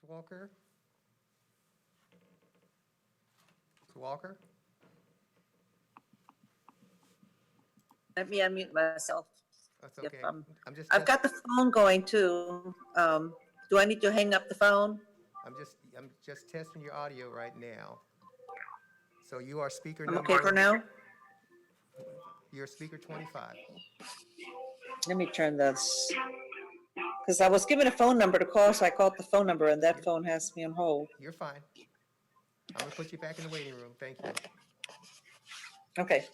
Mr. Walker? Mr. Walker? Let me unmute myself. That's If okay. I'm- I'm just, I've got the phone going too. Do I need to hang up the phone? I'm just testing your audio right now. So you are speaker I'm number. okay for now? You're speaker 25. Let me turn this. Because I was given a phone number to call, so I called the phone number and that phone has me on hold. You're fine. I'm gonna put you back in the waiting room. Thank you. Okay.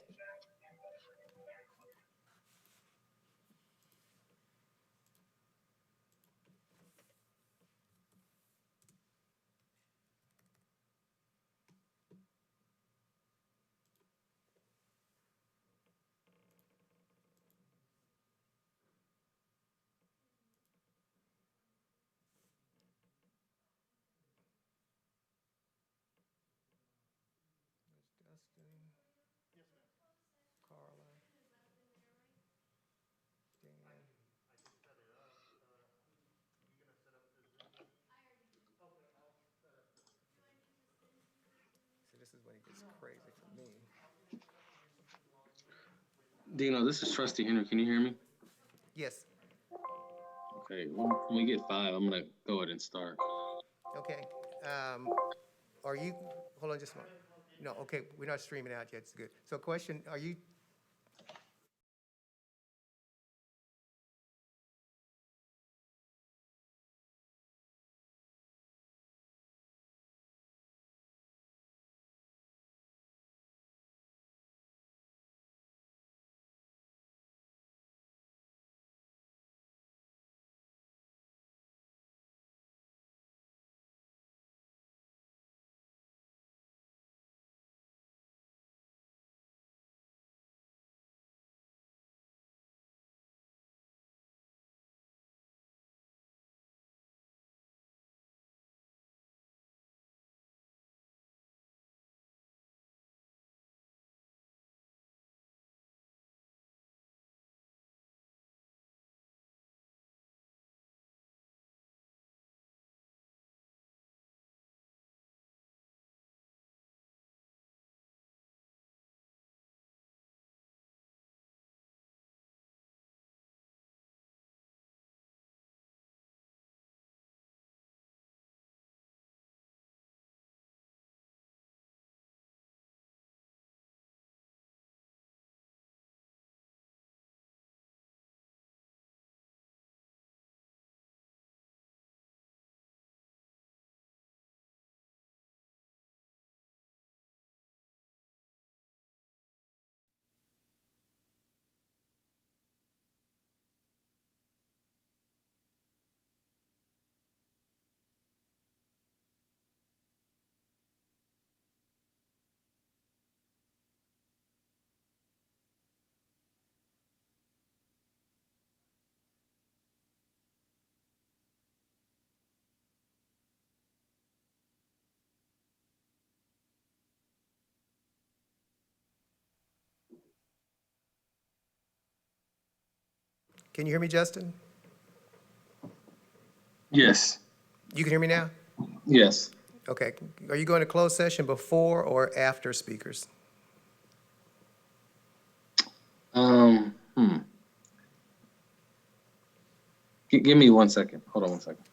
There's Dustin. Carla. Dan. So this is when it gets crazy for me. Dino, this is Trusty Henry. Can you hear me? Yes. Okay, when we get 5, I'm gonna go ahead and start. Okay. Are you, hold on just a moment. No, okay, we're not streaming out yet. It's good. So question, are you, can you hear me, Justin? Yes, You can hear me now? yes. Okay. Are you going to close session before or after speakers? Give me 1 second. Hold on 1 second.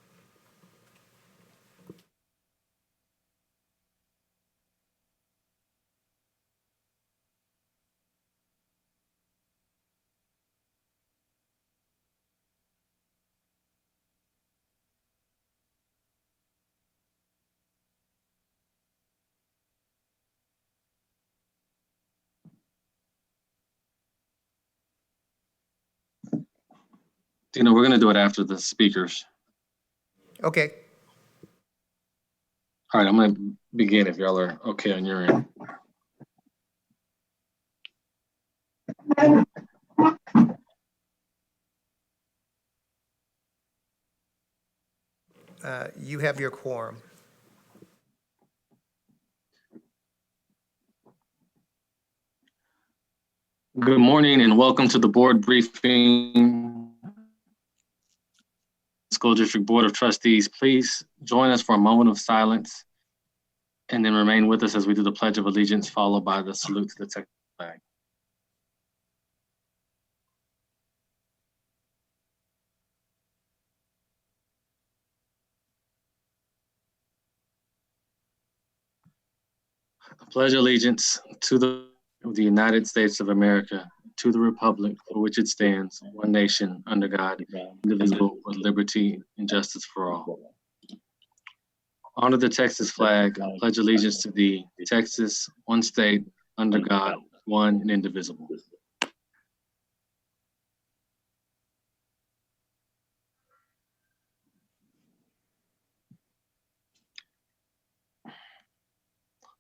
Tina, we're gonna do it after the speakers. Okay, All right, I'm gonna begin if y'all are okay on your end. you have your quorum. Good morning and welcome to the board briefing. School District Board of Trustees, please join us for a moment of silence and then remain with us as we do the Pledge of Allegiance, followed by the salute to the Texas flag. I pledge allegiance to the United States of America, to the republic for which it stands, one nation, under God, indivisible, with liberty and justice for all. Honor the Texas flag, pledge allegiance to thee, Texas, one state, under God, one and indivisible.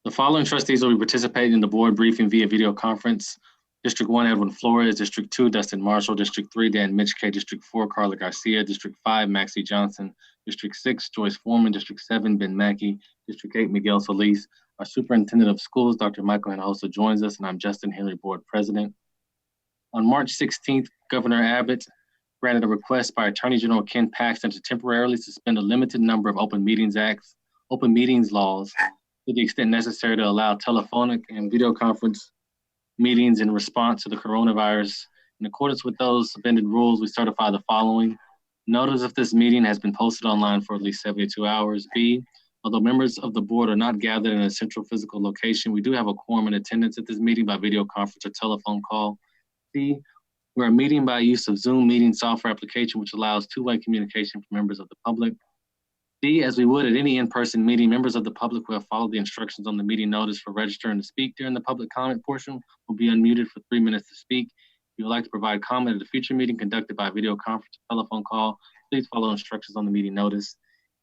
The following trustees will be participating in the board briefing via video conference. District 1, Edwin Flores. District 2, Dustin Marshall. District 3, Dan Mitchke. District 4, Carla Garcia. District 5, Maxie Johnson. District 6, Joyce Foreman. District 7, Ben Mackey. District 8, Miguel Solis. Our Superintendent of Schools, Dr. Michael Hinojosa, joins us, and I'm Justin Haley, Board President. On March 16th, Governor Abbott granted a request by Attorney General Ken Paxton to temporarily suspend a limited number of open meetings laws to the extent necessary to allow telephonic and video conference meetings in response to the coronavirus. In accordance with those suspended rules, we certify the following. Notice of this meeting has been posted online for at least 72 hours. B, although members of the board are not gathered in a central physical location, we do have a quorum in attendance at this meeting by video conference or telephone call. C, we're meeting by use of Zoom meeting software application, which allows two-way communication for members of the public. D, as we would at any in-person meeting, members of the public who have followed the instructions on the meeting notice for registering to speak during the public comment portion will be unmuted for 3 minutes to speak. If you would like to provide comment at a future meeting conducted by video conference or telephone call, please follow instructions on the meeting notice.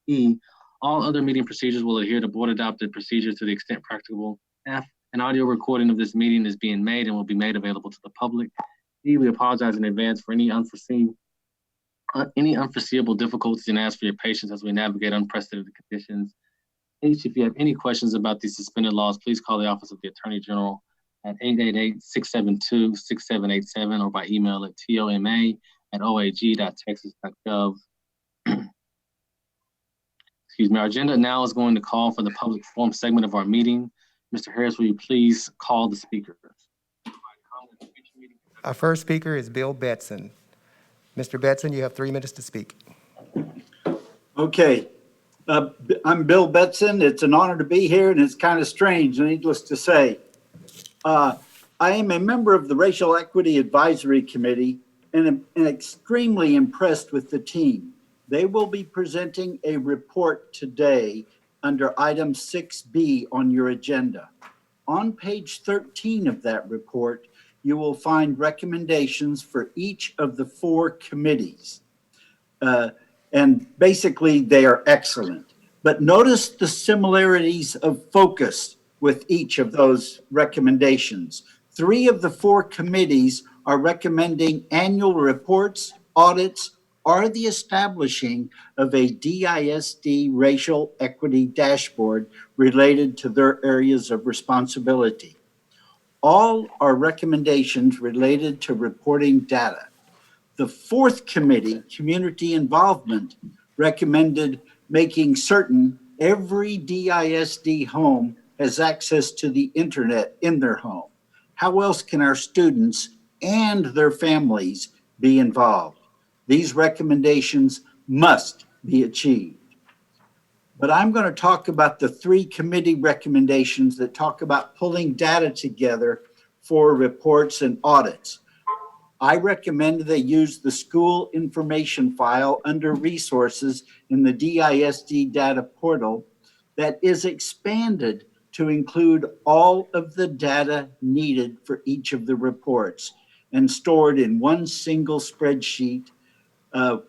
E, all other meeting procedures will adhere to board adopted procedures to the extent practicable. F, an audio recording of this meeting is being made and will be made available to the public. E, we apologize in advance for any unforeseeable difficulties and ask for your patience as we navigate unprecedented conditions. H, if you have any questions about these suspended laws, please call the Office of the Attorney General at 888-672-6787 or by email at toma@oag.texas.gov. Excuse me. Our agenda now is going to call for the public forum segment of our meeting. Mr. Harris, will you please call the speakers? Our first speaker is Bill Betson. Mr. Betson, you have 3 minutes to speak. Okay. I'm Bill Betson. It's an honor to be here, and it's kind of strange, needless to say. I am a member of the Racial Equity Advisory Committee and am extremely impressed with the team. They will be presenting a report today under item 6B on your agenda. On page 13 of that report, you will find recommendations for each of the 4 committees. And basically, they are excellent. But notice the similarities of focus with each of those recommendations. 3 of the 4 committees are recommending annual reports, audits, or the establishing of a DISD racial equity dashboard related to their areas of responsibility. All are recommendations related to reporting data. The 4th committee, community involvement, recommended making certain every DISD home has access to the internet in their home. How else can our students and their families be involved? These recommendations must be achieved. But I'm going to talk about the 3 committee recommendations that talk about pulling data together for reports and audits. I recommend they use the school information file under resources in the DISD data portal that is expanded to include all of the data needed for each of the reports and stored in one single spreadsheet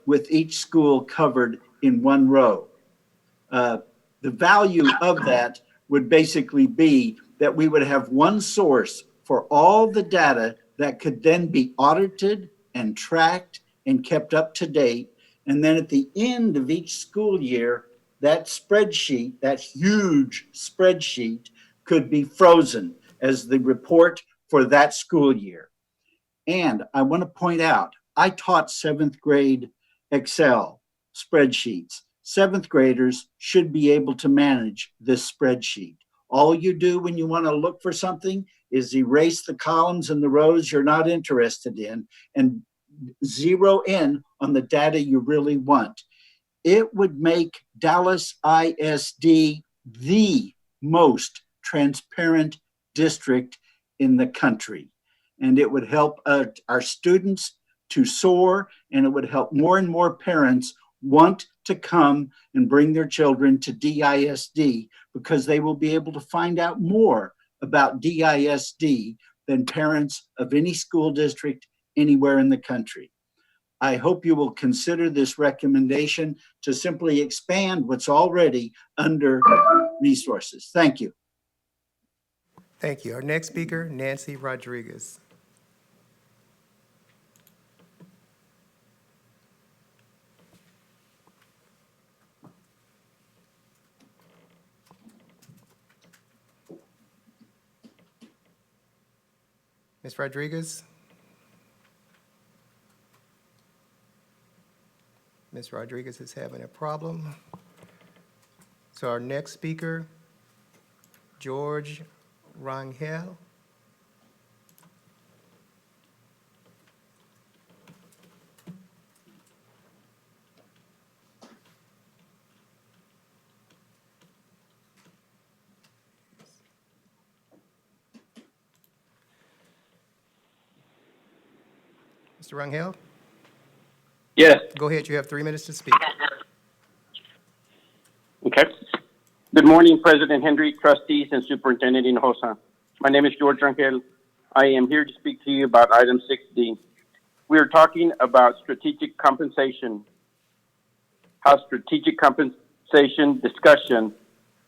with each school covered in one row. The value of that would basically be that we would have one source for all the data that could then be audited and tracked and kept up to date. And then at the end of each school year, that spreadsheet, that huge spreadsheet, could be frozen as the report for that school year. And I want to point out, I taught 7th grade Excel spreadsheets. 7th graders should be able to manage this spreadsheet. All you do when you want to look for something is erase the columns and the rows you're not interested in and zero in on the data you really want. It would make Dallas ISD the most transparent district in the country. And it would help our students to soar, and it would help more and more parents want to come and bring their children to DISD because they will be able to find out more about DISD than parents of any school district anywhere in the country. I hope you will consider this recommendation to simply expand what's already under resources. Thank you. Thank you. Our next speaker, Nancy Rodriguez. Ms. Rodriguez? Ms. Rodriguez is having a problem. So our next speaker, George Rangel. Mr. Rangel, Yes. go ahead. You have 3 minutes to speak. Okay. Good morning, President Hendry, trustees, and Superintendent Hinojosa. My name is George Rangel. I am here to speak to you about item 6D. We are talking about strategic compensation. How strategic compensation discussion,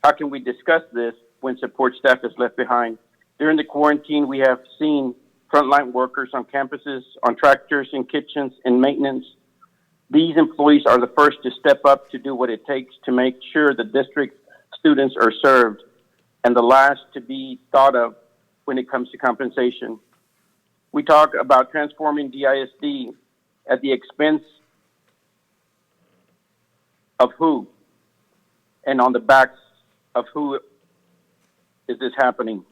how can we discuss this when support staff is left behind? During the quarantine, we have seen frontline workers on campuses, on tractors, in kitchens, in maintenance. These employees are the first to step up to do what it takes to make sure the district students are served, and the last to be thought of when it comes to compensation. We talk about transforming DISD at the expense of who, and on the backs of who is this happening.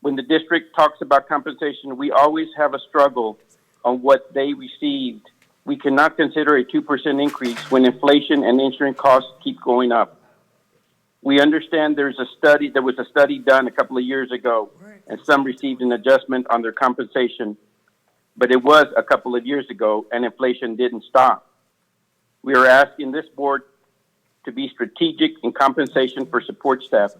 When the district talks about compensation, we always have a struggle on what they received. We cannot consider a 2% increase when inflation and insurance costs keep going up. We understand there was a study done a couple of years ago, and some received an adjustment on their compensation, but it was a couple of years ago, and inflation didn't stop. We are asking this board to be strategic in compensation for support staff.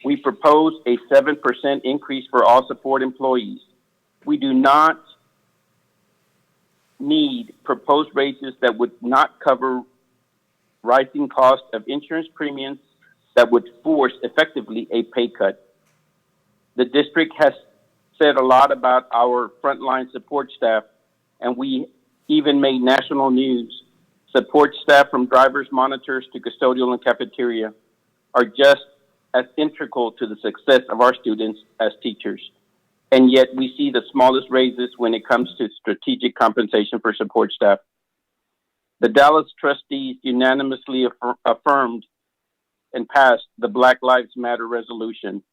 We propose a 7% increase for all support employees. We do not need proposed raises that would not cover rising costs of insurance premiums that would force effectively a pay cut. The district has said a lot about our frontline support staff, and we even made national news. Support staff from drivers, monitors to custodial and cafeteria are just as integral to the success of our students as teachers. And yet we see the smallest raises when it comes to strategic compensation for support staff. The Dallas trustees unanimously affirmed and passed the Black Lives Matter resolution.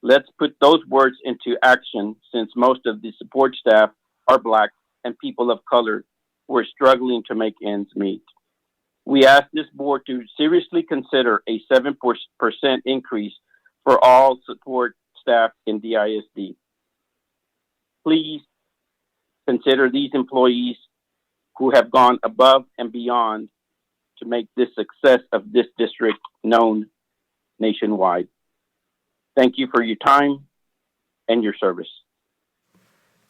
Let's put those words into action, since most of the support staff are Black and people of color. who are struggling to make ends meet. We ask this board to seriously consider a 7% increase for all support staff in DISD. Please consider these employees who have gone above and beyond to make this success of this district known nationwide. Thank you for your time and your service.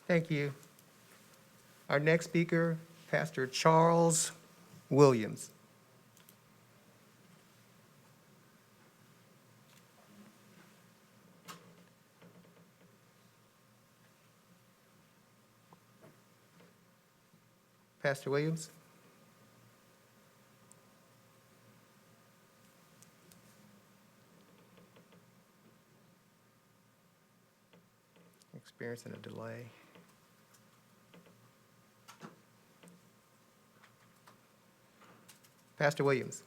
Thank you. Our next speaker, Pastor Charles Williams. Pastor Williams? Experiencing a delay. Pastor Williams.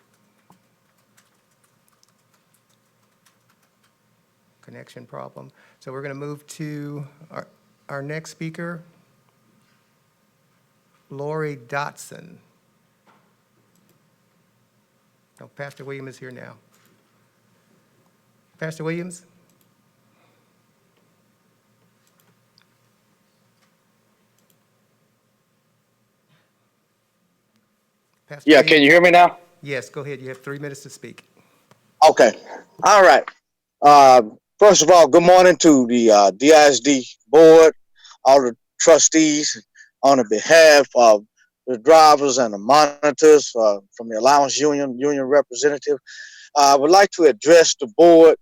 Connection problem. So we're going to move to our next speaker, Lori Dotson. Oh, Pastor Williams is here now. Pastor Williams? Pastor Yeah, Williams? can you hear me now? Yes, go ahead. You have 3 minutes to speak. Okay. All right. First of all, good morning to the DISD board, all the trustees. On the behalf of the drivers and the monitors from the Allowance Union representative, I would like to address the board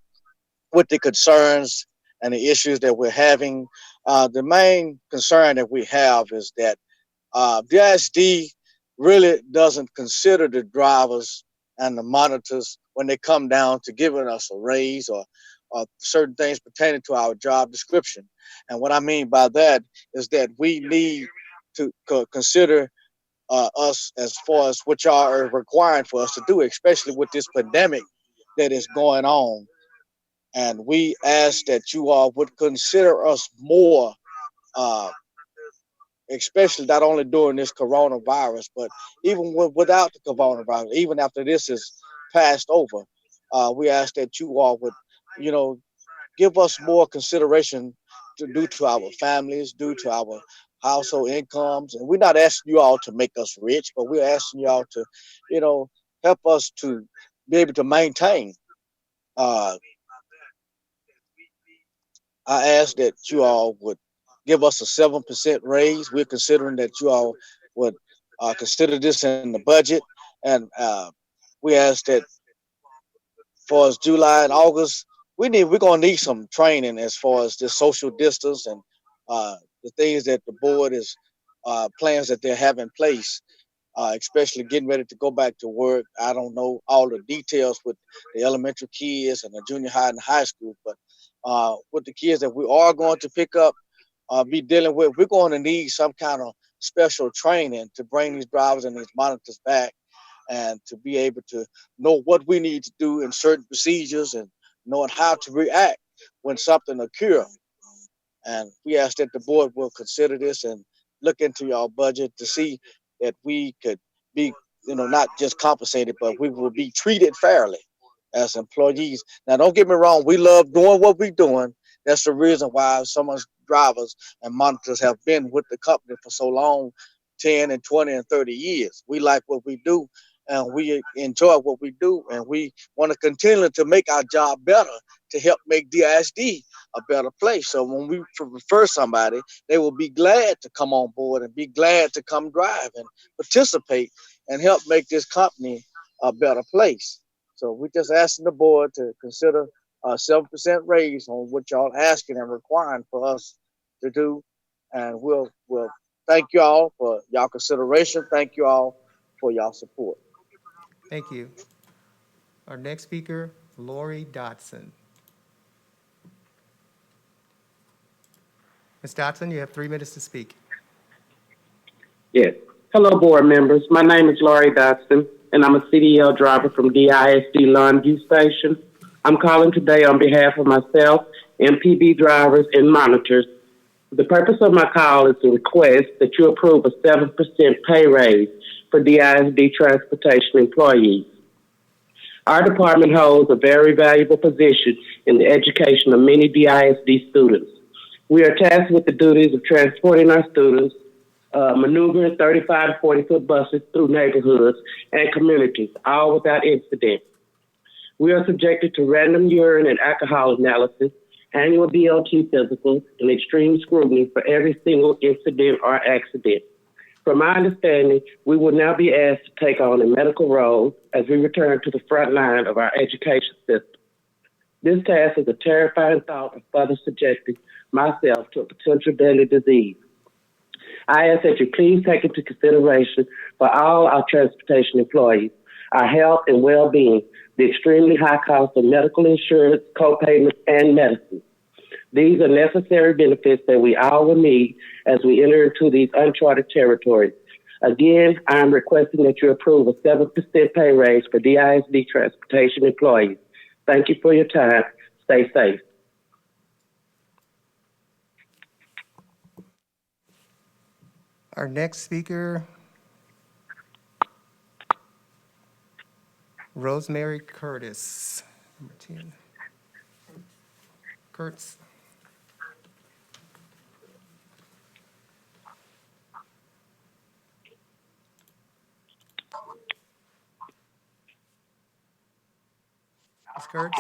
with the concerns and the issues that we're having. The main concern that we have is that DISD really doesn't consider the drivers and the monitors when they come down to giving us a raise or certain things pertaining to our job description. And what I mean by that is that we need to consider us as far as what y'all are requiring for us to do, especially with this pandemic that is going on. And we ask that you all would consider us more, especially not only during this coronavirus, but even without the coronavirus, even after this is passed over, we ask that you all would, give us more consideration due to our families, due to our household incomes. And we're not asking you all to make us rich, but we're asking you all to, help us to be able to maintain. I ask that you all would give us a 7% raise. We're considering that you all would consider this in the budget. And we ask that for us July and August, we're going to need some training as far as this social distance and the things that the board is plans that they have in place, especially getting ready to go back to work. I don't know all the details with the elementary kids and the junior high and high school, but with the kids that we are going to pick up, be dealing with, we're going to need some kind of special training to bring these drivers and these monitors back and to be able to know what we need to do in certain procedures and knowing how to react when something occurs. And we ask that the board will consider this and look into your budget to see that we could be, not just compensated, but we will be treated fairly as employees. Now, don't get me wrong. We love doing what we're doing. That's the reason why some of us drivers and monitors have been with the company for so long, 10 and 20 and 30 years. We like what we do and we enjoy what we do. And we want to continue to make our job better to help make DISD a better place. So when we refer somebody, they will be glad to come on board and be glad to come drive and participate and help make this company a better place. So we're just asking the board to consider a 7% raise on what y'all asking and requiring for us to do. And we'll thank you all for y'all consideration. Thank you all for y'all support. Thank you. Our next speaker, Lori Dotson. Ms. Dotson, you have 3 minutes to speak. Yes. Hello, board members. My name is Laurie Dotson, and I'm a CDL driver from DISD Longview Station. I'm calling today on behalf of myself, MPB drivers, and monitors The purpose of my call is to request that you approve a 7% pay raise for DISD transportation employees. Our department holds a very valuable position in the education of many DISD students. We are tasked with the duties of transporting our students, maneuvering 35 to 40-foot buses through neighborhoods and communities, all without incident. We are subjected to random urine and alcohol analysis, annual DOT physicals, and extreme scrutiny for every single incident or accident. From my understanding, we will now be asked to take on a medical role as we return to the front line of our education system. This task is a terrifying thought of further subjecting myself to a potential deadly disease. I ask that you please take into consideration for all our transportation employees, our health and well-being, the extremely high cost of medical insurance, co-payments, and medicine. These are necessary benefits that we all will need as we enter into these uncharted territories. Again, I am requesting that you approve a 7% pay raise for DISD transportation employees. Thank you for your time. Stay safe. Our next speaker, Rosemary Curtis, number 10. Kurtz. Ms. Kurtz?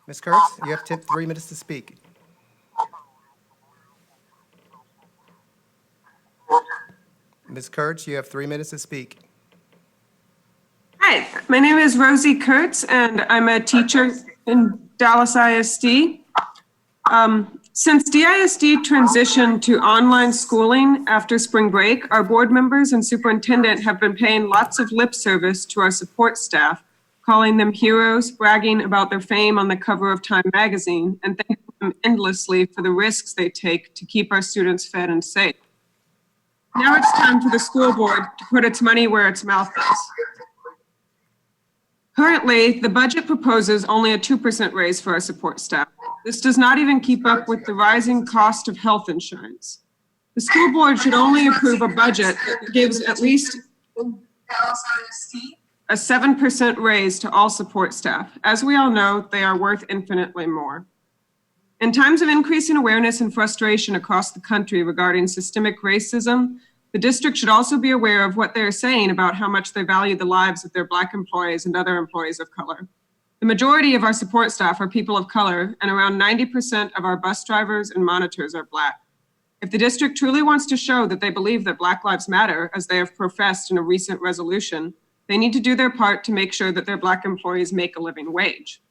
Ms. Kurtz, you have 3 minutes to speak. Ms. Kurtz, you have 3 minutes to speak. Hi, my name is Rosie Kurtz, and I'm a teacher in Dallas ISD. Since DISD transitioned to online schooling after spring break, our board members and superintendent have been paying lots of lip service to our support staff, calling them heroes, bragging about their fame on the cover of Time magazine, and thanking them endlessly for the risks they take to keep our students fed and safe. Now it's time for the school board to put its money where its mouth is. Currently, the budget proposes only a 2% raise for our support staff. This does not even keep up with the rising cost of health insurance. The school board should only approve a budget that gives at least a 7% raise to all support staff. As we all know, they are worth infinitely more. In times of increasing awareness and frustration across the country regarding systemic racism, the district should also be aware of what they're saying about how much they value the lives of their Black employees and other employees of color. The majority of our support staff are people of color, and around 90% of our bus drivers and monitors are Black. If the district truly wants to show that they believe that Black lives matter, as they have professed in a recent resolution, they need to do their part to make sure that their Black employees make a living wage.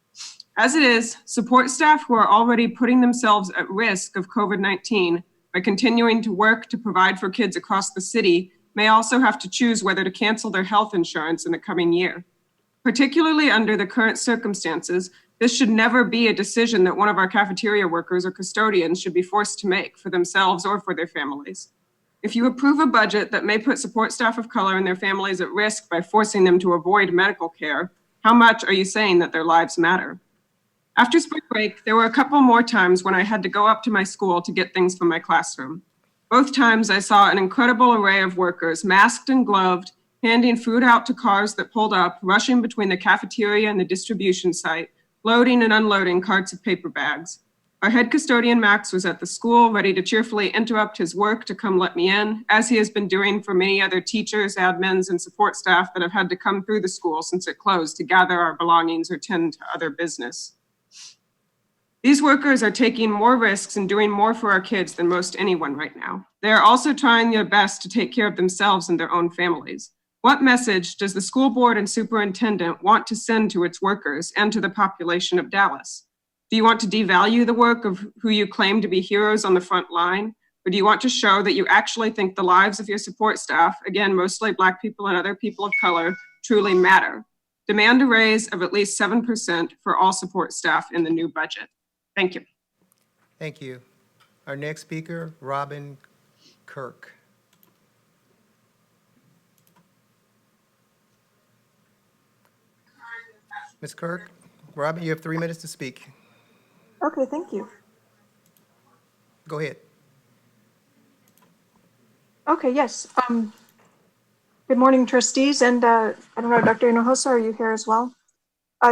As it is, support staff who are already putting themselves at risk of COVID-19 by continuing to work to provide for kids across the city may also have to choose whether to cancel their health insurance in the coming year. Particularly under the current circumstances, this should never be a decision that one of our cafeteria workers or custodians should be forced to make for themselves or for their families. If you approve a budget that may put support staff of color and their families at risk by forcing them to avoid medical care, how much are you saying that their lives matter? After spring break, there were a couple more times when I had to go up to my school to get things from my classroom. Both times I saw an incredible array of workers, masked and gloved, handing food out to cars that pulled up, rushing between the cafeteria and the distribution site, loading and unloading carts of paper bags. Our head custodian, Max, was at the school, ready to cheerfully interrupt his work to come let me in, as he has been doing for many other teachers, admins, and support staff that have had to come through the school since it closed to gather our belongings or tend to other business. These workers are taking more risks and doing more for our kids than most anyone right now. They are also trying their best to take care of themselves and their own families. What message does the school board and superintendent want to send to its workers and to the population of Dallas? Do you want to devalue the work of who you claim to be heroes on the front line? Or do you want to show that you actually think the lives of your support staff, again, mostly Black people and other people of color, truly matter? Demand a raise of at least 7% for all support staff in the new budget. Thank you. Thank you. Our next speaker, Robin Kirk. Ms. Kirk, Robin, you have 3 minutes to speak. Okay, thank you. Go ahead. Okay, yes. Good morning, trustees, and I don't know, Dr. Hinojosa, are you here as well?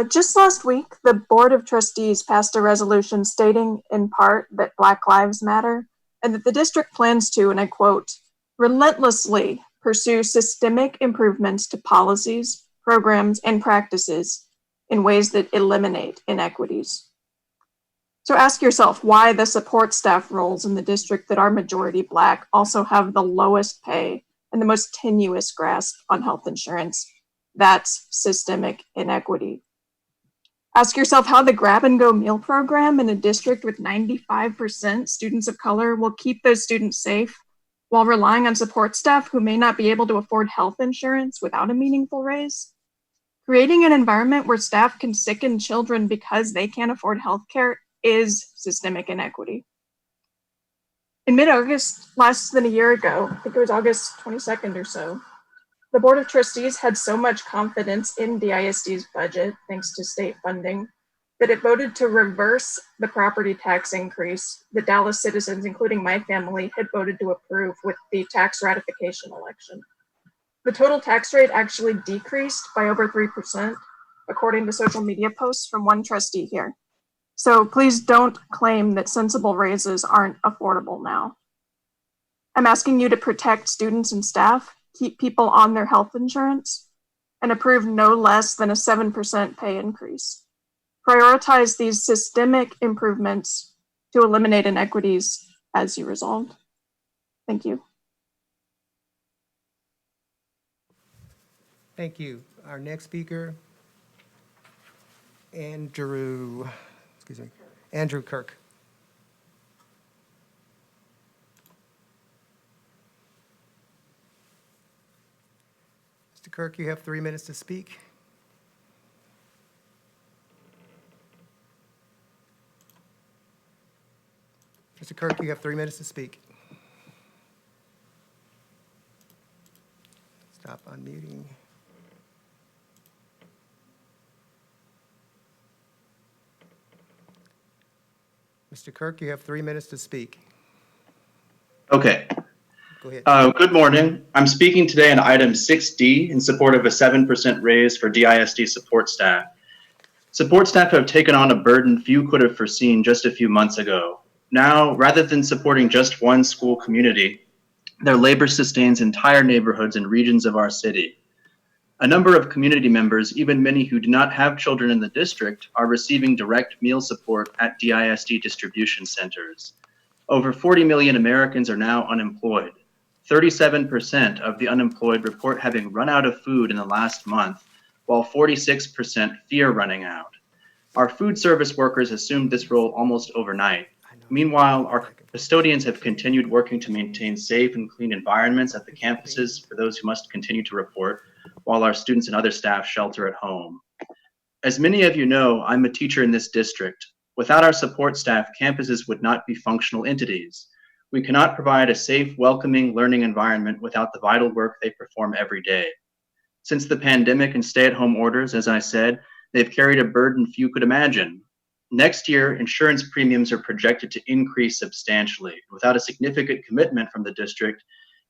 Just last week, the Board of Trustees passed a resolution stating in part that Black Lives Matter and that the district plans to, and I quote, relentlessly pursue systemic improvements to policies, programs, and practices in ways that eliminate inequities. So ask yourself why the support staff roles in the district that are majority Black also have the lowest pay and the most tenuous grasp on health insurance. That's systemic inequity. Ask yourself how the grab and go meal program in a district with 95% students of color will keep those students safe while relying on support staff who may not be able to afford health insurance without a meaningful raise. Creating an environment where staff can sicken children because they can't afford health care is systemic inequity. In mid-August, less than a year ago, I think it was August 22nd or so, the Board of Trustees had so much confidence in DISD's budget, thanks to state funding, that it voted to reverse the property tax increase that Dallas citizens, including my family, had voted to approve with the tax ratification election. The total tax rate actually decreased by over 3%, according to social media posts from one trustee here. So please don't claim that sensible raises aren't affordable now. I'm asking you to protect students and staff, keep people on their health insurance, and approve no less than a 7% pay increase. Prioritize these systemic improvements to eliminate inequities as you resolved. Thank you. Thank you. Our next speaker, Andrew Kirk. Mr. Kirk, you have 3 minutes to speak. Mr. Kirk, you have 3 minutes to speak. Stop unmuting. Mr. Kirk, you have 3 minutes to speak. Okay. Go ahead. Good morning. I'm speaking today on item 6D in support of a 7% raise for DISD support staff. Support staff have taken on a burden few could have foreseen just a few months ago. Now, rather than supporting just one school community, their labor sustains entire neighborhoods and regions of our city. A number of community members, even many who do not have children in the district, are receiving direct meal support at DISD distribution centers. Over 40 million Americans are now unemployed. 37% of the unemployed report having run out of food in the last month, while 46% fear running out. Our food service workers assumed this role almost overnight. Meanwhile, our custodians have continued working to maintain safe and clean environments at the campuses for those who must continue to report, while our students and other staff shelter at home. As many of you know, I'm a teacher in this district. Without our support staff, campuses would not be functional entities. We cannot provide a safe, welcoming learning environment without the vital work they perform every day. Since the pandemic and stay-at-home orders, as I said, they've carried a burden few could imagine. Next year, insurance premiums are projected to increase substantially. Without a significant commitment from the district,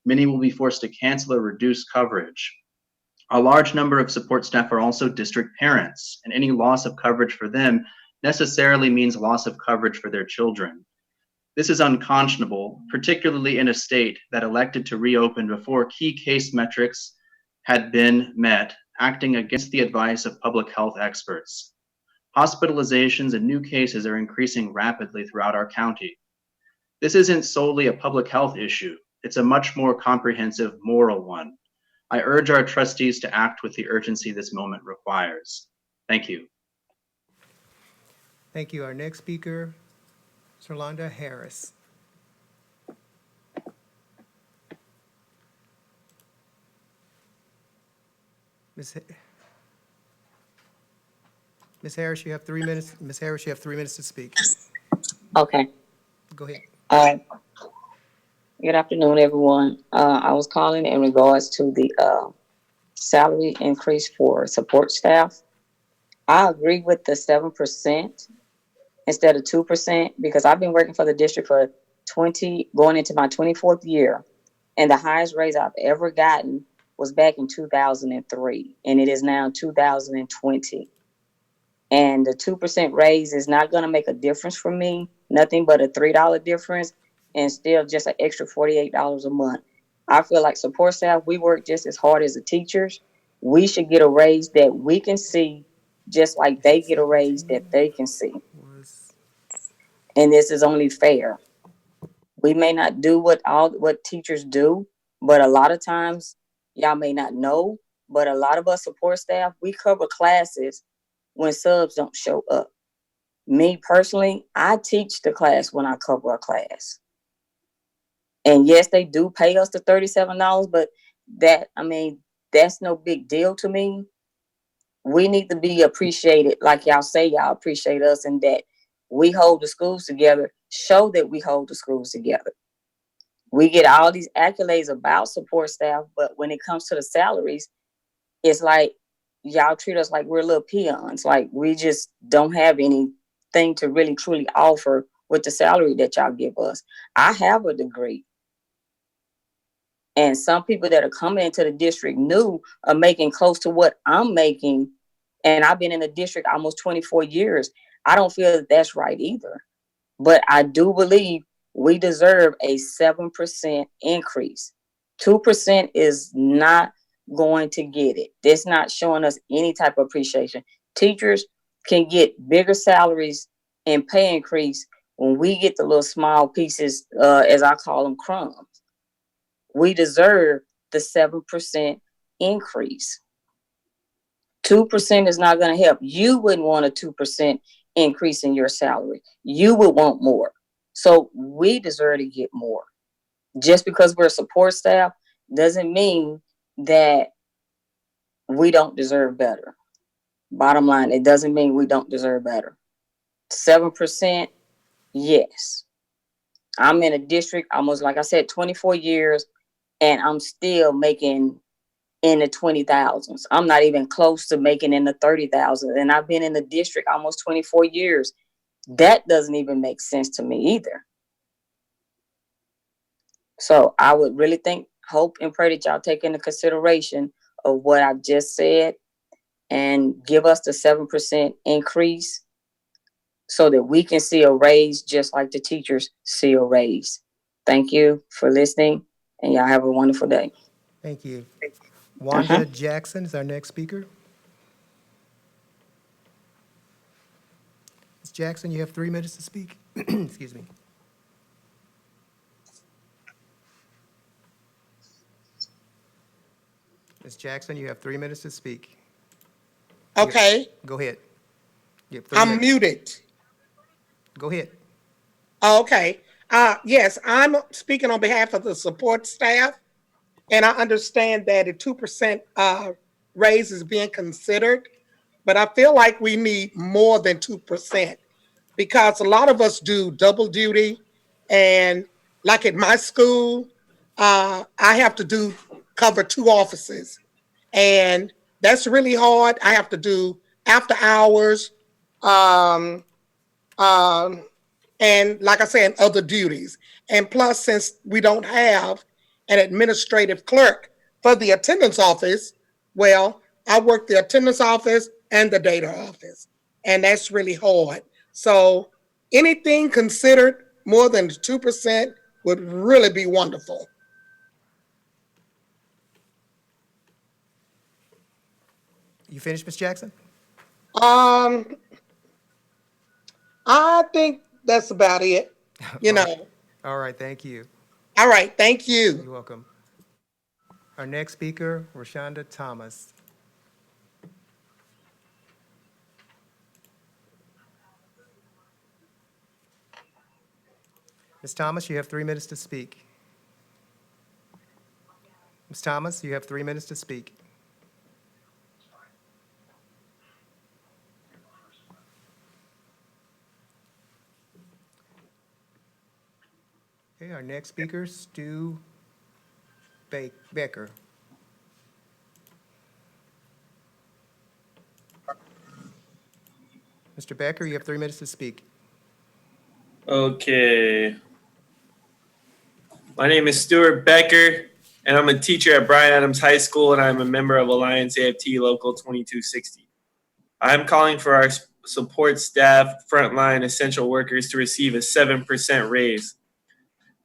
many will be forced to cancel or reduce coverage. A large number of support staff are also district parents, and any loss of coverage for them necessarily means loss of coverage for their children. This is unconscionable, particularly in a state that elected to reopen before key case metrics had been met, acting against the advice of public health experts. Hospitalizations and new cases are increasing rapidly throughout our county. This isn't solely a public health issue. It's a much more comprehensive moral one. I urge our trustees to act with the urgency this moment requires. Thank you. Thank you. Our next speaker, Sirlanda Harris. Ms. Harris, you have 3 minutes. Ms. Harris, you have 3 minutes to speak. Okay. Go ahead. Good afternoon, everyone. I was calling in regards to the salary increase for support staff. I agree with the 7% instead of 2% because I've been working for the district for going into my 24th year. And the highest raise I've ever gotten was back in 2003, and it is now 2020. And the 2% raise is not going to make a difference for me, nothing but a $3 difference, and still just an extra $48 a month. I feel like support staff, we work just as hard as the teachers. We should get a raise that we can see, just like they get a raise that they can see. And this is only fair. We may not do what teachers do, but a lot of times, y'all may not know, but a lot of us support staff, we cover classes when subs don't show up. Me personally, I teach the class when I cover a class. And yes, they do pay us the $37, but that's no big deal to me. We need to be appreciated, like y'all say y'all appreciate us, and that we hold the schools together. Show that we hold the schools together. We get all these accolades about support staff, but when it comes to the salaries, it's like y'all treat us like we're little peons. Like we just don't have anything to really truly offer with the salary that y'all give us. I have a degree. And some people that are coming into the district new are making close to what I'm making. And I've been in the district almost 24 years. I don't feel that that's right either. But I do believe we deserve a 7% increase. 2% is not going to get it. That's not showing us any type of appreciation. Teachers can get bigger salaries and pay increase when we get the little small pieces, as I call them, crumbs. We deserve the 7% increase. 2% is not going to help. You wouldn't want a 2% increase in your salary. You would want more. So we deserve to get more. Just because we're support staff doesn't mean that we don't deserve better. Bottom line, it doesn't mean we don't deserve better. 7%, yes. I'm in a district almost, like I said, 24 years, and I'm still making in the 20,000s. I'm not even close to making in the 30,000. And I've been in the district almost 24 years. That doesn't even make sense to me either. So I would really hope and pray that y'all take into consideration of what I've just said and give us the 7% increase so that we can see a raise just like the teachers see a raise. Thank you for listening, and y'all have a wonderful day. Thank you. Wanda Jackson is our next speaker. Ms. Jackson, you have 3 minutes to speak. Excuse me. Ms. Jackson, you have 3 minutes to speak. Okay, Go ahead. You have 3 I'm minutes. muted. Go ahead. Okay. Yes, I'm speaking on behalf of the support staff, and I understand that a 2% raise is being considered, but I feel like we need more than 2% because a lot of us do double duty, and like at my school, I have to cover 2 offices, and that's really hard. I have to do after hours, um, and like I said, other duties. And plus, since we don't have an administrative clerk for the attendance office, well, I work the attendance office and the data office, and that's really hard. So anything considered more than 2% would really be wonderful. You finished, Ms. Jackson? I think that's about it, you know. All right, thank you. All right, thank you. You're welcome. Our next speaker, Rashonda Thomas. Ms. Thomas, you have 3 minutes to speak. Ms. Thomas, you have 3 minutes to speak. Okay, our next speaker, Stu Becker. Mr. Becker, you have 3 minutes to speak. Okay. My name is Stuart Becker, and I'm a teacher at Bryan Adams High School, and I'm a member of Alliance AFT Local 2260. I'm calling for our support staff, frontline essential workers to receive a 7% raise.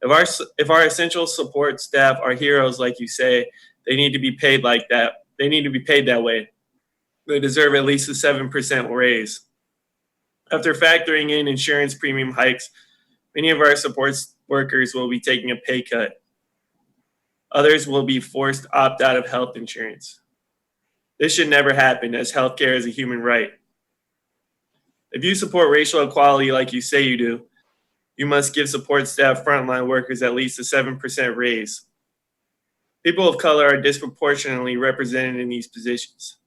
If our essential support staff are heroes, like you say, they need to be paid like that. They need to be paid that way. They deserve at least a 7% raise. After factoring in insurance premium hikes, many of our support workers will be taking a pay cut. Others will be forced to opt out of health insurance. This should never happen, as healthcare is a human right. If you support racial equality like you say you do, you must give support staff frontline workers at least a 7% raise. People of color are disproportionately represented in these positions.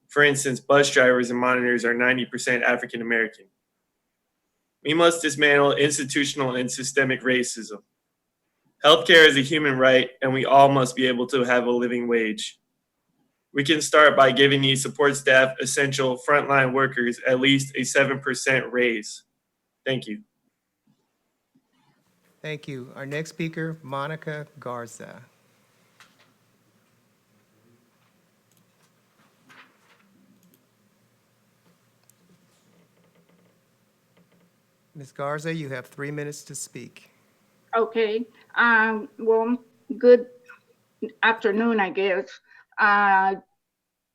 For instance, bus drivers and monitors are 90% African American. We must dismantle institutional and systemic racism. Healthcare is a human right, and we all must be able to have a living wage. We can start by giving these support staff, essential frontline workers, at least a 7% raise. Thank you. Thank you. Our next speaker, Monica Garza. Ms. Garza, you have 3 minutes to speak. Okay. Well, good afternoon, I guess. I've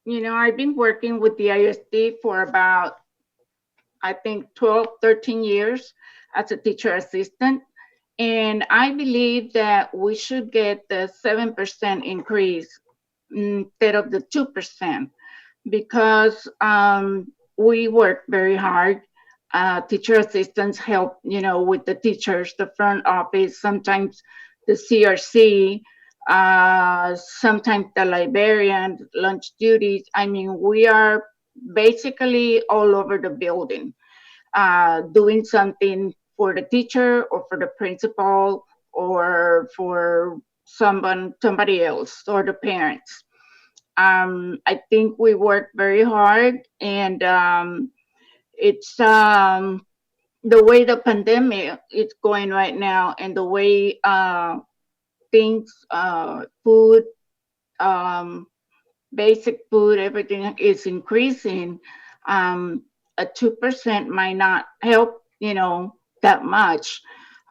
been working with the ISD for about, I think, 12, 13 years as a teacher assistant. And I believe that we should get the 7% increase instead of the 2%, because we work very hard. Teacher assistants help, with the teachers, the front office, sometimes the CRC, sometimes the librarian, lunch duties. I mean, we are basically all over the building, doing something for the teacher or for the principal or for somebody else or the parents. I think we work very hard, and it's the way the pandemic is going right now, and the way things, food, basic food, everything is increasing. A 2% might not help, that much.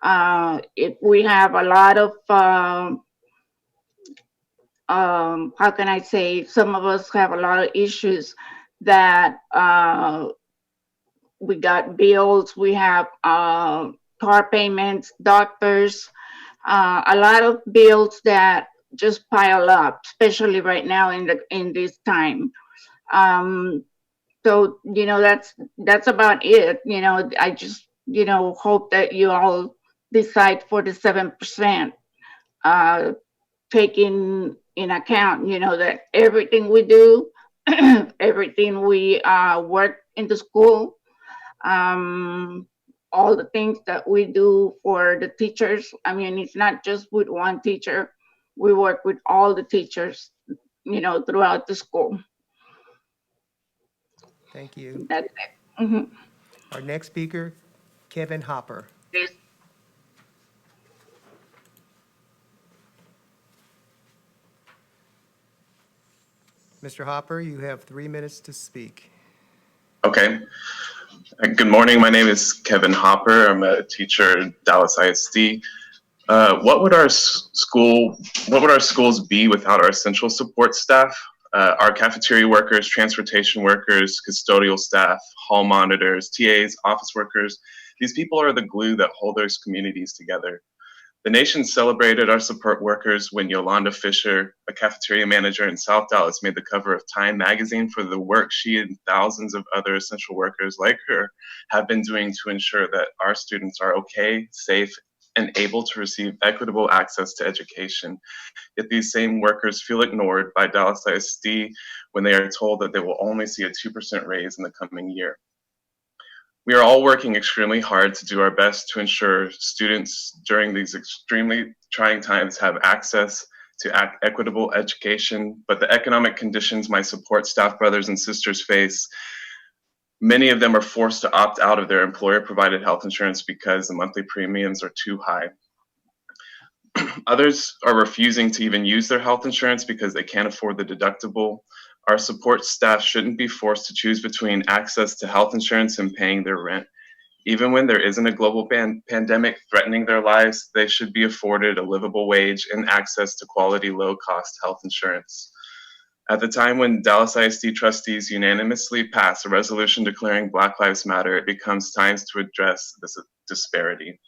If we have a lot of, how can I say, some of us have a lot of issues that we got bills, we have car payments, doctors, a lot of bills that just pile up, especially right now in this time. So that's about it. I just hope that you all decide for the 7%, taking in account that everything we do, everything we work in the school, all the things that we do for the teachers. I mean, it's not just with one teacher. We work with all the teachers, throughout the school. Thank you. That's it. Mm-hmm. Our next speaker, Kevin Hopper. Yes. Mr. Hopper, you have 3 minutes to speak. Okay. Good morning. My name is Kevin Hopper. I'm a teacher at Dallas ISD. What would our schools be without our essential support staff? Our cafeteria workers, transportation workers, custodial staff, hall monitors, TAs, office workers. These people are the glue that hold those communities together. The nation celebrated our support workers when Yolanda Fisher, a cafeteria manager in South Dallas, made the cover of Time magazine for the work she and thousands of other essential workers like her have been doing to ensure that our students are okay, safe, and able to receive equitable access to education. Yet these same workers feel ignored by Dallas ISD when they are told that they will only see a 2% raise in the coming year. We are all working extremely hard to do our best to ensure students during these extremely trying times have access to equitable education, but the economic conditions my support staff brothers and sisters face, many of them are forced to opt out of their employer-provided health insurance because the monthly premiums are too high. Others are refusing to even use their health insurance because they can't afford the deductible. Our support staff shouldn't be forced to choose between access to health insurance and paying their rent. Even when there isn't a global pandemic threatening their lives, they should be afforded a livable wage and access to quality, low-cost health insurance. At the time when Dallas ISD trustees unanimously pass a resolution declaring Black Lives Matter, it becomes time to address this disparity.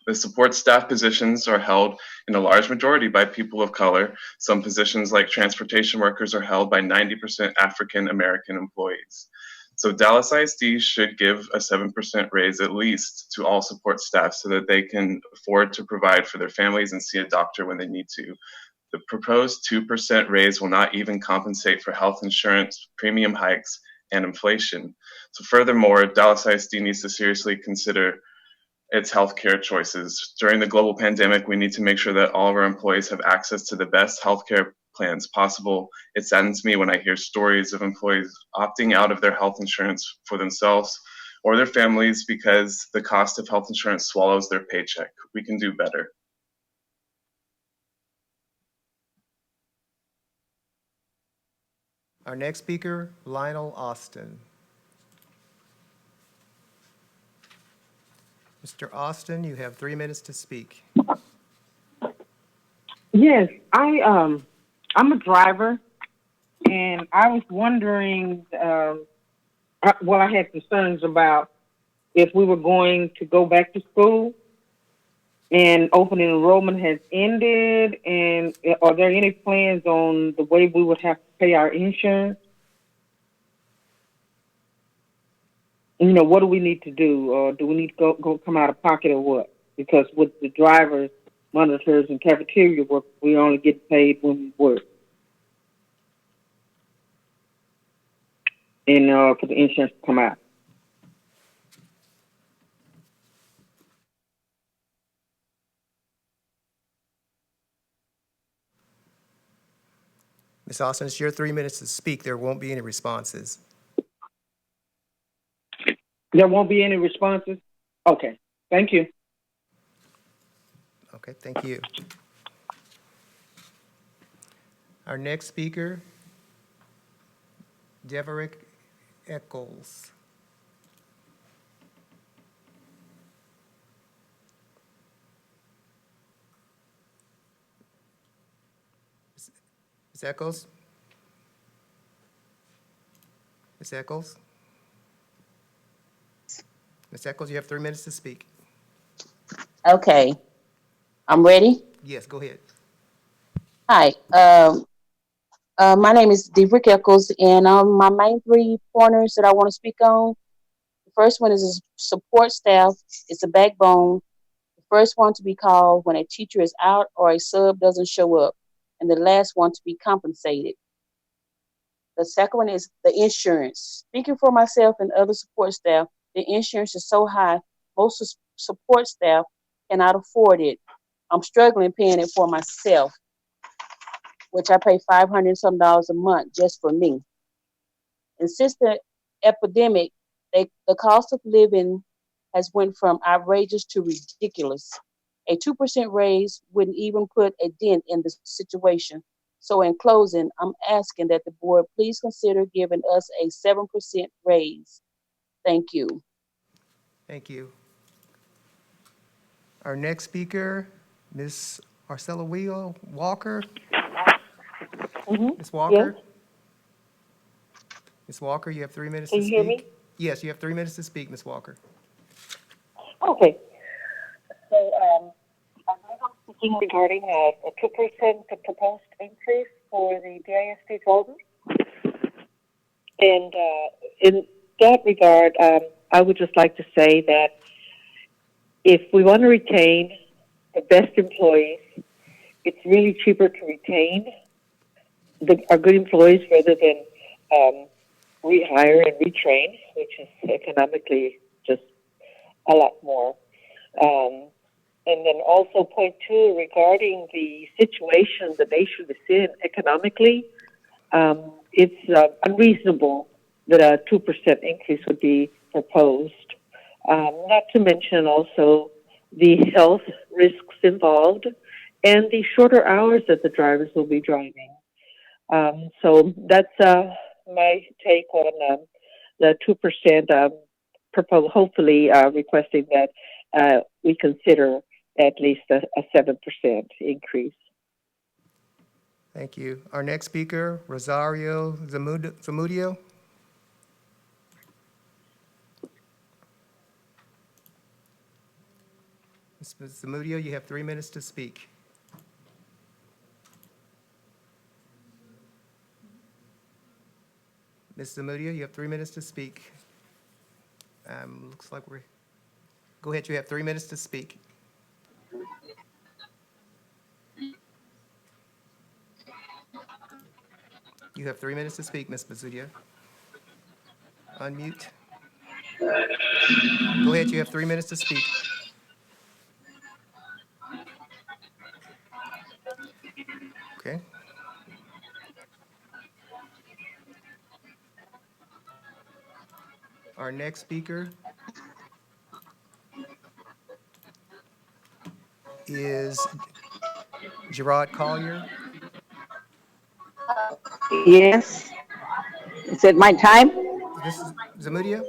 The support staff positions are held in a large majority by people of color. Some positions like transportation workers are held by 90% African American employees. So Dallas ISD should give a 7% raise at least to all support staff so that they can afford to provide for their families and see a doctor when they need to. The proposed 2% raise will not even compensate for health insurance, premium hikes, and inflation. So furthermore, Dallas ISD needs to seriously consider its healthcare choices. During the global pandemic, we need to make sure that all of our employees have access to the best healthcare plans possible. It saddens me when I hear stories of employees opting out of their health insurance for themselves or their families because the cost of health insurance swallows their paycheck. We can do better. Our next speaker, Lionel Austin. Mr. Austin, you have 3 minutes to speak. Yes, I'm a driver, and I was wondering, I had concerns about if we were going to go back to school and open enrollment has ended, and are there any plans on the way we would have to pay our insurance? You know, what do we need to do? Or do we need to go come out of pocket or what? Because with the drivers, monitors, and cafeteria work, we only get paid when we work. And for the insurance to come out. Ms. Austin, it's your 3 minutes to speak. There won't be any responses. There won't be any responses? Okay, thank you. Okay, thank you. Our next speaker, Deverick Eccles. Ms. Eccles? Ms. Eccles? Ms. Eccles, you have 3 minutes to speak. Okay, I'm ready. Yes, go ahead. Hi, my name is Deverick Eccles, and my main 3 pointers that I want to speak on. The first one is support staff. It's a backbone. The first one to be called when a teacher is out or a sub doesn't show up, and the last one to be compensated. The second one is the insurance. Speaking for myself and other support staff, the insurance is so high, most support staff cannot afford it. I'm struggling paying it for myself, which I pay $500 and some a month just for me. And since the epidemic, the cost of living has went from outrageous to ridiculous. A 2% raise wouldn't even put a dent in the situation. So in closing, I'm asking that the board please consider giving us a 7% raise. Thank you. Thank you. Our next speaker, Ms. Arcella Walker. Ms. Walker? Yes. Ms. Walker, you have 3 minutes Can to you speak. hear me? Yes, you have 3 minutes to speak, Ms. Walker. Okay. So I'm speaking regarding a 2% proposed increase for the DISD holders. And in that regard, I would just like to say that if we want to retain the best employees, it's really cheaper to retain our good employees rather than rehire and retrain, which is economically just a lot more. And then also point 2, regarding the situation the nation is in economically, it's unreasonable that a 2% increase would be proposed. Not to mention also the health risks involved and the shorter hours that the drivers will be driving. So that's my take on the 2% proposal, hopefully requesting that we consider at least a 7% increase. Thank you. Our next speaker, Rosario Zamudio. Ms. Zamudio, you have 3 minutes to speak. Ms. Zamudio, you have 3 minutes to speak. Looks like we're, go ahead, you have 3 minutes to speak. You have 3 minutes to speak, Ms. Zamudio. Unmute. Go ahead, you have 3 minutes to speak. Okay. Our next speaker is Gerard Collier. Yes. Is it my time? This is Zamudio?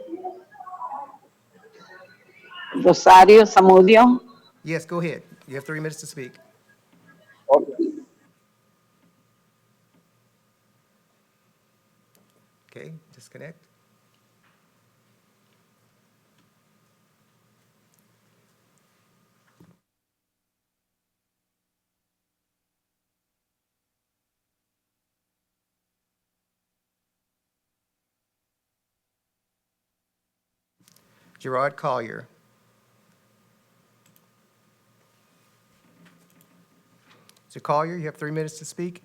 Rosario Zamudio. Yes, go ahead. You have 3 minutes to speak. Okay, disconnect. Gerard Collier. Mr. Collier, you have 3 minutes to speak.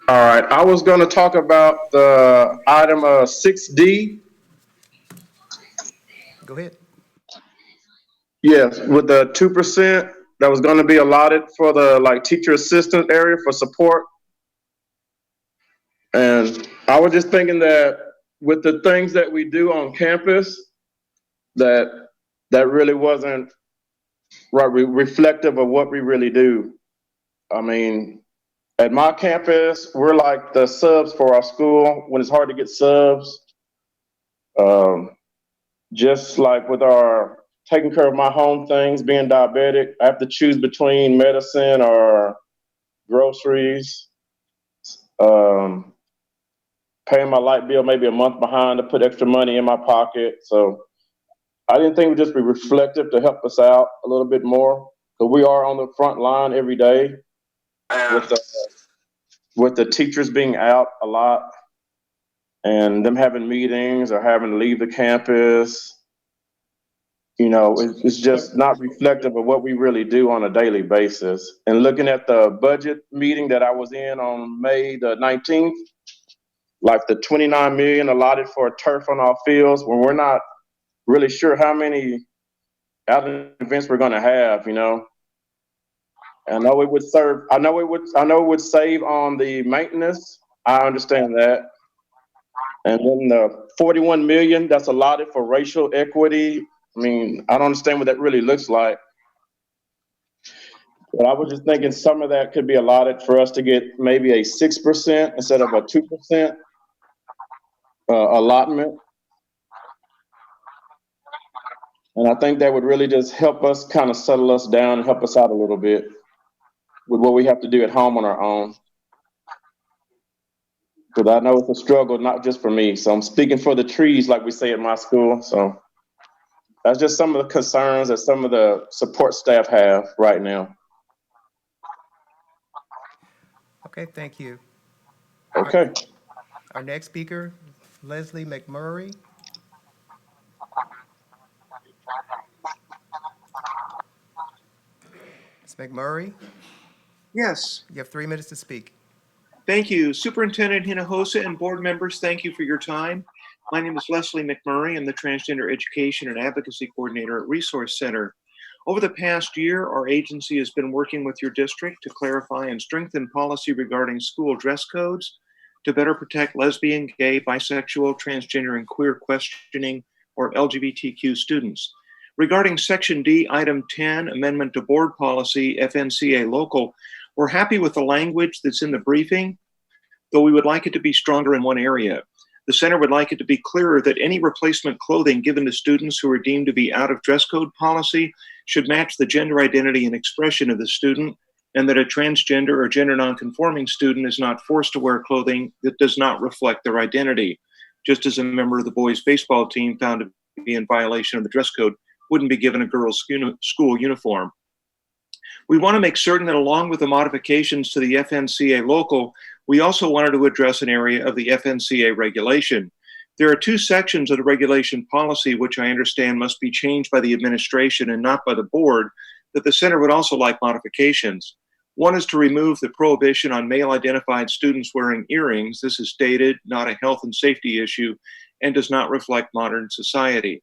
All right, I was going to talk about the item 6D. Go ahead. Yes, with the 2% that was going to be allotted for the teacher assistant area for support. And I was just thinking that with the things that we do on campus, that really wasn't reflective of what we really do. I mean, at my campus, we're like the subs for our school when it's hard to get subs. Just like with our taking care of my home things, being diabetic, I have to choose between medicine or groceries. Paying my light bill maybe a month behind to put extra money in my pocket. So I didn't think it would just be reflective to help us out a little bit more, because we are on the front line every day with the teachers being out a lot and them having meetings or having to leave the campus. You know, it's just not reflective of what we really do on a daily basis. And looking at the budget meeting that I was in on May the 19th, like the 29 million allotted for turf on our fields, when we're not really sure how many other events we're going to have, you know. I know it would serve. I know it would save on the maintenance. I understand that. And then the 41 million that's allotted for racial equity. I mean, I don't understand what that really looks like. But I was just thinking some of that could be allotted for us to get maybe a 6% instead of a 2% allotment. And I think that would really just help us kind of settle us down and help us out a little bit with what we have to do at home on our own. Because I know it's a struggle, not just for me. So I'm speaking for the trees, like we say at my school. So that's just some of the concerns that some of the support staff have right now. Okay, thank you. Okay. Our next speaker, Leslie McMurray. Ms. McMurray, Yes, you have 3 minutes to speak. thank you. Superintendent Hinojosa and board members, thank you for your time. My name is Leslie McMurray. I'm the Transgender Education and Advocacy Coordinator at Resource Center. Over the past year, our agency has been working with your district to clarify and strengthen policy regarding school dress codes to better protect lesbian, gay, bisexual, transgender, and queer questioning or LGBTQ students. Regarding Section D, Item 10, Amendment to Board Policy, FNCA Local, we're happy with the language that's in the briefing, though we would like it to be stronger in one area. The center would like it to be clearer that any replacement clothing given to students who are deemed to be out of dress code policy should match the gender identity and expression of the student, and that a transgender or gender nonconforming student is not forced to wear clothing that does not reflect their identity, just as a member of the boys' baseball team found to be in violation of the dress code wouldn't be given a girls' school uniform. We want to make certain that along with the modifications to the FNCA local, we also wanted to address an area of the FNCA regulation. There are two sections of the regulation policy which I understand must be changed by the administration and not by the board, that the center would also like modifications. One is to remove the prohibition on male-identified students wearing earrings. This is dated, not a health and safety issue, and does not reflect modern society.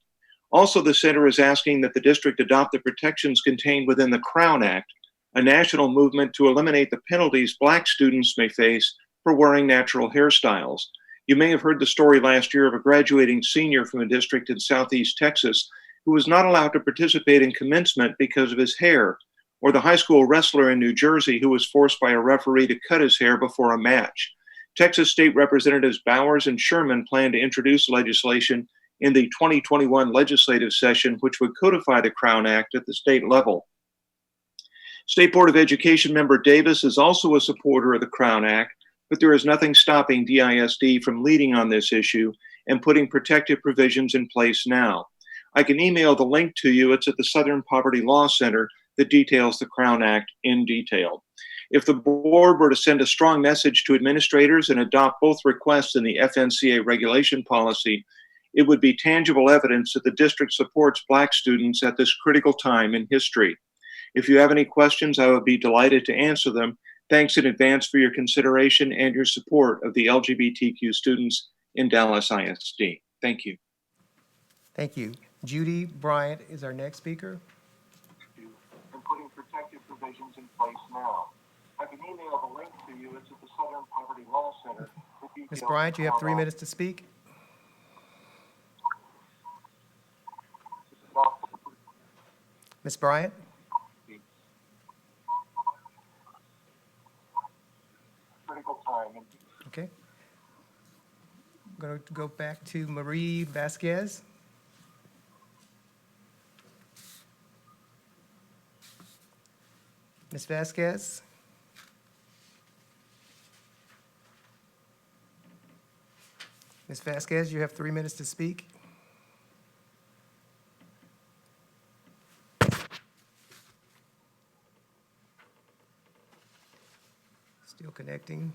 Also, the center is asking that the district adopt the protections contained within the Crown Act, a national movement to eliminate the penalties Black students may face for wearing natural hairstyles. You may have heard the story last year of a graduating senior from a district in Southeast Texas who was not allowed to participate in commencement because of his hair, or the high school wrestler in New Jersey who was forced by a referee to cut his hair before a match. Texas State Representatives Bowers and Sherman plan to introduce legislation in the 2021 legislative session which would codify the Crown Act at the state level. State Board of Education member Davis is also a supporter of the Crown Act, but there is nothing stopping DISD from leading on this issue and putting protective provisions in place now. I can email the link to you. It's at the Southern Poverty Law Center that details the Crown Act in detail. If the board were to send a strong message to administrators and adopt both requests in the FNCA regulation policy, it would be tangible evidence that the district supports Black students at this critical time in history. If you have any questions, I would be delighted to answer them. Thanks in advance for your consideration and your support of the LGBTQ students in Dallas ISD. Thank you. Thank you. Judy Bryant is our next speaker. And putting protective provisions in place now. I can email the link to you. It's at the Southern Poverty Law Center. Ms. Bryant, you have 3 minutes to speak. Ms. Bryant? Critical time. Okay. I'm going to go back to Marie Vasquez. Ms. Vasquez? Ms. Vasquez, you have 3 minutes to speak. Still connecting.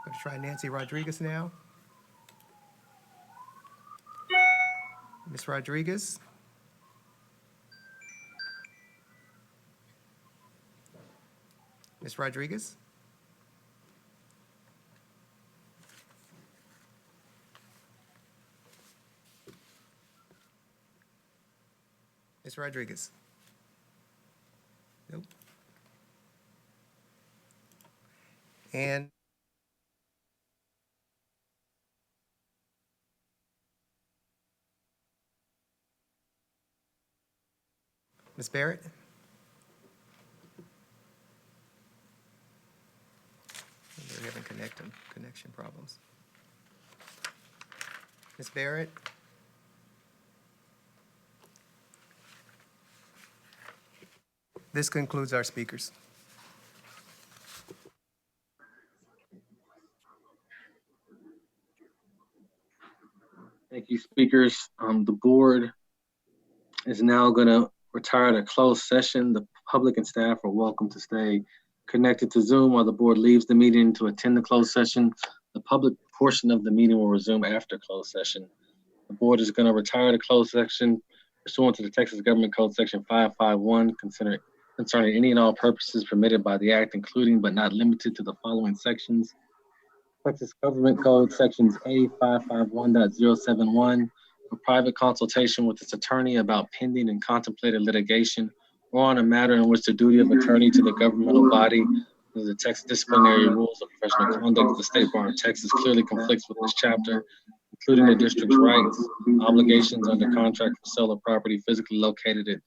Going to try Nancy Rodriguez now. Ms. Rodriguez? Ms. Rodriguez? Ms. Rodriguez? Nope. And Ms. Barrett? They're having connection problems. Ms. Barrett? This concludes our speakers. Thank you, speakers. The board is now going to retire to closed session. The public and staff are welcome to stay connected to Zoom while the board leaves the meeting to attend the closed session. The public portion of the meeting will resume after closed session. The board is going to retire to closed session pursuant to the Texas Government Code Section 551, concerning any and all purposes permitted by the Act, including but not limited to the following sections. Texas Government Code Sections A551.071, a private consultation with its attorney about pending and contemplated litigation or on a matter in which the duty of attorney to the governmental body The Texas Disciplinary Rules of Professional Conduct of the State Bar of Texas clearly conflicts with this chapter, including the district's rights, obligations under contract for sale of property physically located at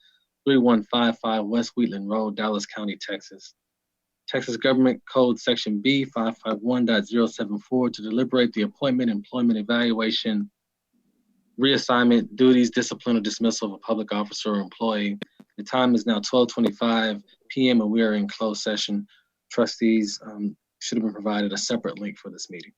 3155 West Wheatland Road, Dallas County, Texas. Texas Government Code Section B 551.074 to deliberate the appointment, employment, evaluation, reassignment, duties, discipline, or dismissal of a public officer or employee. The time is now 12:25 p.m. and we are in closed session. Trustees should have been provided a separate link for this meeting.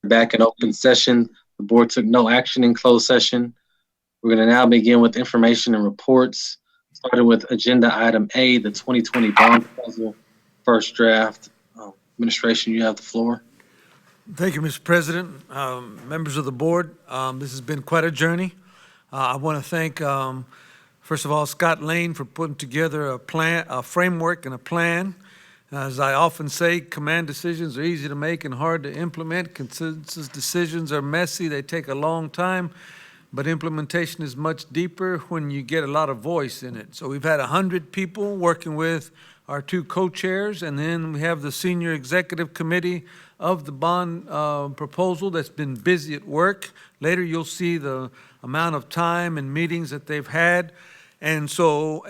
Back in open session. The board took no action in closed session. We're going to now begin with information and reports, starting with agenda item A, the 2020 bond proposal, first draft. Administration, you have the floor. Thank you, Mr. President, members of the board. This has been quite a journey. I want to thank, first of all, Scott Lane for putting together a framework and a plan. As I often say, command decisions are easy to make and hard to implement. Consensus decisions are messy. They take a long time, but implementation is much deeper when you get a lot of voice in it. So we've had 100 people working with our two co-chairs, and then we have the senior executive committee of the bond proposal that's been busy at work. Later, you'll see the amount of time and meetings that they've had. And so,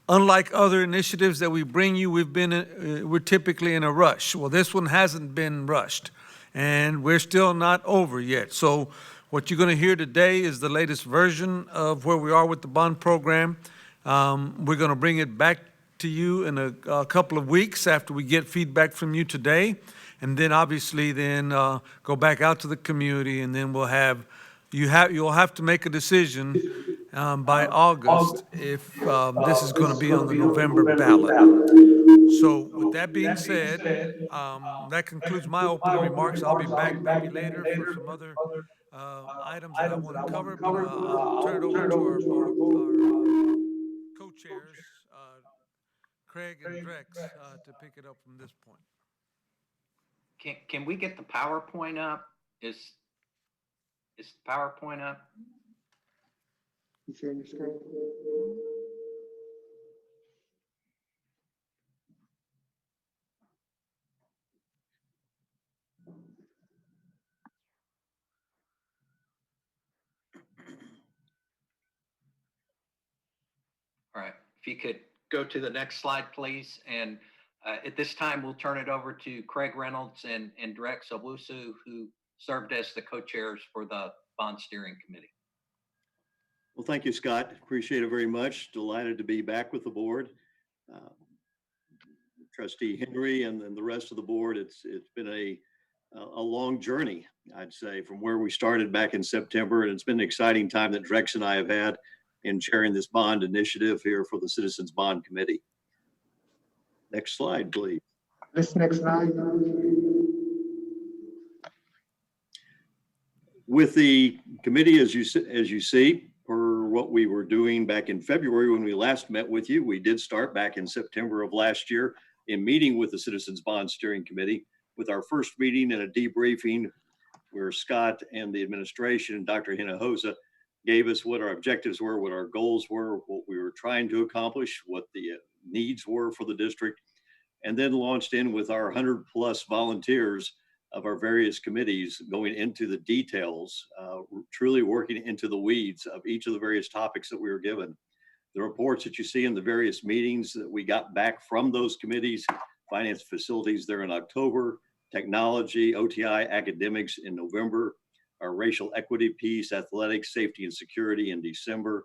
unlike other initiatives that we bring you, we're typically in a rush. Well, this one hasn't been rushed, and we're still not over yet. So what you're going to hear today is the latest version of where we are with the bond program. We're going to bring it back to you in a couple of weeks after we get feedback from you today, and then obviously go back out to the community, and then you'll have to make a decision by August if this is going to be on the November ballot. So with that being said, that concludes my opening remarks. I'll be back maybe later for some other items that I want to cover, but I'll turn it over to our co-chairs, Craig and Drex, to pick it up from this point. Can we get the PowerPoint up? Is the PowerPoint up? You sharing your screen? All right, if you could go to the next slide, please. And at this time, we'll turn it over to Craig Reynolds and Drex Owusu, who served as the co-chairs for the Bond Steering Committee. Well, thank you, Scott. Appreciate it very much. Delighted to be back with the board. Trustee Henry and then the rest of the board, it's been a long journey, I'd say, from where we started back in September. And it's been an exciting time that Drex and I have had in chairing this bond initiative here for the Citizens Bond Committee. Next slide, please. This next slide. With the committee, as you see, for what we were doing back in February when we last met with you, we did start back in September of last year in meeting with the Citizens Bond Steering Committee with our first meeting and a debriefing where Scott and the administration and Dr. Hinojosa gave us what our objectives were, what our goals were, what we were trying to accomplish, what the needs were for the district, and then launched in with our 100+ volunteers of our various committees going into the details, truly working into the weeds of each of the various topics that we were given. The reports that you see in the various meetings that we got back from those committees, finance facilities there in October, technology, OTI, academics in November, our racial equity piece, athletics, safety and security in December,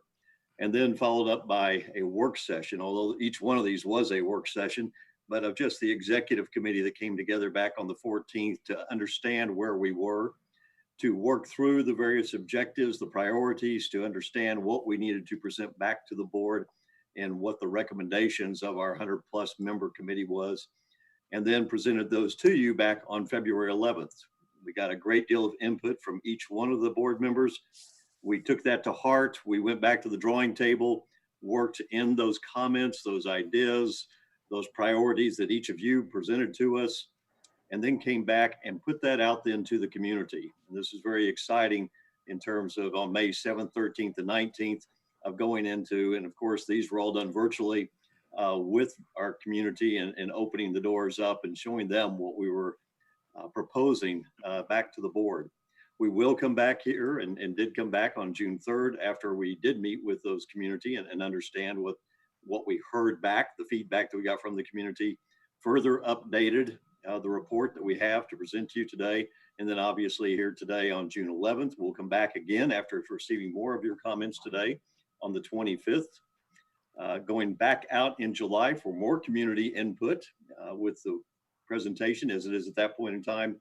and then followed up by a work session, although each one of these was a work session, but of just the executive committee that came together back on the 14th to understand where we were, to work through the various objectives, the priorities, to understand what we needed to present back to the board and what the recommendations of our 100+ member committee was, and then presented those to you back on February 11th. We got a great deal of input from each one of the board members. We took that to heart. We went back to the drawing table, worked in those comments, those ideas, those priorities that each of you presented to us, and then came back and put that out then to the community. And this is very exciting in terms of on May 7th, 13th, and 19th of going into, and of course, these were all done virtually with our community and opening the doors up and showing them what we were proposing back to the board. We will come back here and did come back on June 3rd after we did meet with those community and understand what we heard back, the feedback that we got from the community, further updated the report that we have to present to you today. And then obviously here today on June 11th, we'll come back again after receiving more of your comments today on the 25th, going back out in July for more community input with the presentation as it is at that point in time.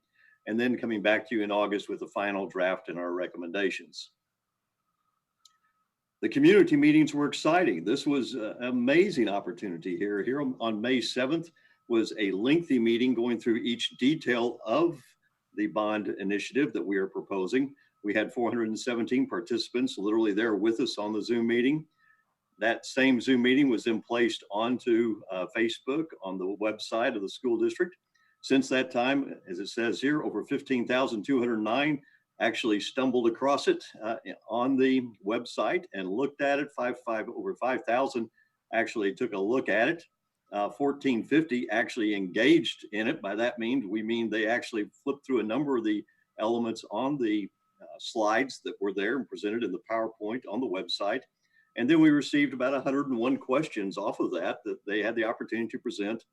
and then coming back to you in August with the final draft and our recommendations. The community meetings were exciting. This was an amazing opportunity here. Here on May 7th was a lengthy meeting going through each detail of the bond initiative that we are proposing. We had 417 participants literally there with us on the Zoom meeting. That same Zoom meeting was then placed onto Facebook on the website of the school district. Since that time, as it says here, over 15,209 actually stumbled across it on the website and looked at it. Over 5,000 actually took a look at it. 1,450 actually engaged in it. By that means, we mean they actually flipped through a number of the elements on the slides that were there and presented in the PowerPoint on the website. And then we received about 101 questions off of that they had the opportunity to present.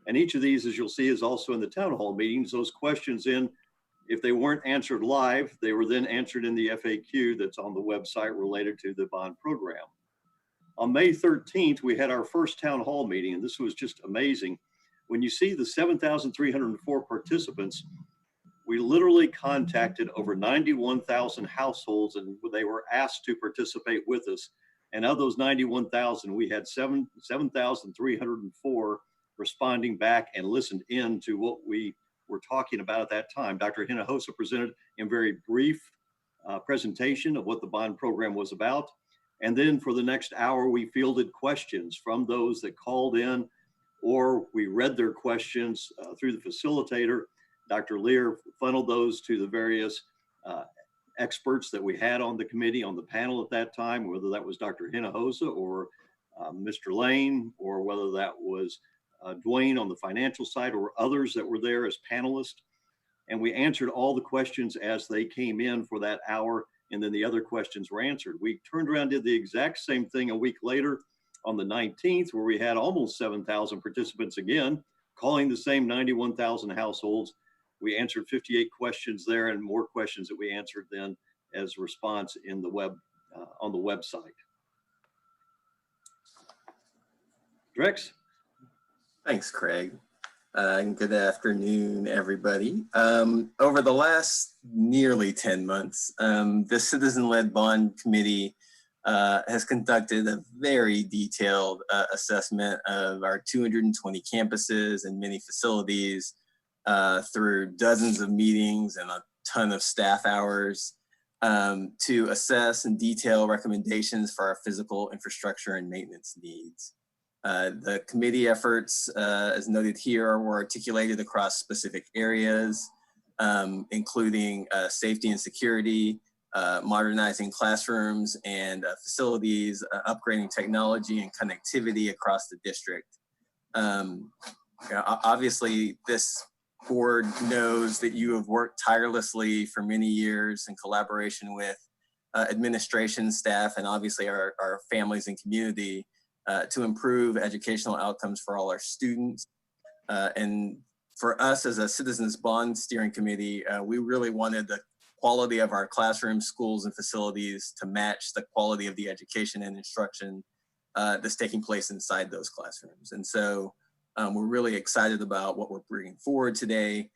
And each of these, as you'll see, is also in the town hall meetings. Those questions if they weren't answered live, they were then answered in the FAQ that's on the website related to the bond program. On May 13th, we had our first town hall meeting, and this was just amazing. When you see the 7,304 participants, we literally contacted over 91,000 households, and they were asked to participate with us. And of those 91,000, we had 7,304 responding back and listened in to what we were talking about at that time. Dr. Hinojosa presented in very brief presentation of what the bond program was about. And then for the next hour, we fielded questions from those that called in, or we read their questions through the facilitator. Dr. Lear funneled those to the various experts that we had on the committee, on the panel at that time, whether that was Dr. Hinojosa or Mr. Lane, or whether that was Dwayne on the financial side, or others that were there as panelists. And we answered all the questions as they came in for that hour, and then the other questions were answered. We turned around, did the exact same thing a week later on the 19th, where we had almost 7,000 participants again, calling the same 91,000 households. We answered 58 questions there, and more questions that we answered then as response in the web on the website. Drex? Thanks, Craig. And good afternoon, everybody. Over the last nearly 10 months, the Citizen-Led Bond Committee has conducted a very detailed assessment of our 220 campuses and many facilities through dozens of meetings and a ton of staff hours to assess and detail recommendations for our physical infrastructure and maintenance needs. The committee efforts, as noted here, were articulated across specific areas, including safety and security, modernizing classrooms and facilities, upgrading technology and connectivity across the district. Obviously, this board knows that you have worked tirelessly for many years in collaboration with administration, staff, and obviously our families and community to improve educational outcomes for all our students. And for us as a Citizens Bond Steering Committee, we really wanted the quality of our classrooms, schools, and facilities to match the quality of the education and instruction that's taking place inside those classrooms. And so we're really excited about what we're bringing forward today.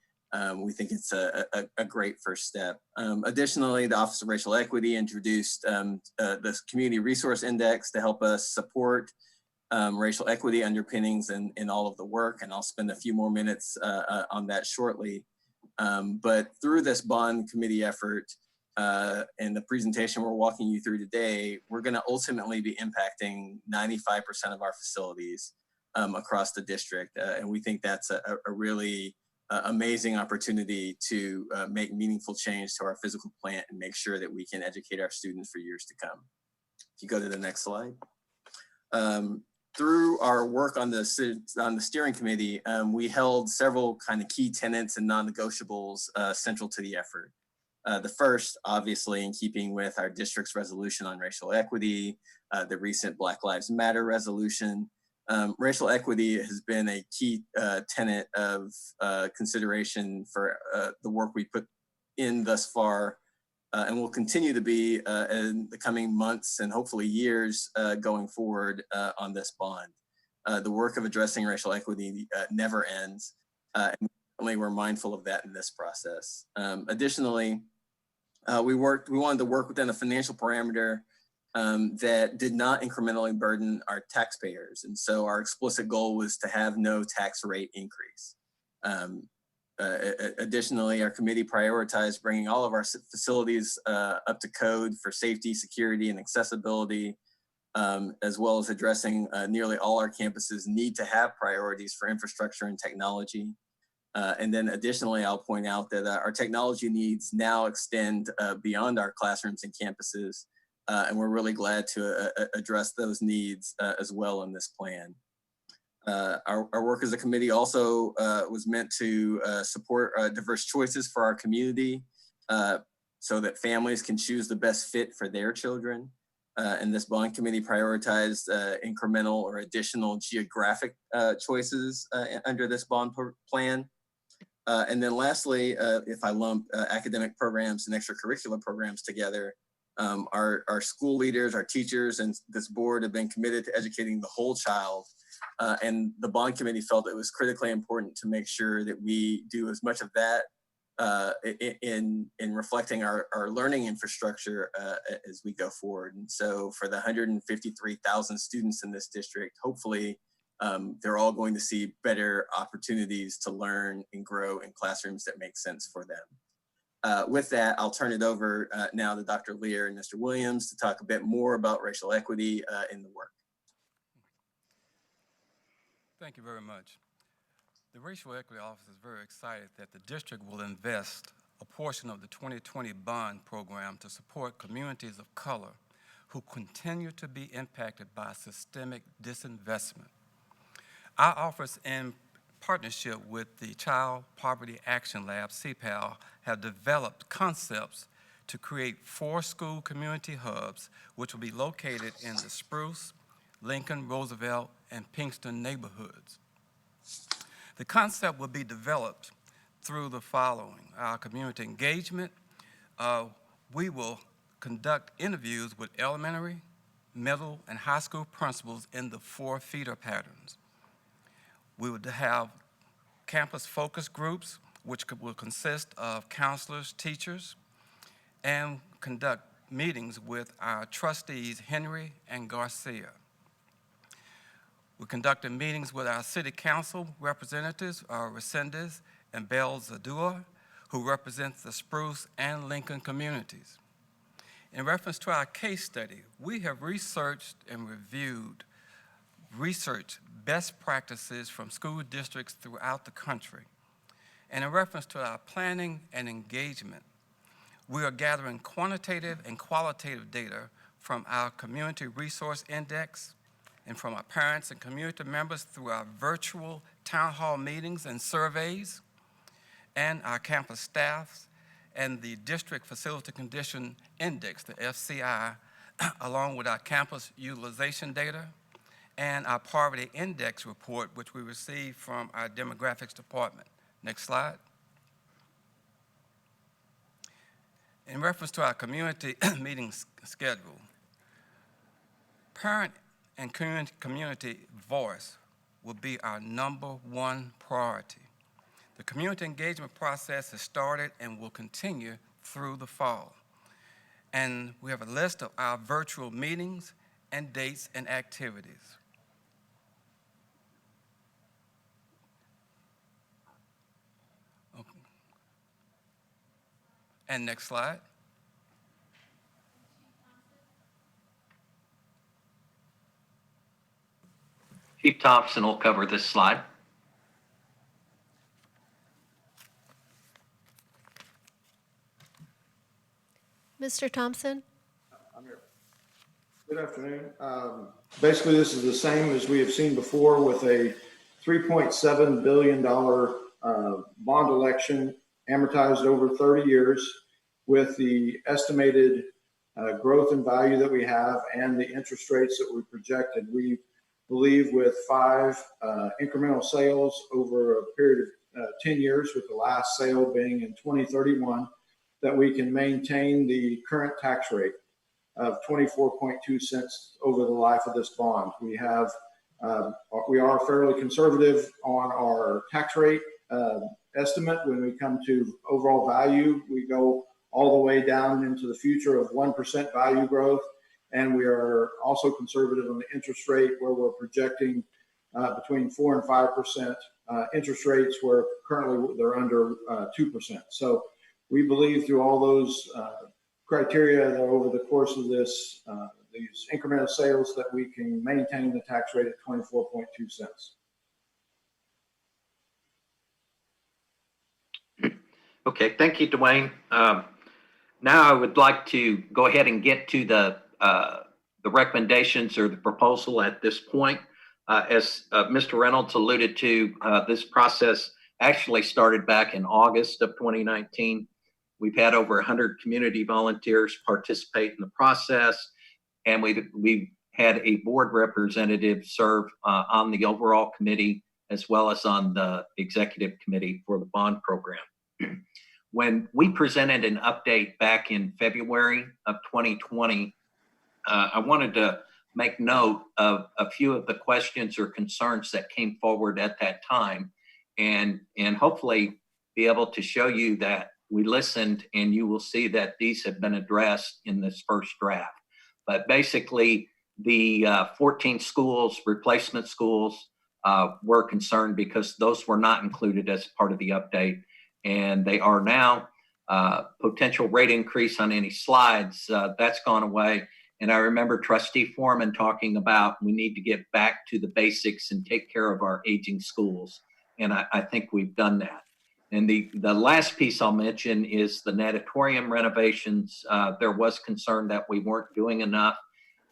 We think it's a great first step. Additionally, the Office of Racial Equity introduced the Community Resource Index to help us support racial equity underpinnings in all of the work, and I'll spend a few more minutes on that shortly. But through this bond committee effort and the presentation we're walking you through today, we're going to ultimately be impacting 95% of our facilities across the district. And we think that's a really amazing opportunity to make meaningful change to our physical plant and make sure that we can educate our students for years to come. If you go to the next slide. Through our work on the steering committee, we held several kind of key tenets and non-negotiables central to the effort. The first, obviously, in keeping with our district's resolution on racial equity, the recent Black Lives Matter resolution. Racial equity has been a key tenet of consideration for the work we put in thus far, and will continue to be in the coming months and hopefully years going forward on this bond. The work of addressing racial equity never ends. And we're mindful of that in this process. Additionally, we wanted to work within a financial parameter that did not incrementally burden our taxpayers. And so our explicit goal was to have no tax rate increase. Additionally, our committee prioritized bringing all of our facilities up to code for safety, security, and accessibility, as well as addressing nearly all our campuses need to have priorities for infrastructure and technology. And then additionally, I'll point out that our technology needs now extend beyond our classrooms and campuses, and we're really glad to address those needs as well in this plan. Our work as a committee also was meant to support diverse choices for our community so that families can choose the best fit for their children. And this bond committee prioritized incremental or additional geographic choices under this bond plan. And then lastly, if I lump academic programs and extracurricular programs together, our school leaders, our teachers, and this board have been committed to educating the whole child. And the bond committee felt it was critically important to make sure that we do as much of that in reflecting our learning infrastructure as we go forward. And so for the 153,000 students in this district, hopefully they're all going to see better opportunities to learn and grow in classrooms that make sense for them. With that, I'll turn it over now to Dr. Lear and Mr. Williams to talk a bit more about racial equity in the work. Thank you very much. The Racial Equity Office is very excited that the district will invest a portion of the 2020 bond program to support communities of color who continue to be impacted by systemic disinvestment. Our office, in partnership with the Child Poverty Action Lab, CPAL, have developed concepts to create 4 school community hubs, which will be located in the Spruce, Lincoln, Roosevelt, and Pinkston neighborhoods. The concept will be developed through the following: our community engagement. We will conduct interviews with elementary, middle, and high school principals in the 4 feeder patterns. We would have campus focus groups, which will consist of counselors, teachers, and conduct meetings with our trustees, Henry and Garcia. We conducted meetings with our city council representatives, Resendez and Bell Zadua, who represent the Spruce and Lincoln communities. In reference to our case study, we have researched and reviewed best practices from school districts throughout the country. And in reference to our planning and engagement, we are gathering quantitative and qualitative data from our Community Resource Index and from our parents and community members through our virtual town hall meetings and surveys, and our campus staffs, and the District Facility Condition Index, the FCI, along with our campus utilization data, and our Poverty Index report, which we received from our Demographics Department. Next slide. In reference to our community meeting schedule, parent and community voice will be our #1 priority. The community engagement process has started and will continue through the fall. And we have a list of our virtual meetings and dates and activities. Okay. And next slide. Chief Thompson will cover this slide. Mr. Thompson? I'm here. Good afternoon. Basically, this is the same as we have seen before with a $3.7 billion bond election amortized over 30 years with the estimated growth in value that we have and the interest rates that we projected. We believe with 5 incremental sales over a period of 10 years, with the last sale being in 2031, that we can maintain the current tax rate of 24.2 cents over the life of this bond. We are fairly conservative on our tax rate estimate. When we come to overall value, we go all the way down into the future of 1% value growth. And we are also conservative on the interest rate, where we're projecting between 4 and 5% interest rates, where currently they're under 2%. So we believe through all those criteria that over the course of this, these incremental sales, that we can maintain the tax rate at 24.2 cents. Okay, thank you, Dwayne. Now I would like to go ahead and get to the recommendations or the proposal at this point. As Mr. Reynolds alluded to, this process actually started back in August of 2019. We've had over 100 community volunteers participate in the process, and we've had a board representative serve on the overall committee as well as on the executive committee for the bond program. When we presented an update back in February of 2020, I wanted to make note of a few of the questions or concerns that came forward at that time, and hopefully be able to show you that we listened, and you will see that these have been addressed in this first draft. But basically, the 14 schools, replacement schools, were concerned because those were not included as part of the update, and they are now. Potential rate increase on any slides, that's gone away. And I remember Trustee Foreman talking about we need to get back to the basics and take care of our aging schools. And I think we've done that. And the last piece I'll mention is the natatorium renovations. There was concern that we weren't doing enough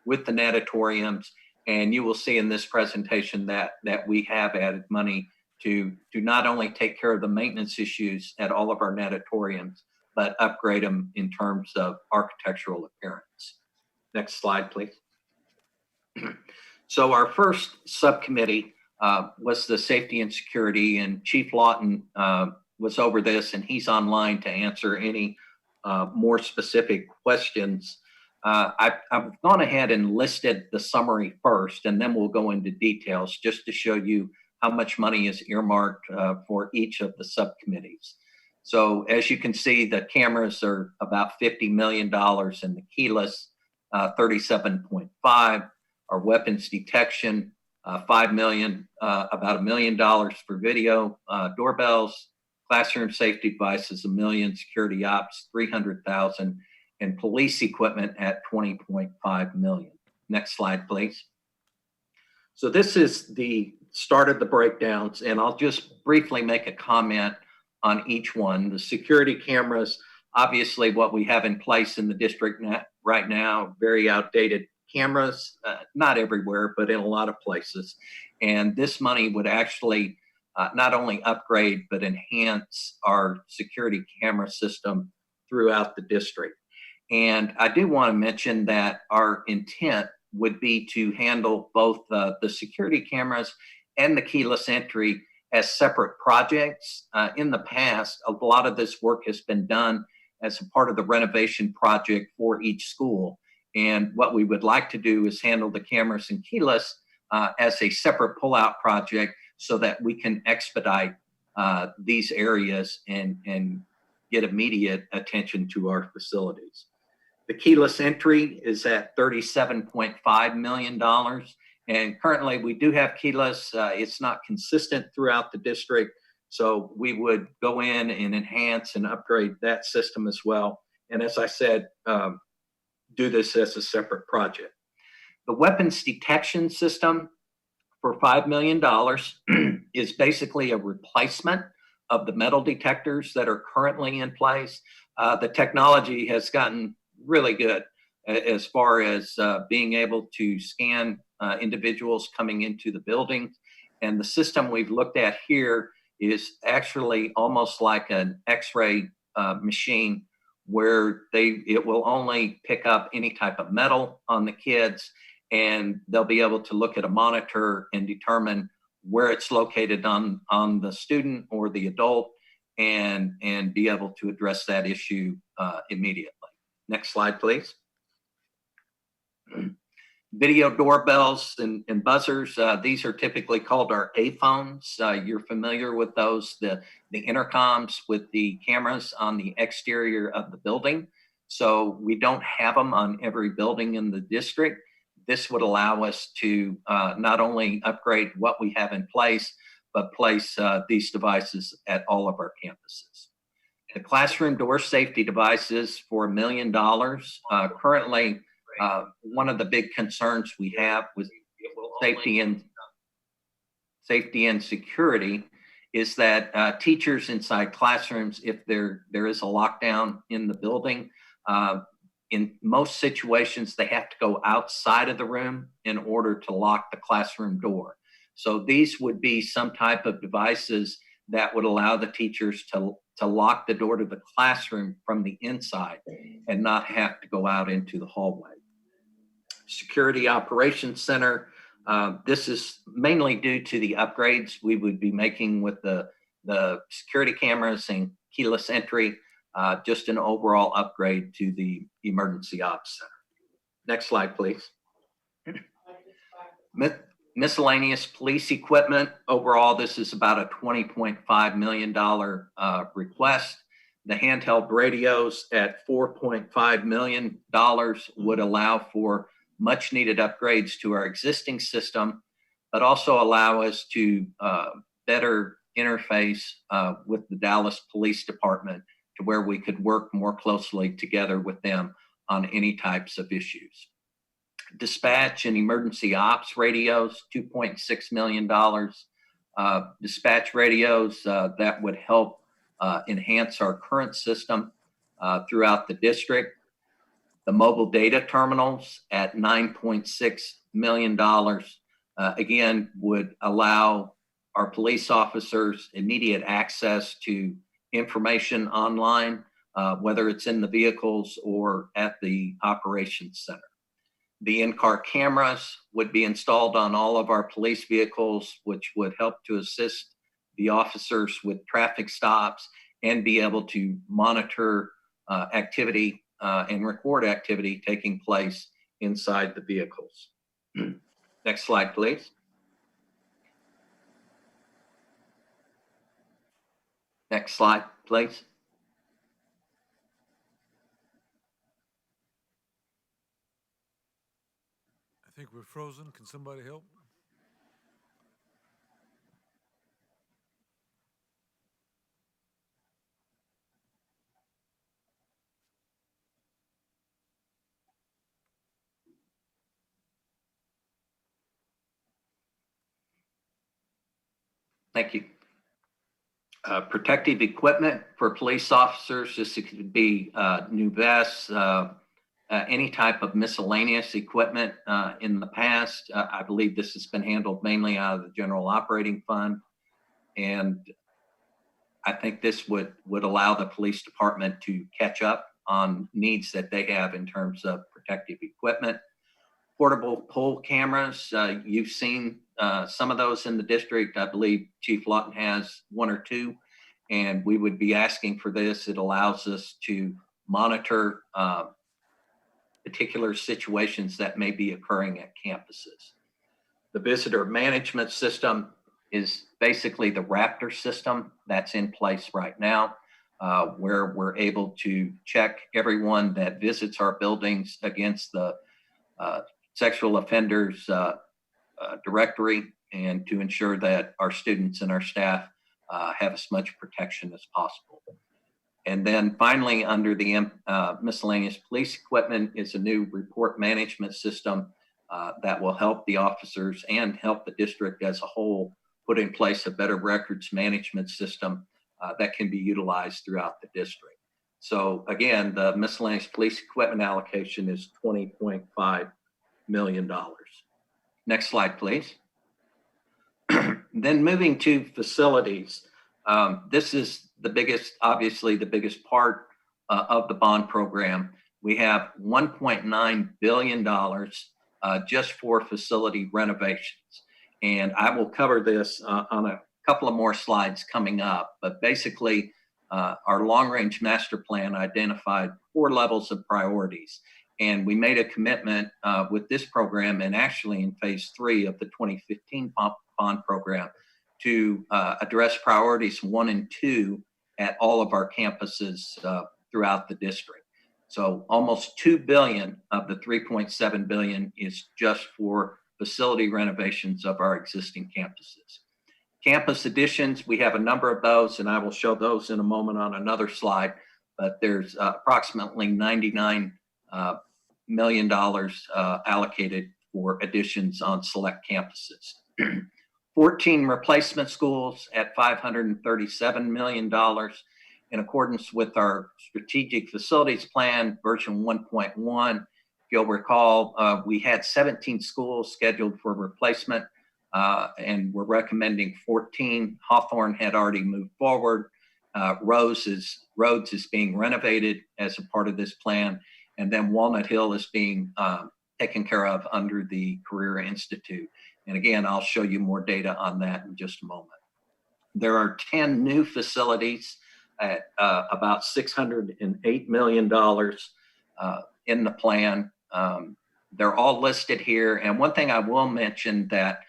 with the natatoriums. And you will see in this presentation that we have added money to not only take care of the maintenance issues at all of our natatoriums, but upgrade them in terms of architectural appearance. Next slide, please. So our first subcommittee was the safety and security, and Chief Lawton was over this, and he's online to answer any more specific questions. I've gone ahead and listed the summary first, and then we'll go into details just to show you how much money is earmarked for each of the subcommittees. So as you can see, the cameras are about $50 million, and the keyless 37.5. Our weapons detection, $5 million, about $1 million for video doorbells, classroom safety devices, $1 million, security ops, $300,000, and police equipment at $20.5 million. Next slide, please. So this is the start of the breakdowns, and I'll just briefly make a comment on each one. The security cameras, obviously what we have in place in the district right now, very outdated cameras, not everywhere, but in a lot of places. And this money would actually not only upgrade, but enhance our security camera system throughout the district. And I do want to mention that our intent would be to handle both the security cameras and the keyless entry as separate projects. In the past, a lot of this work has been done as a part of the renovation project for each school. And what we would like to do is handle the cameras and keyless as a separate pullout project so that we can expedite these areas and get immediate attention to our facilities. The keyless entry is at $37.5 million. And currently we do have keyless. It's not consistent throughout the district. So we would go in and enhance and upgrade that system as well. And as I said, do this as a separate project. The weapons detection system for $5 million is basically a replacement of the metal detectors that are currently in place. The technology has gotten really good as far as being able to scan individuals coming into the building. And the system we've looked at here is actually almost like an X-ray machine where it will only pick up any type of metal on the kids, and they'll be able to look at a monitor and determine where it's located on the student or the adult and be able to address that issue immediately. Next slide, please. Video doorbells and buzzers, these are typically called our A phones. You're familiar with those, the intercoms with the cameras on the exterior of the building. So we don't have them on every building in the district. This would allow us to not only upgrade what we have in place, but place these devices at all of our campuses. The classroom door safety devices for $1 million. Currently, one of the big concerns we have with safety and security is that teachers inside classrooms, if there is a lockdown in the building, in most situations, they have to go outside of the room in order to lock the classroom door. So these would be some type of devices that would allow the teachers to lock the door to the classroom from the inside and not have to go out into the hallway. Security Operations Center, this is mainly due to the upgrades we would be making with the security cameras and keyless entry, just an overall upgrade to the Emergency Ops Center. Next slide, please. Miscellaneous police equipment. Overall, this is about a $20.5 million request. The handheld radios at $4.5 million would allow for much needed upgrades to our existing system, but also allow us to better interface with the Dallas Police Department to where we could work more closely together with them on any types of issues. Dispatch and emergency ops radios, $2.6 million. Dispatch radios that would help enhance our current system throughout the district. The mobile data terminals at $9.6 million, again, would allow our police officers immediate access to information online, whether it's in the vehicles or at the operations center. The in-car cameras would be installed on all of our police vehicles, which would help to assist the officers with traffic stops and be able to monitor activity and record activity taking place inside the vehicles. Next slide, please. Next slide, please. I think we're frozen. Can somebody help? Thank you. Protective equipment for police officers. This could be new vests, any type of miscellaneous equipment. In the past, I believe this has been handled mainly out of the general operating fund. And I think this would allow the police department to catch up on needs that they have in terms of protective equipment. Portable pole cameras, you've seen some of those in the district. I believe Chief Lawton has one or two, and we would be asking for this. It allows us to monitor particular situations that may be occurring at campuses. The visitor management system is basically the Raptor system that's in place right now, where we're able to check everyone that visits our buildings against the sexual offenders directory, and to ensure that our students and our staff have as much protection as possible. And then finally, under the miscellaneous police equipment is a new report management system that will help the officers and help the district as a whole put in place a better records management system that can be utilized throughout the district. So again, the miscellaneous police equipment allocation is $20.5 million. Next slide, please. Then moving to facilities. This is the biggest, obviously the biggest part of the bond program. We have $1.9 billion just for facility renovations. And I will cover this on a couple of more slides coming up, but basically our long-range master plan identified 4 levels of priorities. And we made a commitment with this program, and actually in phase 3 of the 2015 bond program, to address priorities 1 and 2 at all of our campuses throughout the district. So almost $2 billion of the $3.7 billion is just for facility renovations of our existing campuses. Campus additions, we have a number of those, and I will show those in a moment on another slide, but there's approximately $99 million allocated for additions on select campuses. 14 replacement schools at $537 million in accordance with our strategic facilities plan, version 1.1. If you'll recall, we had 17 schools scheduled for replacement, and we're recommending 14. Hawthorne had already moved forward. Rhodes is being renovated as a part of this plan, and then Walnut Hill is being taken care of under the Career Institute. And again, I'll show you more data on that in just a moment. There are 10 new facilities at about $608 million in the plan. They're all listed here. And one thing I will mention that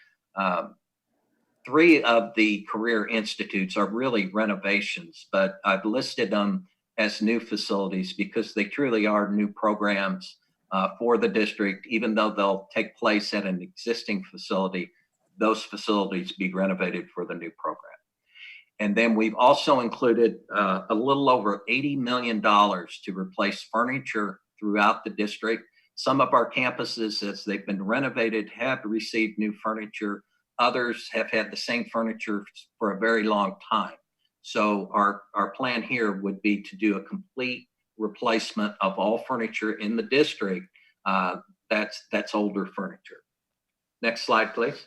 3 of the Career Institutes are really renovations, but I've listed them as new facilities because they truly are new programs for the district. Even though they'll take place at an existing facility, those facilities be renovated for the new program. And then we've also included a little over $80 million to replace furniture throughout the district. Some of our campuses, as they've been renovated, have received new furniture. Others have had the same furniture for a very long time. So our plan here would be to do a complete replacement of all furniture in the district that's older furniture. Next slide, please.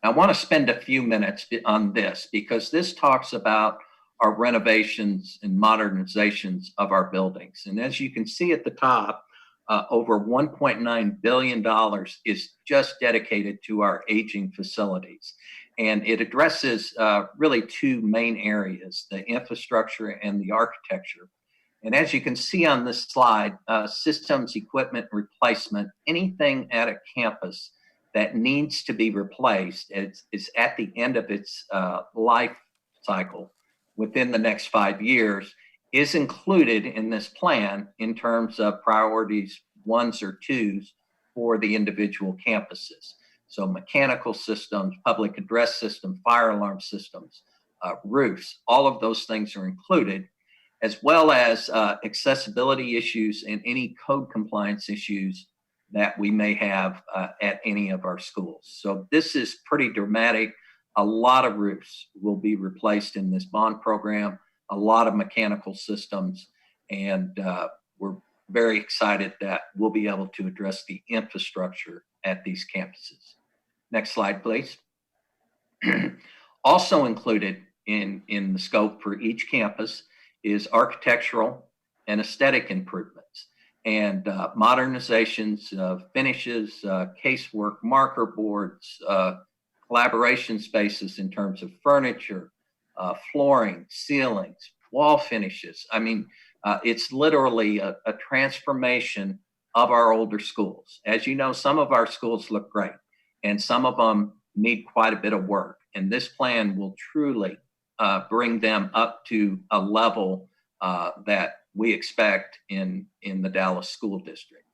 I want to spend a few minutes on this because this talks about our renovations and modernizations of our buildings. And as you can see at the top, over $1.9 billion is just dedicated to our aging facilities. And it addresses really 2 main areas, the infrastructure and the architecture. And as you can see on this slide, systems, equipment, replacement, anything at a campus that needs to be replaced is at the end of its life cycle within the next 5 years is included in this plan in terms of priorities 1s or 2s for the individual campuses. So mechanical systems, public address system, fire alarm systems, roofs, all of those things are included, as well as accessibility issues and any code compliance issues that we may have at any of our schools. So this is pretty dramatic. A lot of roofs will be replaced in this bond program, a lot of mechanical systems, and we're very excited that we'll be able to address the infrastructure at these campuses. Next slide, please. Also included in the scope for each campus is architectural and aesthetic improvements and modernizations of finishes, casework, marker boards, collaboration spaces in terms of furniture, flooring, ceilings, wall finishes. I mean, it's literally a transformation of our older schools. As you know, some of our schools look great and some of them need quite a bit of work. And this plan will truly bring them up to a level that we expect in the Dallas School District.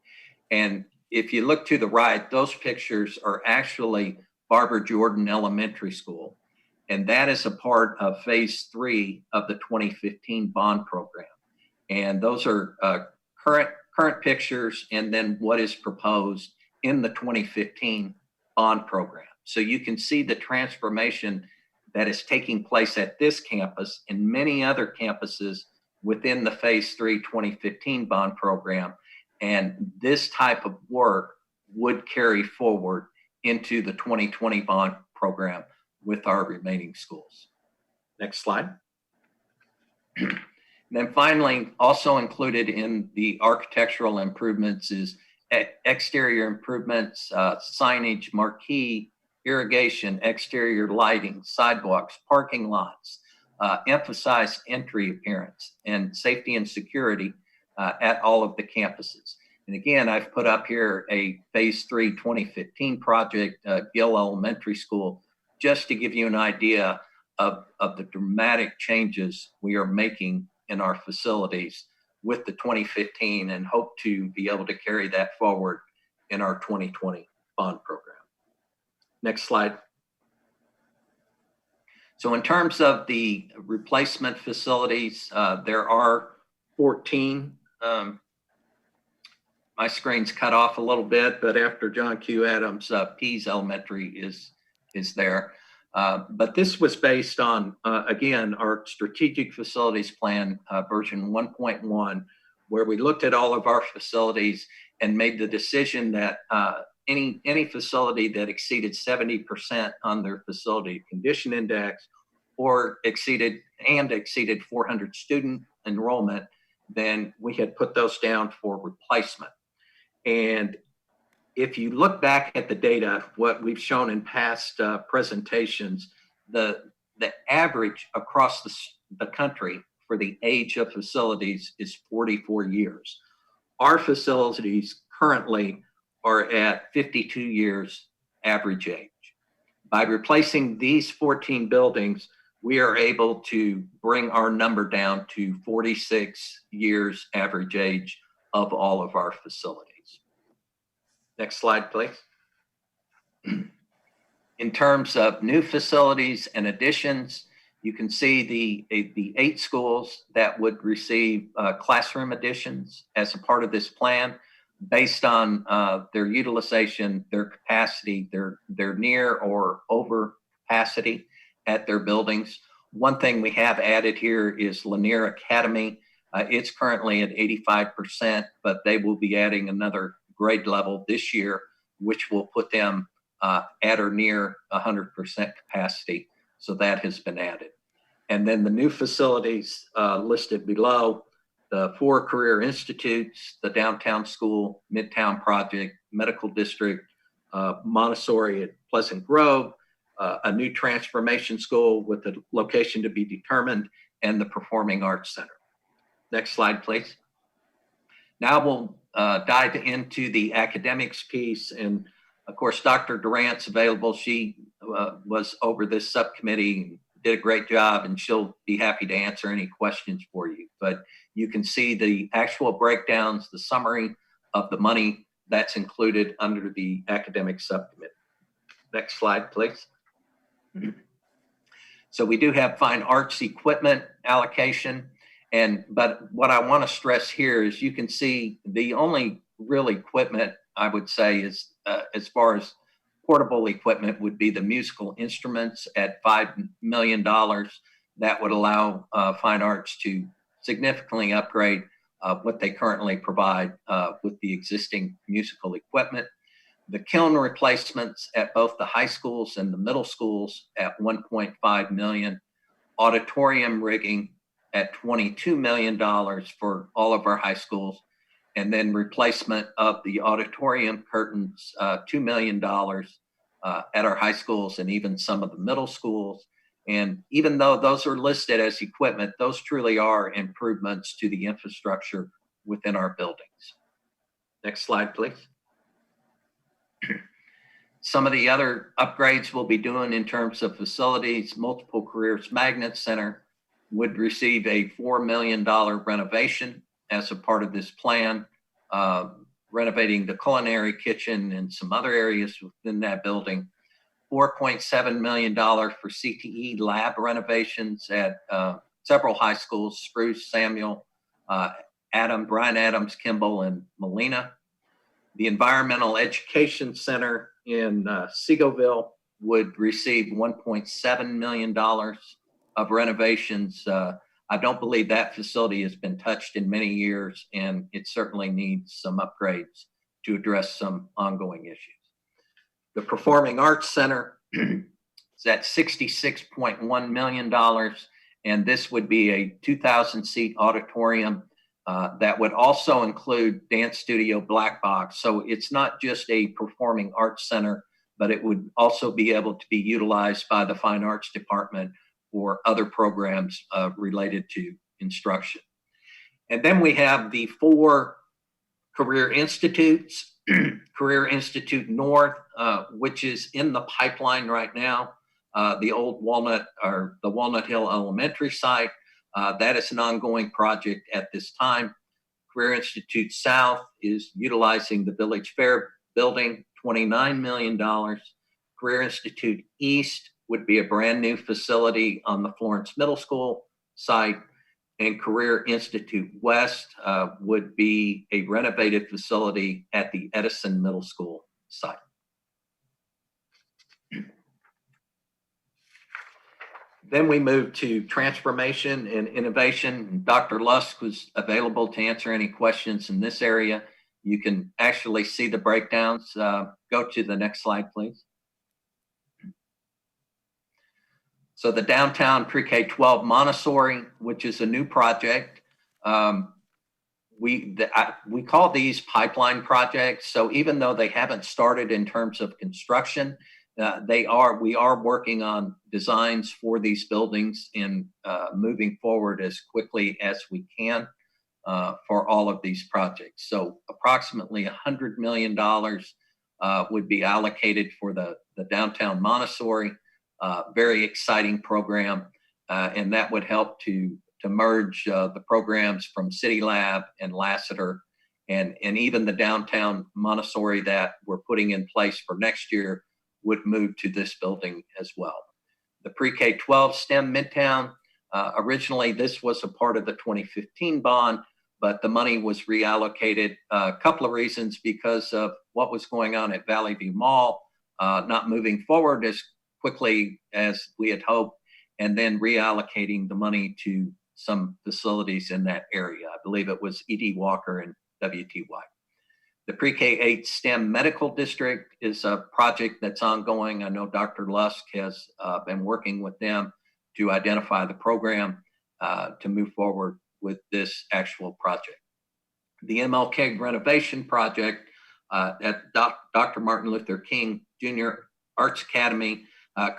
And if you look to the right, those pictures are actually Barbara Jordan Elementary School. And that is a part of phase 3 of the 2015 bond program. And those are current pictures and then what is proposed in the 2015 bond program. So you can see the transformation that is taking place at this campus and many other campuses within the phase 3 2015 bond program. And this type of work would carry forward into the 2020 bond program with our remaining schools. Next slide. And then finally, also included in the architectural improvements is exterior improvements, signage, marquee, irrigation, exterior lighting, sidewalks, parking lots, emphasized entry appearance and safety and security, at all of the campuses. And again, I've put up here a Phase 3 2015 project, Gill Elementary School, just to give you an idea of the dramatic changes we are making in our facilities with the 2015, and hope to be able to carry that forward in our 2020 bond program. Next slide. So in terms of the replacement facilities, there are 14. My screen's cut off a little bit, but after John Q. Adams, Pease Elementary is there. But this was based on, again, our strategic facilities plan version 1.1, where we looked at all of our facilities and made the decision that any facility that exceeded 70% on their facility condition index or exceeded 400 student enrollment, then we had put those down for replacement. And if you look back at the data, what we've shown in past presentations, the average across the country for the age of facilities is 44 years. Our facilities currently are at 52 years average age. By replacing these 14 buildings, we are able to bring our number down to 46 years average age of all of our facilities. Next slide, please. In terms of new facilities and additions, you can see the 8 schools that would receive classroom additions as a part of this plan based on their utilization, their capacity, their near or over capacity at their buildings. One thing we have added here is Lanier Academy. It's currently at 85%, but they will be adding another grade level this year, which will put them at or near 100% capacity. So that has been added. And then the new facilities listed below, the 4 career institutes, the downtown school, Midtown project, medical district, Montessori at Pleasant Grove, a new transformation school with a location to be determined, and the Performing Arts Center. Next slide, please. Now we'll dive into the academics piece. And of course, Dr. Durant's available. She was over this subcommittee, did a great job, and she'll be happy to answer any questions for you. But you can see the actual breakdowns, the summary of the money that's included under the academic subcommittee. Next slide, please. So we do have fine arts equipment allocation. But what I want to stress here is you can see the only real equipment I would say is as far as portable equipment would be the musical instruments at $5 million. That would allow fine arts to significantly upgrade what they currently provide with the existing musical equipment. The kiln replacements at both the high schools and the middle schools at $1.5 million. Auditorium rigging at $22 million for all of our high schools. And then replacement of the auditorium curtains, $2 million at our high schools and even some of the middle schools. And even though those are listed as equipment, those truly are improvements to the infrastructure within our buildings. Next slide, please. Some of the other upgrades we'll be doing in terms of facilities, Multiple Careers Magnet Center would receive a $4 million renovation as a part of this plan, renovating the culinary kitchen and some other areas within that building. $4.7 million for CTE lab renovations at several high schools, Spruce, Samuel, Brian Adams, Kimball, and Molina. The Environmental Education Center in Seagoville would receive $1.7 million of renovations. I don't believe that facility has been touched in many years, and it certainly needs some upgrades to address some ongoing issues. The Performing Arts Center is at $66.1 million, and this would be a 2,000-seat auditorium that would also include Dance Studio Black Box. So it's not just a performing arts center, but it would also be able to be utilized by the Fine Arts Department for other programs related to instruction. And then we have the 4 career institutes, Career Institute North, which is in the pipeline right now. The old Walnut or the Walnut Hill Elementary site, that is an ongoing project at this time. Career Institute South is utilizing the Village Fair building, $29 million. Career Institute East would be a brand new facility on the Florence Middle School site. And Career Institute West would be a renovated facility at the Edison Middle School site. Then we move to transformation and innovation. Dr. Lusk was available to answer any questions in this area. You can actually see the breakdowns. Go to the next slide, please. So the downtown pre-K-12 Montessori, which is a new project, we call these pipeline projects. So even though they haven't started in terms of construction, we are working on designs for these buildings and moving forward as quickly as we can for all of these projects. So approximately $100 million would be allocated for the downtown Montessori. Very exciting program, and that would help to merge the programs from City Lab and Lassiter, and even the downtown Montessori that we're putting in place for next year would move to this building as well. The pre-K-12 STEM Midtown, originally this was a part of the 2015 bond, but the money was reallocated. A couple of reasons: because of what was going on at Valley View Mall, not moving forward as quickly as we had hoped, and then reallocating the money to some facilities in that area. I believe it was E.D. Walker and WTY. The Pre-K-8 STEM Medical District is a project that's ongoing. I know Dr. Lusk has been working with them to identify the program to move forward with this actual project. The MLK renovation project at Dr. Martin Luther King Jr. Arts Academy.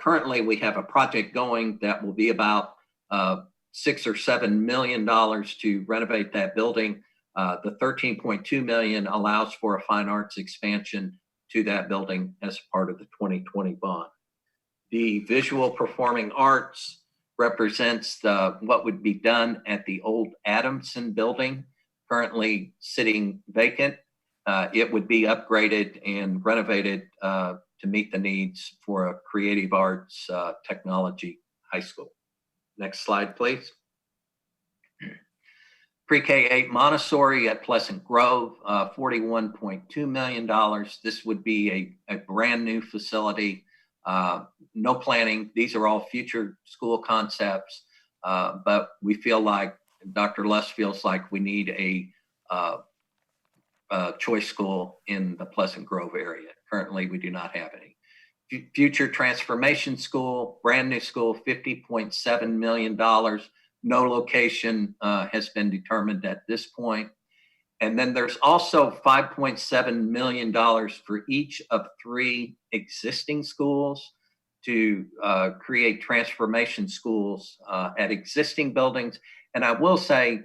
Currently, we have a project going that will be about $6 or $7 million to renovate that building. The $13.2 million allows for a fine arts expansion to that building as part of the 2020 bond. The visual performing arts represents what would be done at the old Adamson building, currently sitting vacant. It would be upgraded and renovated to meet the needs for a creative arts technology high school. Next slide, please. Pre-K-8 Montessori at Pleasant Grove, $41.2 million. This would be a brand new facility. No planning. These are all future school concepts, but we feel like, Dr. Lusk feels like we need a choice school in the Pleasant Grove area. Currently, we do not have any. Future Transformation School, brand new school, $50.7 million. No location has been determined at this point. And then there's also $5.7 million for each of 3 existing schools to create transformation schools at existing buildings. And I will say,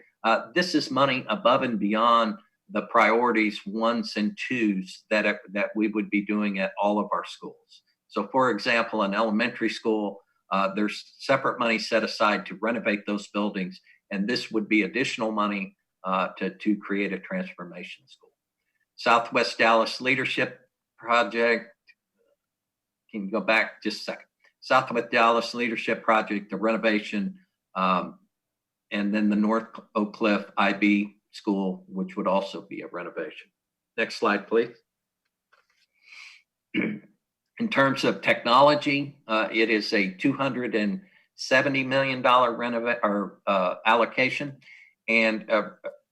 this is money above and beyond the priorities 1s and 2s that we would be doing at all of our schools. So for example, an elementary school, there's separate money set aside to renovate those buildings, and this would be additional money to create a transformation school. Southwest Dallas Leadership Project, can you go back just a second? Southwest Dallas Leadership Project, the renovation, and then the North Oak Cliff IB School, which would also be a renovation. Next slide, please. In terms of technology, it is a $270 million allocation. And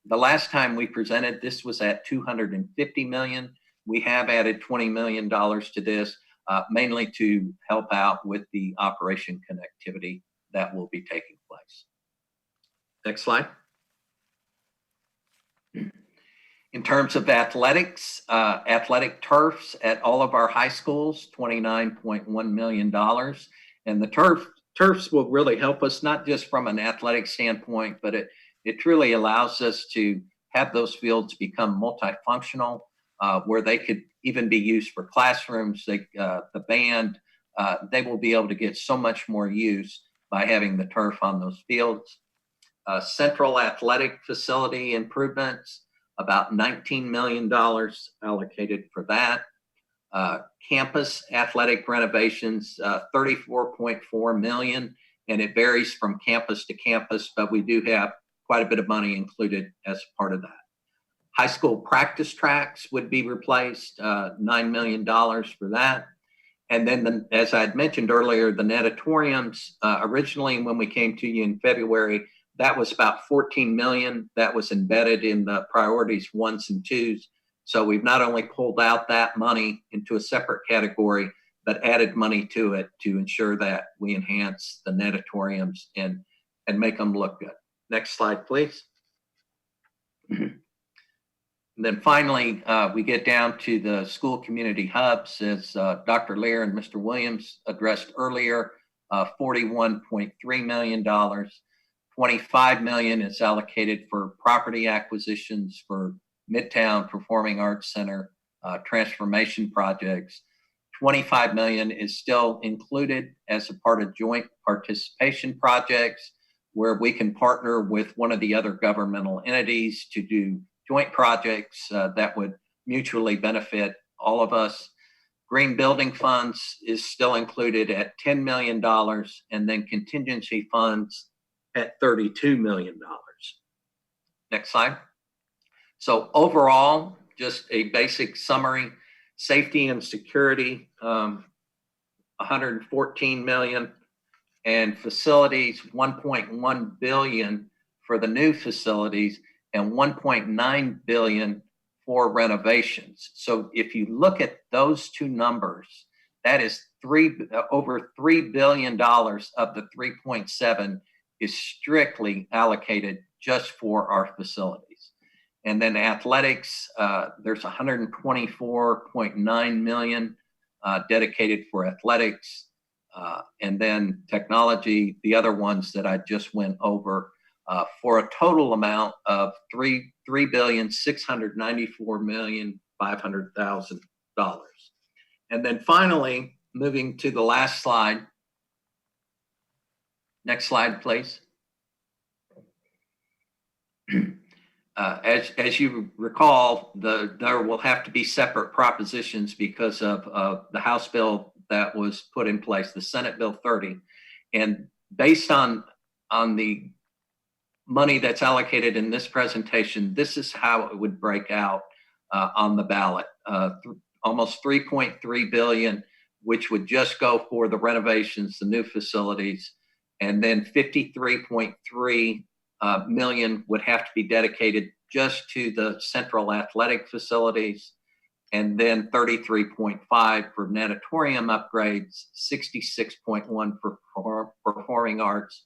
the last time we presented, this was at $250 million. We have added $20 million to this, mainly to help out with the operation connectivity that will be taking place. Next slide. In terms of athletics, athletic turfs at all of our high schools, $29.1 million. And the turfs will really help us, not just from an athletic standpoint, but it truly allows us to have those fields become multifunctional, where they could even be used for classrooms. The band, they will be able to get so much more use by having the turf on those fields. Central athletic facility improvements, about $19 million allocated for that. Campus athletic renovations, $34.4 million, and it varies from campus to campus, but we do have quite a bit of money included as part of that. High school practice tracks would be replaced, $9 million for that. And then, as I had mentioned earlier, the natatoriums, originally when we came to you in February, that was about $14 million. That was embedded in the priorities 1s and 2s. So we've not only pulled out that money into a separate category, but added money to it to ensure that we enhance the natatoriums and make them look good. Next slide, please. And then finally, we get down to the school community hubs, as Dr. Lear and Mr. Williams addressed earlier, $41.3 million. $25 million is allocated for property acquisitions for Midtown Performing Arts Center transformation projects. $25 million is still included as a part of joint participation projects, where we can partner with one of the other governmental entities to do joint projects that would mutually benefit all of us. Green building funds is still included at $10 million, and then contingency funds at $32 million. Next slide. So overall, just a basic summary: safety and security, $114 million, and facilities, $1.1 billion for the new facilities, and $1.9 billion for renovations. So if you look at those two numbers, that is over $3 billion of the 3.7 is strictly allocated just for our facilities. And then athletics, there's $124.9 million dedicated for athletics. And then technology, the other ones that I just went over, for a total amount of $3,694,500,000. And then finally, moving to the last slide. Next slide, please. As you recall, there will have to be separate propositions because of the House bill that was put in place, the Senate Bill 30. And based on the money that's allocated in this presentation, this is how it would break out on the ballot. Almost $3.3 billion, which would just go for the renovations, the new facilities, and then $53.3 million would have to be dedicated just to the central athletic facilities, and then 33.5 for natatorium upgrades, 66.1 for performing arts,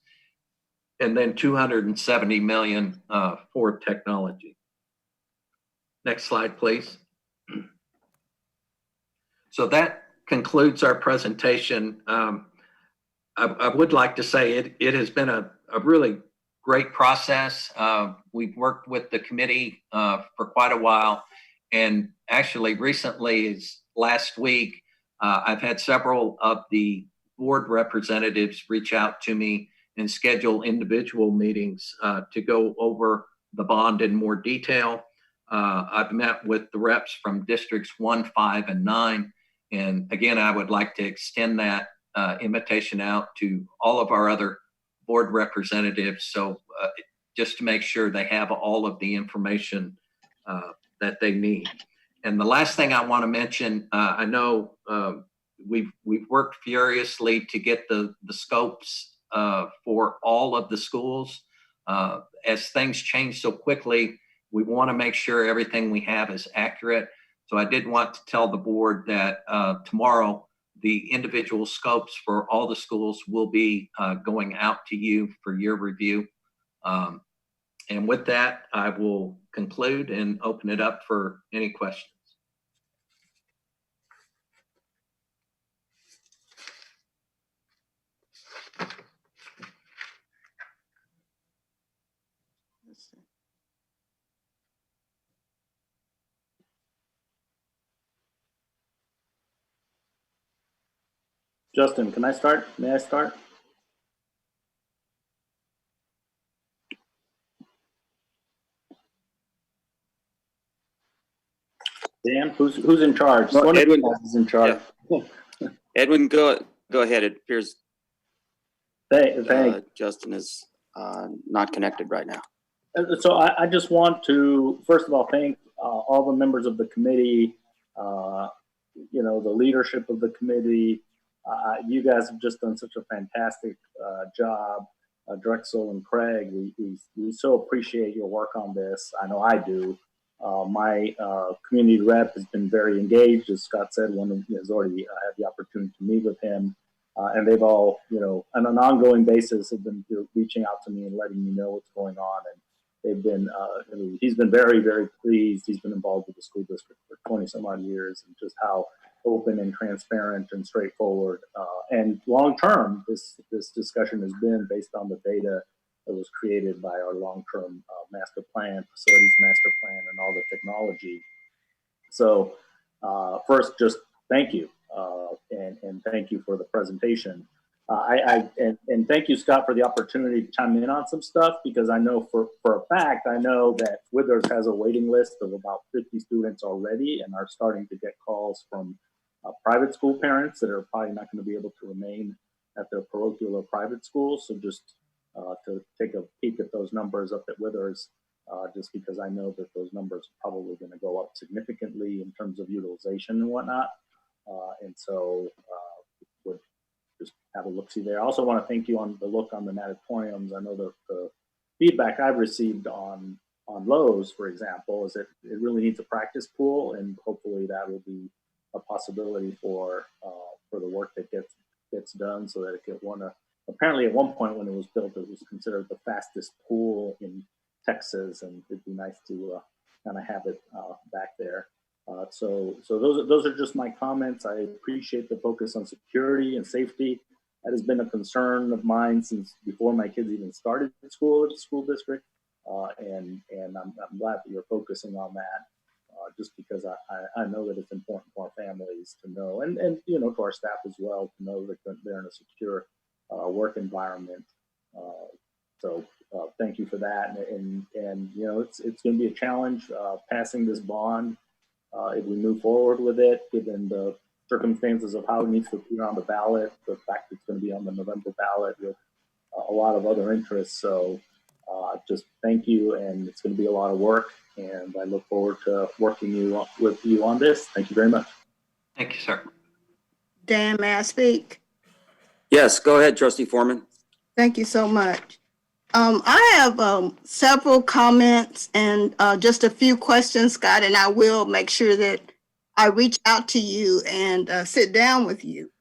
and then 270 million for technology. Next slide, please. So that concludes our presentation. I would like to say it has been a really great process. We've worked with the committee for quite a while, and actually recently, last week, I've had several of the board representatives reach out to me and schedule individual meetings to go over the bond in more detail. I've met with the reps from districts 1, 5, and 9. And again, I would like to extend that invitation out to all of our other board representatives. So just to make sure they have all of the information that they need. And the last thing I want to mention, I know we've worked furiously to get the scopes for all of the schools. As things change so quickly, we want to make sure everything we have is accurate. So I did want to tell the board that tomorrow, the individual scopes for all the schools will be going out to you for your review. And with that, I will conclude and open it up for any questions. Justin, can I start? May I start? Dan, who's in charge? Well, One of Edwin- you guys is in charge. Edwin, go ahead. It appears Thank Justin is not connected right now. So I just want to, first of all, thank all the members of the committee, the leadership of the committee. You guys have just done such a fantastic job. Drexel and Craig, we so appreciate your work on this. I know I do. My community rep has been very engaged. As Scott said, one of has already had the opportunity to meet with him. And they've all, on an ongoing basis, have been reaching out to me and letting me know what's going on. And they've been, he's been very, very pleased. He's been involved with the school district for 20 some odd years, and just how open and transparent and straightforward. And long term, this discussion has been based on the data that was created by our long-term master plan, facilities master plan, and all the technology. So first, just thank you. And thank you for the presentation. And thank you, Scott, for the opportunity to chime in on some stuff, because I know for a fact, I know that Withers has a waiting list of about 50 students already, and are starting to get calls from private school parents that are probably not going to be able to remain at their parochial or private schools. So just to take a peek at those numbers up at Withers, just because I know that those numbers are probably going to go up significantly in terms of utilization and whatnot. And so would just have a look-see there. I also want to thank you on the look on the natatoriums. I know the feedback I've received on Lowe's, for example, is that it really needs a practice pool, and hopefully that will be a possibility for the work that gets done, so that it can apparently at one point when it was built, it was considered the fastest pool in Texas, and it'd be nice to kind of have it back there. So those are just my comments. I appreciate the focus on security and safety. That has been a concern of mine since before my kids even started school at the school district. And I'm glad that you're focusing on that, just because I know that it's important for our families to know, and to our staff as well, to know that they're in a secure work environment. So thank you for that. And it's going to be a challenge passing this bond. If we move forward with it, given the circumstances of how it needs to appear on the ballot, the fact that it's going to be on the November ballot with a lot of other interests. So just thank you, and it's going to be a lot of work, and I look forward to working with you on this. Thank you very much. Thank you, sir. Dan, may I speak? Yes, go ahead, Trustee Foreman. Thank you so much. I have several comments and just a few questions, Scott, and I will make sure that I reach out to you and sit down with you.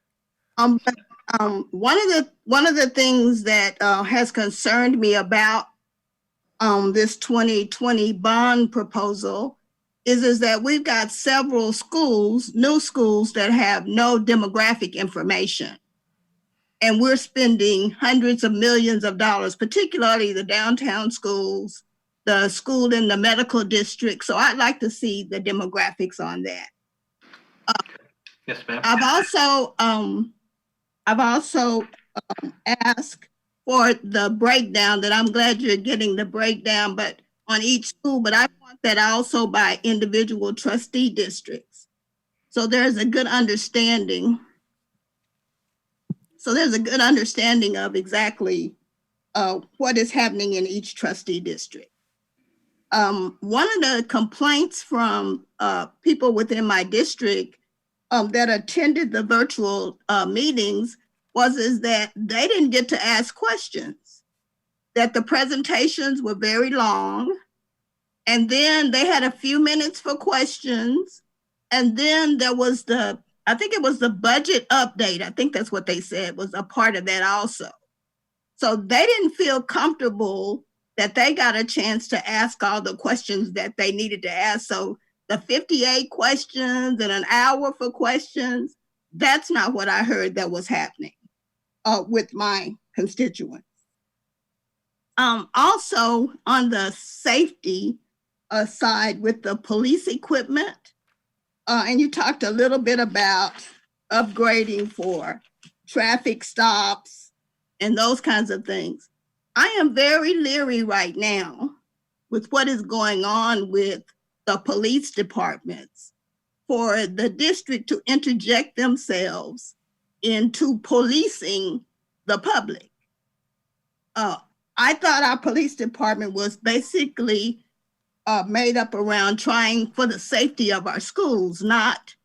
One of the things that has concerned me about this 2020 bond proposal is that we've got several new schools that have no demographic information. And we're spending hundreds of millions of dollars, particularly the downtown schools, the school in the medical district. So I'd like to see the demographics on that. Yes, ma'am. I've also asked for the breakdown, that I'm glad you're getting the breakdown, but on each school, but I want that also by individual trustee districts. So there's a good understanding. So there's a good understanding of exactly what is happening in each trustee district. One of the complaints from people within my district that attended the virtual meetings is that they didn't get to ask questions, that the presentations were very long, and then they had a few minutes for questions, and then there was I think it was the budget update. I think that's what they said was a part of that also. So they didn't feel comfortable that they got a chance to ask all the questions that they needed to ask. So the 58 questions and an hour for questions, that's not what I heard that was happening with my constituents. Also on the safety side with the police equipment, and you talked a little bit about upgrading for traffic stops and those kinds of things. I am very leery right now with what is going on with the police departments for the district to interject themselves into policing the public. I thought our police department was basically made up around trying for the safety of our schools, not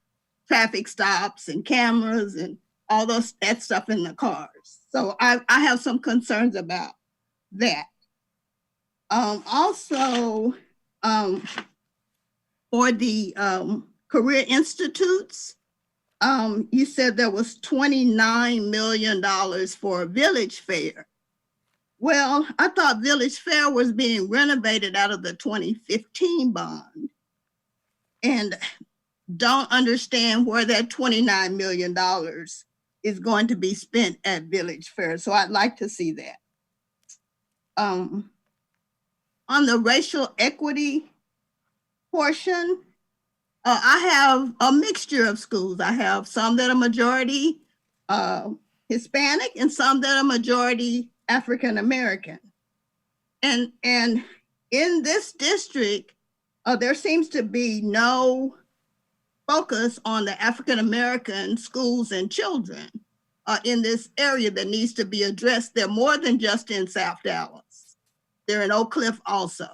traffic stops and cameras and all that stuff in the cars. So I have some concerns about that. Also, for the career institutes, you said there was $29 million for Village Fair. Well, I thought Village Fair was being renovated out of the 2015 bond, and don't understand where that $29 million is going to be spent at Village Fair. So I'd like to see that. On the racial equity portion, I have a mixture of schools. I have some that are majority Hispanic and some that are majority African American. And in this district, there seems to be no focus on the African American schools and children in this area that needs to be addressed. They're more than just in South Dallas. They're in Oak Cliff also,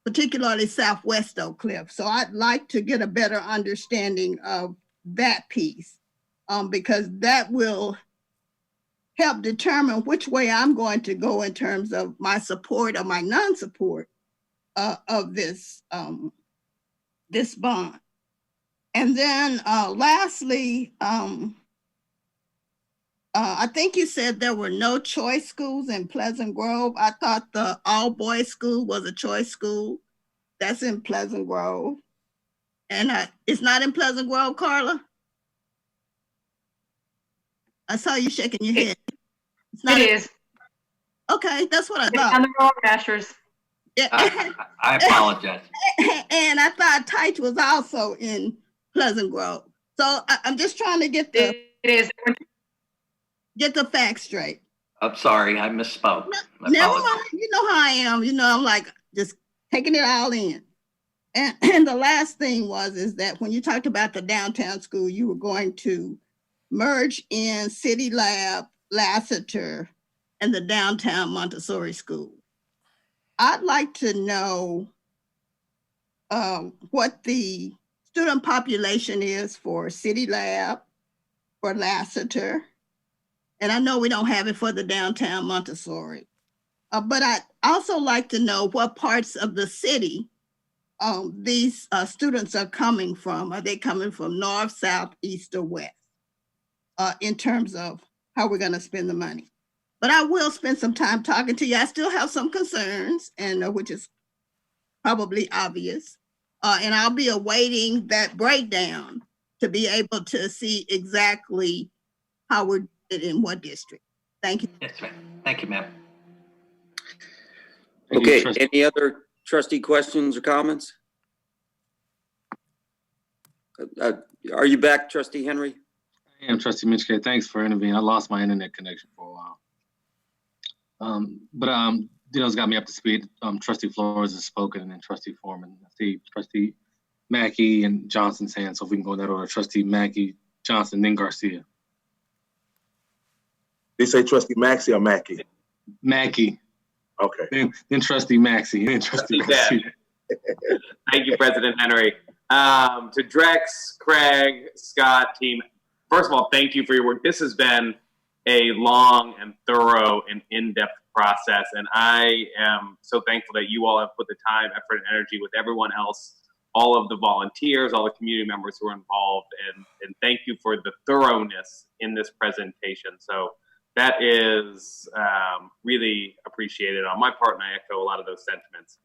particularly Southwest Oak Cliff. So I'd like to get a better understanding of that piece because that will help determine which way I'm going to go in terms of my support or my non-support of this, this bond. And then lastly, I think you said there were no choice schools in Pleasant Grove. I thought the all-boys school was a choice school. That's in Pleasant Grove. And it's not in Pleasant Grove, Carla? I saw you shaking your head. It's not It is. Okay, that's what I It's thought. on the road, Masters. Yeah. I apologize. And I thought Teich was also in Pleasant Grove. So I'm just trying to get the facts straight. I'm sorry, I misspoke. I Never apologize. mind. You know how I am. You know, I'm like just taking it all in. And the last thing is that when you talked about the downtown school, you were going to merge in City Lab, Lassiter, and the downtown Montessori school. I'd like to know what the student population is for City Lab, for Lassiter, and I know we don't have it for the downtown Montessori. But I'd also like to know what parts of the city these students are coming from. Are they coming from north, south, east, or west in terms of how we're going to spend the money? But I will spend some time talking to you. I still have some concerns, and which is probably obvious. And I'll be awaiting that breakdown to be able to see exactly how we're doing in what district. Thank you. Yes, ma'am. Thank you, ma'am. Okay, any other trustee questions or comments? Are you back, Trustee Henry? I am, Trustee Mitchell. Thanks for intervening. I lost my internet connection for a while. It's got me up to speed. Trustee Flores has spoken, and then Trustee Foreman. I see Trustee Mackey and Johnson's hand, so if we can go in that order. Trustee Mackey, Johnson, then Garcia. They say Trustee Maxey or Mackey? Mackey. Okay. Then Trustee Maxey, then Trustee Garcia. Thank you, President Henry. To Drex, Craig, Scott, team, first of all, thank you for your work. This has been a long and thorough and in-depth process, and I am so thankful that you all have put the time, effort, and energy with everyone else, all of the volunteers, all the community members who are involved, and thank you for the thoroughness in this presentation. So that is really appreciated on my part, and I echo a lot of those sentiments.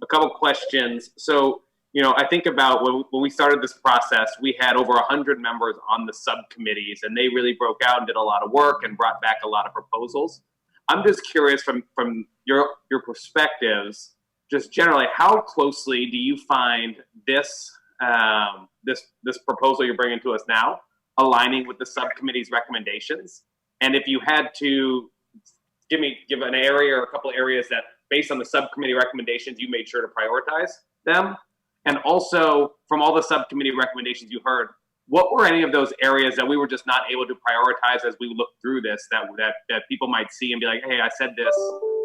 A couple questions. So, I think about when we started this process, we had over 100 members on the subcommittees, and they really broke out and did a lot of work and brought back a lot of proposals. I'm just curious from your perspectives, just generally, how closely do you find this this proposal you're bringing to us now aligning with the subcommittee's recommendations? And if you had to give an area or a couple areas that, based on the subcommittee recommendations, you made sure to prioritize them. And also, from all the subcommittee recommendations you heard, what were any of those areas that we were just not able to prioritize as we look through this that people might see and be like, hey, I said this,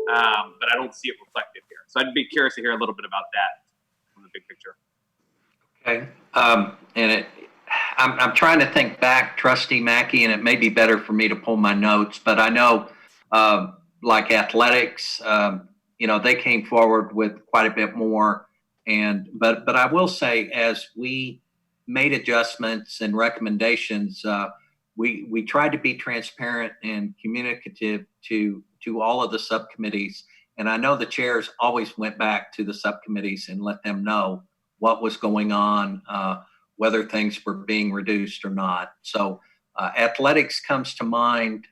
but I don't see it reflected here. So I'd be curious to hear a little bit about that from the big picture. Okay. I'm trying to think back, Trustee Mackey, and it may be better for me to pull my notes, but I know like athletics, they came forward with quite a bit more. But I will say, as we made adjustments and recommendations, we tried to be transparent and communicative to all of the subcommittees. And I know the chairs always went back to the subcommittees and let them know what was going on, whether things were being reduced or not. So athletics comes to mind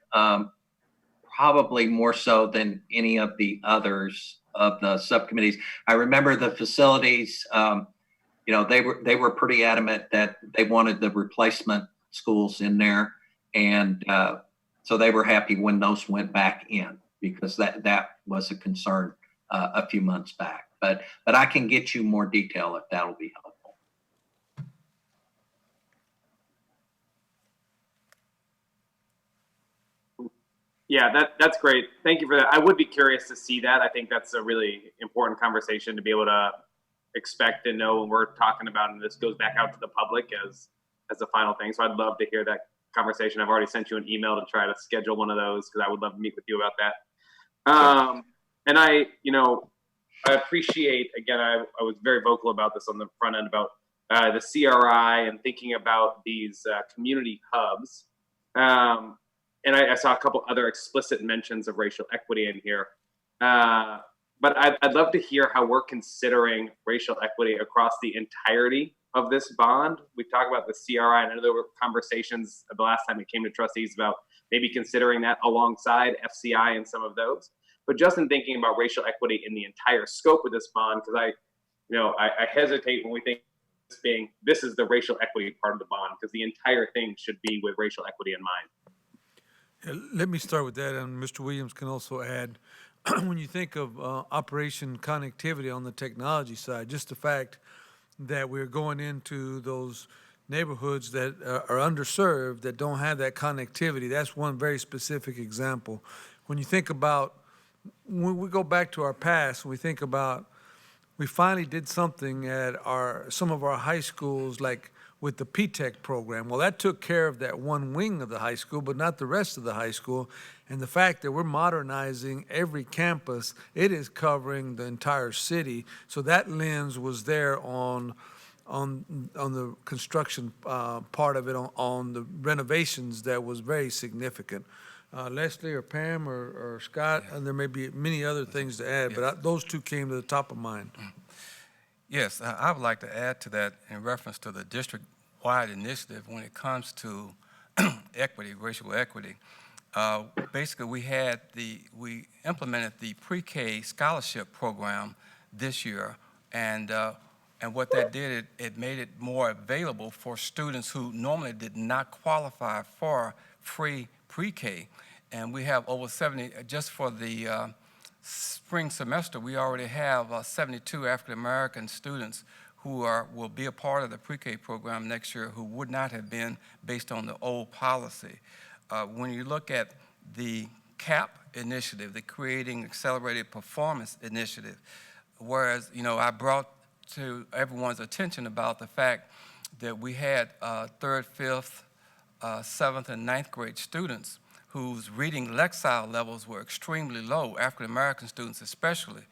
probably more so than any of the others of the subcommittees. I remember the facilities, they were pretty adamant that they wanted the replacement schools in there. And so they were happy when those went back in, because that was a concern a few months back. But I can get you more detail if that'll be helpful. Yeah, that's great. Thank you for that. I would be curious to see that. I think that's a really important conversation to be able to expect and know when we're talking about, and this goes back out to the public as the final thing. So I'd love to hear that conversation. I've already sent you an email to try to schedule one of those, because I would love to meet with you about that. And I appreciate, again, I was very vocal about this on the front end about the CRI and thinking about these community hubs. And I saw a couple other explicit mentions of racial equity in here. But I'd love to hear how we're considering racial equity across the entirety of this bond. We talked about the CRI, and I know there were conversations the last time it came to trustees about maybe considering that alongside FCI and some of those. But just in thinking about racial equity in the entire scope of this bond, because I hesitate when we think this is the racial equity part of the bond, because the entire thing should be with racial equity in mind. Let me start with that, and Mr. Williams can also add. When you think of Operation Connectivity on the technology side, just the fact that we're going into those neighborhoods that are underserved, that don't have that connectivity, that's one very specific example. When you think about, when we go back to our past, we think about, we finally did something at some of our high schools, like with the P-TECH program. Well, that took care of that one wing of the high school, but not the rest of the high school. And the fact that we're modernizing every campus, it is covering the entire city. So that lens was there on the construction part of it, on the renovations, that was very significant. Leslie or Pam or Scott, and there may be many other things to add, but those two came to the top of mind. Yes, I would like to add to that in reference to the district-wide initiative when it comes to equity, racial equity. Basically, we implemented the pre-K scholarship program this year, and what that did, it made it more available for students who normally did not qualify for free pre-K. And we have over 70, just for the spring semester, we already have 72 African-American students who will be a part of the pre-K program next year, who would not have been based on the old policy. When you look at the CAP initiative, the Creating Accelerated Performance Initiative, whereas, I brought to everyone's attention about the fact that we had 3rd, 5th, 7th, and 9th grade students whose reading lexile levels were extremely low, African-American students especially.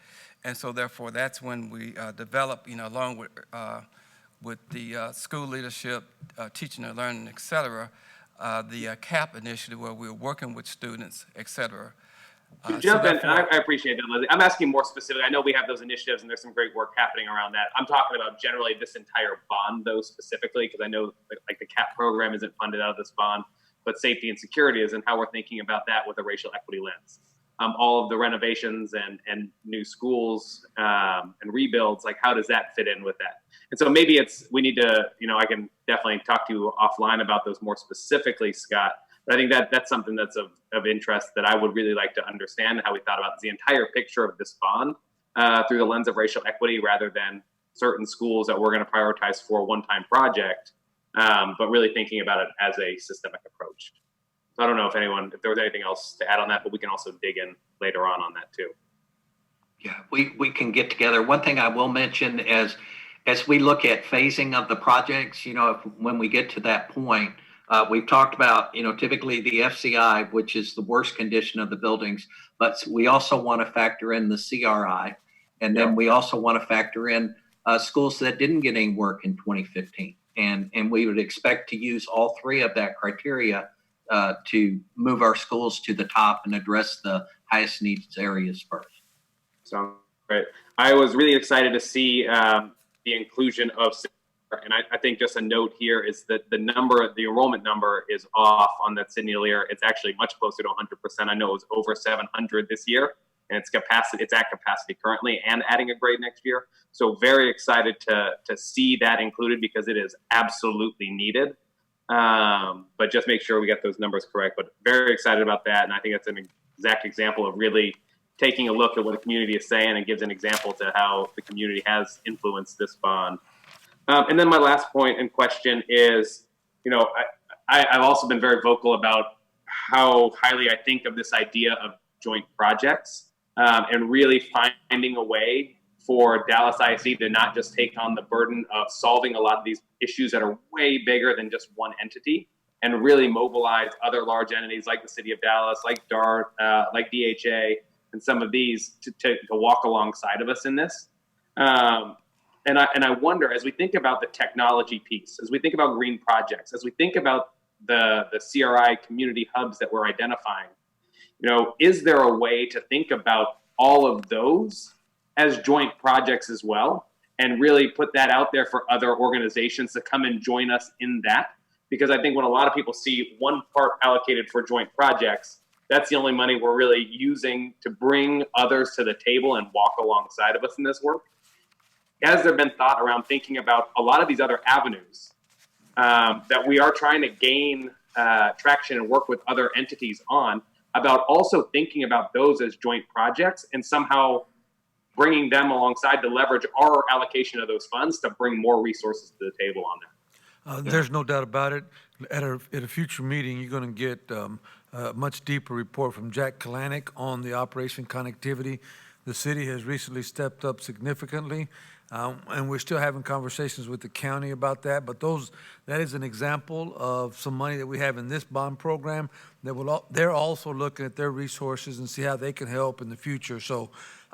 And so therefore, that's when we developed, along with the school leadership, teaching and learning, et cetera, the CAP initiative, where we were working with students, et cetera. Jump in, and I appreciate that, Leslie. I'm asking more specific. I know we have those initiatives, and there's some great work happening around that. I'm talking about generally this entire bond, though, specifically, because I know like the CAP program isn't funded out of this bond, but safety and security is, and how we're thinking about that with a racial equity lens. all of the renovations and new schools and rebuilds, like how does that fit in with that? And so maybe we need to, I can definitely talk to you offline about those more specifically, Scott. But I think that's something that's of interest that I would really like to understand, how we thought about the entire picture of this bond through the lens of racial equity rather than certain schools that we're going to prioritize for a one-time project, but really thinking about it as a systemic approach. So I don't know if there was anything else to add on that, but we can also dig in later on that too. Yeah, we can get together. One thing I will mention as we look at phasing of the projects, when we get to that point, we've talked about, typically the FCI, which is the worst condition of the buildings, but we also want to factor in the CRI. And then we also want to factor in schools that didn't get any work in 2015. And we would expect to use all three of that criteria to move our schools to the top and address the highest needs areas first. Sounds great. I was really excited to see the inclusion of, and I think just a note here is that the enrollment number is off on that Sidney Lear. It's actually much closer to 100%. I know it was over 700 this year, and it's at capacity currently and adding a grade next year. So very excited to see that included because it is absolutely needed. But just make sure we get those numbers correct. But very excited about that, and I think it's an exact example of really taking a look at what the community is saying and gives an example to how the community has influenced this bond. And then my last point and question is, I've also been very vocal about how highly I think of this idea of joint projects and really finding a way for Dallas ISD to not just take on the burden of solving a lot of these issues that are way bigger than just one entity and really mobilize other large entities like the City of Dallas, like DART, like DHA, and some of these to walk alongside of us in this. And I wonder, as we think about the technology piece, as we think about green projects, as we think about the CRI community hubs that we're identifying, is there a way to think about all of those as joint projects as well, and really put that out there for other organizations to come and join us in that? Because I think when a lot of people see one part allocated for joint projects, that's the only money we're really using to bring others to the table and walk alongside of us in this work. Has there been thought around thinking about a lot of these other avenues that we are trying to gain traction and work with other entities on, about also thinking about those as joint projects and somehow bringing them alongside to leverage our allocation of those funds to bring more resources to the table on that? There's no doubt about it. At a future meeting, you're going to get a much deeper report from Jack Kalanick on the Operation Connectivity. The city has recently stepped up significantly, and we're still having conversations with the county about that. But that is an example of some money that we have in this bond program that they're also looking at their resources and see how they can help in the future. So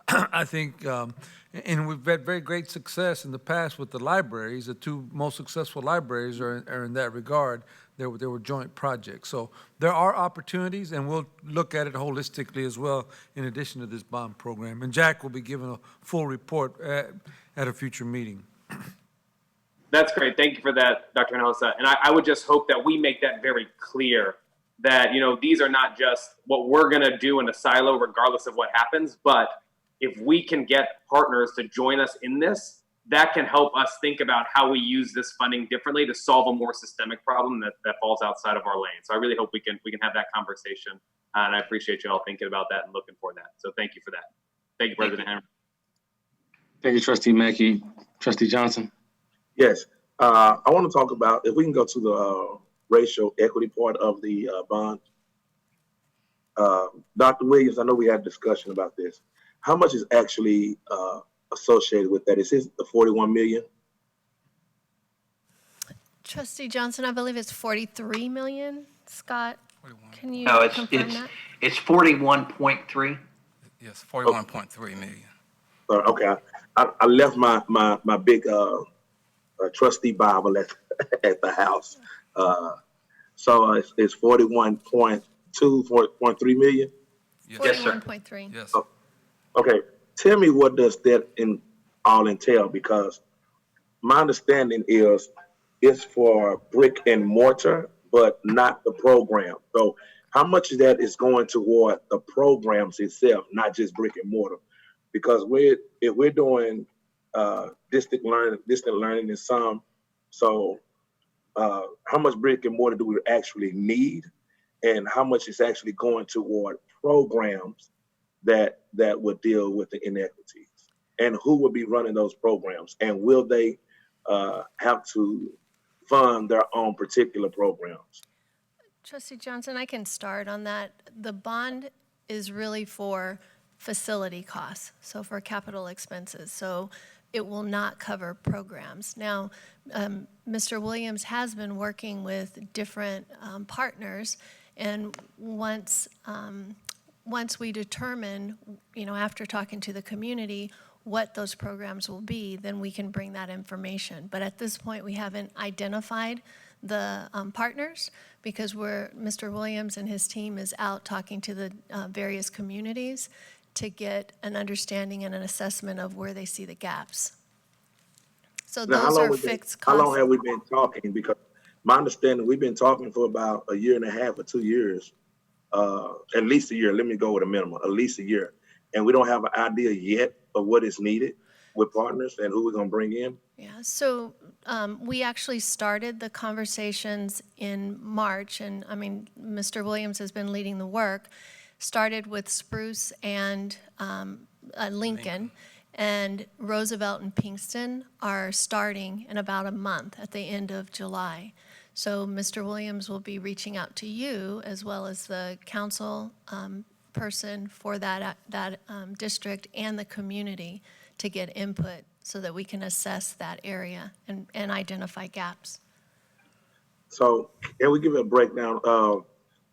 I think, and we've had very great success in the past with the libraries. The two most successful libraries are in that regard. There were joint projects. So there are opportunities, and we'll look at it holistically as well in addition to this bond program. And Jack will be giving a full report at a future meeting. That's great. Thank you for that, Dr. Hinojosa. And I would just hope that we make that very clear that, these are not just what we're going to do in a silo regardless of what happens, but if we can get partners to join us in this, that can help us think about how we use this funding differently to solve a more systemic problem that falls outside of our lane. So I really hope we can have that conversation. And I appreciate you all thinking about that and looking for that. So thank you for that. Thank you, President Henry. Thank you, Trustee Mackey. Trustee Johnson. Yes. I want to talk about, if we can go to the racial equity part of the bond. Dr. Williams, I know we had a discussion about this. How much is actually associated with that? Is it the 41 million? Trustee Johnson, I believe it's 43 million. Scott, can you No, confirm that? it's 41.3. Yes, 41.3 million. Okay. I left my big trustee Bible at the house. So it's 41.2, 4.3 million? Yes, sir. 41.3. Yes. Okay, tell me, what does that all entail? Because my understanding is it's for brick and mortar, but not the program. So how much of that is going toward the programs itself, not just brick and mortar? Because if we're doing distant learning in some, so how much brick and mortar do we actually need, and how much is actually going toward programs that would deal with the inequities, and who will be running those programs, and will they have to fund their own particular programs? Trustee Johnson, I can start on that. The bond is really for facility costs, so for capital expenses. So it will not cover programs. Now, Mr. Williams has been working with different partners, and once we determine, after talking to the community, what those programs will be, then we can bring that information. But at this point, we haven't identified the partners because Mr. Williams and his team is out talking to the various communities to get an understanding and an assessment of where they see the gaps. So Now, those are fixed costs. How long have we been talking? Because my understanding, we've been talking for about a year and a half or 2 years, at least a year. Let me go with a minimum, at least a year. And we don't have an idea yet of what is needed with partners and who we're going to bring in. Yeah, so we actually started the conversations in March, and I mean, Mr. Williams has been leading the work. Started with Spruce and Lincoln, and Roosevelt and Pinkston are starting in about a month at the end of July. So Mr. Williams will be reaching out to you as well as the council person for that district and the community to get input so that we can assess that area and identify gaps. So can we give a breakdown of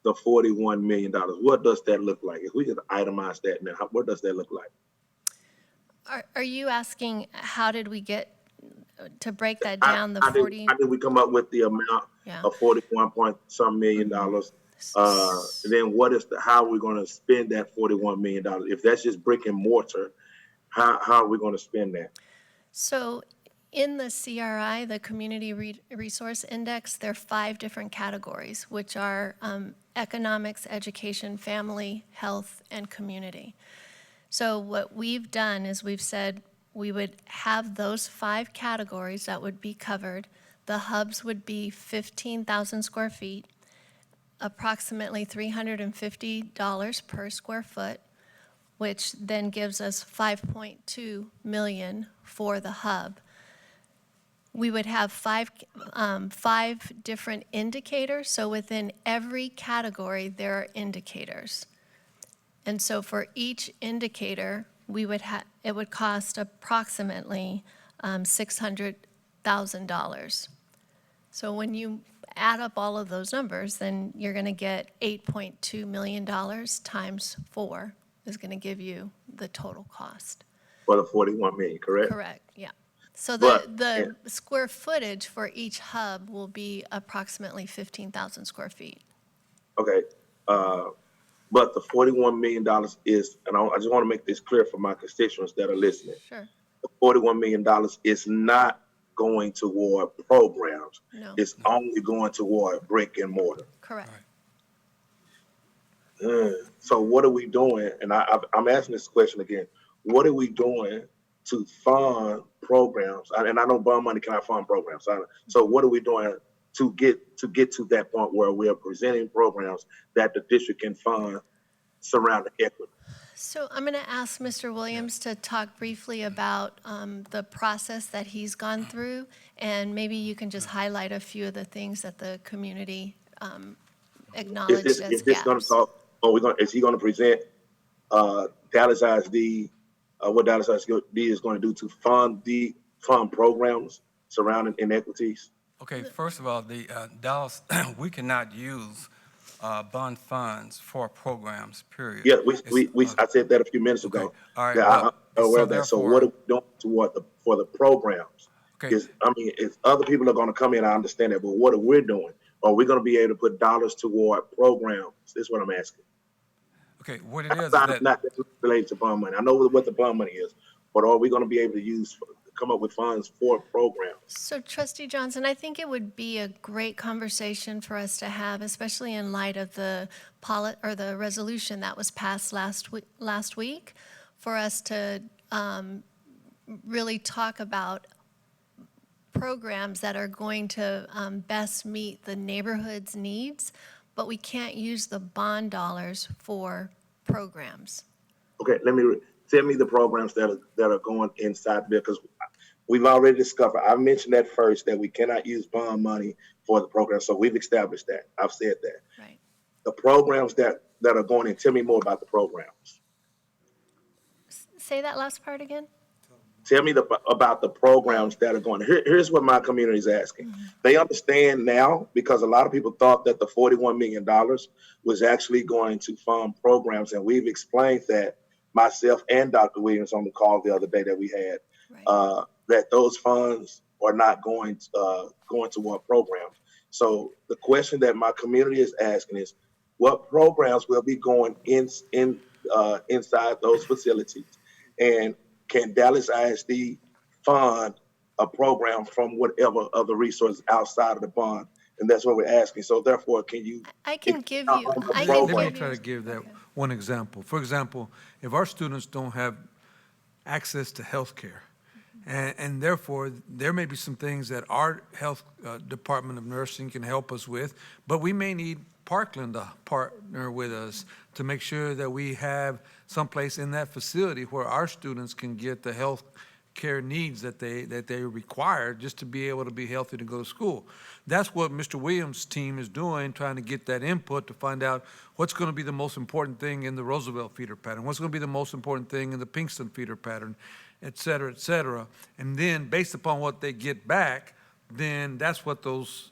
the $41 million? What does that look like? If we could itemize that now, what does that look like? Are you asking how did we get to break that down? How did we come up with the amount of 41 point some million dollars? Then how are we going to spend that $41 million? If that's just brick and mortar, how are we going to spend that? So in the CRI, the Community Resource Index, there are 5 different categories, which are economics, education, family, health, and community. So what we've done is we've said we would have those 5 categories that would be covered. The hubs would be 15,000 square feet, approximately $350 per square foot, which then gives us $5.2 million for the hub. We would have 5 different indicators. So within every category, there are indicators. And so for each indicator, it would cost approximately $600,000. So when you add up all of those numbers, then you're going to get $8.2 million times 4 is going to give you the total cost. For the 41 million, correct? Correct, yeah. So the square footage for each hub will be approximately 15,000 square feet. Okay. But the $41 million is, and I just want to make this clear for my constituents that are listening. Sure. The $41 million is not going toward programs. No. It's only going toward brick and mortar. Correct. So what are we doing? And I'm asking this question again. What are we doing to fund programs? And I know bond money cannot fund programs. So what are we doing to get to that point where we are presenting programs that the district can fund surrounding equity? So I'm going to ask Mr. Williams to talk briefly about the process that he's gone through, and maybe you can just highlight a few of the things that the community acknowledged as gaps. Is he going to present Dallas ISD, what Dallas ISD is going to do to fund programs surrounding inequities? Okay, first of all, the Dallas, we cannot use bond funds for programs, period. Yeah, I said that a few minutes ago. Okay. All right. Yeah, I'm aware of that. So what are we doing for the programs? Okay. If other people are going to come in, I understand that, but what are we doing? Are we going to be able to put dollars toward programs? This is what I'm asking. Okay, what it is that... Not related to bond money. I know what the bond money is, but are we going to be able to use come up with funds for programs. So Trustee Johnson, I think it would be a great conversation for us to have, especially in light of the the resolution that was passed last week, for us to really talk about programs that are going to best meet the neighborhood's needs, but we can't use the bond dollars for programs. Okay, tell me the programs that are going inside there, because we've already discovered, I mentioned that first, that we cannot use bond money for the program. So we've established that. I've said that. Right. The programs that are going in, tell me more about the programs. Say that last part again. Tell me about the programs that are going. Here's what my community is asking. Mm-hmm. They understand now, because a lot of people thought that the $41 million was actually going to fund programs. And we've explained that, myself and Dr. Williams on the call the other day that we had, right, that those funds are not going toward programs. So the question that my community is asking is, what programs will be going inside those facilities? And can Dallas ISD fund a program from whatever other resources outside of the bond? And that's what we're asking. So therefore, can you? I can give you. Let me try to give that one example. For example, if our students don't have access to health care, and therefore there may be some things that our health department of nursing can help us with, but we may need Parkland to partner with us to make sure that we have someplace in that facility where our students can get the health care needs that they require just to be able to be healthy to go to school. That's what Mr. Williams' team is doing, trying to get that input to find out what's going to be the most important thing in the Roosevelt feeder pattern, what's going to be the most important thing in the Pinkston feeder pattern, et cetera, et cetera. And then based upon what they get back, then that's what those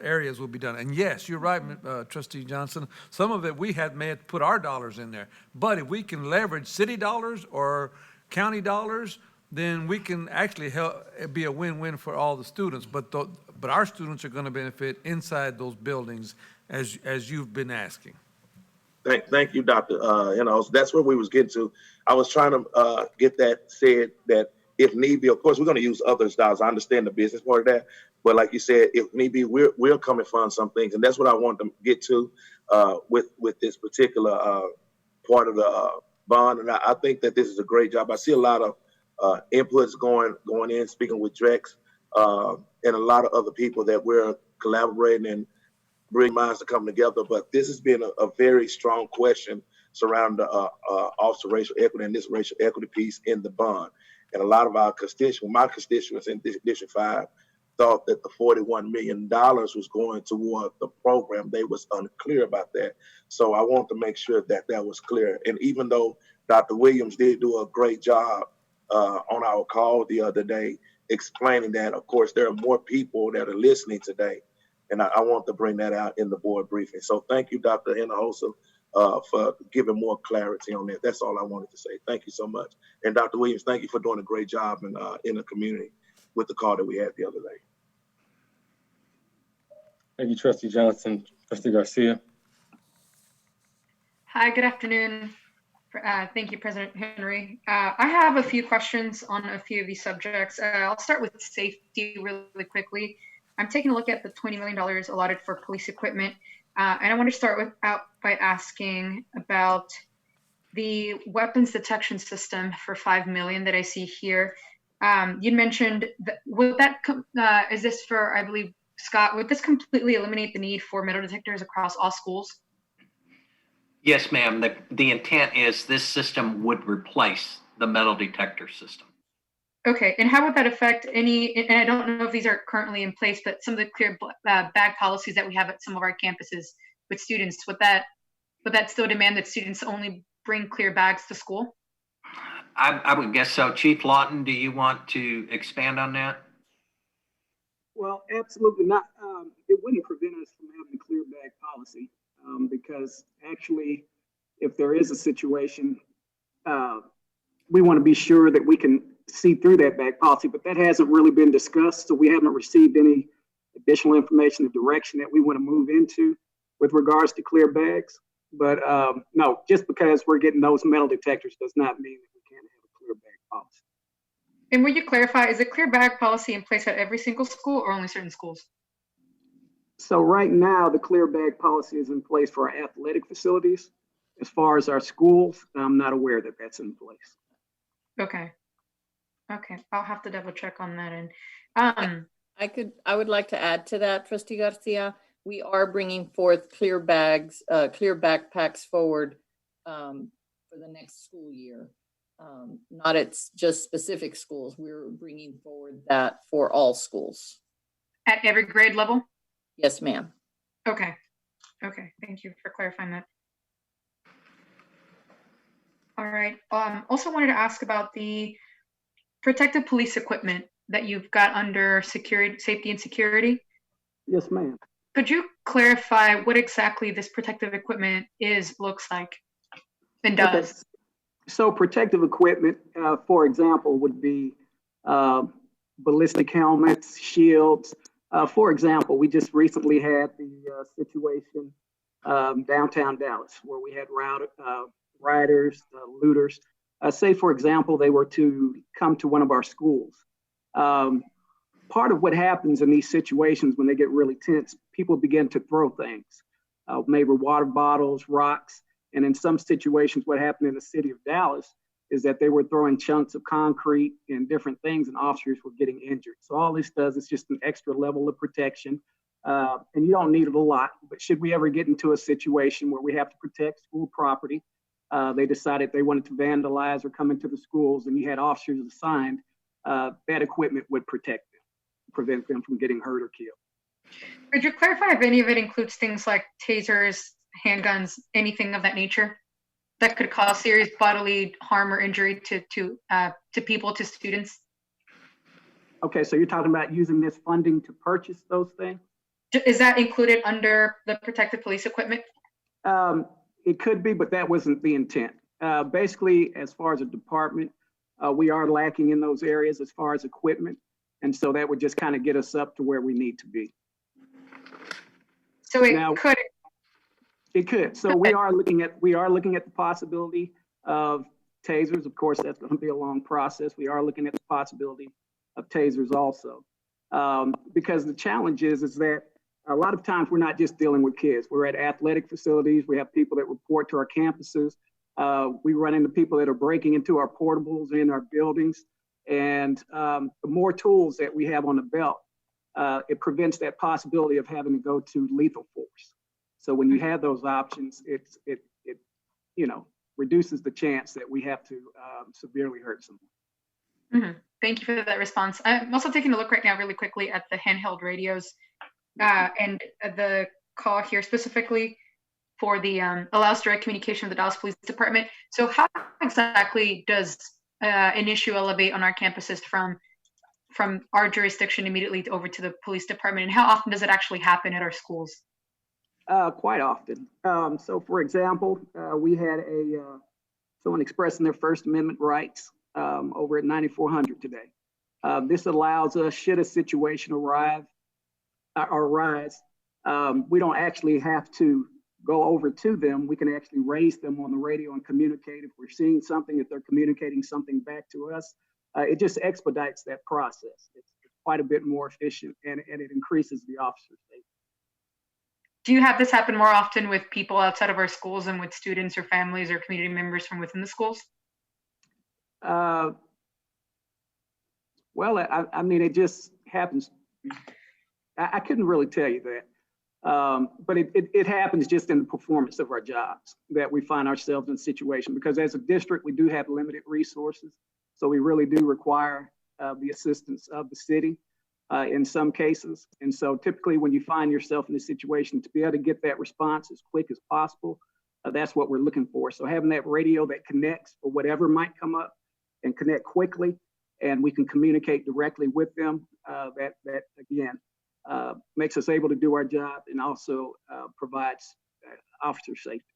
areas will be done. And yes, you're right, Trustee Johnson. Some of it may have put our dollars in there. But if we can leverage city dollars or county dollars, then we can actually be a win-win for all the students. But our students are going to benefit inside those buildings, as you've been asking. Thank you, Dr. That's where we was getting to. I was trying to get that said, that if need be, of course, we're going to use others' dollars. I understand the business part of that. But like you said, if need be, we'll come and fund some things. And that's what I want to get to with this particular part of the bond. And I think that this is a great job. I see a lot of inputs going in, speaking with Drex and a lot of other people that we're collaborating and bring minds to come together. But this has been a very strong question surrounding the Office of Racial Equity and this racial equity piece in the bond. And a lot of our my constituents in District 5 thought that the $41 million was going toward the program. They was unclear about that. So I want to make sure that that was clear. And even though Dr. Williams did do a great job on our call the other day, explaining that, of course, there are more people that are listening today. And I want to bring that out in the board briefing. So thank you, Dr. Hinojosa, for giving more clarity on that. That's all I wanted to say. Thank you so much. And Dr. Williams, thank you for doing a great job in the community with the call that we had the other day. Thank you, Trustee Johnson. Trustee Garcia. Hi, good afternoon. Thank you, President Henry. I have a few questions on a few of these subjects. I'll start with safety really quickly. I'm taking a look at the $20 million allotted for police equipment. And I want to start out by asking about the weapons detection system for $5 million that I see here. You mentioned that, is this for, I believe, Scott, would this completely eliminate the need for metal detectors across all schools? Yes, ma'am. The intent is this system would replace the metal detector system. Okay, and how would that affect any, and I don't know if these are currently in place, but some of the clear bag policies that we have at some of our campuses with students, would that still demand that students only bring clear bags to school? I would guess so. Chief Lawton, do you want to expand on that? Well, absolutely not. It wouldn't prevent us from having a clear bag policy because actually, if there is a situation, we want to be sure that we can see through that bag policy, but that hasn't really been discussed. So we haven't received any additional information, the direction that we want to move into with regards to clear bags. But no, just because we're getting those metal detectors does not mean that we can't have a clear bag policy. And would you clarify, is the clear bag policy in place at every single school or only certain schools? So right now, the clear bag policy is in place for our athletic facilities. As far as our schools, I'm not aware that that's in place. Okay. Okay, I'll have to double check on that. And I would like to add to that, Trustee Garcia. We are bringing forth clear bags, clear backpacks forward for the next school year. Not it's just specific schools. We're bringing forward that for all schools. At every grade level? Yes, ma'am. Okay. Okay, thank you for clarifying that. All right. Also wanted to ask about the protective police equipment that you've got under security, safety and security. Yes, ma'am. Could you clarify what exactly this protective equipment looks like and does? Okay. So protective equipment, for example, would be ballistic helmets, shields. For example, we just recently had the situation downtown Dallas where we had rioters, looters. Say, for example, they were to come to one of our schools. Part of what happens in these situations when they get really tense, people begin to throw things, maybe water bottles, rocks. And in some situations, what happened in the city of Dallas is that they were throwing chunks of concrete and different things and officers were getting injured. So all this does is just an extra level of protection. And you don't need it a lot, but should we ever get into a situation where we have to protect school property, they decided they wanted to vandalize or come into the schools and you had officers assigned, that equipment would protect them, prevent them from getting hurt or killed. Could you clarify if any of it includes things like tasers, handguns, anything of that nature that could cause serious bodily harm or injury to people, to students? Okay, so you're talking about using this funding to purchase those things? Is that included under the protective police equipment? It could be, but that wasn't the intent. Basically, as far as a department, we are lacking in those areas as far as equipment. And so that would just kind of get us up to where we need to be. So it could. It could. So we are looking at the possibility of tasers. Of course, that's going to be a long process. We are looking at the possibility of tasers also. Because the challenge is that a lot of times we're not just dealing with kids. We're at athletic facilities. We have people that report to our campuses. We run into people that are breaking into our portables in our buildings. And the more tools that we have on the belt, it prevents that possibility of having to go to lethal force. So when you have those options, it reduces the chance that we have to severely hurt someone. Mm-hmm. Thank you for that response. I'm also taking a look right now really quickly at the handheld radios and the call here specifically for the allows direct communication with the Dallas Police Department. So how exactly does an issue elevate on our campuses from our jurisdiction immediately over to the police department? And how often does it actually happen at our schools? Quite often. So for example, we had someone expressing their First Amendment rights over at 9400 today. This allows us, should a situation arise, we don't actually have to go over to them. We can actually raise them on the radio and communicate. If we're seeing something, if they're communicating something back to us, it just expedites that process. It's quite a bit more efficient and it increases the officer's safety. Do you have this happen more often with people outside of our schools and with students or families or community members from within the schools? Well, I mean, it just happens. I couldn't really tell you that. But it happens just in the performance of our jobs that we find ourselves in a situation, because as a district, we do have limited resources. So we really do require the assistance of the city in some cases. And so typically when you find yourself in a situation, to be able to get that response as quick as possible, that's what we're looking for. So having that radio that connects for whatever might come up and connect quickly, and we can communicate directly with them, that again, makes us able to do our job and also provides officer safety.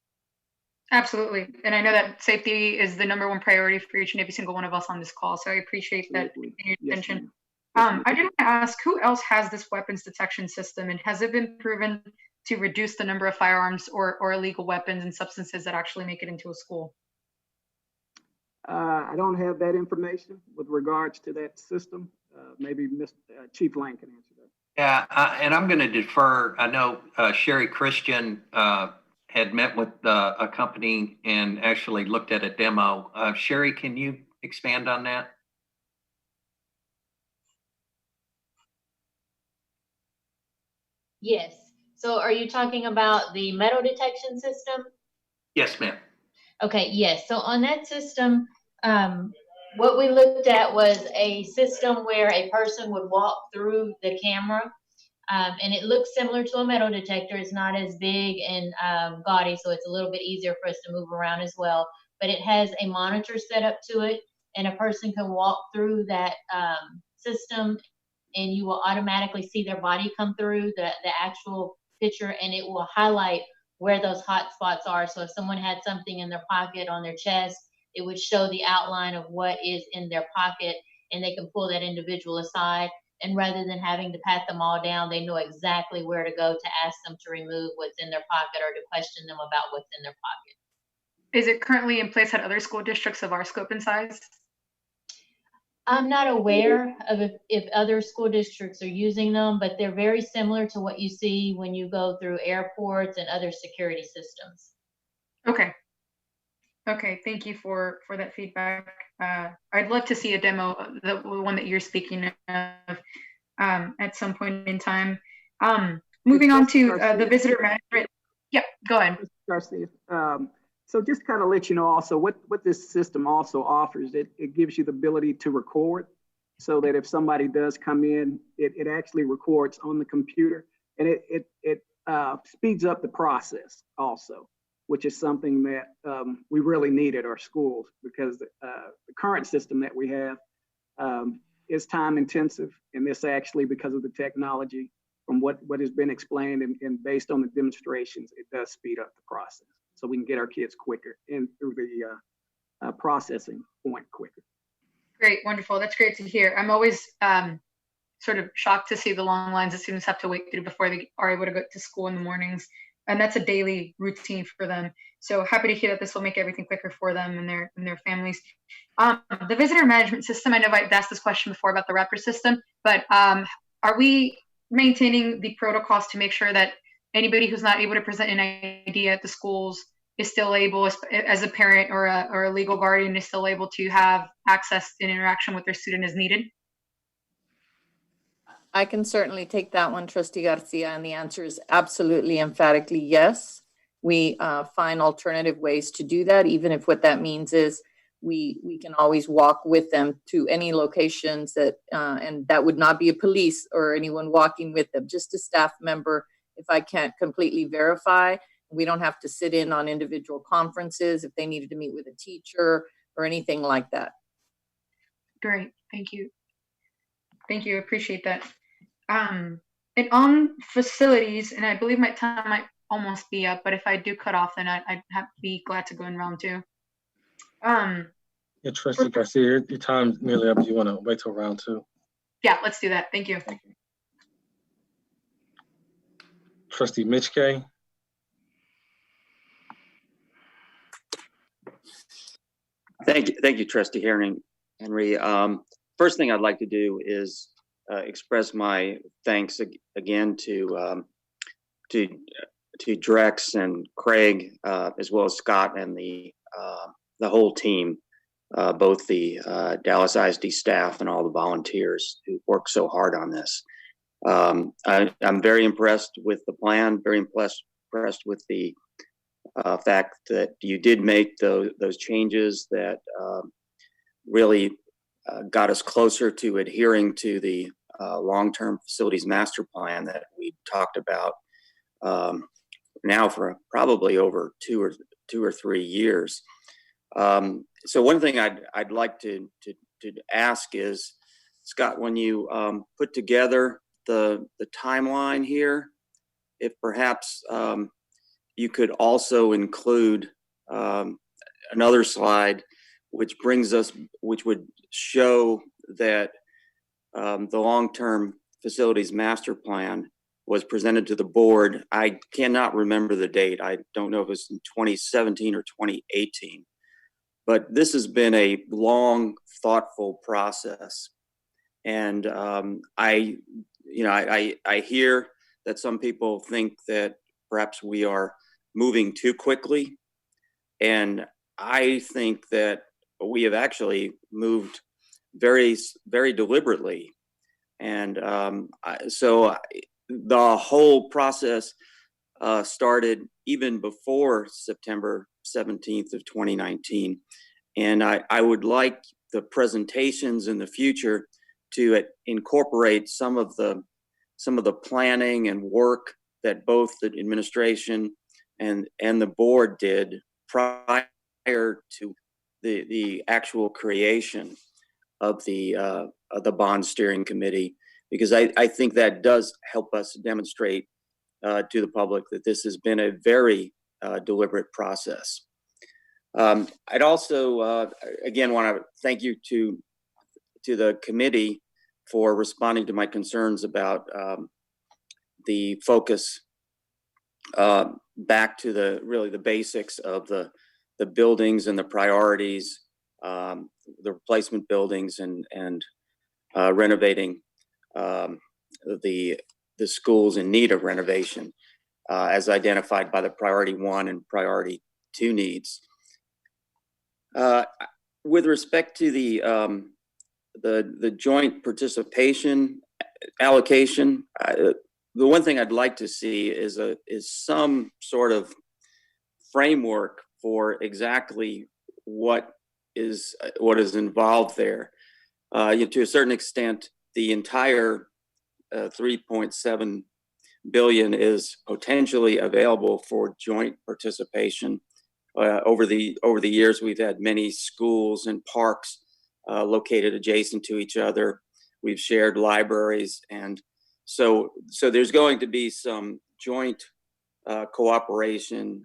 Absolutely. And I know that safety is the #1 priority for each and every single one of us on this call. So I appreciate that attention. I did want to ask, who else has this weapons detection system, and has it been proven to reduce the number of firearms or illegal weapons and substances that actually make it into a school? I don't have that information with regards to that system. Maybe Chief Lane can answer that. Yeah, and I'm going to defer. I know Sherry Christian had met with a company and actually looked at a demo. Sherry, can you expand on that? Yes. So are you talking about the metal detection system? Yes, ma'am. Okay, yes. So on that system, what we looked at was a system where a person would walk through the camera, and it looks similar to a metal detector. It's not as big and gaudy, so it's a little bit easier for us to move around as well. But it has a monitor set up to it, and a person can walk through that system, and you will automatically see their body come through the actual picture, and it will highlight where those hot spots are. So if someone had something in their pocket, on their chest, it would show the outline of what is in their pocket, and they can pull that individual aside. And rather than having to pat them all down, they know exactly where to go to ask them to remove what's in their pocket or to question them about what's in their pocket. Is it currently in place at other school districts of our scope and size? I'm not aware of if other school districts are using them, but they're very similar to what you see when you go through airports and other security systems. Okay. Okay, thank you for that feedback. I'd love to see a demo, the one that you're speaking of, at some point in time. Moving on to the visitor management. Yeah, go ahead. Garcia. So just kind of let you know also what this system also offers. It gives you the ability to record, so that if somebody does come in, it actually records on the computer, and it speeds up the process also, which is something that we really need at our schools, because the current system that we have is time intensive, and this actually, because of the technology, from what has been explained and based on the demonstrations, it does speed up the process, so we can get our kids quicker and through the processing point quicker. Great, wonderful. That's great to hear. I'm always sort of shocked to see the long lines that students have to wait through before they are able to go to school in the mornings. And that's a daily routine for them. So happy to hear that this will make everything quicker for them and their families. The visitor management system, I know I've asked this question before about the Raptor system, but are we maintaining the protocols to make sure that anybody who's not able to present an ID at the schools is still able, as a parent or a legal guardian, is still able to have access and interaction with their student as needed? I can certainly take that one, Trustee Garcia, and the answer is absolutely, emphatically yes. We find alternative ways to do that, even if what that means is we can always walk with them to any locations that, and that would not be a police or anyone walking with them, just a staff member. If I can't completely verify, we don't have to sit in on individual conferences if they needed to meet with a teacher or anything like that. Great, thank you. Thank you, appreciate that. And on facilities, and I believe my time might almost be up, but if I do cut off, then I'd be glad to go in round two. Yeah, Trustee Garcia, your time's nearly up. Do you want to wait till round two? Yeah, let's do that. Thank you. Trustee Mitch K. Thank you, Trustee Henry. First thing I'd like to do is express my thanks again to Drex and Craig, as well as Scott and the whole team, both the Dallas ISD staff and all the volunteers who worked so hard on this. I'm very impressed with the plan, very impressed with the fact that you did make those changes that really got us closer to adhering to the long-term facilities master plan that we talked about now for probably over two or 3 years. So one thing I'd like to ask is, Scott, when you put together the timeline here, if perhaps you could also include another slide which would show that the long-term facilities master plan was presented to the board. I cannot remember the date. I don't know if it was in 2017 or 2018. but this has been a long, thoughtful process. And I hear that some people think that perhaps we are moving too quickly. And I think that we have actually moved very, very deliberately. And so the whole process started even before September 17th of 2019. And I would like the presentations in the future to incorporate some of the planning and work that both the administration and the board did prior to the actual creation of the bond steering committee, because I think that does help us demonstrate to the public that this has been a very deliberate process. I'd also again want to thank you to the committee for responding to my concerns about the focus back to the basics of the buildings and the priorities, the replacement buildings and renovating the schools in need of renovation, as identified by the priority 1 and priority 2 needs. With respect to the joint participation allocation, the one thing I'd like to see is some sort of framework for exactly what is involved there. To a certain extent, the entire 3.7 billion is potentially available for joint participation. Over the years, we've had many schools and parks located adjacent to each other. We've shared libraries, and so there's going to be some joint cooperation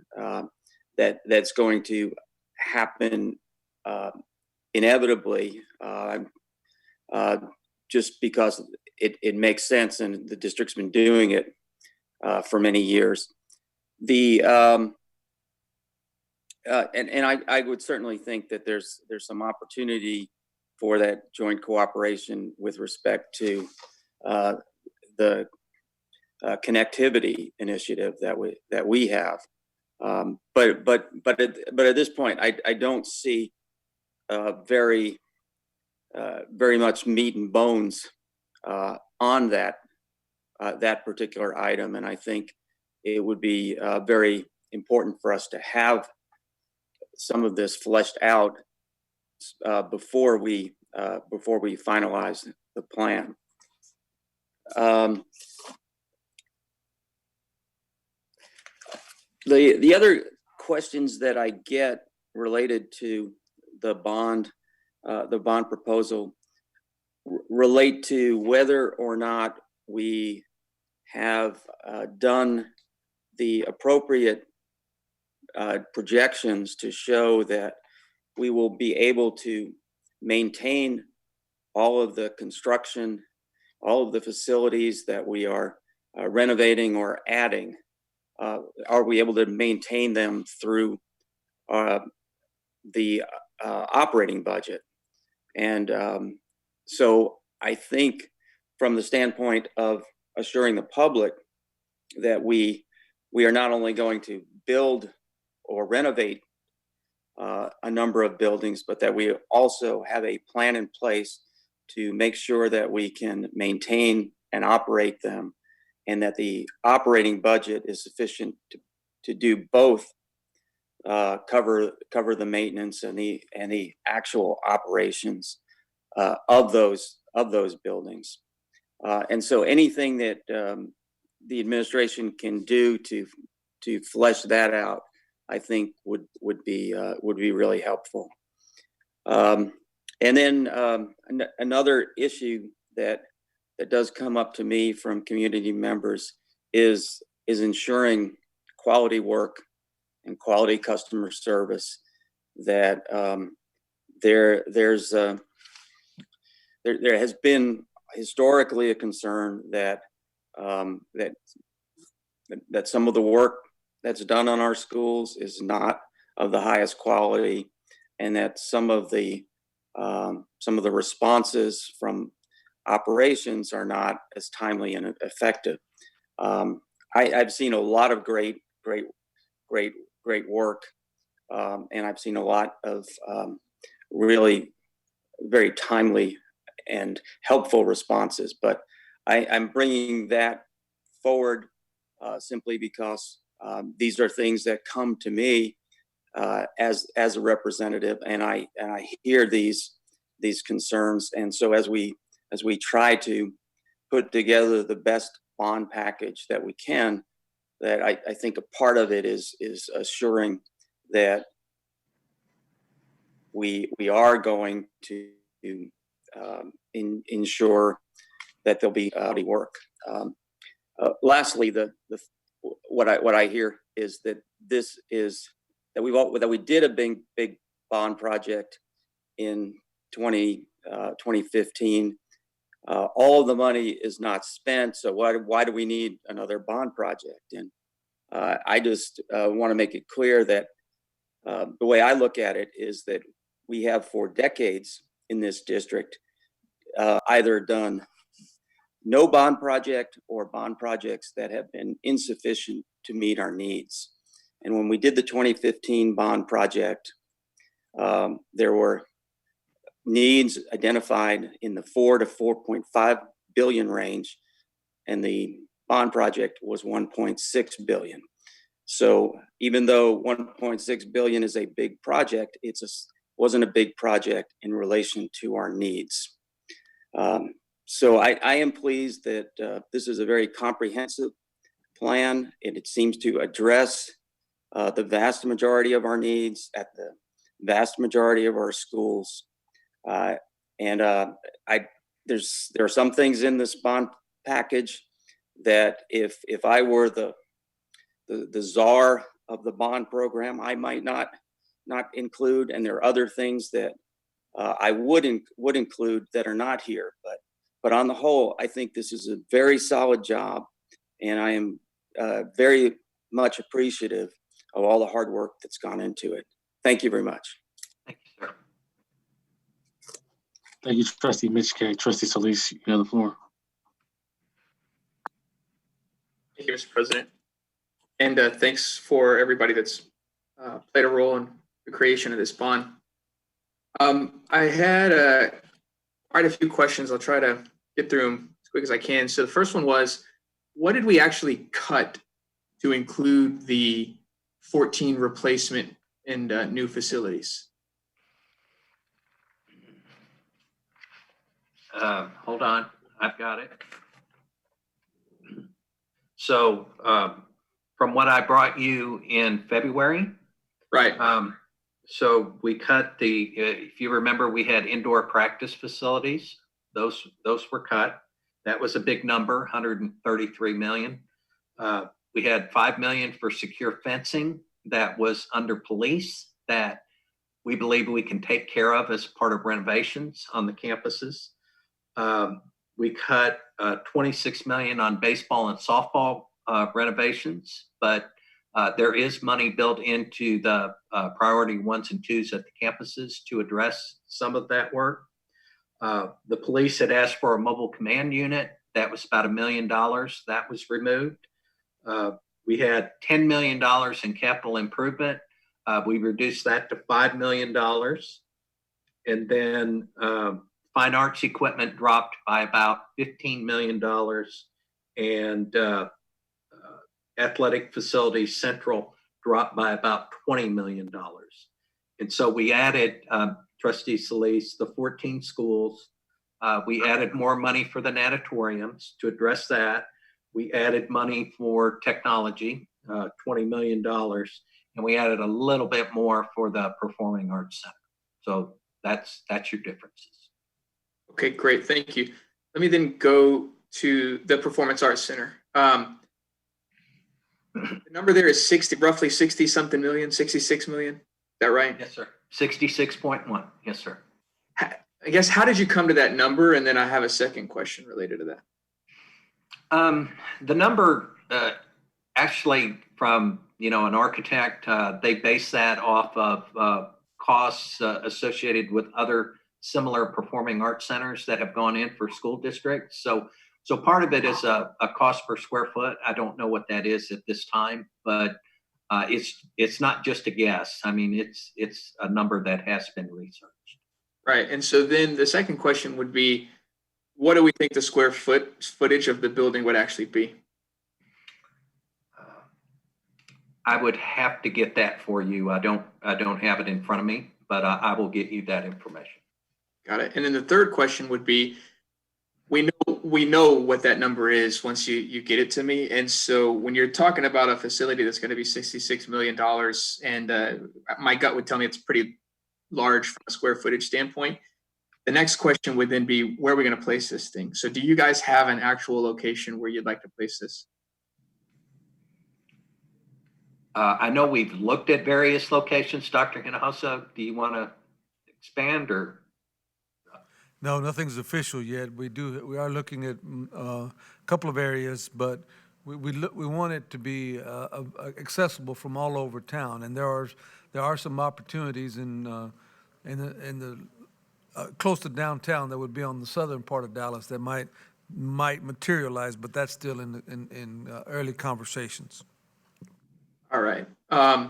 that's going to happen inevitably, just because it makes sense, and the district's been doing it for many years. I would certainly think that there's some opportunity for that joint cooperation with respect to the connectivity initiative that we have. But at this point, I don't see very much meat and bones on that particular item, and I think it would be very important for us to have some of this fleshed out before we finalize the plan. The other questions that I get related to the bond proposal relate to whether or not we have done the appropriate projections to show that we will be able to maintain all of the construction, all of the facilities that we are renovating or adding. Are we able to maintain them through the operating budget? And so I think from the standpoint of assuring the public that we are not only going to build or renovate a number of buildings, but that we also have a plan in place to make sure that we can maintain and operate them, and that the operating budget is sufficient to do both, cover the maintenance and the actual operations of those buildings. And so anything that the administration can do to flesh that out, I think would be really helpful. And then another issue that does come up to me from community members is ensuring quality work and quality customer service. That there has been historically a concern that some of the work that's done on our schools is not of the highest quality, and that some of the responses from operations are not as timely and effective. I've seen a lot of great work, and I've seen a lot of really very timely and helpful responses. But I'm bringing that forward simply because these are things that come to me as a representative, and I hear these concerns. And so as we try to put together the best bond package that we can, that I think a part of it is assuring that we are going to ensure that there'll be work. Lastly, what I hear is that we did a big bond project in 2015. All of the money is not spent, so why do we need another bond project? And I just want to make it clear that the way I look at it is that we have for decades in this district either done no bond project or bond projects that have been insufficient to meet our needs. And when we did the 2015 bond project, there were needs identified in the 4 to 4.5 billion range, and the bond project was 1.6 billion. So even though 1.6 billion is a big project, wasn't a big project in relation to our needs. So I am pleased that this is a very comprehensive plan, and it seems to address the vast majority of our needs at the vast majority of our schools. There are some things in this bond package that if I were the czar of the bond program, I might not include, and there are other things that I would include that are not here. But on the whole, I think this is a very solid job, and I am very much appreciative of all the hard work that's gone into it. Thank you very much. Thank you, Trustee Mitchke. Trustee Solis, you have the floor. Thank you, Mr. President. And thanks for everybody that's played a role in the creation of this bond. I had quite a few questions. I'll try to get through them as quick as I can. So the first one was, what did we actually cut to include the 14 replacement and new facilities? Hold on, I've got it. So from what I brought you in February, right? So we cut if you remember, we had indoor practice facilities. Those were cut. That was a big number, 133 million. We had 5 million for secure fencing that was under police that we believe we can take care of as part of renovations on the campuses. We cut 26 million on baseball and softball renovations, but there is money built into the priority 1s and 2s at the campuses to address some of that work. The police had asked for a mobile command unit. That was about $1 million. That was removed. We had $10 million in capital improvement. We reduced that to $5 million. And then fine arts equipment dropped by about $15 million. And athletic facilities central dropped by about $20 million. And so we added, Trustee Solis, the 14 schools. We added more money for the natatoriums to address that. We added money for technology, $20 million. And we added a little bit more for the Performing Arts Center. So that's your differences. Okay, great, thank you. Let me then go to the Performance Arts Center. The number there is roughly 60 something million, 66 million. Is that right? Yes, sir. 66.1. Yes, sir. I guess, how did you come to that number? And then I have a second question related to that. The number actually from, an architect, they base that off of costs associated with other similar performing arts centers that have gone in for school districts. So part of it is a cost per square foot. I don't know what that is at this time, but it's not just a guess. I mean, it's a number that has been researched. Right. And so then the second question would be, what do we think the square footage of the building would actually be? I would have to get that for you. I don't have it in front of me, but I will get you that information. Got it. And then the third question would be, we know what that number is once you get it to me. And so when you're talking about a facility that's going to be $66 million, and my gut would tell me it's pretty large from a square footage standpoint, the next question would then be, where are we going to place this thing? So do you guys have an actual location where you'd like to place this? I know we've looked at various locations. Dr. Hinojosa, do you want to expand or? No, nothing's official yet. We are looking at a couple of areas, but we want it to be accessible from all over town. And there are some opportunities in the close to downtown that would be on the southern part of Dallas that might materialize, but that's still in early conversations. All right. I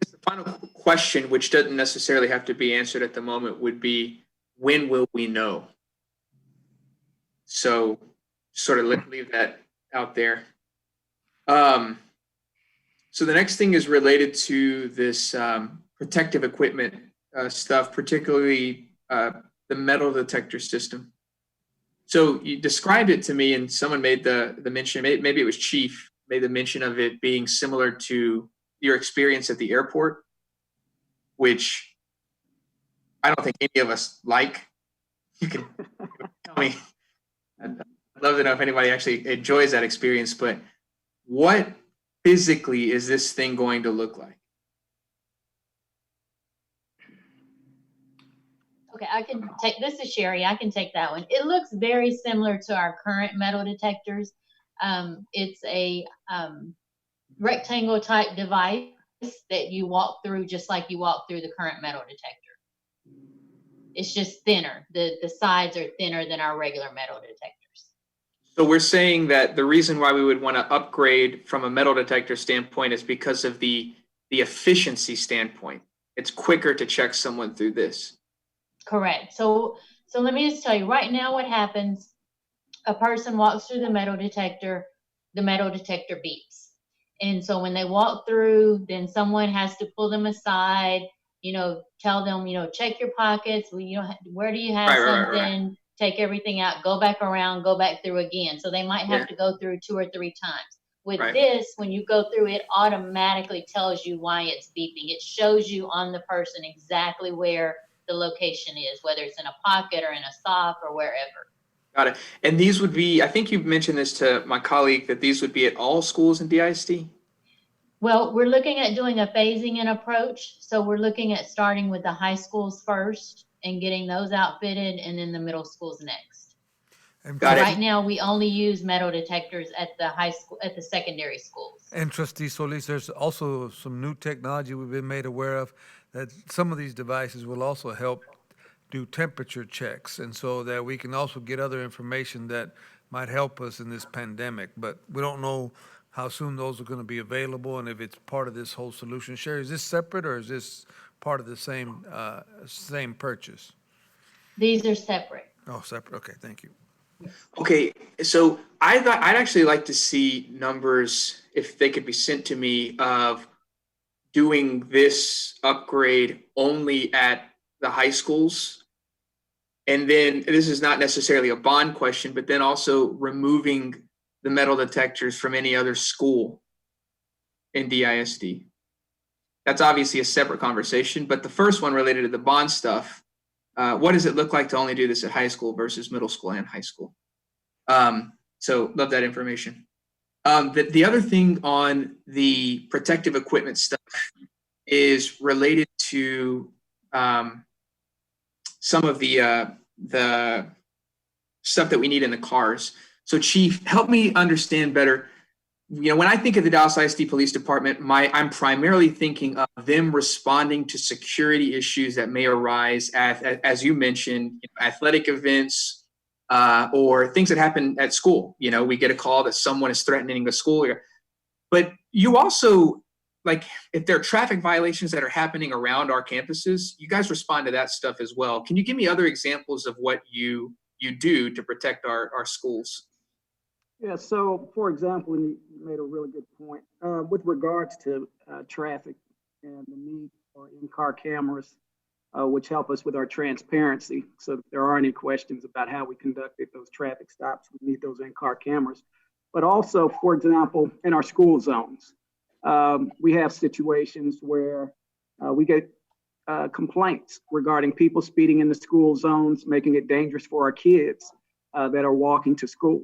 guess the final question, which doesn't necessarily have to be answered at the moment, would be, when will we know? So sort of leave that out there. So the next thing is related to this protective equipment stuff, particularly the metal detector system. So you described it to me, and someone made the mention, maybe it was Chief, made the mention of it being similar to your experience at the airport, which I don't think any of us like. You can tell me. I'd love to know if anybody actually enjoys that experience, but what physically is this thing going to look like? Okay, I can take, this is Sherry, I can take that one. It looks very similar to our current metal detectors. It's a rectangle type device that you walk through just like you walk through the current metal detector. It's just thinner. The sides are thinner than our regular metal detectors. So we're saying that the reason why we would want to upgrade from a metal detector standpoint is because of the efficiency standpoint. It's quicker to check someone through this. Correct. So let me just tell you right now what happens. A person walks through the metal detector beeps. And so when they walk through, then someone has to pull them aside, tell them, check your pockets. Where do you have something? Right. Take everything out, go back around, go back through again. So they might have to go through 2 or 3 times. With this, when you go through, it automatically tells you why it's beeping. It shows you on the person exactly where the location is, whether it's in a pocket or in a sock or wherever. Got it. And these would be, I think you've mentioned this to my colleague, that these would be at all schools in DISD? Well, we're looking at doing a phasing in approach. So we're looking at starting with the high schools first and getting those outfitted, and then the middle schools next. Right now, we only use metal detectors at the high school, at the secondary schools. And Trustee Solis, there's also some new technology we've been made aware of that some of these devices will also help do temperature checks, and so that we can also get other information that might help us in this pandemic. But we don't know how soon those are going to be available and if it's part of this whole solution. Sherry, is this separate or is this part of the same purchase? These are separate. Oh, separate. Okay, thank you. Okay, so I'd actually like to see numbers, if they could be sent to me, of doing this upgrade only at the high schools. And then this is not necessarily a bond question, but then also removing the metal detectors from any other school in DISD. That's obviously a separate conversation, but the first one related to the bond stuff, what does it look like to only do this at high school versus middle school and high school? So love that information. The other thing on the protective equipment stuff is related to some of the stuff that we need in the cars. So Chief, help me understand better. when I think of the Dallas ISD Police Department, I'm primarily thinking of them responding to security issues that may arise as you mentioned, athletic events or things that happen at school. We get a call that someone is threatening a school. But you also, like, if there are traffic violations that are happening around our campuses, you guys respond to that stuff as well. Can you give me other examples of what you do to protect our schools? Yeah, so for example, and you made a really good point, with regards to traffic and the need for in-car cameras, which help us with our transparency. So if there are any questions about how we conducted those traffic stops, we need those in-car cameras. But also, for example, in our school zones, we have situations where we get complaints regarding people speeding in the school zones, making it dangerous for our kids that are walking to school.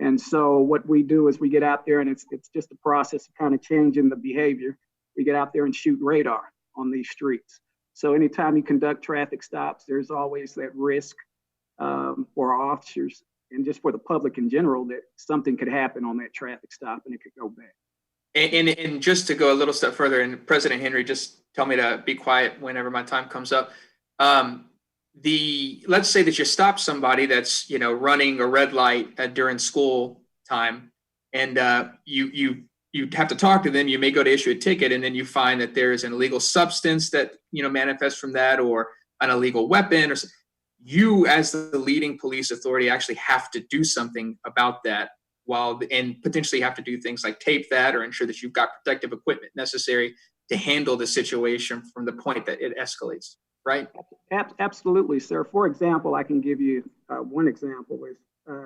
And so what we do is we get out there, and it's just a process of kind of changing the behavior. We get out there and shoot radar on these streets. So anytime you conduct traffic stops, there's always that risk for our officers and just for the public in general that something could happen on that traffic stop and it could go bad. And just to go a little step further, and President Henry, just tell me to be quiet whenever my time comes up. Let's say that you stop somebody that's running a red light during school time, and you have to talk to them. You may go to issue a ticket, and then you find that there is an illegal substance that manifests from that, or an illegal weapon, or you, as the leading police authority, actually have to do something about that. And potentially have to do things like tape that or ensure that you've got protective equipment necessary to handle the situation from the point that it escalates, right? Absolutely, sir. For example, I can give you one example is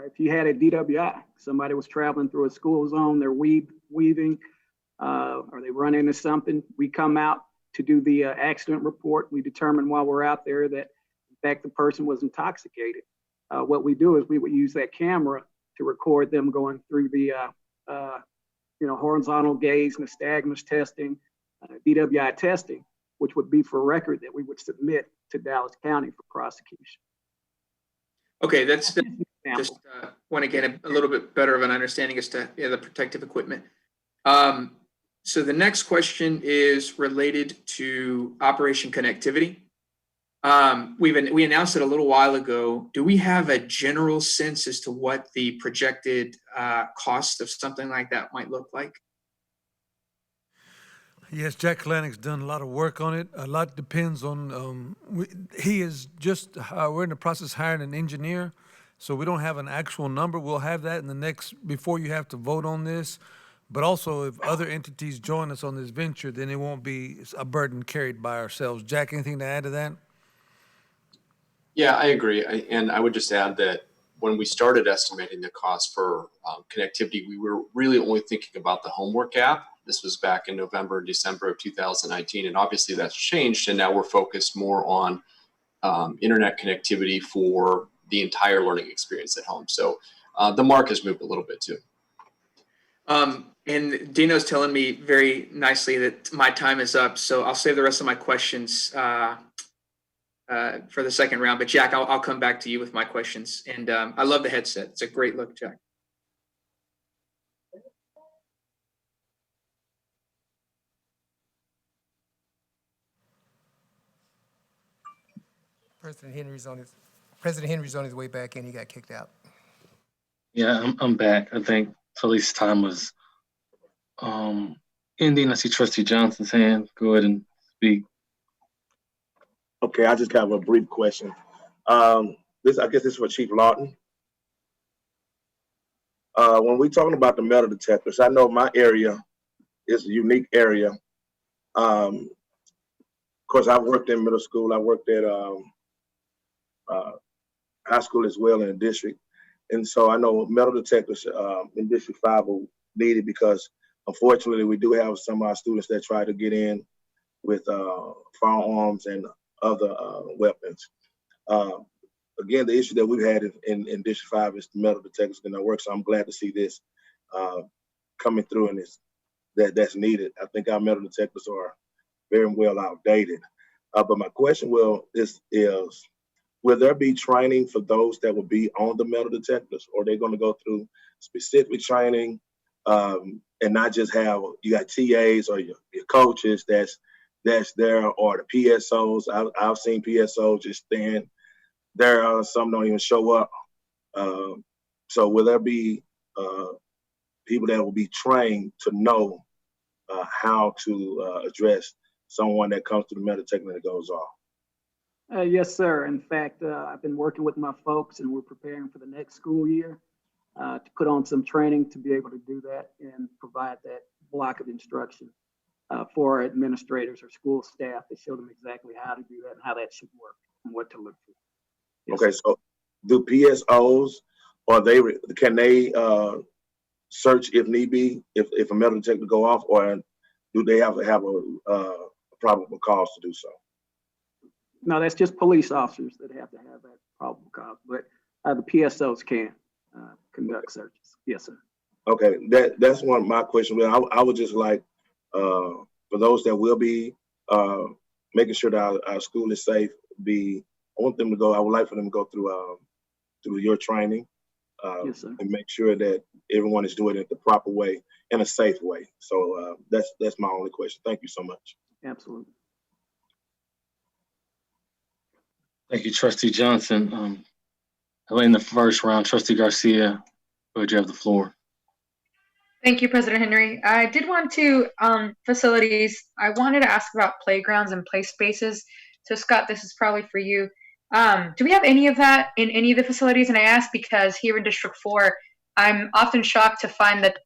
if you had a DWI, somebody was traveling through a school zone, they're weaving, or they run into something, we come out to do the accident report. We determine while we're out there that, in fact, the person was intoxicated. What we do is we would use that camera to record them going through the horizontal gaze, nystagmus testing, DWI testing, which would be for record that we would submit to Dallas County for prosecution. Okay, that's just want to get a little bit better of an understanding as to the protective equipment. So the next question is related to Operation Connectivity. We announced it a little while ago. Do we have a general sense as to what the projected cost of something like that might look like? Yes, Jack Kalanick's done a lot of work on it. A lot depends on, we're in the process of hiring an engineer, so we don't have an actual number. We'll have that in the before you have to vote on this. But also, if other entities join us on this venture, then it won't be a burden carried by ourselves. Jack, anything to add to that? Yeah, I agree. And I would just add that when we started estimating the cost for connectivity, we were really only thinking about the homework app. This was back in November, December of 2019. And obviously that's changed. And now we're focused more on internet connectivity for the entire learning experience at home. So the mark has moved a little bit too. And Dino's telling me very nicely that my time is up. So I'll save the rest of my questions for the second round. But Jack, I'll come back to you with my questions. And I love the headset. It's a great look, Jack. President Henry's on his way back in. He got kicked out. Yeah, I'm back. I think Tali's time was ending. I see Trustee Johnson's hand. Go ahead and speak. Okay, I just have a brief question. I guess this is for Chief Lawton. When we're talking about the metal detectors, I know my area is a unique area. Of course, I worked in middle school. I worked at high school as well in the district. And so I know metal detectors in District 5 are needed because unfortunately we do have some of our students that try to get in with firearms and other weapons. Again, the issue that we've had in District 5 is the metal detectors in our work. So I'm glad to see this coming through and that's needed. I think our metal detectors are very well outdated. But my question is will there be training for those that will be on the metal detectors, or are they going to go through specific training? and not just have, you got TAs or your coaches that's there, or the PSOs. I've seen PSOs just stand there. Some don't even show up. So will there be people that will be trained to know how to address someone that comes to the Meditech that goes off? Yes, sir. In fact, I've been working with my folks, and we're preparing for the next school year to put on some training to be able to do that and provide that block of instruction for administrators or school staff to show them exactly how to do that and how that should work and what to look for. Yes, Okay, sir. so do PSOs, or can they search if need be, if a metal detector go off, or do they have to have a probable cause to do so? No, that's just police officers that have to have that probable cause, but the PSOs can conduct searches. Yes, sir. Okay, that's one of my questions. I would just like, for those that will be making sure that our school is safe, I would like for them to go through your training, Yes, sir. and make sure that everyone is doing it the proper way, in a safe way. So that's my only question. Thank you so much. Absolutely. Thank you, Trustee Johnson. In the first round, Trustee Garcia, would you have the floor? Thank you, President Henry. I did want to, facilities, I wanted to ask about playgrounds and play spaces. So Scott, this is probably for you. Do we have any of that in any of the facilities? And I ask because here in District 4, I'm often shocked to find that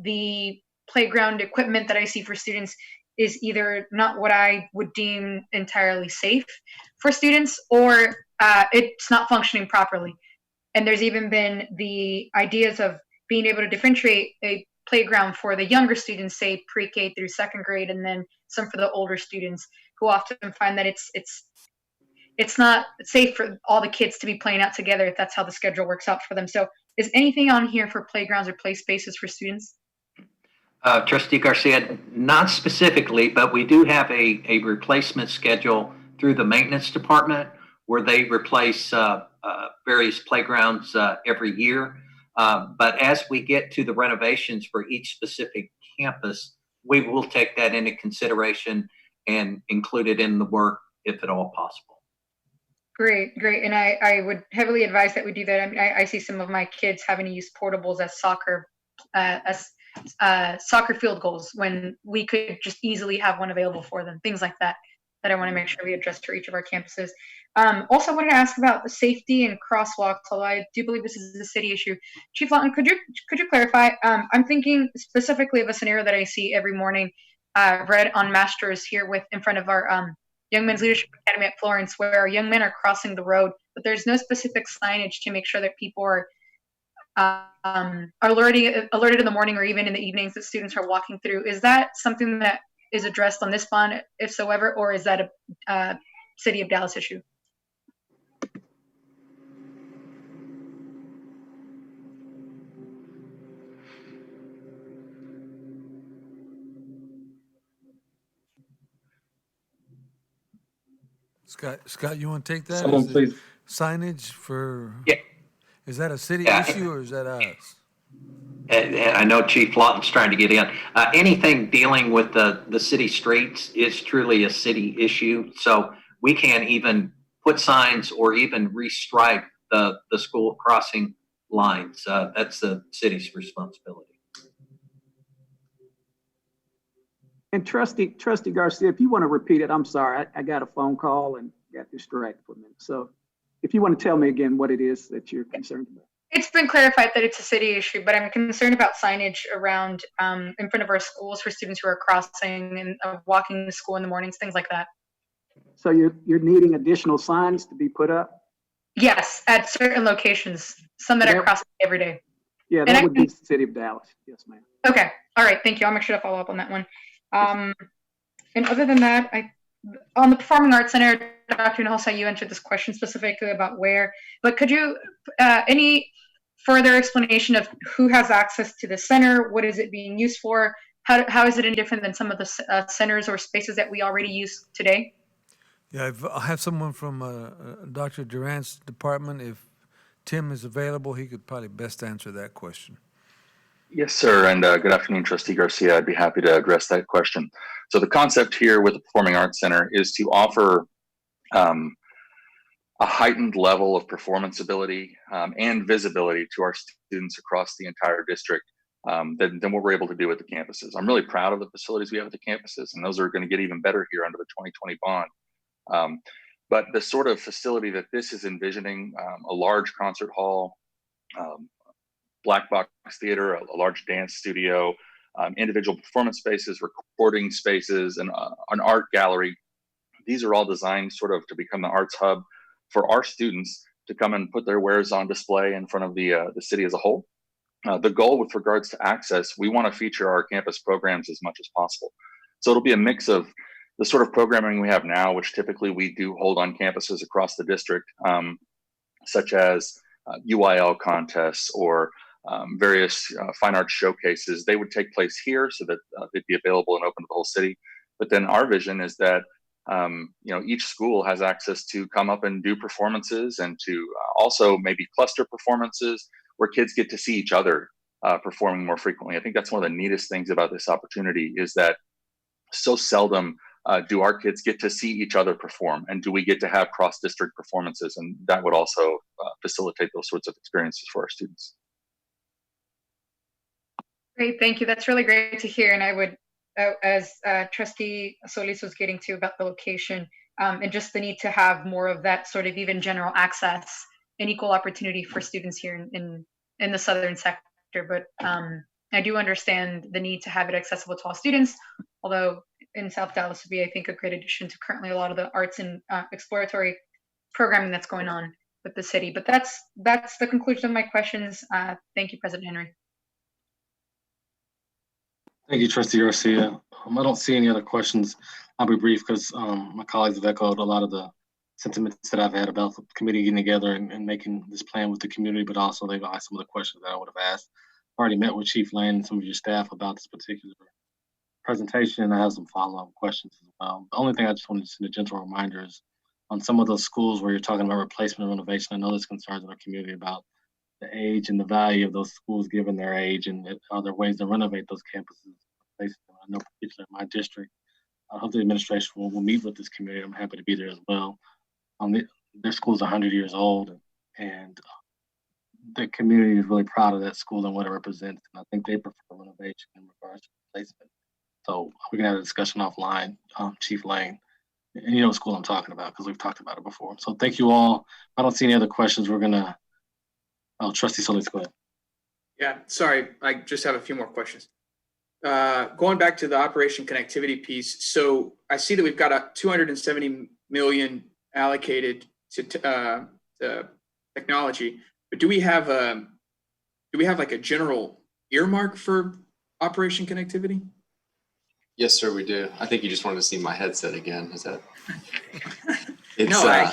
the playground equipment that I see for students is either not what I would deem entirely safe for students, or it's not functioning properly. And there's even been the ideas of being able to differentiate a playground for the younger students, say pre-K through second grade, and then some for the older students, who often find that it's not safe for all the kids to be playing out together if that's how the schedule works out for them. So is anything on here for playgrounds or play spaces for students? Trustee Garcia, not specifically, but we do have a replacement schedule through the maintenance department where they replace various playgrounds every year. But as we get to the renovations for each specific campus, we will take that into consideration and include it in the work if at all possible. Great. And I would heavily advise that we do that. I mean, I see some of my kids having to use portables as soccer field goals when we could just easily have one available for them, things like that I want to make sure we address for each of our campuses. Also wanted to ask about the safety and crosswalks, although I do believe this is a city issue. Chief Lawton, could you clarify? I'm thinking specifically of a scenario that I see every morning read on Masters here in front of our Young Men's Leadership Academy at Florence, where our young men are crossing the road, but there's no specific signage to make sure that people are alerted in the morning or even in the evenings that students are walking through. Is that something that is addressed on this bond, if so ever, or is that a City of Dallas issue? Scott, you want to take that? Someone Is it please. Signage for? Yeah. Is that a city Yeah. issue or is that us? And I know Chief Lawton's trying to get in. Anything dealing with the city streets is truly a city issue. So we can't even put signs or even restripe the school crossing lines. That's the city's responsibility. And Trustee Garcia, if you want to repeat it, I'm sorry, I got a phone call and got distracted for a minute. So if you want to tell me again what it is that you're concerned about. It's been clarified that it's a city issue, but I'm concerned about signage around in front of our schools for students who are crossing and walking to school in the mornings, things like that. So you're needing additional signs to be put up? Yes, at certain locations, some that are crossing every day. Yeah, that would be the City of Dallas. Yes, ma'am. Okay, all right, thank you. I'll make sure to follow up on that one. And other than that, on the Performing Arts Center, Dr. Nahulsa, you answered this question specifically about where, but could you, any further explanation of who has access to the center? What is it being used for? How is it any different than some of the centers or spaces that we already use today? Yeah, I have someone from Dr. Durant's department. If Tim is available, he could probably best answer that question. Yes, sir. And good afternoon, Trustee Garcia. I'd be happy to address that question. So the concept here with the Performing Arts Center is to offer a heightened level of performance ability and visibility to our students across the entire district than what we're able to do at the campuses. I'm really proud of the facilities we have at the campuses, and those are going to get even better here under the 2020 bond. But the sort of facility that this is envisioning, a large concert hall, black box theater, a large dance studio, individual performance spaces, recording spaces, and an art gallery. These are all designed sort of to become the arts hub for our students to come and put their wares on display in front of the city as a whole. The goal with regards to access, we want to feature our campus programs as much as possible. So it'll be a mix of the sort of programming we have now, which typically we do hold on campuses across the district, such as UIL contests or various fine arts showcases. They would take place here so that they'd be available and open to the whole city. But then our vision is that each school has access to come up and do performances and to also maybe cluster performances where kids get to see each other performing more frequently. I think that's one of the neatest things about this opportunity is that so seldom do our kids get to see each other perform, and do we get to have cross-district performances, and that would also facilitate those sorts of experiences for our students. Great, thank you. That's really great to hear. And I would, as Trustee Solis was getting to about the location and just the need to have more of that sort of even general access and equal opportunity for students here in the southern sector. But I do understand the need to have it accessible to all students, although in South Dallas would be, I think, a great addition to currently a lot of the arts and exploratory programming that's going on with the city. But that's the conclusion of my questions. Thank you, President Henry. Thank you, Trustee Garcia. I don't see any other questions. I'll be brief because my colleagues have echoed a lot of the sentiments that I've had about the committee getting together and making this plan with the community, but also they've asked some of the questions that I would have asked. I already met with Chief Lane and some of your staff about this particular presentation, and I have some follow-up questions as well. The only thing I just wanted to send a gentle reminder is on some of those schools where you're talking about replacement and renovation. I know there's concerns in our community about the age and the value of those schools given their age, and are there ways to renovate those campuses? I know particularly in my district, I hope the administration will meet with this community. I'm happy to be there as well. Their school's 100 years old, and the community is really proud of that school and what it represents. And I think they prefer renovation in regards to replacement. So we can have a discussion offline, Chief Lane. And you know what school I'm talking about because we've talked about it before. So thank you all. I don't see any other questions. We're gonna, Trustee Solis, go ahead. Yeah, sorry, I just have a few more questions. Going back to the operation connectivity piece, so I see that we've got a $270 million allocated to technology, but do we have like a general earmark for operation connectivity? Yes, sir, we do. I think you just wanted to see my headset again. Is that? It's, no,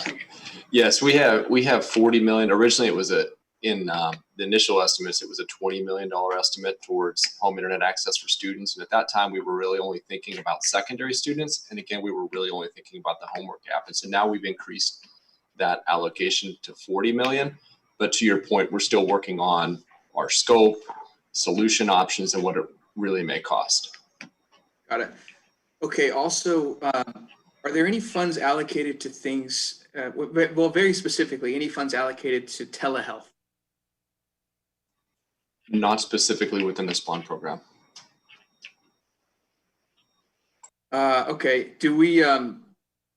yes, we have 40 million. Originally, it was in the initial estimates, it was a $20 million estimate towards home internet access for students. And at that time, we were really only thinking about secondary students. And again, we were really only thinking about the homework gap. And so now we've increased that allocation to 40 million. But to your point, we're still working on our scope, solution options, and what it really may cost. Got it. Okay. Also, are there any funds allocated to things, well, very specifically, any funds allocated to telehealth? Not specifically within this bond program. Okay. Do we,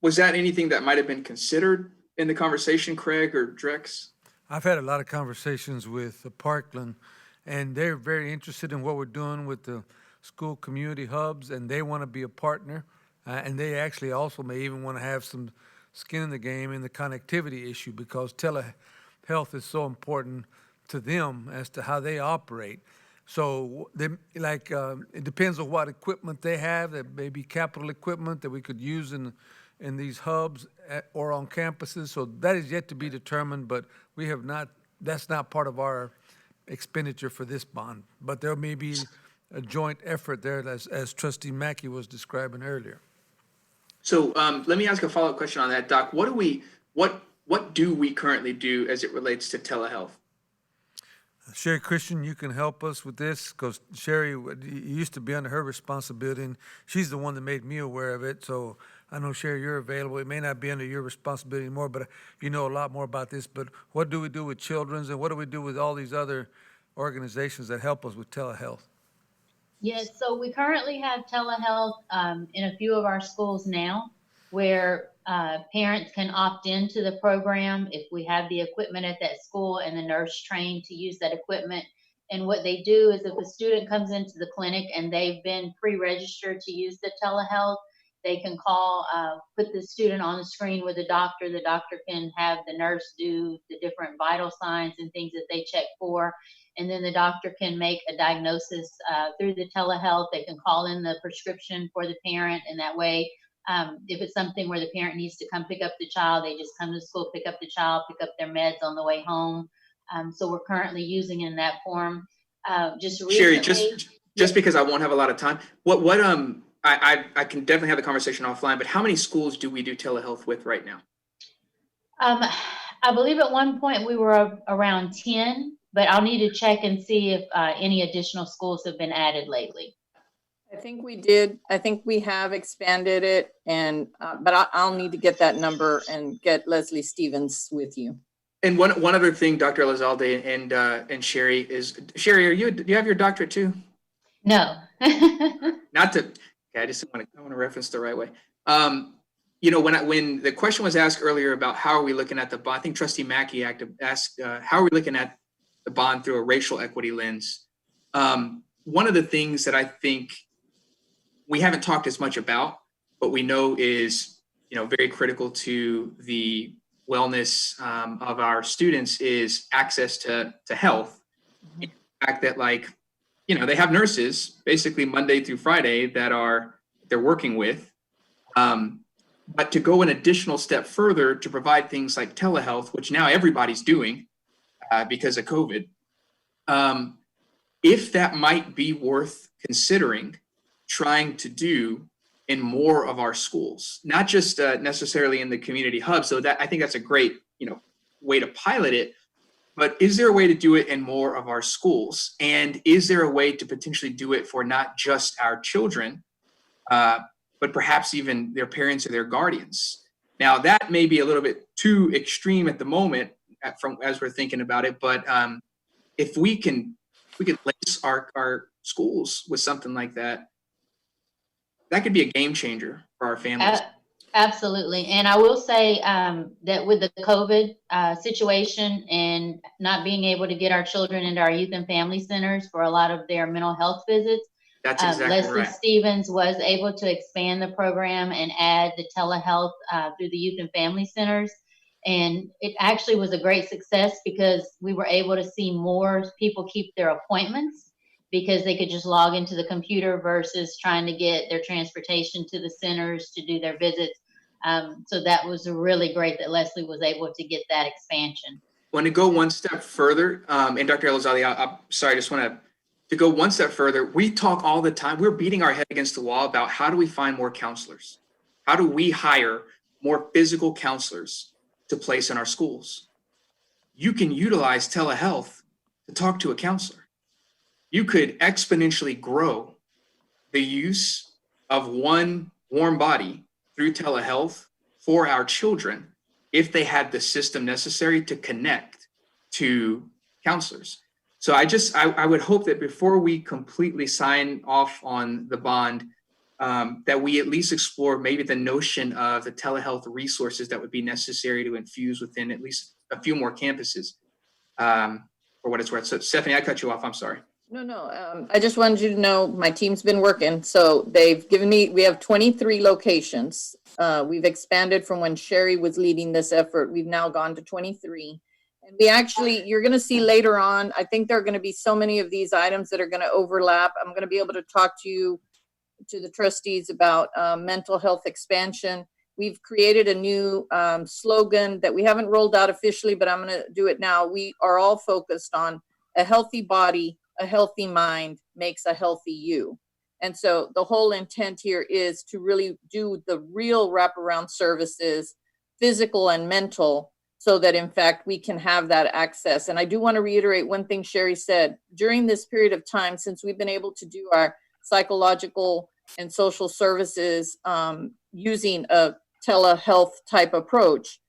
was that anything that might have been considered in the conversation, Craig or Drex? I've had a lot of conversations with Parkland, and they're very interested in what we're doing with the school community hubs, and they want to be a partner. And they actually also may even want to have some skin in the game in the connectivity issue because telehealth is so important to them as to how they operate. So they, it depends on what equipment they have. There may be capital equipment that we could use in these hubs or on campuses. So that is yet to be determined, but we have not, that's not part of our expenditure for this bond. But there may be a joint effort there as Trustee Mackey was describing earlier. So let me ask a follow-up question on that, Doc. What do we currently do as it relates to telehealth? Sherry Christian, you can help us with this because Sherry it used to be under her responsibility, and she's the one that made me aware of it. So I know, Sherry, you're available. It may not be under your responsibility anymore, but you know a lot more about this. But what do we do with Children's, and what do we do with all these other organizations that help us with telehealth? Yes, so we currently have telehealth in a few of our schools now where parents can opt into the program if we have the equipment at that school and the nurse trained to use that equipment. And what they do is if a student comes into the clinic and they've been pre-registered to use the telehealth, they can call, put the student on the screen with the doctor. The doctor can have the nurse do the different vital signs and things that they check for. And then the doctor can make a diagnosis through the telehealth. They can call in the prescription for the parent, and that way, if it's something where the parent needs to come pick up the child, they just come to school, pick up the child, pick up their meds on the way home. So we're currently using in that form. Just recently, Sherry, just because I won't have a lot of time, I can definitely have the conversation offline, but how many schools do we do telehealth with right now? I believe at one point we were around 10. But I'll need to check and see if any additional schools have been added lately. I think we did. I think we have expanded it, and but I'll need to get that number and get Leslie Stevens with you. And one other thing, Dr. Elizalde and Sherry is, Sherry, do you have your doctorate too? No. Not to. Okay, I want to reference the right way. You know, when the question was asked earlier about how are we looking at the bond, I think Trustee Mackey asked how are we looking at the bond through a racial equity lens. One of the things that I think we haven't talked as much about, but we know is, very critical to the wellness of our students is access to health. The fact that they have nurses basically Monday through Friday that they're working with. But to go an additional step further to provide things like telehealth, which now everybody's doing, because of COVID, if that might be worth considering trying to do in more of our schools, not just necessarily in the community hub. So that I think that's a great, way to pilot it. But is there a way to do it in more of our schools? And is there a way to potentially do it for not just our children, but perhaps even their parents or their guardians? Now that may be a little bit too extreme at the moment, as we're thinking about it, but if we can lace our schools with something like that, that could be a game changer for our families. Absolutely. And I will say that with the COVID situation and not being able to get our children into our youth and family centers for a lot of their mental health visits, that's exactly Leslie right. Stevens was able to expand the program and add the telehealth through the youth and family centers. And it actually was a great success because we were able to see more people keep their appointments because they could just log into the computer versus trying to get their transportation to the centers to do their visits. So that was really great that Leslie was able to get that expansion. Want to go one step further, and Dr. Elizalde, I'm sorry, I just want to go one step further. We talk all the time, we're beating our head against the wall about how do we find more counselors? How do we hire more physical counselors to place in our schools? You can utilize telehealth to talk to a counselor. You could exponentially grow the use of one warm body through telehealth for our children if they had the system necessary to connect to counselors. So I would hope that before we completely sign off on the bond, that we at least explore maybe the notion of the telehealth resources that would be necessary to infuse within at least a few more campuses, for what it's worth. So Stephanie, I cut you off. I'm sorry. No. I just wanted you to know my team's been working. So they've given me, we have 23 locations. We've expanded from when Sherry was leading this effort. We've now gone to 23. And we actually, you're going to see later on, I think there are going to be so many of these items that are going to overlap. I'm going to be able to talk to the trustees about mental health expansion. We've created a new slogan that we haven't rolled out officially, but I'm going to do it now. We are all focused on a healthy body, a healthy mind makes a healthy you. And so the whole intent here is to really do the real wraparound services, physical and mental, so that in fact we can have that access. And I do want to reiterate one thing Sherry said. During this period of time, since we've been able to do our psychological and social services using a telehealth type approach,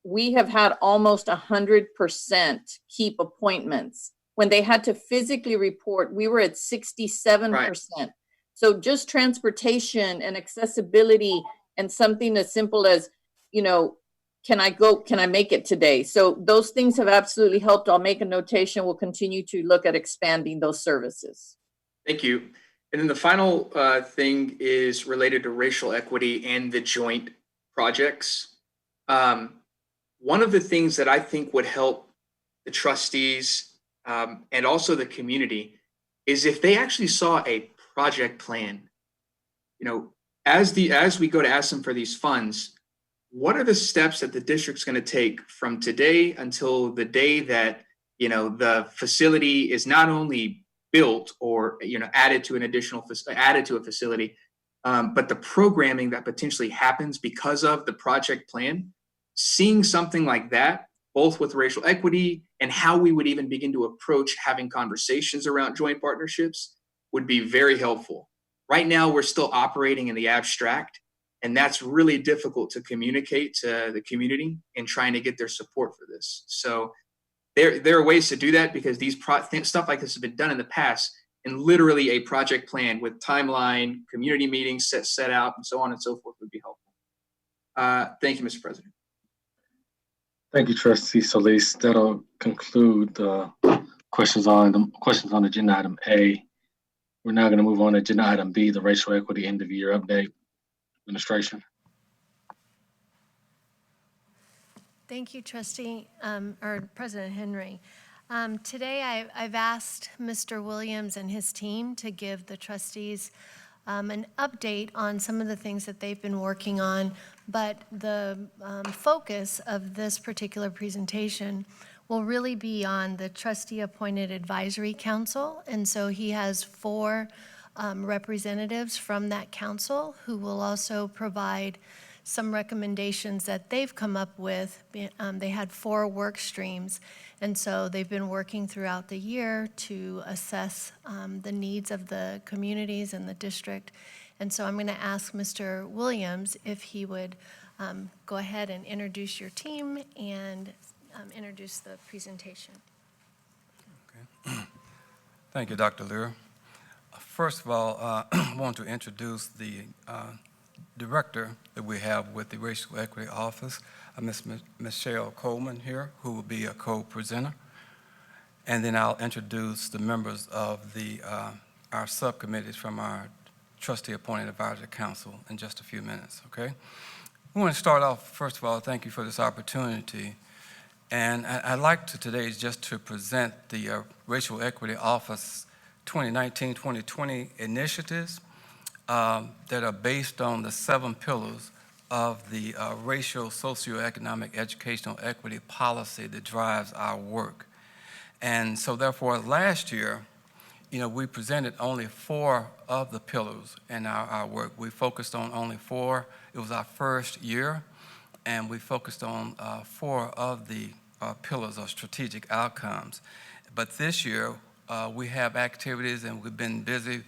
we have had almost 100% keep appointments. When they had to physically report, we were at 67%. Right. So just transportation and accessibility and something as simple as, you know, can I make it today? So those things have absolutely helped. I'll make a notation. We'll continue to look at expanding those services. Thank you. And then the final thing is related to racial equity and the joint projects. One of the things that I think would help the trustees and also the community is if they actually saw a project plan. You know, as we go to ask them for these funds, what are the steps that the district's going to take from today until the day that, you know, the facility is not only built or, you know, added to a facility, but the programming that potentially happens because of the project plan? Seeing something like that, both with racial equity and how we would even begin to approach having conversations around joint partnerships, would be very helpful. Right now, we're still operating in the abstract, and that's really difficult to communicate to the community in trying to get their support for this. So there are ways to do that, because these stuff like this has been done in the past, and literally a project plan with timeline, community meetings set out, and so on and so forth would be helpful. Thank you, Mr. President. Thank you, Trustee Solis. That'll conclude the questions on agenda item A. We're now going to move on to agenda item B, the racial equity end of year update. Administration. Thank you, Trustee or President Henry. Today, I've asked Mr. Williams and his team to give the trustees an update on some of the things that they've been working on, but the focus of this particular presentation will really be on the trustee-appointed advisory council, and so he has 4 representatives from that council who will also provide some recommendations that they've come up with. They had 4 work streams, and so they've been working throughout the year to assess the needs of the communities and the district. And so I'm going to ask Mr. Williams if he would go ahead and introduce your team and introduce the presentation. Okay. Thank you, Dr. Lear. First of all, I want to introduce the director that we have with the Racial Equity Office, Ms. Michelle Coleman here, who will be a co-presenter. And then I'll introduce the members of our subcommittees from our trustee-appointed advisory council in just a few minutes, okay? We want to start off, first of all, thank you for this opportunity. And I'd like to today just to present the Racial Equity Office 2019-2020 initiatives that are based on the 7 pillars of the racial, socioeconomic, educational equity policy that drives our work. And so therefore, last year, you know, we presented only 4 of the pillars in our work. We focused on only 4. It was our first year, and we focused on 4 of the pillars of strategic outcomes. But this year, we have activities, and we've been busy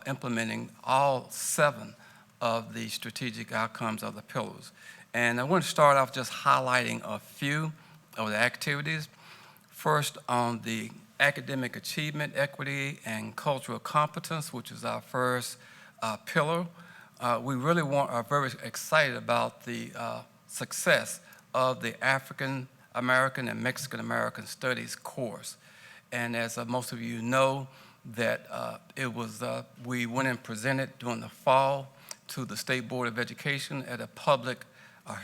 implementing all 7 of the strategic outcomes of the pillars. And I want to start off just highlighting a few of the activities. First, on the academic achievement, equity, and cultural competence, which is our first pillar. We really are very excited about the success of the African American and Mexican American Studies course. And as most of you know, that we went and presented during the fall to the State Board of Education at a public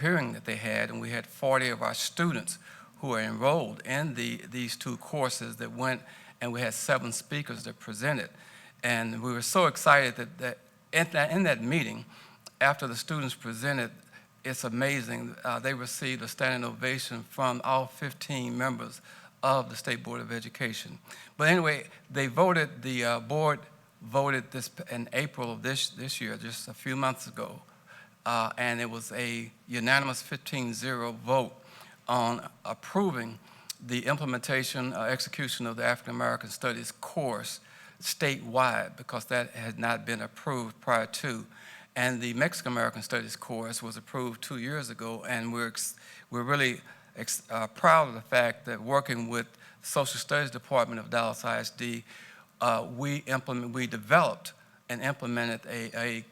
hearing that they had, and we had 40 of our students who are enrolled in these 2 courses that went, and we had 7 speakers that presented. And we were so excited that in that meeting, after the students presented, it's amazing, they received a standing ovation from all 15 members of the State Board of Education. But anyway, the board voted this in April of this year, just a few months ago, and it was a unanimous 15-0 vote on approving the implementation, execution of the African American Studies course statewide, because that had not been approved prior to. And the Mexican American Studies course was approved 2 years ago, and we're really proud of the fact that working with the Social Studies Department of Dallas ISD, we developed and implemented a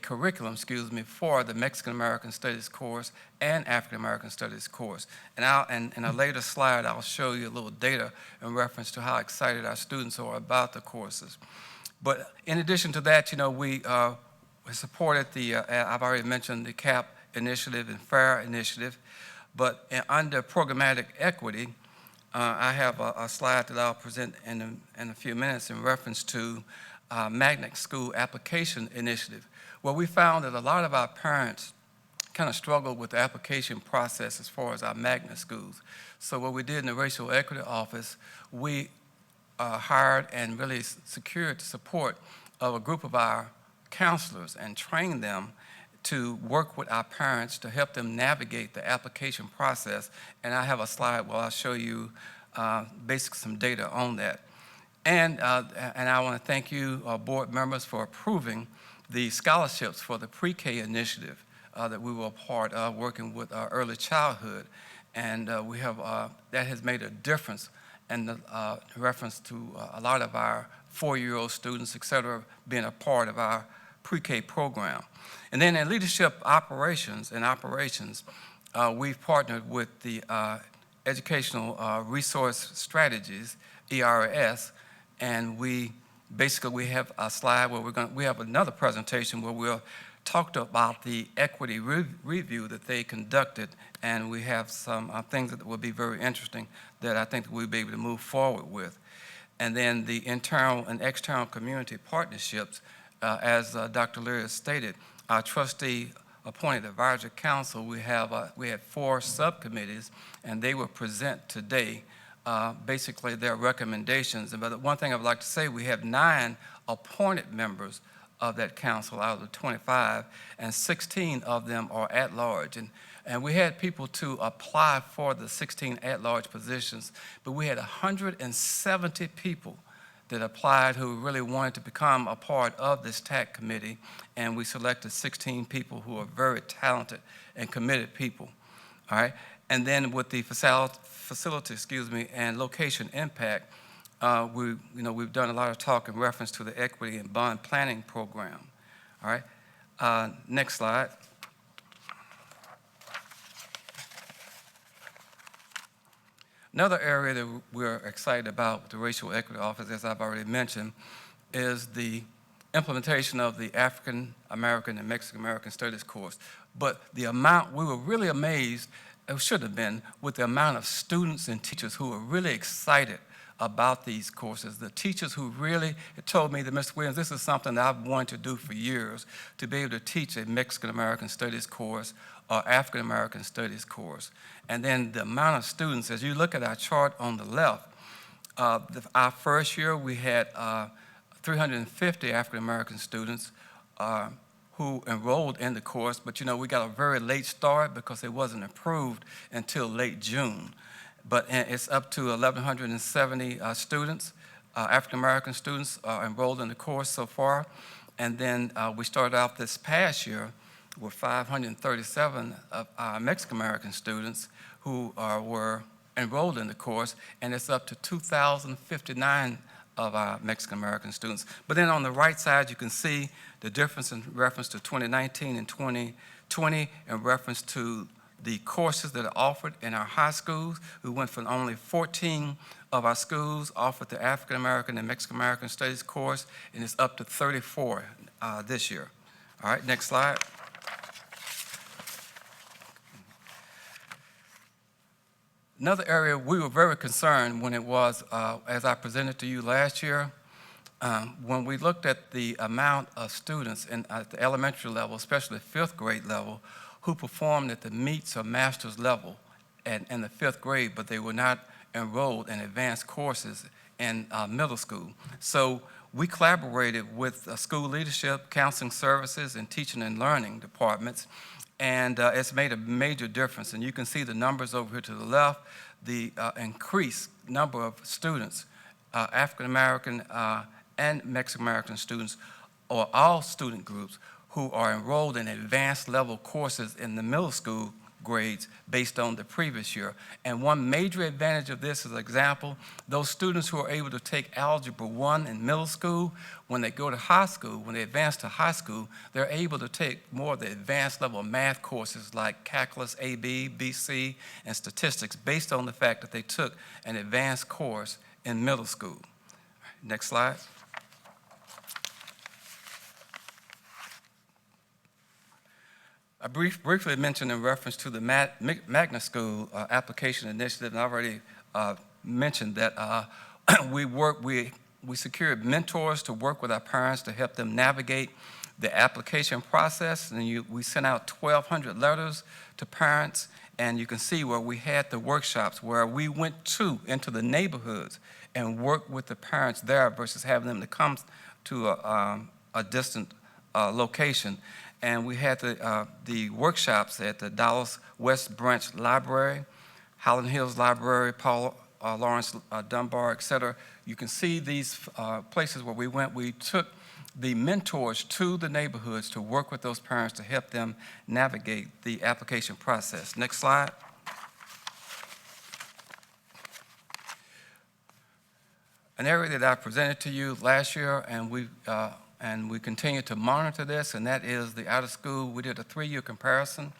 curriculum, for the Mexican American Studies course and African American Studies course. And in a later slide, I'll show you a little data in reference to how excited our students are about the courses. But in addition to that, we supported I've already mentioned the CAP initiative and FAIR initiative, but under programmatic equity, I have a slide that I'll present in a few minutes in reference to Magnet School Application Initiative, where we found that a lot of our parents kind of struggled with the application process as far as our magnet schools. So what we did in the Racial Equity Office, we hired and really secured the support of a group of our counselors and trained them to work with our parents to help them navigate the application process. And I have a slide where I'll show you basically some data on that. And I want to thank you, board members, for approving the scholarships for the pre-K initiative that we were a part of, working with early childhood. And we have, that has made a difference in reference to a lot of our 4-year-old students, et cetera, being a part of our pre-K program. And then in leadership operations, we've partnered with the Educational Resource Strategies, ERS, and we have a slide where we have another presentation where we'll talk about the equity review that they conducted, and we have some things that will be very interesting that I think we'll be able to move forward with. And then the internal and external community partnerships, as Dr. Leary has stated, our trustee appointed advisory council, we had 4 subcommittees, and they will present today basically their recommendations. But one thing I would like to say, we have 9 appointed members of that council out of the 25, and 16 of them are at large. And we had people to apply for the 16 at-large positions, but we had 170 people that applied who really wanted to become a part of this TAC committee, and we selected 16 people who are very talented and committed people, all right? And then with the facility, and location impact, we've done a lot of talk in reference to the equity and bond planning program, all right? Next slide. Another area that we're excited about with the Racial Equity Office, as I've already mentioned, is the implementation of the African American and Mexican American Studies course. But the amount, we were really amazed, it should have been, with the amount of students and teachers who were really excited about these courses. The teachers who really told me that, Mr. Williams, this is something that I've wanted to do for years, to be able to teach a Mexican American Studies course or African American Studies course. And then the amount of students, as you look at our chart on the left, our first year we had 350 African American students who enrolled in the course, but we got a very late start because it wasn't approved until late June. But it's up to 1,170 students, African American students enrolled in the course so far. And then we started out this past year with 537 of our Mexican American students who were enrolled in the course, and it's up to 2,059 of our Mexican American students. But then on the right side, you can see the difference in reference to 2019 and 2020 in reference to the courses that are offered in our high schools. We went from only 14 of our schools offered the African American and Mexican American Studies course, and it's up to 34 this year. All right, next slide. Another area we were very concerned when it was, as I presented to you last year, when we looked at the amount of students at the elementary level, especially 5th grade level, who performed at the meets or master's level in the 5th grade, but they were not enrolled in advanced courses in middle school. So we collaborated with school leadership, counseling services, and teaching and learning departments, And it's made a major difference. And you can see the numbers over here to the left, the increased number of students, African-American and Mexican-American students, or all student groups who are enrolled in advanced level courses in the middle school grades based on the previous year. And one major advantage of this is, an example, those students who are able to take Algebra 1 in middle school, when they go to high school, when they advance to high school, they're able to take more of the advanced level math courses like Calculus AB, BC, and Statistics based on the fact that they took an advanced course in middle school. Next slide. I briefly mentioned in reference to the Magna School application initiative, and I already mentioned that we secured mentors to work with our parents to help them navigate the application process. And we sent out 1,200 letters to parents, and you can see where we had the workshops where we went into the neighborhoods and worked with the parents there versus having them to come to a distant location. And we had the workshops at the Dallas West Branch Library, Highland Hills Library, Paul Lawrence Dunbar, et cetera. You can see these places where we went. We took the mentors to the neighborhoods to work with those parents to help them navigate the application process. Next slide. An area that I presented to you last year, and we continue to monitor this, and that is the out-of-school. We did a 3-year comparison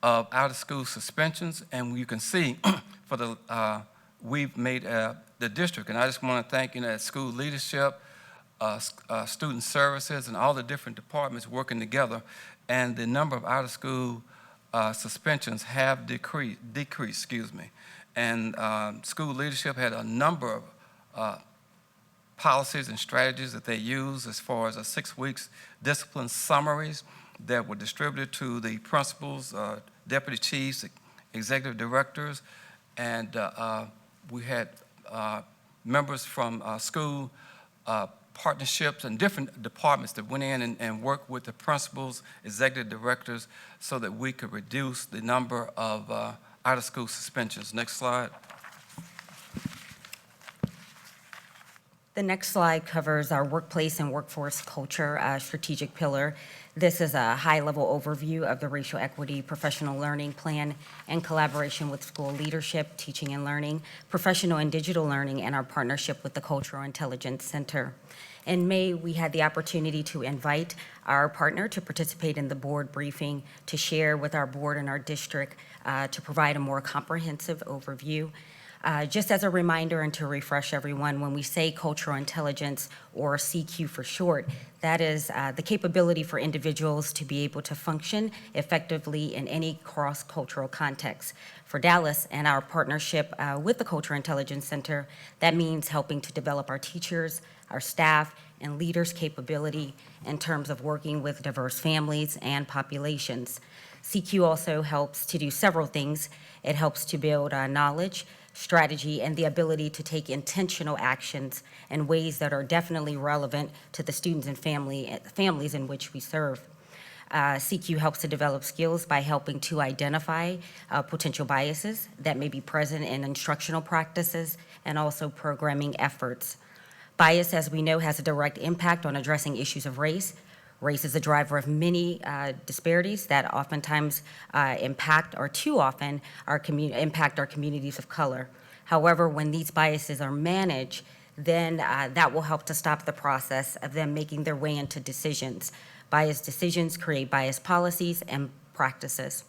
of out-of-school suspensions, and you can see for the we've made the district, and I just want to thank school leadership, student services, and all the different departments working together, and the number of out-of-school suspensions have decreased, and school leadership had a number of policies and strategies that they use as far as 6 weeks discipline summaries that were distributed to the principals, deputy chiefs, executive directors, and we had members from school partnerships and different departments that went in and worked with the principals, executive directors, so that we could reduce the number of out-of-school suspensions. Next slide. The next slide covers our workplace and workforce culture strategic pillar. This is a high-level overview of the Racial Equity Professional Learning Plan in collaboration with school leadership, teaching and learning, professional and digital learning, and our partnership with the Cultural Intelligence Center. In May, we had the opportunity to invite our partner to participate in the board briefing to share with our board and our district to provide a more comprehensive overview. Just as a reminder and to refresh everyone, when we say cultural intelligence, or CQ for short, that is the capability for individuals to be able to function effectively in any cross-cultural context. For Dallas and our partnership with the Cultural Intelligence Center, that means helping to develop our teachers, our staff, and leaders' capability in terms of working with diverse families and populations. CQ also helps to do several things. It helps to build knowledge, strategy, and the ability to take intentional actions in ways that are definitely relevant to the students and families in which we serve. CQ helps to develop skills by helping to identify potential biases that may be present in instructional practices and also programming efforts. Bias, as we know, has a direct impact on addressing issues of race. Race is a driver of many disparities that oftentimes impact, or too often, impact our communities of color. However, when these biases are managed, then that will help to stop the process of them making their way into decisions. Biased decisions create biased policies and practices.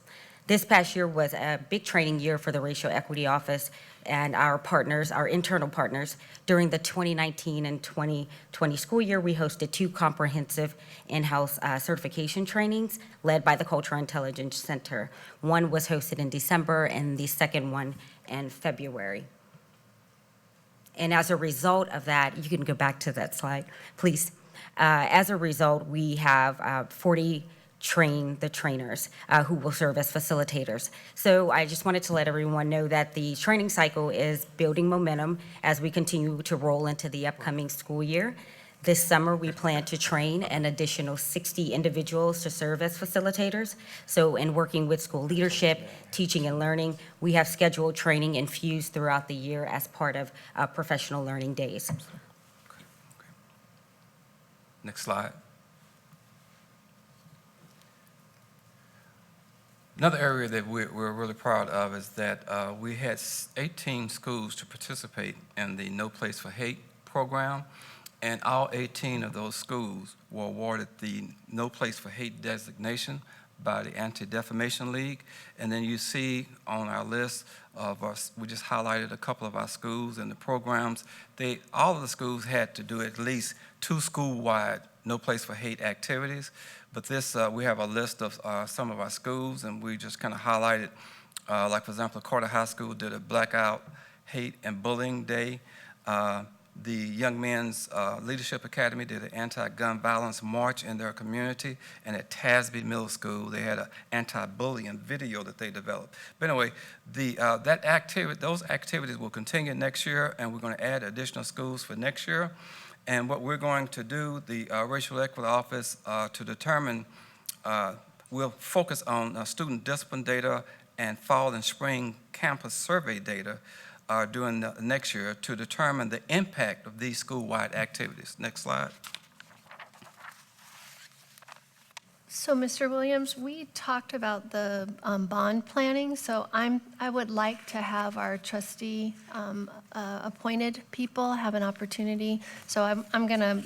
This past year was a big training year for the Racial Equity Office and our partners, our internal partners. During the 2019 and 2020 school year, we hosted 2 comprehensive in-house certification trainings led by the Cultural Intelligence Center. One was hosted in December and the second one in February. And as a result of that, you can go back to that slide, please. As a result, we have 40 train the trainers who will serve as facilitators. So I just wanted to let everyone know that the training cycle is building momentum as we continue to roll into the upcoming school year. This summer, we plan to train an additional 60 individuals to serve as facilitators. So in working with school leadership, teaching and learning, we have scheduled training infused throughout the year as part of professional learning days. Next slide. Another area that we're really proud of is that we had 18 schools to participate in the No Place for Hate program, and all 18 of those schools were awarded the No Place for Hate designation by the Anti-Defamation League. And then you see on our list of we just highlighted a couple of our schools and the programs. All of the schools had to do at least 2 school-wide No Place for Hate activities. But this, we have a list of some of our schools, and we just kind of highlighted, like for example, Carter High School did a Blackout Hate and Bullying Day. The Young Men's Leadership Academy did an anti-gun violence march in their community, and at Tasby Middle School, they had an anti-bullying video that they developed. But anyway, those activities will continue next year, and we're going to add additional schools for next year. And what we're going to do, the Racial Equity Office, to determine, we'll focus on student discipline data and fall and spring campus survey data during the next year to determine the impact of these school-wide activities. Next slide. So, Mr. Williams, we talked about the bond planning, so I would like to have our trustee appointed people have an opportunity. So I'm gonna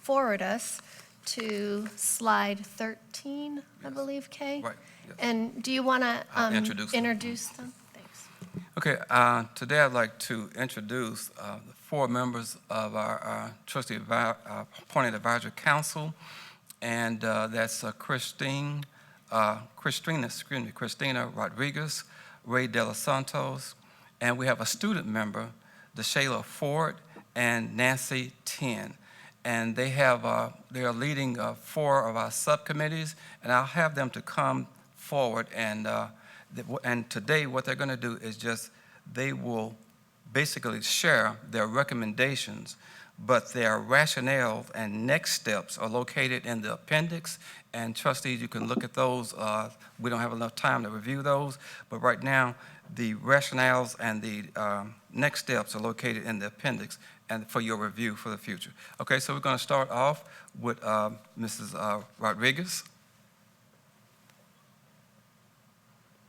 forward us to slide 13, I believe, Kay? Right. Yes. And do you want to introduce them? Thanks. Okay, today I'd like to introduce the 4 members of our trustee appointed advisory council. And that's Christina Rodriguez, Ray De Los Santos, and we have a student member, DeShayla Ford, and Nancy Tien. And they are leading 4 of our subcommittees, and I'll have them to come forward. And today what they're going to do is they will basically share their recommendations, but their rationale and next steps are located in the appendix. And trustees, you can look at those. We don't have enough time to review those, but right now, the rationales and the next steps are located in the appendix and for your review for the future. Okay, so we're going to start off with Mrs. Rodriguez.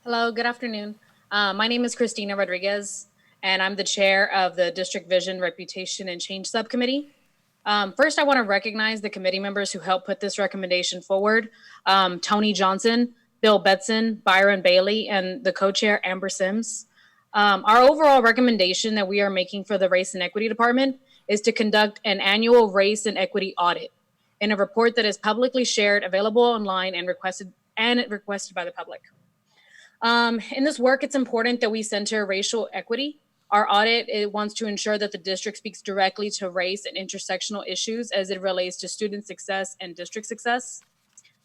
Hello, good afternoon. My name is Christina Rodriguez, and I'm the chair of the District Vision, Reputation, and Change Subcommittee. First, I want to recognize the committee members who helped put this recommendation forward. Tony Johnson, Bill Betson, Byron Bailey, and the co-chair, Amber Sims. Our overall recommendation that we are making for the Race and Equity Department is to conduct an annual race and equity audit in a report that is publicly shared, available online, and requested by the public. In this work, it's important that we center racial equity. Our audit wants to ensure that the district speaks directly to race and intersectional issues as it relates to student success and district success.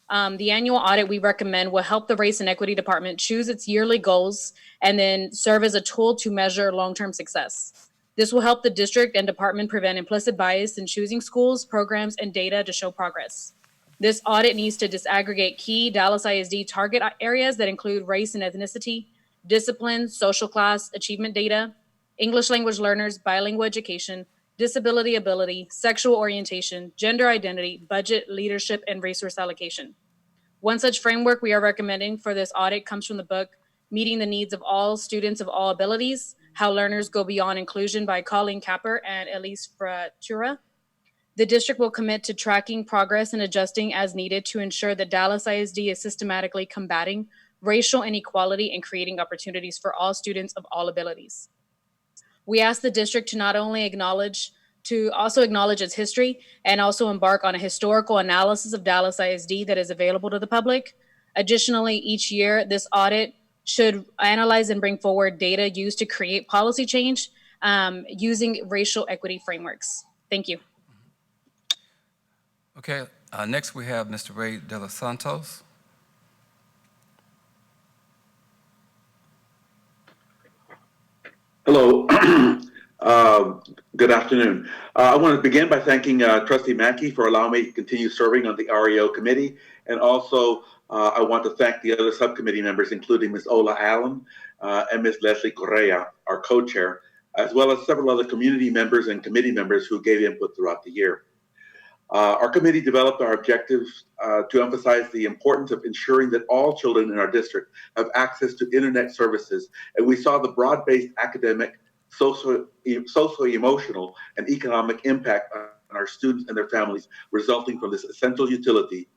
The annual audit we recommend will help the Race and Equity Department choose its yearly goals and then serve as a tool to measure long-term success. This will help the district and department prevent implicit bias in choosing schools, programs, and data to show progress. This audit needs to disaggregate key Dallas ISD target areas that include race and ethnicity, discipline, social class, achievement data, English language learners, bilingual education, disability ability, sexual orientation, gender identity, budget, leadership, and resource allocation. One such framework we are recommending for this audit comes from the book, Meeting the Needs of All Students of All Abilities, How Learners Go Beyond Inclusion by Colleen Capper and Elise Fratura. The district will commit to tracking progress and adjusting as needed to ensure that Dallas ISD is systematically combating racial inequality and creating opportunities for all students of all abilities. We ask the district to not only acknowledge its history and also embark on a historical analysis of Dallas ISD that is available to the public. Additionally, each year, this audit should analyze and bring forward data used to create policy change using racial equity frameworks. Thank you. Okay, next we have Mr. Ray De Los Santos. Hello. Good afternoon. I want to begin by thanking Trustee Mackey for allowing me to continue serving on the REO committee. And also, I want to thank the other subcommittee members, including Ms. Ola Allen and Ms. Leslie Correa, our co-chair, as well as several other community members and committee members who gave input throughout the year. Our committee developed our objectives to emphasize the importance of ensuring that all children in our district have access to internet services. And we saw the broad-based academic, socio-emotional, and economic impact on our students and their families resulting from this essential utility,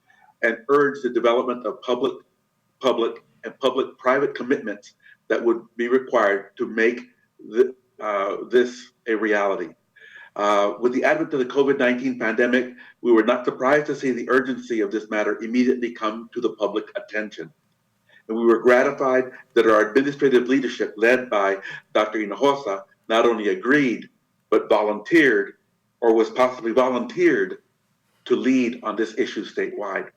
and urged the development of public, and public-private commitments that would be required to make this a reality. With the advent of the COVID-19 pandemic, we were not surprised to see the urgency of this matter immediately come to the public attention. And we were gratified that our administrative leadership, led by Dr. Hinojosa, not only agreed, but volunteered, or was possibly volunteered, to lead on this issue statewide.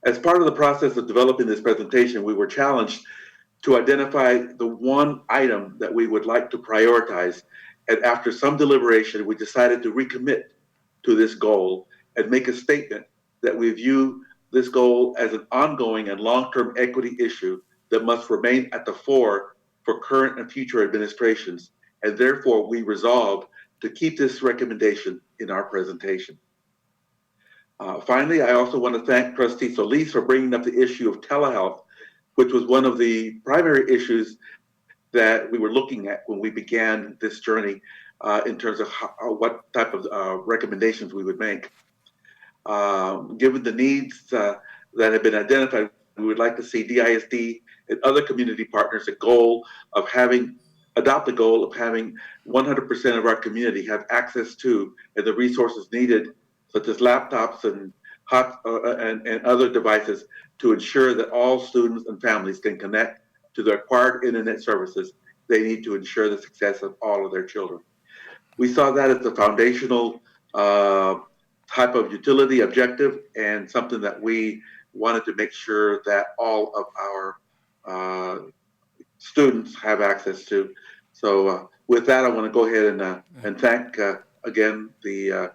As part of the process of developing this presentation, we were challenged to identify the one item that we would like to prioritize. And after some deliberation, we decided to recommit to this goal and make a statement that we view this goal as an ongoing and long-term equity issue that must remain at the fore for current and future administrations. And therefore, we resolved to keep this recommendation in our presentation. Finally, I also want to thank Trustee Solis for bringing up the issue of telehealth, which was one of the primary issues that we were looking at when we began this journey in terms of what type of recommendations we would make. Given the needs that have been identified, we would like to see DISD and other community partners adopt the goal of having 100% of our community have access to and the resources needed, such as laptops and other devices, to ensure that all students and families can connect to the required internet services they need to ensure the success of all of their children. We saw that as the foundational type of utility objective and something that we wanted to make sure that all of our students have access to. So with that, I want to go ahead and thank again the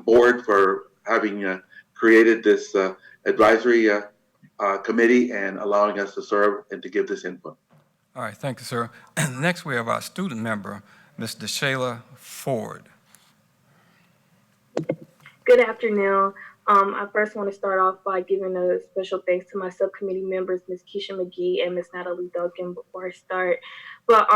board for having created this advisory committee and allowing us to serve and to give this input. All right, thank you, sir. Next, we have our student member, Ms. DeShayla Ford. Good afternoon. I first want to start off by giving a special thanks to my subcommittee members, Ms. Keisha McGee and Ms. Natalie Duncan, before I start. But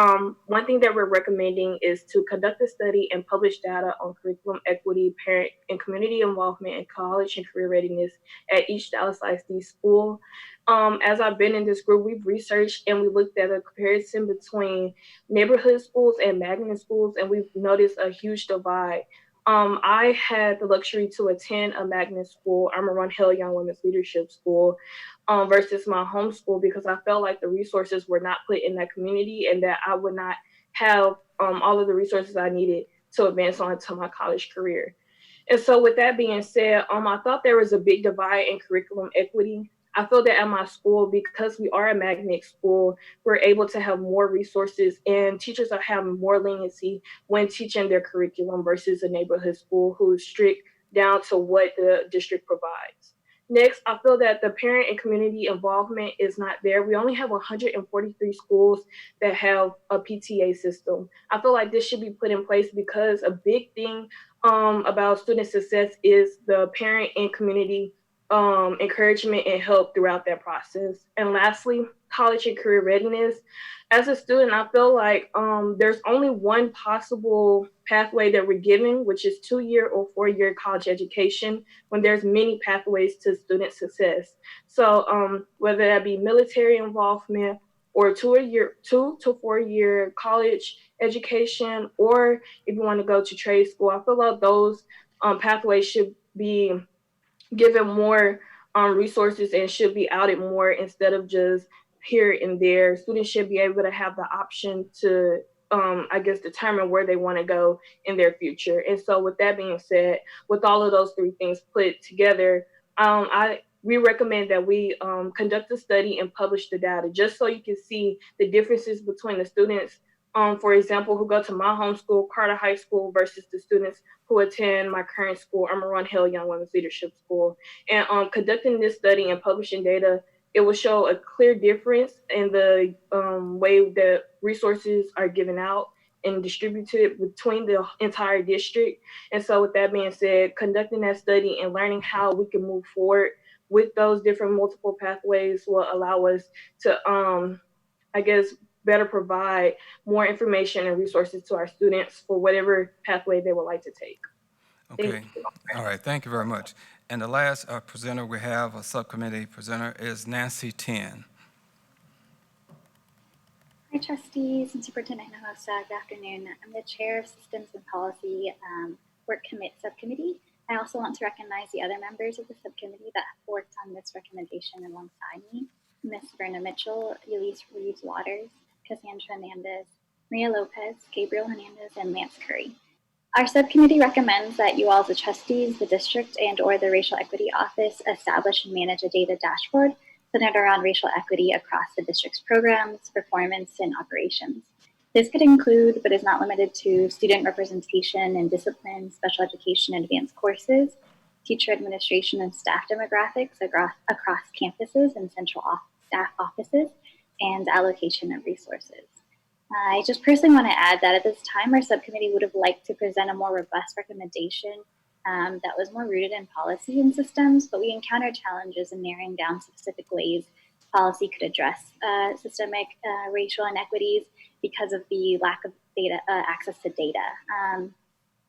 one thing that we're recommending is to conduct a study and publish data on curriculum equity, parent and community involvement in college and career readiness at each Dallas ISD school. As I've been in this group, we've researched and we looked at a comparison between neighborhood schools and magnet schools, and we've noticed a huge divide. I had the luxury to attend a magnet school, Irma Run Hill Young Women's Leadership School, versus my home school, because I felt like the resources were not put in that community and that I would not have all of the resources I needed to advance on to my college career. And so with that being said, I thought there was a big divide in curriculum equity. I feel that at my school, because we are a magnet school, we're able to have more resources and teachers are having more leniency when teaching their curriculum versus a neighborhood school who is strict down to what the district provides. Next, I feel that the parent and community involvement is not there. We only have 143 schools that have a PTA system. I feel like this should be put in place because a big thing about student success is the parent and community encouragement and help throughout that process. And lastly, college and career readiness. As a student, I feel like there's only one possible pathway that we're given, which is 2-year or 4-year college education, when there's many pathways to student success. So whether that be military involvement or 2 to 4 year college education, or if you want to go to trade school, I feel like those pathways should be given more resources and should be outed more instead of just here and there. Students should be able to have the option to, determine where they want to go in their future. And so with that being said, with all of those three things put together, we recommend that we conduct a study and publish the data just so you can see the differences between the students for example, who go to my home school, Carter High School, versus the students who attend my current school, Irma Run Hill Young Women's Leadership School. And conducting this study and publishing data, it will show a clear difference in the way that resources are given out and distributed between the entire district. And so with that being said, conducting that study and learning how we can move forward with those different multiple pathways will allow us to, I guess, better provide more information and resources to our students for whatever pathway they would like to take. Okay, all right, thank you very much. And the last presenter we have, a subcommittee presenter, is Nancy Tien. Hi, trustees and Superintendent Hinojosa. Good afternoon. I'm the chair of Systems and Policy Work Subcommittee. I also want to recognize the other members of the subcommittee that have worked on this recommendation alongside me. Ms. Verna Mitchell, Elise Reeves-Waters, Cassandra Hernandez, Maria Lopez, Gabriel Hernandez, and Lance Curry. Our subcommittee recommends that you all as the trustees, the district, and or the Racial Equity Office establish and manage a data dashboard centered around racial equity across the district's programs, performance, and operations. This could include, but is not limited to, student representation and discipline, special education and advanced courses, teacher administration and staff demographics across campuses and central staff offices, and allocation of resources. I just personally want to add that at this time, our subcommittee would have liked to present a more robust recommendation that was more rooted in policy and systems, but we encountered challenges in narrowing down specific ways policy could address systemic racial inequities because of the lack of data access to data.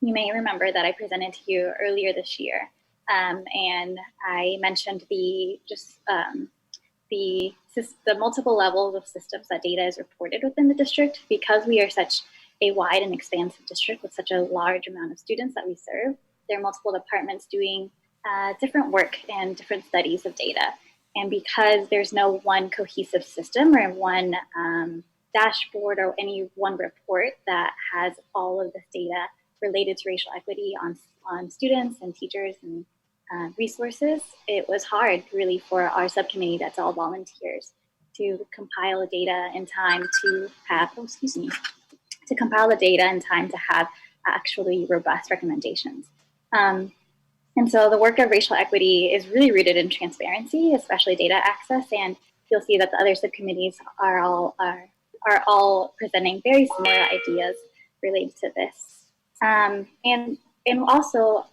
You may remember that I presented to you earlier this year, and I mentioned the multiple levels of systems that data is reported within the district. Because we are such a wide and expansive district with such a large amount of students that we serve, there are multiple departments doing different work and different studies of data. And because there's no one cohesive system or one dashboard or any one report that has all of this data related to racial equity on students and teachers and resources, it was hard really for our subcommittee, that's all volunteers, to compile the data in time to have, actually robust recommendations. And so the work of racial equity is really rooted in transparency, especially data access, and you'll see that the other subcommittees are all presenting very similar ideas related to this. And also,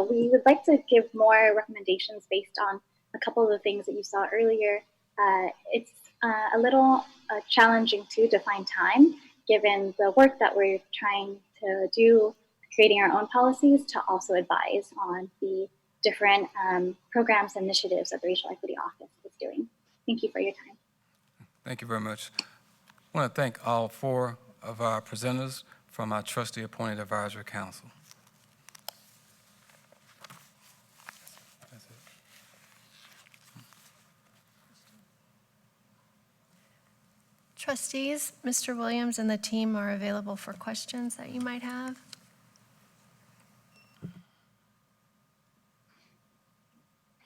we would like to give more recommendations based on a couple of the things that you saw earlier. It's a little challenging to find time, given the work that we're trying to do, creating our own policies, to also advise on the different programs and initiatives that the Racial Equity Office is doing. Thank you for your time. Thank you very much. I want to thank all four of our presenters from our trustee-appointed advisory council. Trustees, Mr. Williams and the team are available for questions that you might have.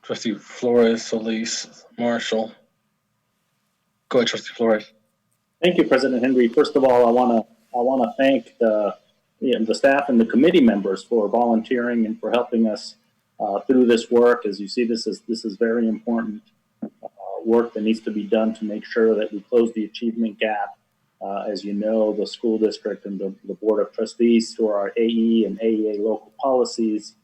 Trustee Flores, Solis, Marshall. Go ahead, Trustee Flores. Thank you, President Henry. First of all, I want to thank the staff and the committee members for volunteering and for helping us through this work. As you see, this is very important work that needs to be done to make sure that we close the achievement gap. As you know, the school district and the Board of Trustees, through our AE and AEA local policies,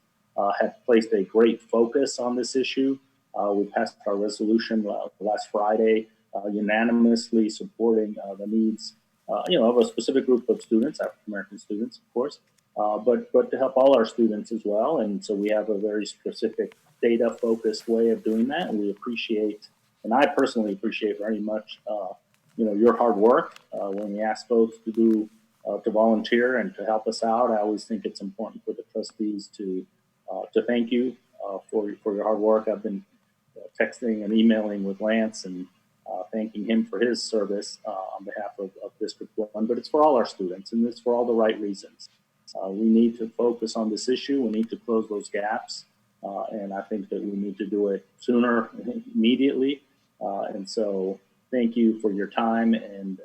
have placed a great focus on this issue. We passed our resolution last Friday, unanimously supporting the needs, of a specific group of students, African American students, of course, but to help all our students as well. And so we have a very specific data-focused way of doing that, and we appreciate, and I personally appreciate very much, your hard work. When we ask folks to volunteer and to help us out, I always think it's important for the trustees to thank you for your hard work. I've been texting and emailing with Lance and thanking him for his service on behalf of District 1, but it's for all our students and it's for all the right reasons. We need to focus on this issue. We need to close those gaps. And I think that we need to do it sooner, immediately. And so thank you for your time and,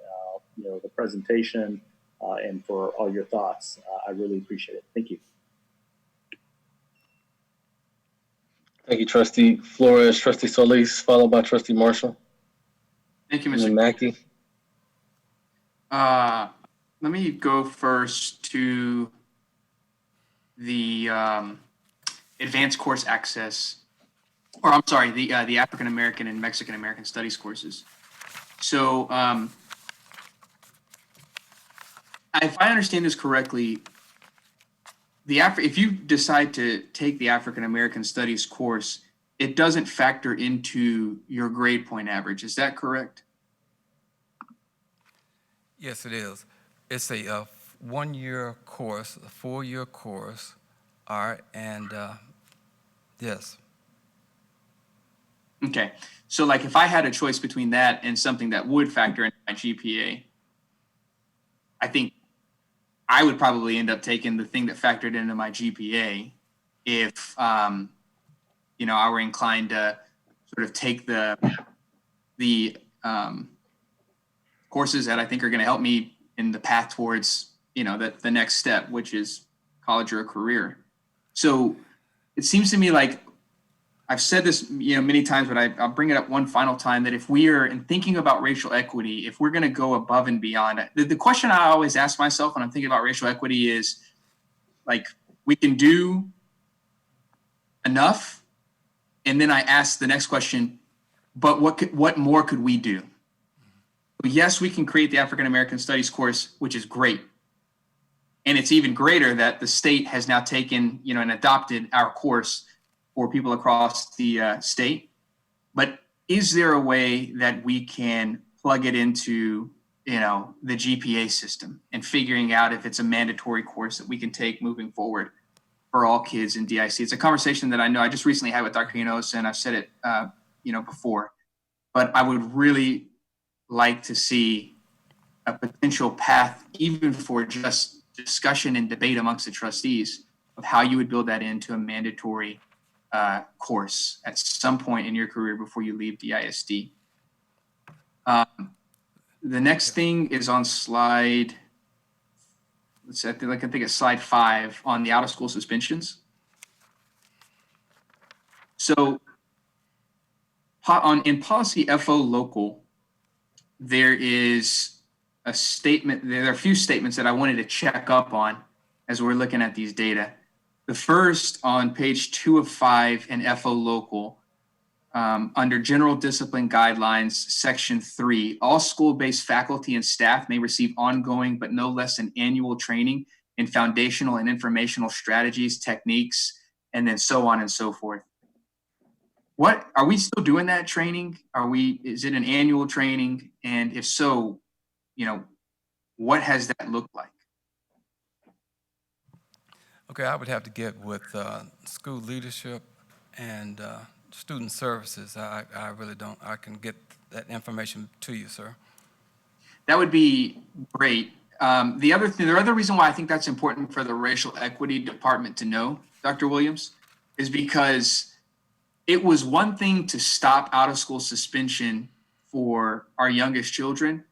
the presentation and for all your thoughts. I really appreciate it. Thank you. Thank you, Trustee Flores. Trustee Solis, followed by Trustee Marshall. Thank you, And Mr. then Mackey. Let me go first to the advanced course access, or I'm sorry, the African American and Mexican American Studies courses. So, if I understand this correctly, if you decide to take the African American Studies course, it doesn't factor into your grade point average. Is that correct? Yes, it is. It's a one-year course, a four-year course. All right, and yes. Okay. So like if I had a choice between that and something that would factor into my GPA, I think I would probably end up taking the thing that factored into my GPA if, you know, I were inclined to sort of take the courses that I think are going to help me in the path towards, you know, the next step, which is college or a career. So it seems to me like I've said this, you know, many times, but I'll bring it up one final time, that if we are in thinking about racial equity, if we're going to go above and beyond, the question I always ask myself when I'm thinking about racial equity is, like, we can do enough, and then I ask the next question, but what more could we do? Yes, we can create the African American Studies course, which is great. And it's even greater that the state has now taken, you know, and adopted our course for people across the state. But is there a way that we can plug it into, you know, the GPA system and figuring out if it's a mandatory course that we can take moving forward for all kids in DIC? It's a conversation that I know I just recently had with Dr. Hinojosa, and I've said it, you know, before. But I would really like to see a potential path, even for just discussion and debate amongst the trustees, of how you would build that into a mandatory course at some point in your career before you leave DISD. The next thing is on slide, let's see, I think it's slide 5 on the out-of-school suspensions. So in policy FO local, there is a statement, there are a few statements that I wanted to check up on as we're looking at these data. The first on page 2 of 5 in FO local, under general discipline guidelines, section 3, all school-based faculty and staff may receive ongoing but no less than annual training in foundational and informational strategies, techniques, and then so on and so forth. What, are we still doing that training? Is it an annual training? And if so, you know, what has that looked like? Okay, I would have to get with school leadership and student services. I really don't, I can get that information to you, sir. That would be great. The other reason why I think that's important for the racial equity department to know, Dr. Williams, is because it was one thing to stop out of school suspension for our youngest children,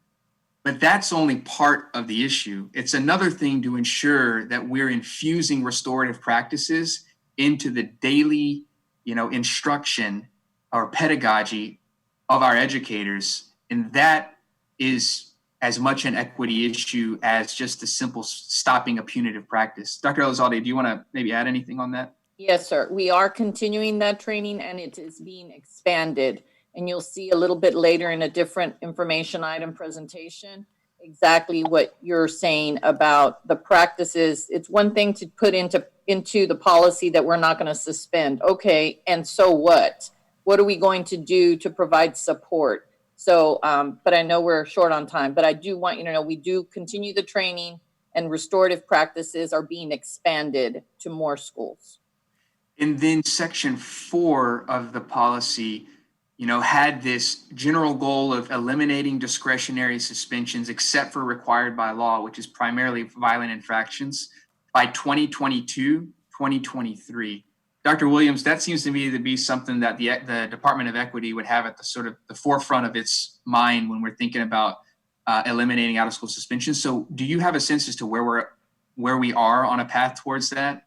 but that's only part of the issue. It's another thing to ensure that we're infusing restorative practices into the daily, you know, instruction or pedagogy of our educators. And that is as much an equity issue as just the simple stopping a punitive practice. Dr. Elizalde, do you want to maybe add anything on that? Yes, sir. We are continuing that training, and it is being expanded. And you'll see a little bit later in a different information item presentation exactly what you're saying about the practices. It's one thing to put into the policy that we're not going to suspend. Okay, and so what? What are we going to do to provide support? So, but I know we're short on time, but I do want you to know we do continue the training, and restorative practices are being expanded to more schools. And then section 4 of the policy, you know, had this general goal of eliminating discretionary suspensions except for required by law, which is primarily violent infractions, by 2022, 2023. Dr. Williams, that seems to me to be something that the Department of Equity would have at the sort of the forefront of its mind when we're thinking about eliminating out of school suspension. So do you have a sense as to where we are on a path towards that?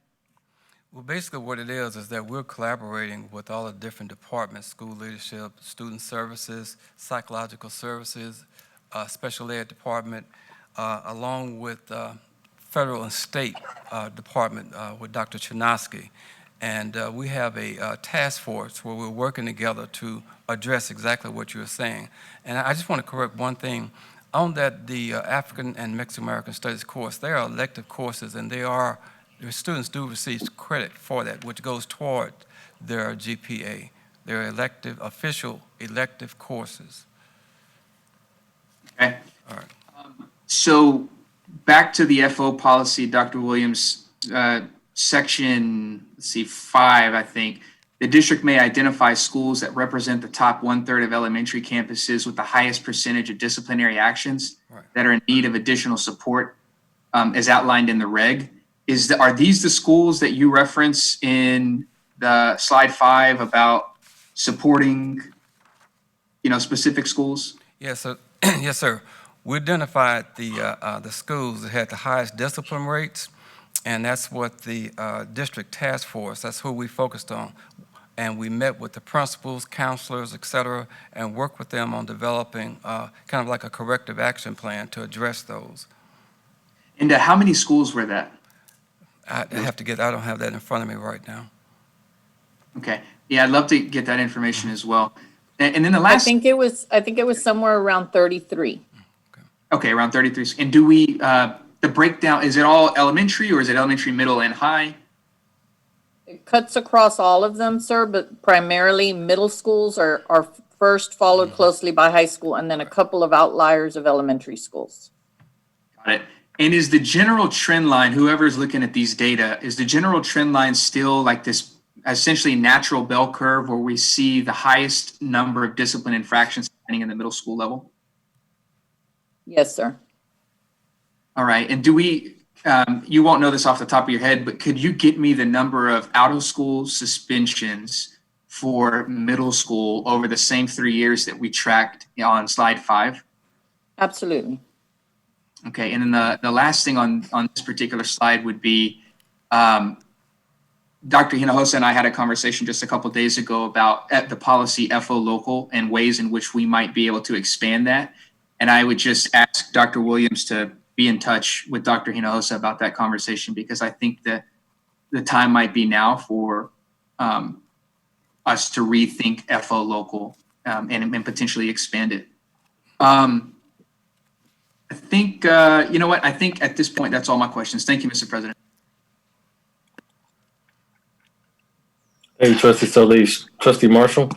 Well, basically what it is that we're collaborating with all the different departments, school leadership, student services, psychological services, special ed department, along with federal and state department with Dr. Chinosky. And we have a task force where we're working together to address exactly what you're saying. And I just want to correct one thing. On that, the African and Mexican American Studies course, they are elective courses, and the students do receive credit for that, which goes toward their GPA. They're official elective courses. Okay. All right. So back to the FO policy, Dr. Williams, section, 5, I think. The district may identify schools that represent the top 1/3 of elementary campuses with the highest percentage of disciplinary actions that are in need of additional support, as outlined in the reg. Are these the schools that you reference in the slide 5 about supporting, specific schools? Yes, sir. Yes, sir. We identified the schools that had the highest discipline rates, and that's what the district task force, that's who we focused on. And we met with the principals, counselors, et cetera, and worked with them on developing kind of like a corrective action plan to address those. And how many schools were that? I don't have that in front of me right now. Okay. Yeah, I'd love to get that information as well. And then the last, I think it was somewhere around 33. okay, around 33. And do we, the breakdown, is it all elementary or is it elementary, middle, and high? It cuts across all of them, sir, but primarily middle schools are first, followed closely by high school, and then a couple of outliers of elementary schools. Got it. And is the general trend line, whoever's looking at these data, is the general trend line still like this essentially natural bell curve where we see the highest number of discipline infractions happening in the middle school level? Yes, sir. All right. And do we, you won't know this off the top of your head, but could you get me the number of out of school suspensions for middle school over the same 3 years that we tracked on slide 5? Absolutely. Okay. And then the last thing on this particular slide would be, Dr. Hinojosa and I had a conversation just a couple of days ago about the policy FO local and ways in which we might be able to expand that. And I would just ask Dr. Williams to be in touch with Dr. Hinojosa about that conversation, because I think that the time might be now for us to rethink FO local and potentially expand it. I think, you know what, I think at this point, that's all my questions. Thank you, Mr. President. Thank you, Trustee Solis. Trustee Marshall?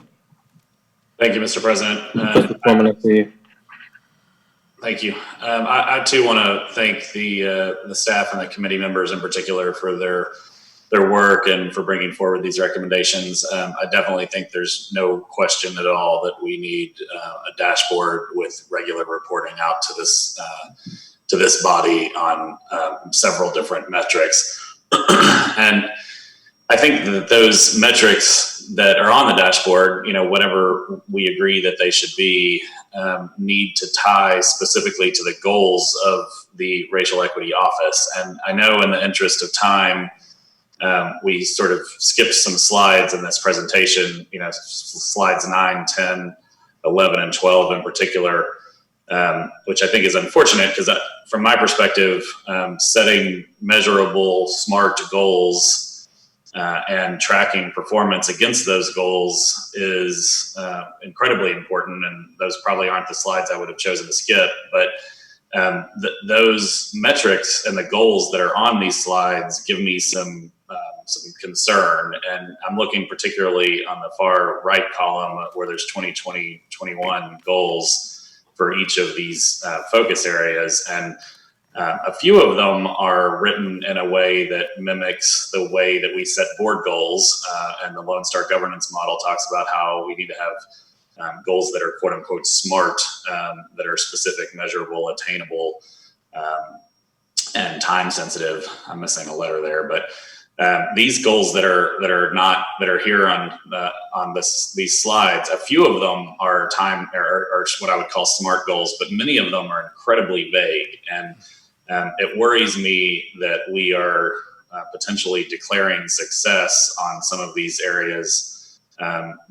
Thank you, Mr. President. Trustee Forman, Thank you. I too want to thank the staff and the committee members in particular for their work and for bringing forward these recommendations. I definitely think there's no question at all that we need a dashboard with regular reporting out to this body on several different metrics. And I think that those metrics that are on the dashboard, whatever we agree that they should be, need to tie specifically to the goals of the Racial Equity Office. And I know in the interest of time, we sort of skipped some slides in this presentation, slides 9, 10, 11, and 12 in particular, which I think is unfortunate because from my perspective, setting measurable, SMART goals and tracking performance against those goals is incredibly important. And those probably aren't the slides I would have chosen to skip, but those metrics and the goals that are on these slides give me some concern. And I'm looking particularly on the far right column where there's 2020-21 goals for each of these focus areas. And a few of them are written in a way that mimics the way that we set board goals. And the Lone Star governance model talks about how we need to have goals that are quote unquote SMART, that are specific, measurable, attainable, and time sensitive. I'm missing a letter there, but These goals that are here on these slides, a few of them are what I would call SMART goals, but many of them are incredibly vague, and it worries me that we are potentially declaring success on some of these areas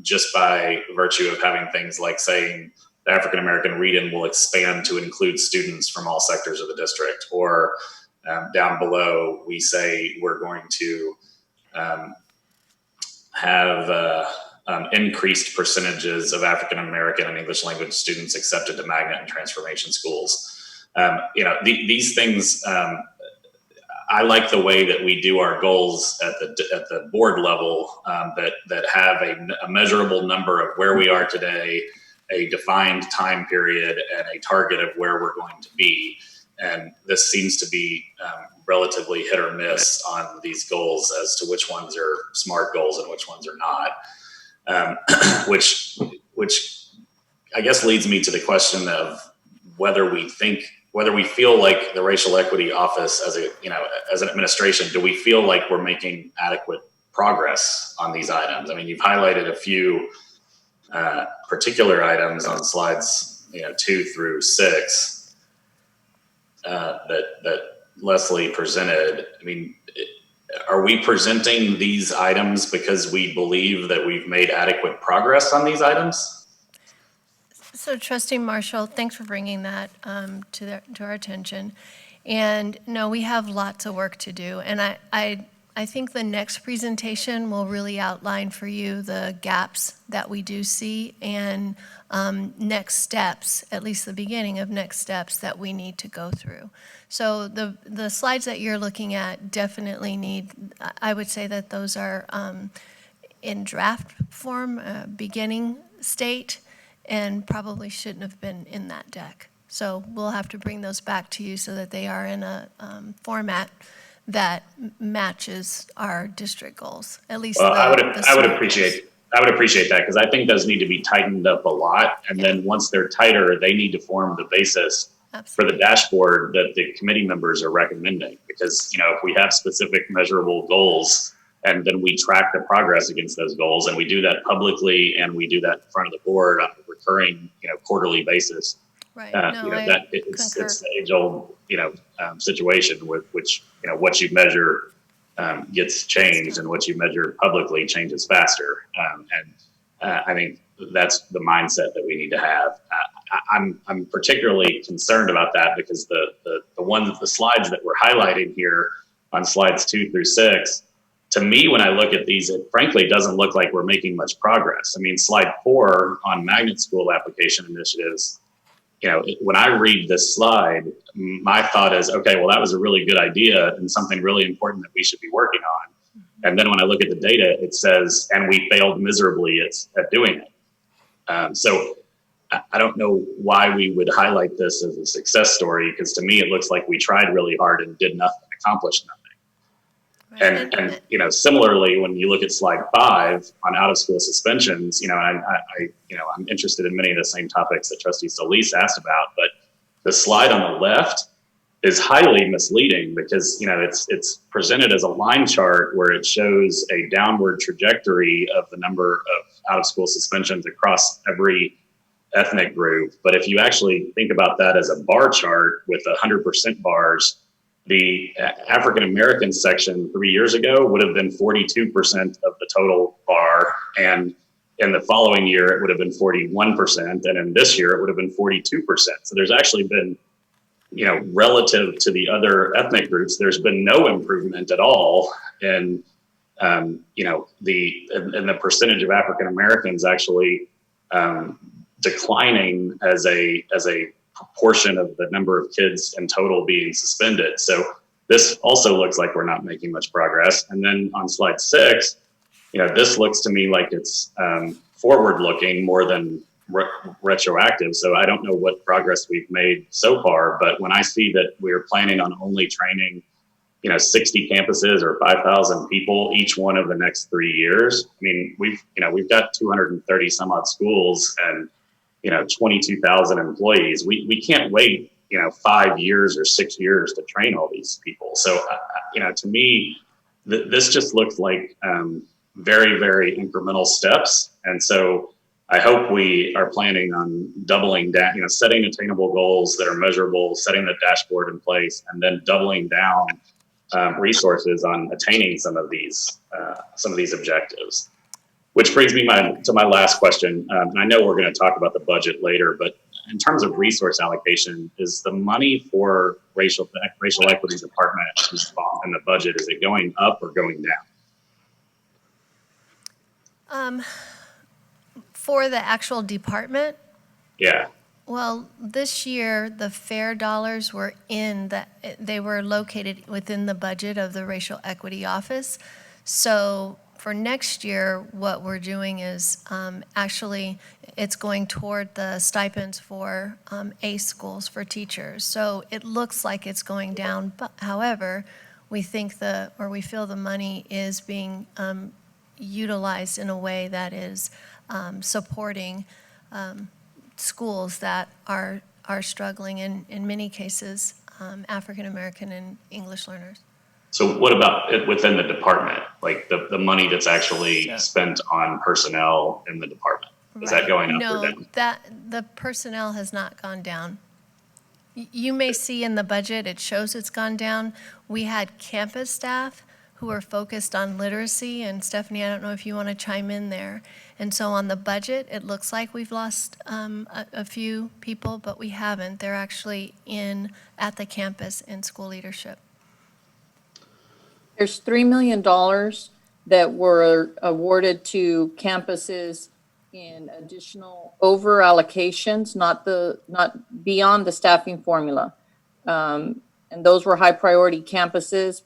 just by virtue of having things like saying the African American read-in will expand to include students from all sectors of the district, or down below, we say we're going to have increased percentages of African American and English language students accepted to magnet and transformation schools. These things, I like the way that we do our goals at the board level that have a measurable number of where we are today, a defined time period, and a target of where we're going to be. And this seems to be relatively hit or miss on these goals as to which ones are SMART goals and which ones are not. Which I guess leads me to the question of whether we feel like the Racial Equity Office as an administration, do we feel like we're making adequate progress on these items? I mean, you've highlighted a few particular items on slides 2 through 6. That Leslie presented. I mean, are we presenting these items because we believe that we've made adequate progress on these items? So Trustee Marshall, thanks for bringing that to our attention. And no, we have lots of work to do. And I think the next presentation will really outline for you the gaps that we do see and next steps, at least the beginning of next steps that we need to go through. So the slides that you're looking at definitely need, I would say that those are in draft form, beginning state, and probably shouldn't have been in that deck. So we'll have to bring those back to you so that they are in a format that matches our district goals, at least. Well, I would appreciate that, because I think those need to be tightened up a lot. And then once they're tighter, they need to form the basis for the dashboard that the committee members are recommending. Because, if we have specific measurable goals and then we track the progress against those goals, and we do that publicly and we do that in front of the board on a recurring, quarterly basis. Right. It's the age-old, situation with which, what you measure gets changed, and what you measure publicly changes faster. I think that's the mindset that we need to have. I'm particularly concerned about that because the slides that we're highlighting here on slides 2 through 6, to me, when I look at these, it frankly doesn't look like we're making much progress. I mean, slide 4 on magnet school application initiatives, when I read this slide, my thought is, okay, well, that was a really good idea and something really important that we should be working on. And then when I look at the data, it says, and we failed miserably at doing it. So I don't know why we would highlight this as a success story, because to me, it looks like we tried really hard and did nothing, accomplished nothing. Right. And similarly, when you look at slide 5 on out of school suspensions, I'm interested in many of the same topics that Trustee Solis asked about, but the slide on the left is highly misleading because, it's presented as a line chart where it shows a downward trajectory of the number of out of school suspensions across every ethnic group. But if you actually think about that as a bar chart with 100% bars, the African American section 3 years ago would have been 42% of the total bar, and in the following year it would have been 41%, and in this year it would have been 42%. So there's actually been, relative to the other ethnic groups, there's been no improvement at all in, the percentage of African Americans actually declining as a proportion of the number of kids in total being suspended. So this also looks like we're not making much progress. And then on slide 6, this looks to me like it's forward-looking more than retroactive. So I don't know what progress we've made so far, but when I see that we're planning on only training, 60 campuses or 5,000 people each one of the next 3 years, I mean, we've got 230 some odd schools and 22,000 employees. We can't wait, 5 years or 6 years to train all these people. So, to me, this just looks like very, very incremental steps. And so I hope we are planning on doubling down, setting attainable goals that are measurable, setting the dashboard in place, and then doubling down resources on attaining some of these objectives. Which brings me to my last question. And I know we're going to talk about the budget later, but in terms of resource allocation, is the money for racial equity department in the budget, is it going up or going down? For the actual department, Yeah. well, this year, the FAIR dollars were they were located within the budget of the Racial Equity Office. So for next year, what we're doing is actually it's going toward the stipends for ACE schools for teachers. So it looks like it's going down, but however, we think we feel the money is being utilized in a way that is supporting schools that are struggling, in many cases, African American and English learners. So what about it within the department, like the money that's actually spent on personnel in the department? Is that going up or down? No, the personnel has not gone down. You may see in the budget, it shows it's gone down. We had campus staff who are focused on literacy, and Stephanie, I don't know if you want to chime in there. And so on the budget, it looks like we've lost a few people, but we haven't. They're actually at the campus in school leadership. There's $3 million that were awarded to campuses in additional over allocations, not beyond the staffing formula. And those were high priority campuses.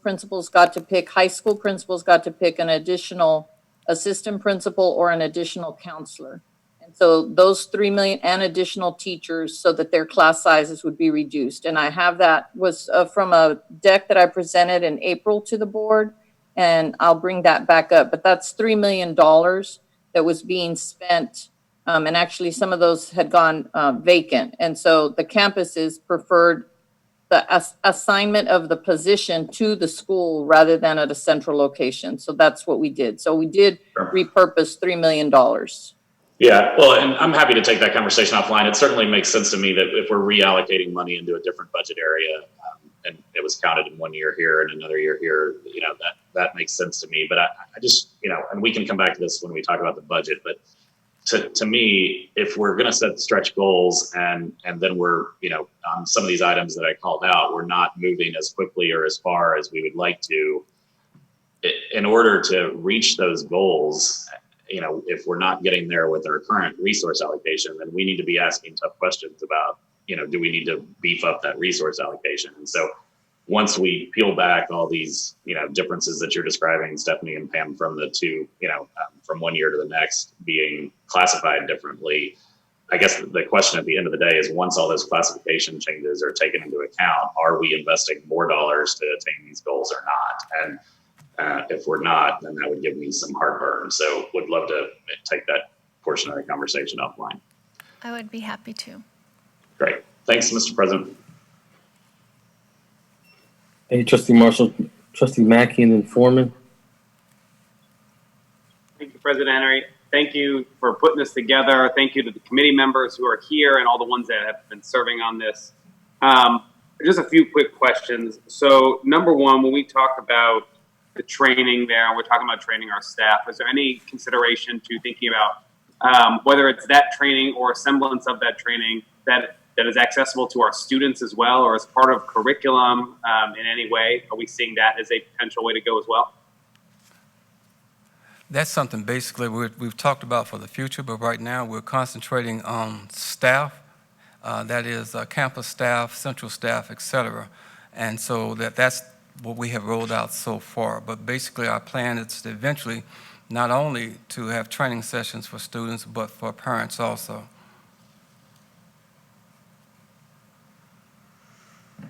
High school principals got to pick an additional assistant principal or an additional counselor. And so those 3 million and additional teachers so that their class sizes would be reduced. And I have that was from a deck that I presented in April to the board, and I'll bring that back up. But that's $3 million that was being spent. And actually some of those had gone vacant. And so the campuses preferred the assignment of the position to the school rather than at a central location. So that's what we did. So we did repurpose $3 million. Yeah, well, and I'm happy to take that conversation offline. It certainly makes sense to me that if we're reallocating money into a different budget area, and it was counted in one year here and another year here, that makes sense to me. But I just, and we can come back to this when we talk about the budget, but to me, if we're going to set stretch goals and then we're, on some of these items that I called out, we're not moving as quickly or as far as we would like to, in order to reach those goals, if we're not getting there with our current resource allocation, then we need to be asking tough questions about, do we need to beef up that resource allocation? And so once we peel back all these, differences that you're describing, Stephanie and Pam, from the two, from one year to the next being classified differently, I guess the question at the end of the day is, once all those classification changes are taken into account, are we investing more dollars to attain these goals or not? And if we're not, then that would give me some heartburn. So would love to take that portion of the conversation offline. I would be happy to. Great. Thanks, Mr. President. Hey, Trustee Marshall, Trustee Mackey, and then Foreman. Thank you, President Henry. Thank you for putting this together. Thank you to the committee members who are here and all the ones that have been serving on this. Just a few quick questions. So number one, when we talk about the training there, we're talking about training our staff. Is there any consideration to thinking about whether it's that training or a semblance of that training that is accessible to our students as well, or as part of curriculum in any way? Are we seeing that as a potential way to go as well? That's something basically we've talked about for the future, but right now we're concentrating on staff, that is campus staff, central staff, et cetera. And so that's what we have rolled out so far. But basically our plan is to eventually not only to have training sessions for students, but for parents also.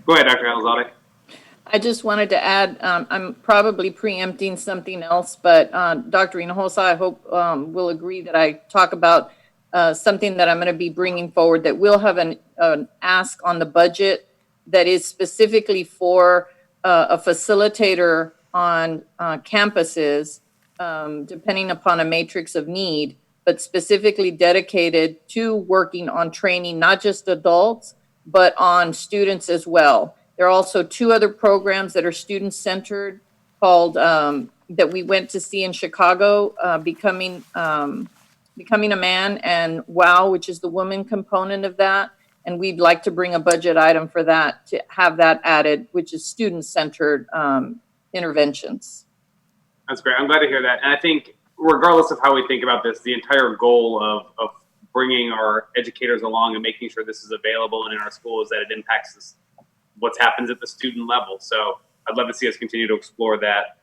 Go ahead, Dr. Elizalde. I just wanted to add, I'm probably preempting something else, but Dr. Hinojosa, I hope will agree that I talk about something that I'm going to be bringing forward, that we'll have an ask on the budget that is specifically for a facilitator on campuses, depending upon a matrix of need, but specifically dedicated to working on training, not just adults, but on students as well. There are also 2 other programs that are student-centered called, that we went to see in Chicago, Becoming a Man, and WOW, which is the woman component of that. And we'd like to bring a budget item for that, to have that added, which is student-centered interventions. That's great. I'm glad to hear that. And I think regardless of how we think about this, the entire goal of bringing our educators along and making sure this is available and in our school is that it impacts what happens at the student level. So I'd love to see us continue to explore that.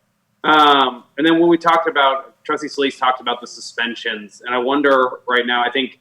And then when we talked about, Trustee Solis talked about the suspensions, and I wonder right now, I think,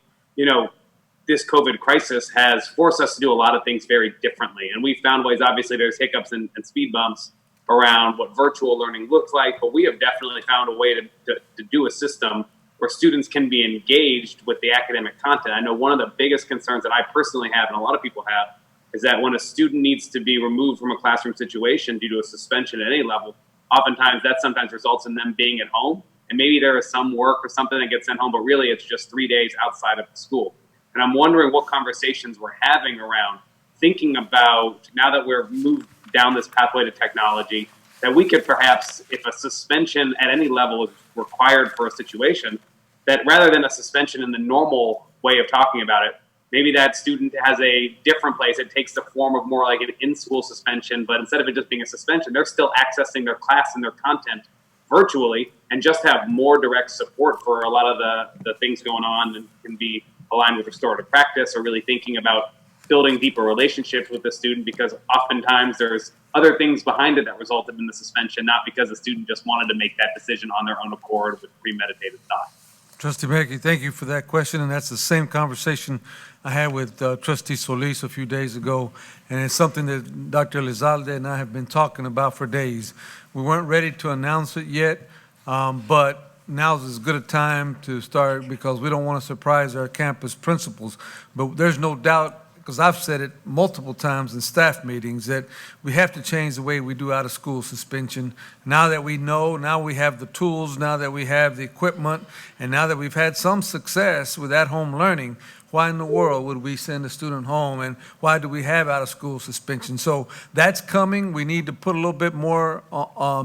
this COVID crisis has forced us to do a lot of things very differently. And we found ways, obviously there's hiccups and speed bumps around what virtual learning looks like, but we have definitely found a way to do a system where students can be engaged with the academic content. I know one of the biggest concerns that I personally have, and a lot of people have, is that when a student needs to be removed from a classroom situation due to a suspension at any level, oftentimes that sometimes results in them being at home. And maybe there is some work or something that gets sent home, but really it's just 3 days outside of the school. And I'm wondering what conversations we're having around thinking about, now that we're moved down this pathway to technology, that we could perhaps, if a suspension at any level is required for a situation, that rather than a suspension in the normal way of talking about it, maybe that student has a different place. It takes the form of more like an in-school suspension, but instead of it just being a suspension, they're still accessing their class and their content virtually, and just have more direct support for a lot of the things going on, and can be aligned with restorative practice, or really thinking about building deeper relationships with the student, because oftentimes there's other things behind it that resulted in the suspension, not because the student just wanted to make that decision on their own accord with premeditated thought. Trustee Mackey, thank you for that question, and that's the same conversation I had with Trustee Solis a few days ago, and it's something that Dr. Elizalde and I have been talking about for days. We weren't ready to announce it yet, but now's as good a time to start, because we don't want to surprise our campus principals. But there's no doubt, because I've said it multiple times in staff meetings, that we have to change the way we do out-of-school suspension. Now that we know, now we have the tools, now that we have the equipment, and now that we've had some success with at-home learning, why in the world would we send a student home, and why do we have out-of-school suspension? So that's coming. We need to put a little bit more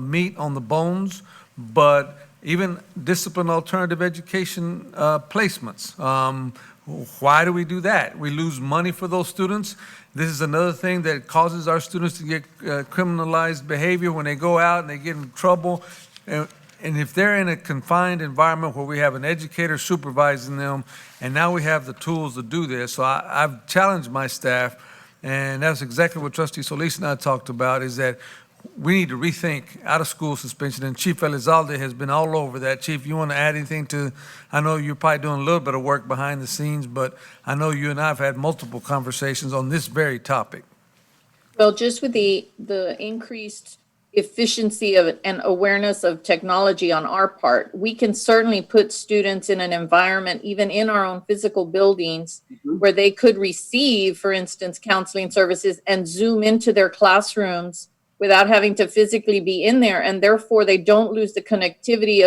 meat on the bones, but even discipline alternative education placements. Why do we do that? We lose money for those students. This is another thing that causes our students to get criminalized behavior when they go out and they get in trouble. And if they're in a confined environment where we have an educator supervising them, and now we have the tools to do this. So I've challenged my staff, and that's exactly what Trustee Solis and I talked about, is that we need to rethink out-of-school suspension, and Chief Elizalde has been all over that. Chief, you want to add anything to, I know you're probably doing a little bit of work behind the scenes, but I know you and I have had multiple conversations on this very topic. Well, just with the increased efficiency of and awareness of technology on our part, we can certainly put students in an environment, even in our own physical buildings, where they could receive, for instance, counseling services and Zoom into their classrooms without having to physically be in there, and therefore they don't lose the connectivity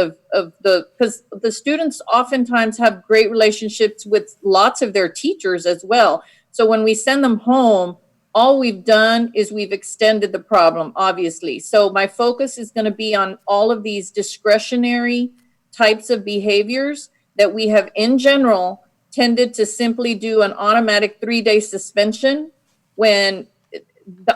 because the students oftentimes have great relationships with lots of their teachers as well. So when we send them home, all we've done is we've extended the problem, obviously. So my focus is going to be on all of these discretionary types of behaviors that we have in general tended to simply do an automatic 3-day suspension, when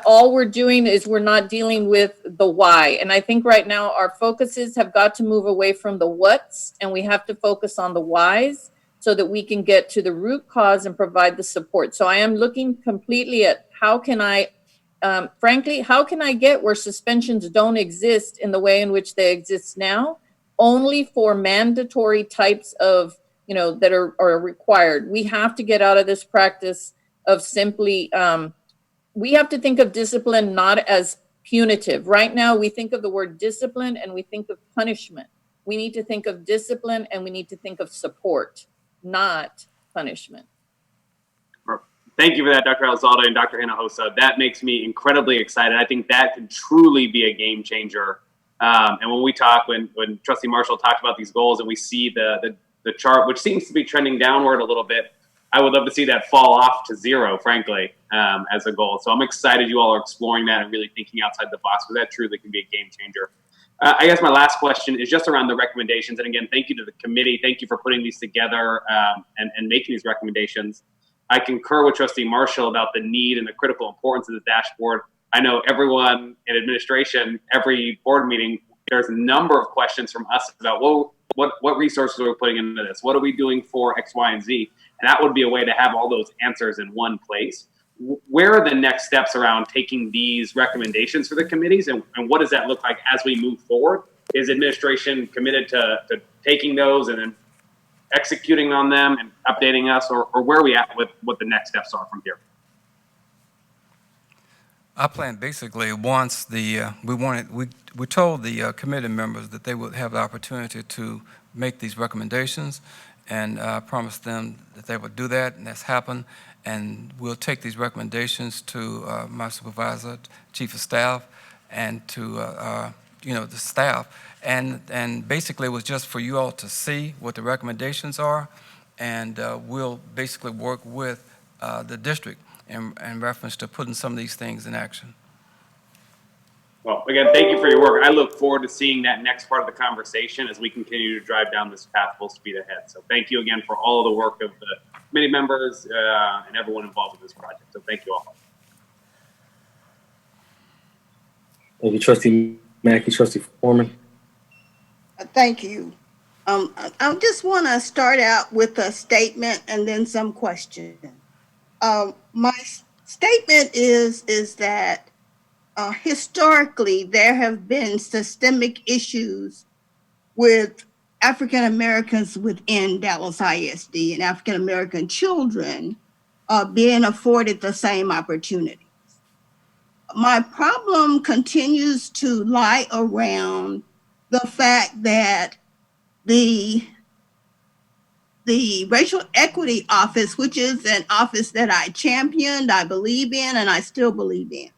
all we're doing is we're not dealing with the why. And I think right now our focuses have got to move away from the what's, and we have to focus on the whys, so that we can get to the root cause and provide the support. So I am looking completely at how can I, frankly, how can I get where suspensions don't exist in the way in which they exist now, only for mandatory types of, that are required. We have to get out of this practice of simply, we have to think of discipline not as punitive. Right now, we think of the word discipline and we think of punishment. We need to think of discipline and we need to think of support, not punishment. Thank you for that, Dr. Elizalde and Dr. Hinojosa. That makes me incredibly excited. I think that could truly be a game changer And when we talk, when Trustee Marshall talked about these goals and we see the chart, which seems to be trending downward a little bit, I would love to see that fall off to zero, frankly, as a goal. So I'm excited you all are exploring that and really thinking outside the box, because that truly can be a game changer. I guess my last question is just around the recommendations. And again, thank you to the committee. Thank you for putting these together and making these recommendations. I concur with Trustee Marshall about the need and the critical importance of the dashboard. I know everyone in administration, every board meeting, there's a number of questions from us about what resources are we putting into this? What are we doing for X, Y, and Z? And that would be a way to have all those answers in one place. Where are the next steps around taking these recommendations for the committees, and what does that look like as we move forward? Is administration committed to taking those and then executing on them and updating us, or where are we at with what the next steps are from here? Our plan basically, once we told the committee members that they would have the opportunity to make these recommendations, and promised them that they would do that, and that's happened. And we'll take these recommendations to my supervisor, chief of staff, and to the staff, and basically it was just for you all to see what the recommendations are, and we'll basically work with the district in reference to putting some of these things in action. Well, again, thank you for your work. I look forward to seeing that next part of the conversation as we continue to drive down this path full speed ahead. So thank you again for all of the work of the committee members and everyone involved with this project. So thank you all. Thank you, Trustee Mackey. Trustee Foreman. Thank you. I just want to start out with a statement and then some questions. My statement is that historically there have been systemic issues with African Americans within Dallas ISD and African American children being afforded the same opportunities. My problem continues to lie around the fact that the Racial Equity Office, which is an office that I championed, I believe in, and I still believe in,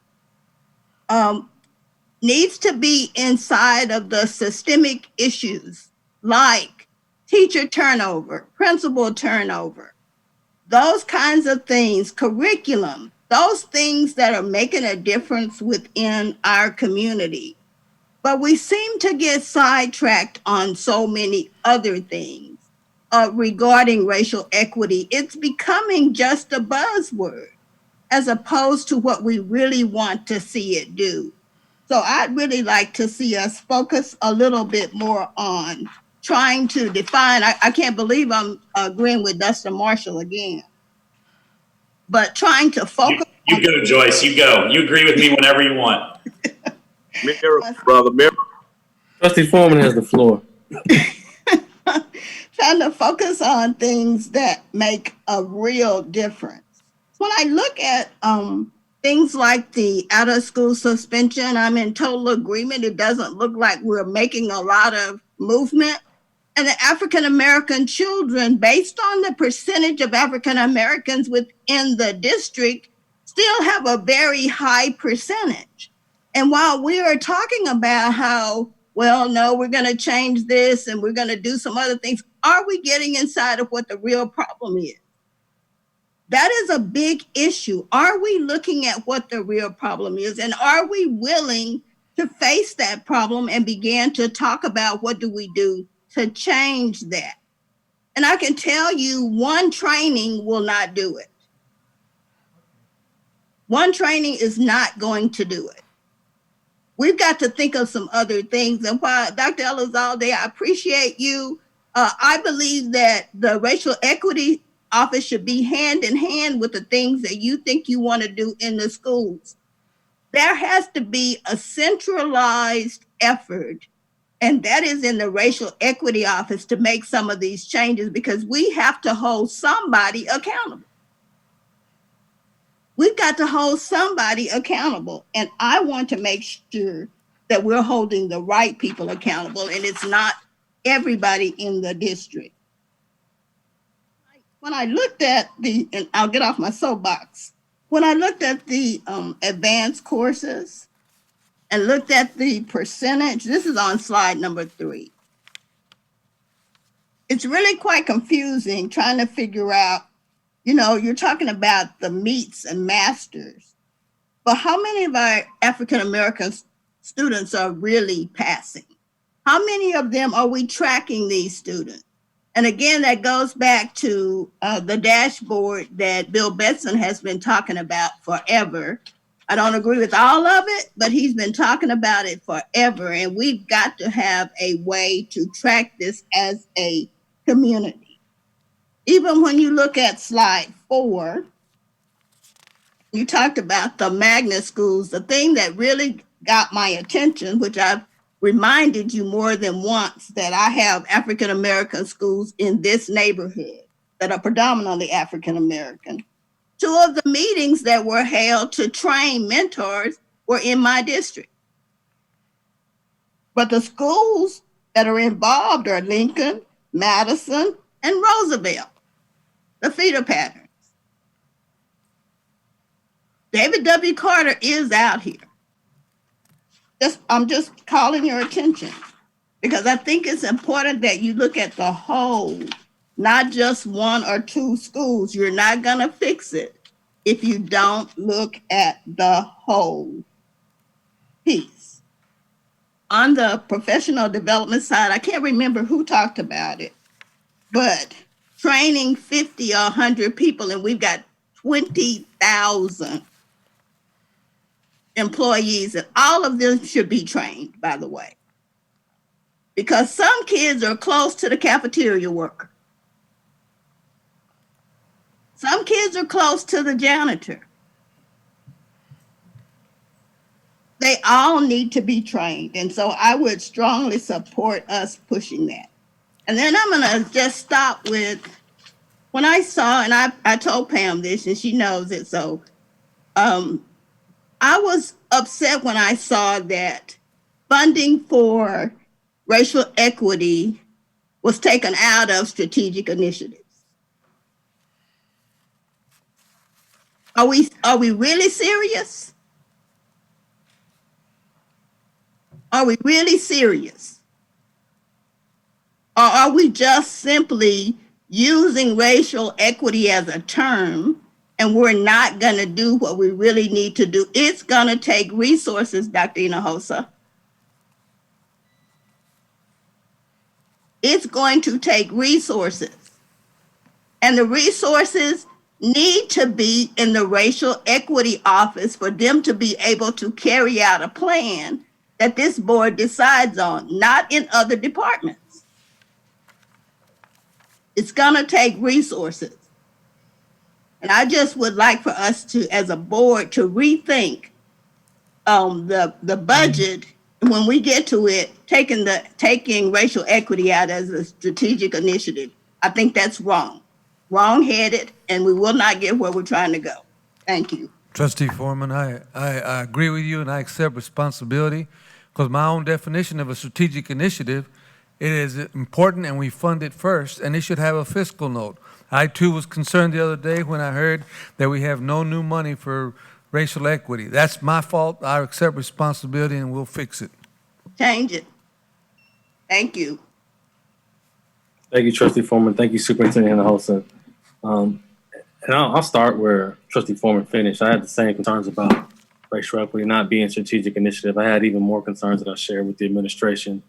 needs to be inside of the systemic issues like teacher turnover, principal turnover, those kinds of things, curriculum, those things that are making a difference within our community. But we seem to get sidetracked on so many other things regarding racial equity. It's becoming just a buzzword as opposed to what we really want to see it do. So I'd really like to see us focus a little bit more on trying to define. I can't believe I'm agreeing with Dustin Marshall again, but trying to focus. You go, Joyce. You go. You agree with me whenever you want. Brother. Trustee Foreman has the floor. Trying to focus on things that make a real difference. When I look at things like the out of school suspension, I'm in total agreement. It doesn't look like we're making a lot of movement. And the African American children, based on the percentage of African Americans within the district, still have a very high percentage. And while we are talking about how, well, no, we're going to change this and we're going to do some other things, are we getting inside of what the real problem is? That is a big issue. Are we looking at what the real problem is? And are we willing to face that problem and begin to talk about what do we do to change that? And I can tell you one training will not do it. One training is not going to do it. We've got to think of some other things. And while Dr. Elizalde, I appreciate you. I believe that the Racial Equity Office should be hand in hand with the things that you think you want to do in the schools. There has to be a centralized effort, and that is in the Racial Equity Office, to make some of these changes, because we have to hold somebody accountable. We've got to hold somebody accountable, and I want to make sure that we're holding the right people accountable, and it's not everybody in the district. When I looked at and I'll get off my soapbox, when I looked at the advanced courses, and looked at the percentage. This is on slide number 3. It's really quite confusing trying to figure out, you're talking about the meets and masters, but how many of our African American students are really passing? How many of them are we tracking these students? And again, that goes back to the dashboard that Bill Betson has been talking about forever. I don't agree with all of it, but he's been talking about it forever. And we've got to have a way to track this as a community. Even when you look at slide 4, you talked about the magnet schools. The thing that really got my attention, which I've reminded you more than once, that I have African American schools in this neighborhood that are predominantly African American. 2 of the meetings that were held to train mentors were in my district. But the schools that are involved are Lincoln, Madison, and Roosevelt, the feeder patterns. David W. Carter is out here. I'm just calling your attention because I think it's important that you look at the whole, not just 1 or 2 schools. You're not going to fix it if you don't look at the whole piece. On the professional development side, I can't remember who talked about it, but training 50 or 100 people, and we've got 20,000 employees, and all of them should be trained, by the way, because some kids are close to the cafeteria worker. Some kids are close to the janitor. They all need to be trained, and so I would strongly support us pushing that. And then I'm going to just stop with, when I saw, and I told Pam this, and she knows it, so I was upset when I saw that funding for racial equity was taken out of strategic initiatives. Are we really serious? Are we really serious? Or are we just simply using racial equity as a term, and we're not going to do what we really need to do? It's going to take resources, Dr. Hinojosa. It's going to take resources. And the resources need to be in the racial equity office for them to be able to carry out a plan that this board decides on, not in other departments. It's going to take resources. And I just would like for us to, as a board, to rethink the budget when we get to it, taking racial equity out as a strategic initiative. I think that's wrong-headed, and we will not get where we're trying to go. Thank you. Trustee Foreman, I agree with you, and I accept responsibility, because my own definition of a strategic initiative, it is important and we fund it first, and it should have a fiscal note. I too was concerned the other day when I heard that we have no new money for racial equity. That's my fault. I accept responsibility and we'll fix it. Change it. Thank you. Thank you, Trustee Foreman. Thank you, Superintendent Hinojosa. And I'll start where Trustee Foreman finished. I had the same concerns about racial equity not being a strategic initiative. I had even more concerns that I shared with the administration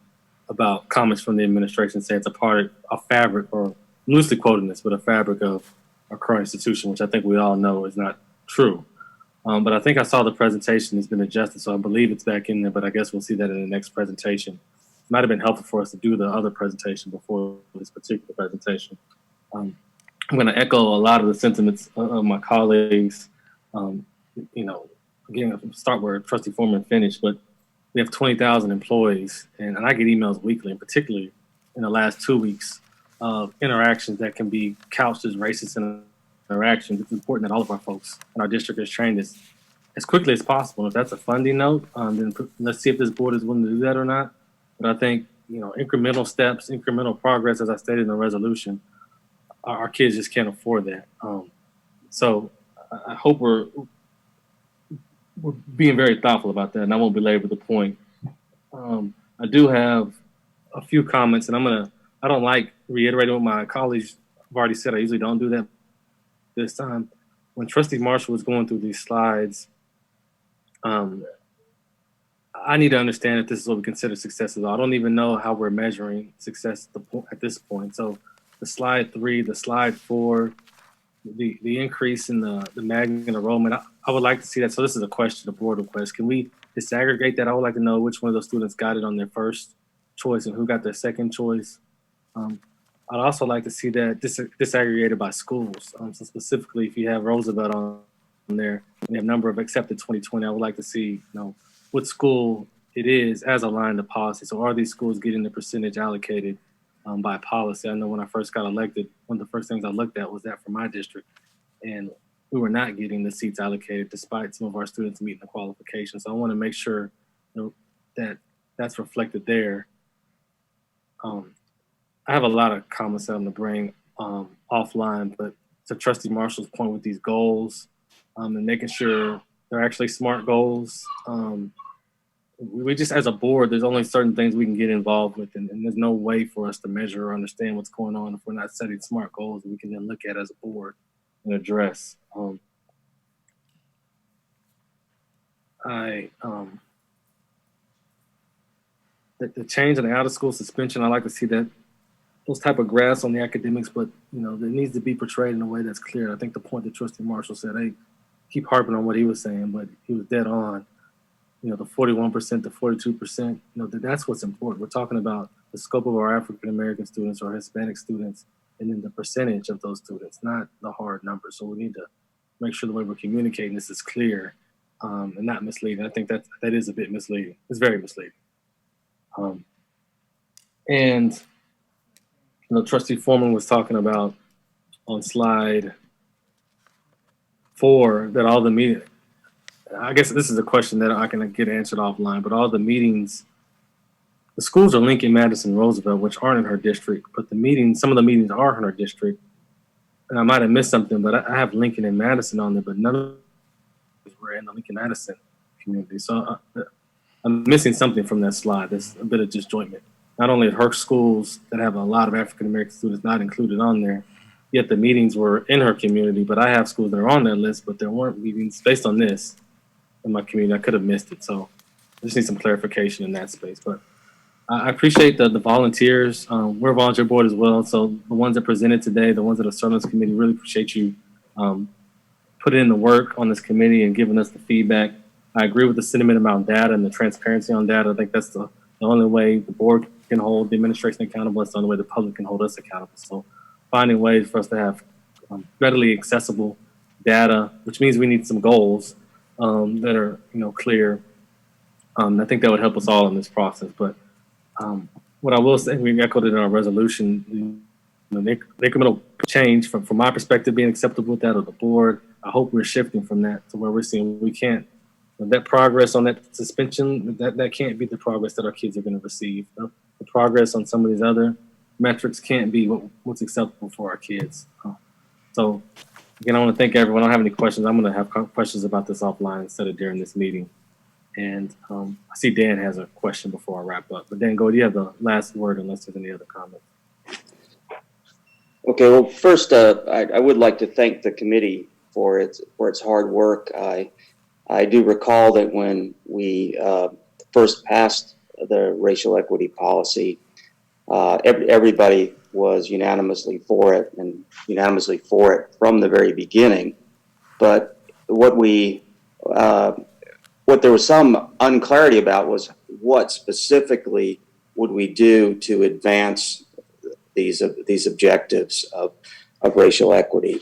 about comments from the administration saying it's a part of a fabric, or loosely quoting this, but a fabric of our current institution, which I think we all know is not true. But I think I saw the presentation has been adjusted, so I believe it's back in there, but I guess we'll see that in the next presentation. It might have been helpful for us to do the other presentation before this particular presentation. I'm going to echo a lot of the sentiments of my colleagues. Again, I'll start where Trustee Foreman finished, but we have 20,000 employees, and I get emails weekly, and particularly in the last 2 weeks, of interactions that can be couched as racist interactions. It's important that all of our folks in our district is trained as quickly as possible. If that's a funding note, then let's see if this board is willing to do that or not. But I think, incremental steps, incremental progress, as I stated in the resolution, our kids just can't afford that. So I hope we're we're being very thoughtful about that, and I won't belabor the point. I do have a few comments, and I don't like reiterating what my colleagues have already said. I usually don't do that this time. When Trustee Marshall was going through these slides, I need to understand if this is what we consider success at all. I don't even know how we're measuring success at this point. So the slide 3, the slide 4, the increase in the magnet enrollment, I would like to see that. So this is a question, a board request. Can we disaggregate that? I would like to know which one of those students got it on their first choice and who got their second choice. I'd also like to see that disaggregated by schools. So specifically, if you have Roosevelt on there, and you have number of accepted 2020, I would like to see, what school it is as aligned to policy. So are these schools getting the percentage allocated by policy? I know when I first got elected, one of the first things I looked at was that for my district, and we were not getting the seats allocated despite some of our students meeting the qualifications. So I want to make sure that that's reflected there. I have a lot of comments that I'm going to bring offline, but to Trustee Marshall's point with these goals and making sure they're actually smart goals. We just, as a board, there's only certain things we can get involved with, and there's no way for us to measure or understand what's going on if we're not setting smart goals that we can then look at as a board and address. The change in the out-of-school suspension, I like to see that those type of graphs on the academics, but it needs to be portrayed in a way that's clear. I think the point that Trustee Marshall said, I keep harping on what he was saying, but he was dead on. The 41% to 42%, that's what's important. We're talking about the scope of our African-American students or Hispanic students, and then the percentage of those students, not the hard numbers. So we need to make sure the way we're communicating this is clear and not misleading. I think that is a bit misleading. It's very misleading. And Trustee Foreman was talking about on slide 4 that all the meetings, I guess this is a question that I can get answered offline, but all the meetings, the schools are Lincoln, Madison, Roosevelt, which aren't in her district, but some of the meetings are in her district. And I might have missed something, but I have Lincoln and Madison on there, but none of them were in the Lincoln Madison community. So I'm missing something from that slide. There's a bit of disjointment. Not only are her schools that have a lot of African-American students not included on there, yet the meetings were in her community, but I have schools that are on that list, but there weren't meetings based on this in my community. I could have missed it. So I just need some clarification in that space. But I appreciate the volunteers. We're a volunteer board as well. So the ones that presented today, the ones that are serving on this committee, really appreciate you putting in the work on this committee and giving us the feedback. I agree with the sentiment about data and the transparency on data. I think that's the only way the board can hold the administration accountable. It's the only way the public can hold us accountable. So finding ways for us to have readily accessible data, which means we need some goals that are clear. I think that would help us all in this process. But what I will say, we echoed it in our resolution, the incremental change from my perspective being acceptable with that of the board. I hope we're shifting from that to where we're seeing we can't, that progress on that suspension, that can't be the progress that our kids are going to receive. The progress on some of these other metrics can't be what's acceptable for our kids. So again, I want to thank everyone. I don't have any questions. I'm going to have questions about this offline instead of during this meeting. And I see Dan has a question before I wrap up. But Dan, go. Do you have the last word unless there's any other comments? Okay. Well, first, I would like to thank the committee for its hard work. I do recall that when we first passed the racial equity policy, everybody was unanimously for it and unanimously for it from the very beginning. But what there was some unclarity about was what specifically would we do to advance these objectives of racial equity.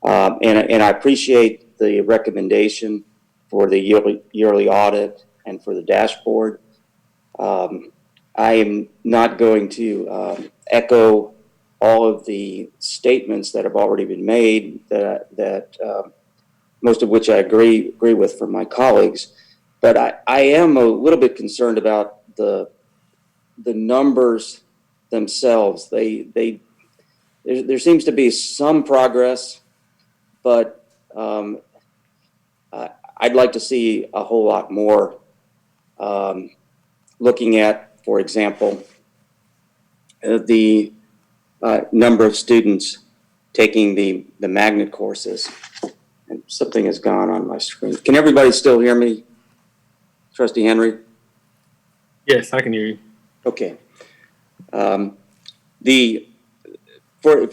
And I appreciate the recommendation for the yearly audit and for the dashboard. I am not going to echo all of the statements that have already been made, that most of which I agree with from my colleagues. But I am a little bit concerned about the numbers themselves. There seems to be some progress, but I I'd like to see a whole lot more, looking at, for example, the number of students taking the magnet courses. And something has gone on my screen. Can everybody still hear me? Trustee Henry? Yes, I can hear you. Okay. For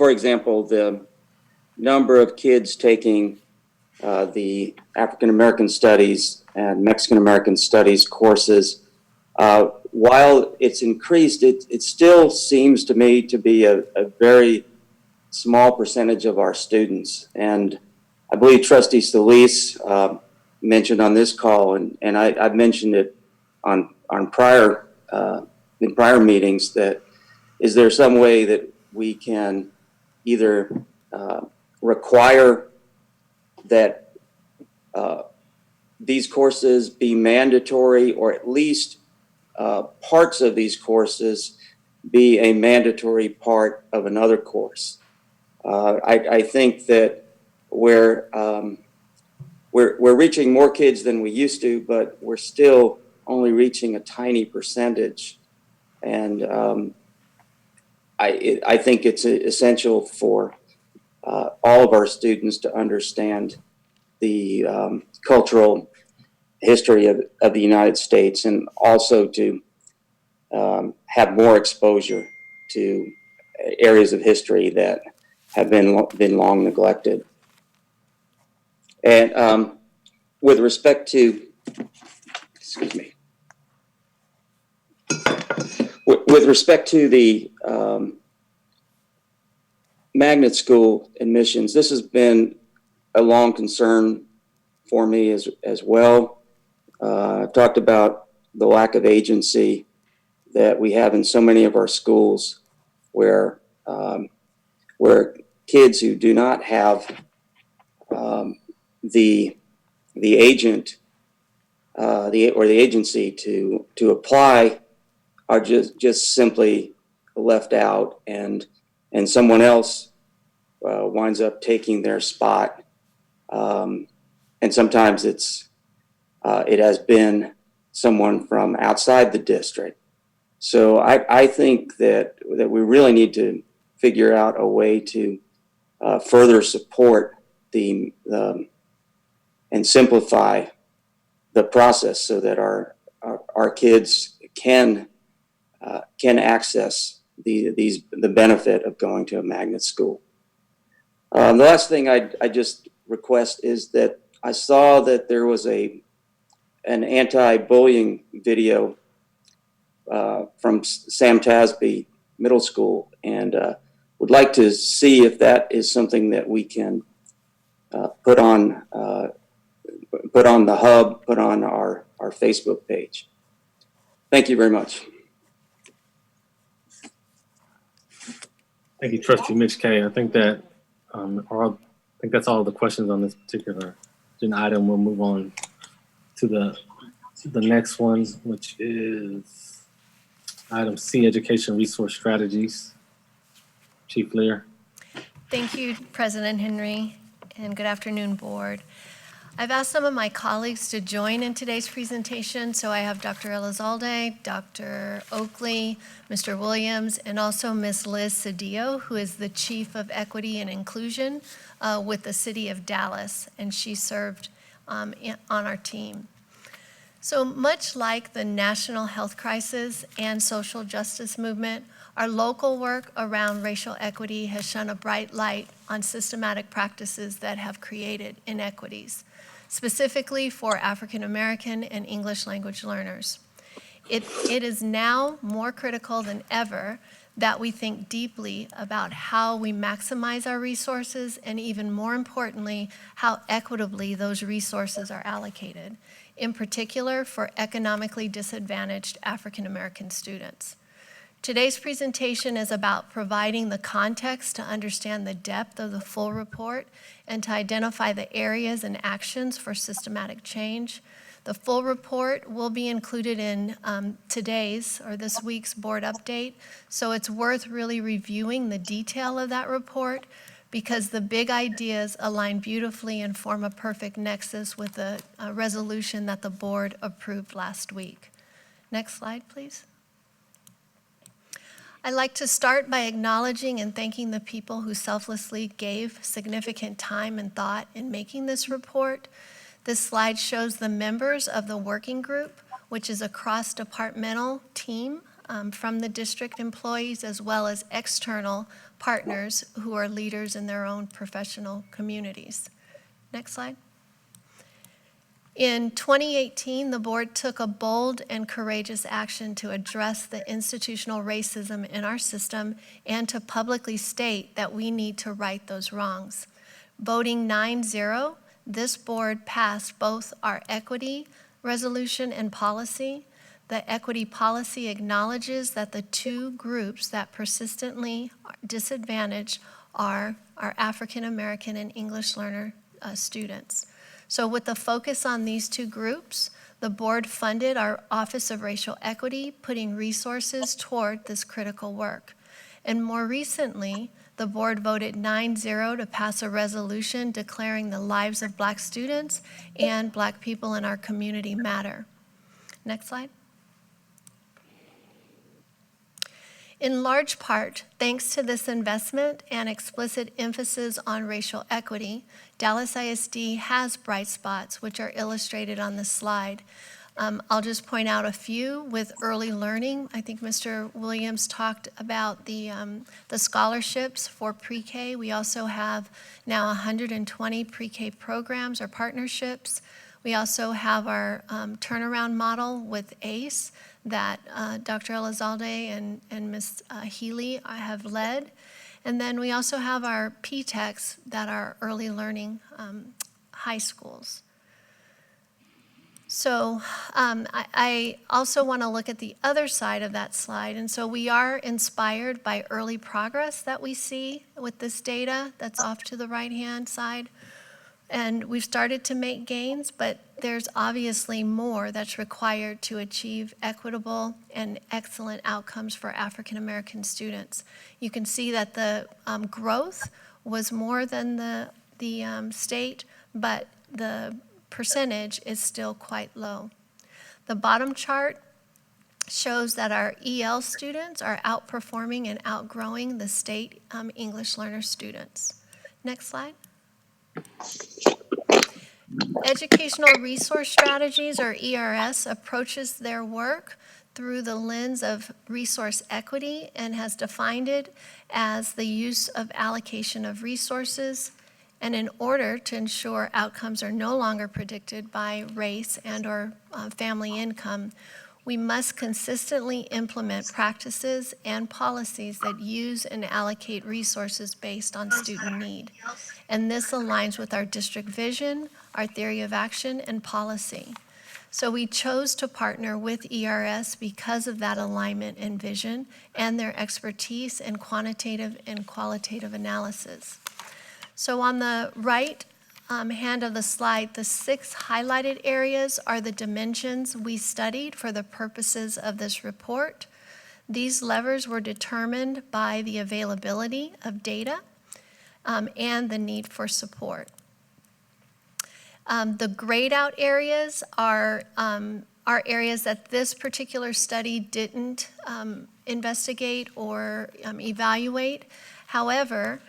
example, the number of kids taking the African American Studies and Mexican American Studies courses, while it's increased, it still seems to me to be a very small percentage of our students. And I believe Trustee Solis mentioned on this call, and I've mentioned it on prior in prior meetings, that is there some way that we can either require that these courses be mandatory, or at least parts of these courses be a mandatory part of another course. I think that we're reaching more kids than we used to, but we're still only reaching a tiny percentage. And I think it's essential for all of our students to understand the cultural history of the United States, and also to have more exposure to areas of history that have been long neglected. And with respect to, excuse me, with respect to the magnet school admissions, this has been a long concern for me as well. Talked about the lack of agency that we have in so many of our schools, where kids who do not have the agent or the agency to apply are just simply left out, and someone else winds up taking their spot. And sometimes it has been someone from outside the district. So I think that we really need to figure out a way to further support and simplify the process so that our kids can access the benefit of going to a magnet school. The last thing I just request is that I saw that there was an anti-bullying video from Sam Tasby Middle School, and would like to see if that is something that we can put on the hub, put on our Facebook page. Thank you very much. Thank you, Trustee Mitch K. I think that that's all the questions on this particular agenda item. We'll move on to the next one, which is item C, Education Resource Strategies. Chief Lear. Thank you, President Henry, and good afternoon, Board. I've asked some of my colleagues to join in today's presentation, so I have Dr. Elizalde, Dr. Oakley, Mr. Williams, and also Ms. Liz Cedillo, who is the Chief of Equity and Inclusion with the City of Dallas, and she served on our team. So much like the national health crisis and social justice movement, our local work around racial equity has shone a bright light on systematic practices that have created inequities, specifically for African American and English language learners. It is now more critical than ever that we think deeply about how we maximize our resources, and even more importantly, how equitably those resources are allocated, in particular for economically disadvantaged African American students. Today's presentation is about providing the context to understand the depth of the full report and to identify the areas and actions for systematic change. The full report will be included in this week's board update, so it's worth really reviewing the detail of that report, because the big ideas align beautifully and form a perfect nexus with the resolution that the board approved last week. Next slide, please. I'd like to start by acknowledging and thanking the people who selflessly gave significant time and thought in making this report. This slide shows the members of the working group, which is a cross-departmental team from the district employees as well as external partners who are leaders in their own professional communities. Next slide. In 2018, the board took a bold and courageous action to address the institutional racism in our system and to publicly state that we need to right those wrongs. Voting 9-0, this board passed both our equity resolution and policy. The equity policy acknowledges that the two groups that persistently disadvantage are our African American and English learner students. So with the focus on these two groups, the board funded our Office of Racial Equity, putting resources toward this critical work. And more recently, the board voted 9-0 to pass a resolution declaring the lives of Black students and Black people in our community matter. Next slide. In large part, thanks to this investment and explicit emphasis on racial equity, Dallas ISD has bright spots, which are illustrated on this slide. I'll just point out a few with early learning. I think Mr. Williams talked about the scholarships for pre-K. We also have now 120 pre-K programs or partnerships. We also have our turnaround model with ACE that Dr. Elizalde and Ms. Healy have led. And then we also have our PTECs that are early learning high schools. So I also want to look at the other side of that slide. And so we are inspired by early progress that we see with this data that's off to the right-hand side. And we've started to make gains, but there's obviously more that's required to achieve equitable and excellent outcomes for African American students. You can see that the growth was more than the state, but the percentage is still quite low. The bottom chart shows that our EL students are outperforming and outgrowing the state English learner students. Next slide. Educational Resource Strategies, or ERS, approaches their work through the lens of resource equity and has defined it as the use of allocation of resources. And in order to ensure outcomes are no longer predicted by race and or family income, we must consistently implement practices and policies that use and allocate resources based on student need. And this aligns with our district vision, our theory of action, and policy. So we chose to partner with ERS because of that alignment and vision and their expertise in quantitative and qualitative analysis. So on the right hand of the slide, the 6 highlighted areas are the dimensions we studied for the purposes of this report. These levers were determined by the availability of data and the need for support. The grayed out areas are areas that this particular study didn't investigate or evaluate. However,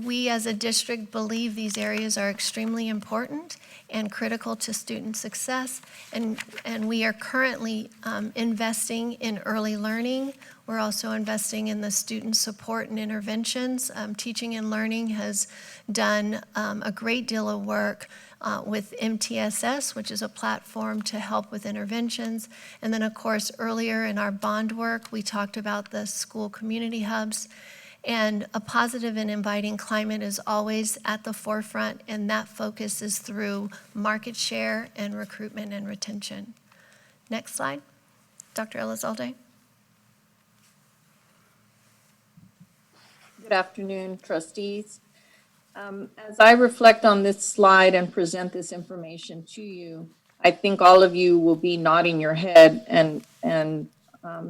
we as a district believe these areas are extremely important and critical to student success, and we are currently investing in early learning. We're also investing in the student support and interventions. Teaching and Learning has done a great deal of work with MTSS, which is a platform to help with interventions. And then, of course, earlier in our bond work, we talked about the school community hubs. And a positive and inviting climate is always at the forefront, and that focus is through market share and recruitment and retention. Next slide, Dr. Elizalde. Good afternoon, trustees. As I reflect on this slide and present this information to you, I think all of you will be nodding your head and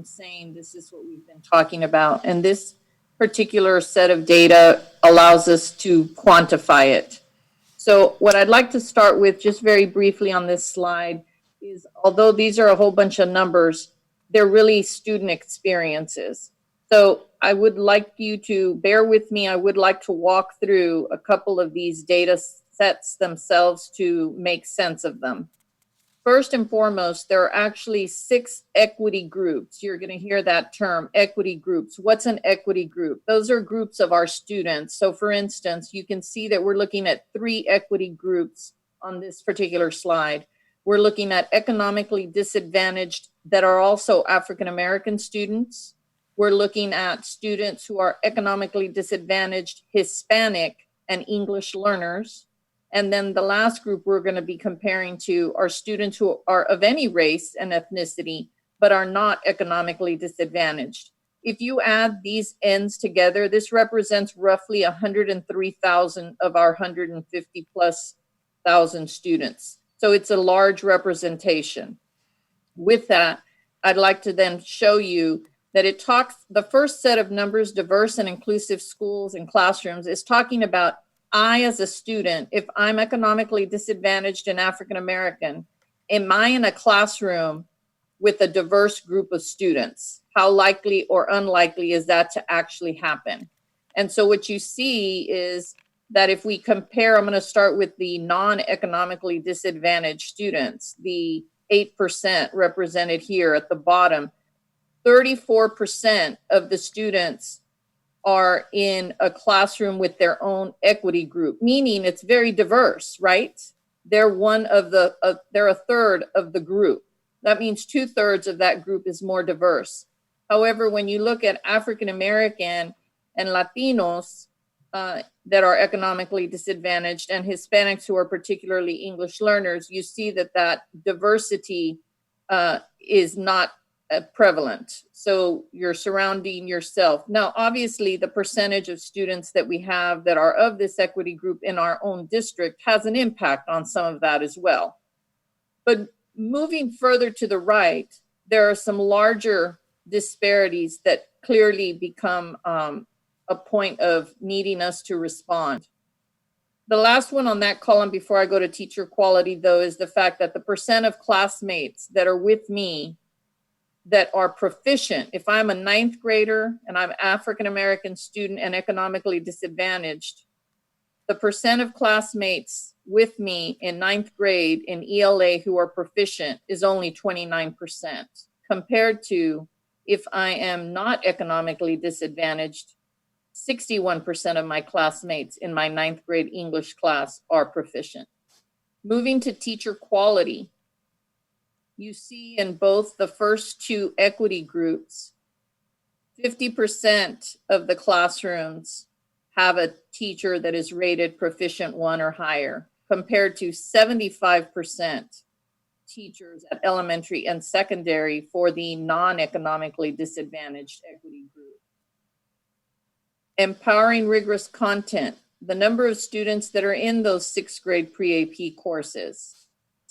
saying this is what we've been talking about. And this particular set of data allows us to quantify it. So what I'd like to start with just very briefly on this slide is, although these are a whole bunch of numbers, they're really student experiences. So I would like you to bear with me. I would like to walk through a couple of these data sets themselves to make sense of them. First and foremost, there are actually 6 equity groups. You're going to hear that term, equity groups. What's an equity group? Those are groups of our students. So for instance, you can see that we're looking at 3 equity groups on this particular slide. We're looking at economically disadvantaged that are also African American students. We're looking at students who are economically disadvantaged, Hispanic, and English learners. And then the last group we're going to be comparing to are students who are of any race and ethnicity, but are not economically disadvantaged. If you add these ends together, this represents roughly 103,000 of our 150 plus thousand students. So it's a large representation. With that, I'd like to then show you that it talks, the first set of numbers, diverse and inclusive schools and classrooms, is talking about I, as a student, if I'm economically disadvantaged and African American, am I in a classroom with a diverse group of students? How likely or unlikely is that to actually happen? And so what you see is that if we compare, I'm going to start with the non-economically disadvantaged students, the 8% represented here at the bottom, 34% of the students are in a classroom with their own equity group, meaning it's very diverse, right? They're they're a third of the group. That means 2/3 of that group is more diverse. However, when you look at African American and Latinos that are economically disadvantaged and Hispanics who are particularly English learners, you see that that diversity is not prevalent. So you're surrounding yourself. Now, obviously, the percentage of students that we have that are of this equity group in our own district has an impact on some of that as well. But moving further to the right, there are some larger disparities that clearly become a point of needing us to respond. The last one on that column before I go to teacher quality, though, is the fact that the percent of classmates that are with me that are proficient, if I'm a 9th grader and I'm African-American student and economically disadvantaged, the percent of classmates with me in 9th grade in ELA who are proficient is only 29%, compared to if I am not economically disadvantaged, 61% of my classmates in my 9th grade English class are proficient. Moving to teacher quality, you see in both the first 2 equity groups, 50% of the classrooms have a teacher that is rated proficient 1 or higher, compared to 75% teachers at elementary and secondary for the non-economically disadvantaged equity group. Empowering rigorous content, the number of students that are in those 6th grade pre-AP courses.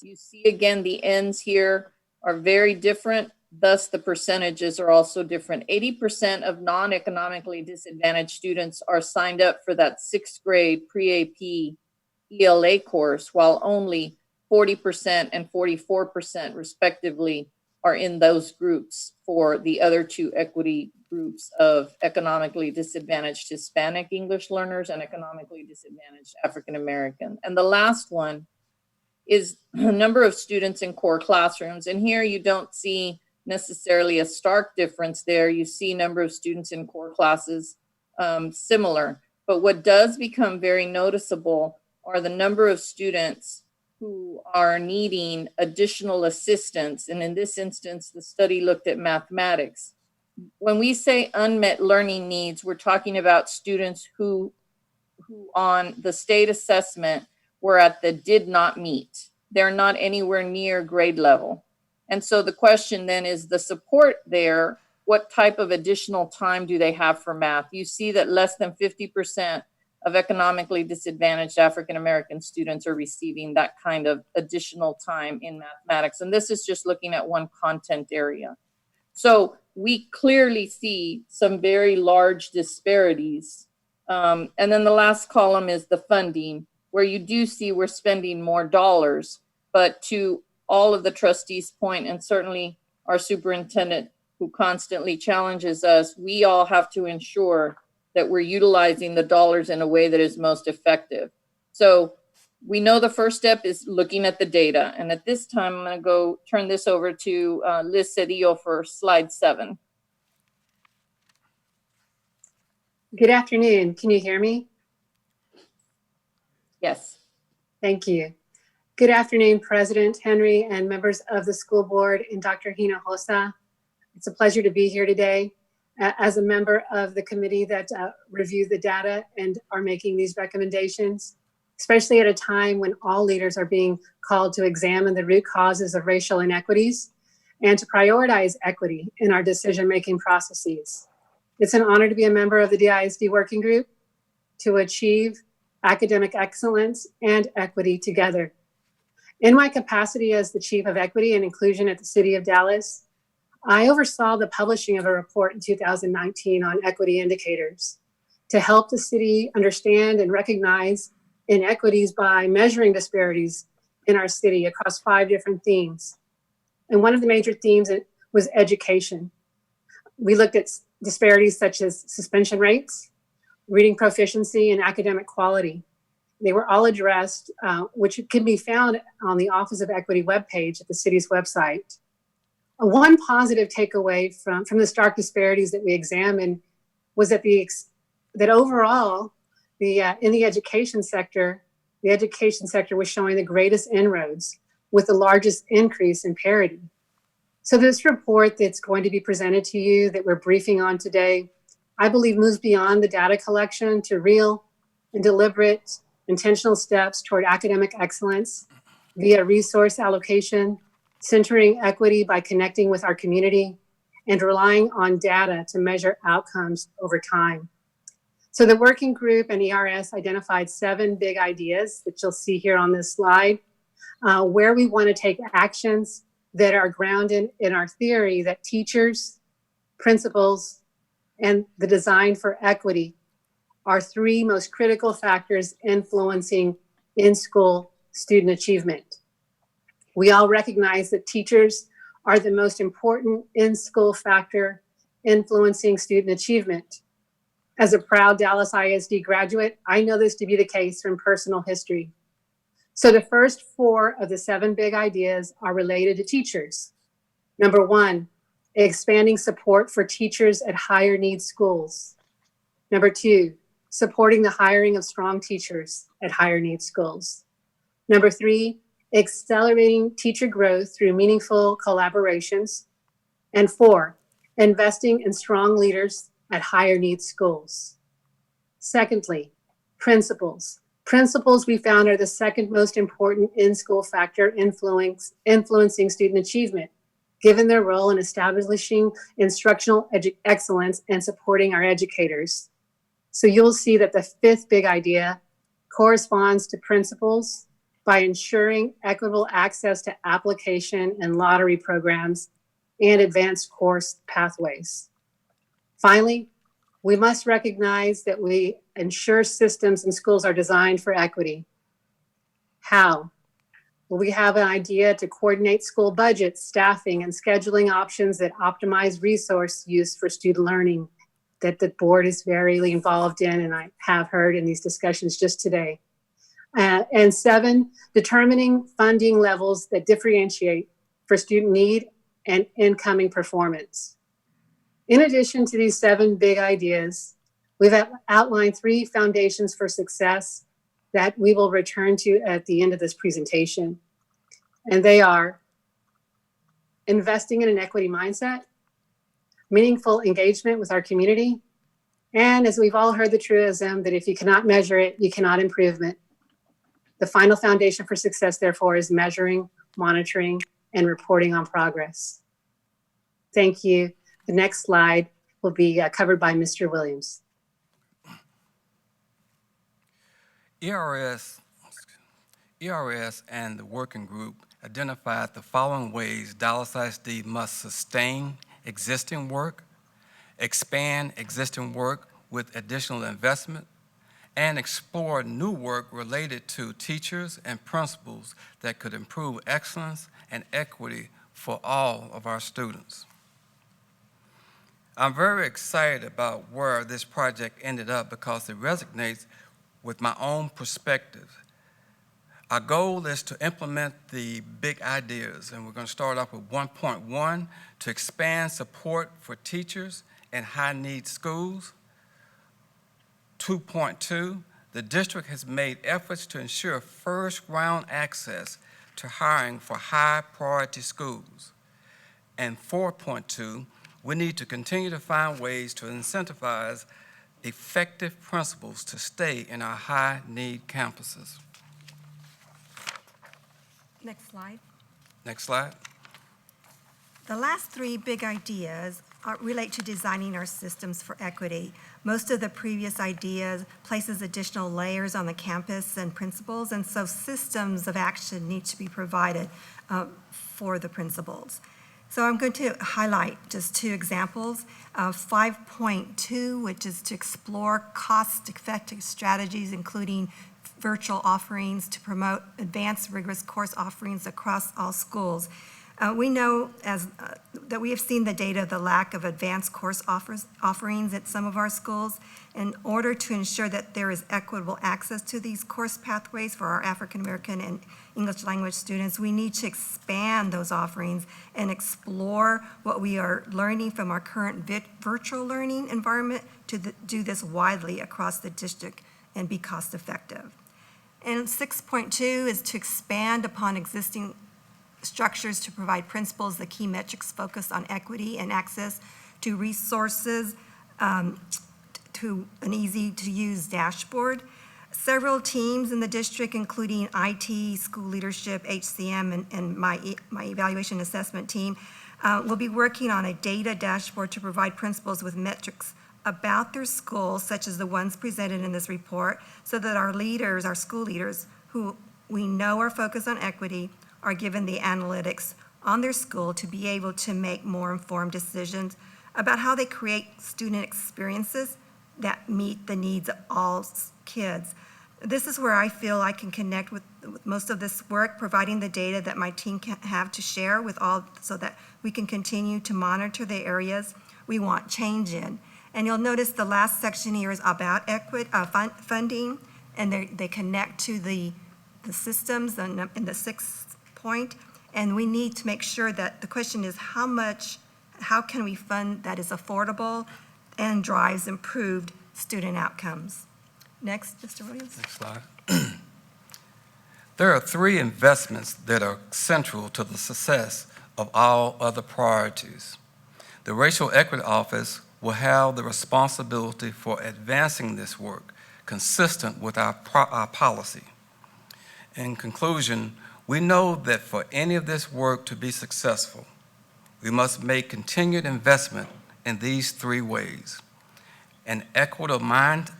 You see again, the ends here are very different. Thus, the percentages are also different. 80% of non-economically disadvantaged students are signed up for that 6th grade pre-AP ELA course, while only 40% and 44% respectively are in those groups for the other 2 equity groups of economically disadvantaged Hispanic English learners and economically disadvantaged African American. And the last one is a number of students in core classrooms. And here you don't see necessarily a stark difference there. You see number of students in core classes similar. But what does become very noticeable are the number of students who are needing additional assistance. And in this instance, the study looked at mathematics. When we say unmet learning needs, we're talking about students who on the state assessment were at the did not meet. They're not anywhere near grade level. And so the question then is the support there, what type of additional time do they have for math? You see that less than 50% of economically disadvantaged African-American students are receiving that kind of additional time in mathematics. And this is just looking at one content area. So we clearly see some very large disparities. And then the last column is the funding, where you do see we're spending more dollars, but to all of the trustees' point, and certainly our superintendent who constantly challenges us, we all have to ensure that we're utilizing the dollars in a way that is most effective. So we know the first step is looking at the data. And at this time, I'm going to go turn this over to Liz Cedillo for slide 7. Good afternoon. Can you hear me? Yes. Thank you. Good afternoon, President Henry and members of the school board and Dr. Hinojosa. It's a pleasure to be here today as a member of the committee that reviewed the data and are making these recommendations, especially at a time when all leaders are being called to examine the root causes of racial inequities and to prioritize equity in our decision-making processes. It's an honor to be a member of the DISD working group to achieve academic excellence and equity together. In my capacity as the Chief of Equity and Inclusion at the City of Dallas, I oversaw the publishing of a report in 2019 on equity indicators to help the city understand and recognize inequities by measuring disparities in our city across 5 different themes. And one of the major themes was education. We looked at disparities such as suspension rates, reading proficiency, and academic quality. They were all addressed, which can be found on the Office of Equity webpage at the city's website. One positive takeaway from the stark disparities that we examined was that that overall, in the education sector was showing the greatest inroads with the largest increase in parity. So this report that's going to be presented to you that we're briefing on today, I believe moves beyond the data collection to real and deliberate intentional steps toward academic excellence via resource allocation, centering equity by connecting with our community, and relying on data to measure outcomes over time. So the working group and ERS identified 7 big ideas that you'll see here on this slide, where we want to take actions that are grounded in our theory that teachers, principals, and the design for equity are 3 most critical factors influencing in-school student achievement. We all recognize that teachers are the most important in-school factor influencing student achievement. As a proud Dallas ISD graduate, I know this to be the case from personal history. So the first 4 of the 7 big ideas are related to teachers. Number 1, expanding support for teachers at higher needs schools. Number 2, supporting the hiring of strong teachers at higher needs schools. Number 3, accelerating teacher growth through meaningful collaborations. And 4, investing in strong leaders at higher needs schools. Secondly, principals. Principals we found are the second most important in-school factor influencing student achievement, given their role in establishing instructional excellence and supporting our educators. So you'll see that the 5th big idea corresponds to principals by ensuring equitable access to application and lottery programs and advanced course pathways. Finally, we must recognize that we ensure systems in schools are designed for equity. How? Well, we have an idea to coordinate school budgets, staffing, and scheduling options that optimize resource use for student learning that the board is very involved in, and I have heard in these discussions just today. And 7, determining funding levels that differentiate for student need and incoming performance. In addition to these 7 big ideas, we've outlined 3 foundations for success that we will return to at the end of this presentation. And they are investing in an equity mindset, meaningful engagement with our community, and as we've all heard the truism that if you cannot measure it, you cannot improve it. The final foundation for success, therefore, is measuring, monitoring, and reporting on progress. Thank you. The next slide will be covered by Mr. Williams. ERS and the working group identified the following ways Dallas ISD must sustain existing work, expand existing work with additional investment, and explore new work related to teachers and principals that could improve excellence and equity for all of our students. I'm very excited about where this project ended up because it resonates with my own perspective. Our goal is to implement the big ideas, and we're going to start off with 1.1, to expand support for teachers in high-need schools. 2.2, the district has made efforts to ensure first-round access to hiring for high-priority schools. And 4.2, we need to continue to find ways to incentivize effective principals to stay in our high-need campuses. Next slide. Next slide. The last three big ideas relate to designing our systems for equity. Most of the previous ideas places additional layers on the campus and principals, and so systems of action need to be provided for the principals. So I'm going to highlight just two examples. 5.2, which is to explore cost-effective strategies, including virtual offerings to promote advanced rigorous course offerings across all schools. We know that we have seen the data of the lack of advanced course offerings at some of our schools. In order to ensure that there is equitable access to these course pathways for our African American and English language students, we need to expand those offerings and explore what we are learning from our current virtual learning environment to do this widely across the district and be cost effective. And 6.2 is to expand upon existing structures to provide principals the key metrics focused on equity and access to resources, to an easy-to-use dashboard. Several teams in the district, including IT, school leadership, HCM, and my evaluation assessment team, will be working on a data dashboard to provide principals with metrics about their school, such as the ones presented in this report, so that our leaders, our school leaders, who we know are focused on equity, are given the analytics on their school to be able to make more informed decisions about how they create student experiences that meet the needs of all kids. This is where I feel I can connect with most of this work, providing the data that my team can have to share with all, so that we can continue to monitor the areas we want change in. And you'll notice the last section here is about funding, and they connect to the systems in the sixth point. And we need to make sure that the question is how can we fund that is affordable and drives improved student outcomes. Next, Mr. Williams. Next slide. There are three investments that are central to the success of all other priorities. The Racial Equity Office will have the responsibility for advancing this work consistent with our policy. In conclusion, we know that for any of this work to be successful, we must make continued investment in these three ways: an equitable mindset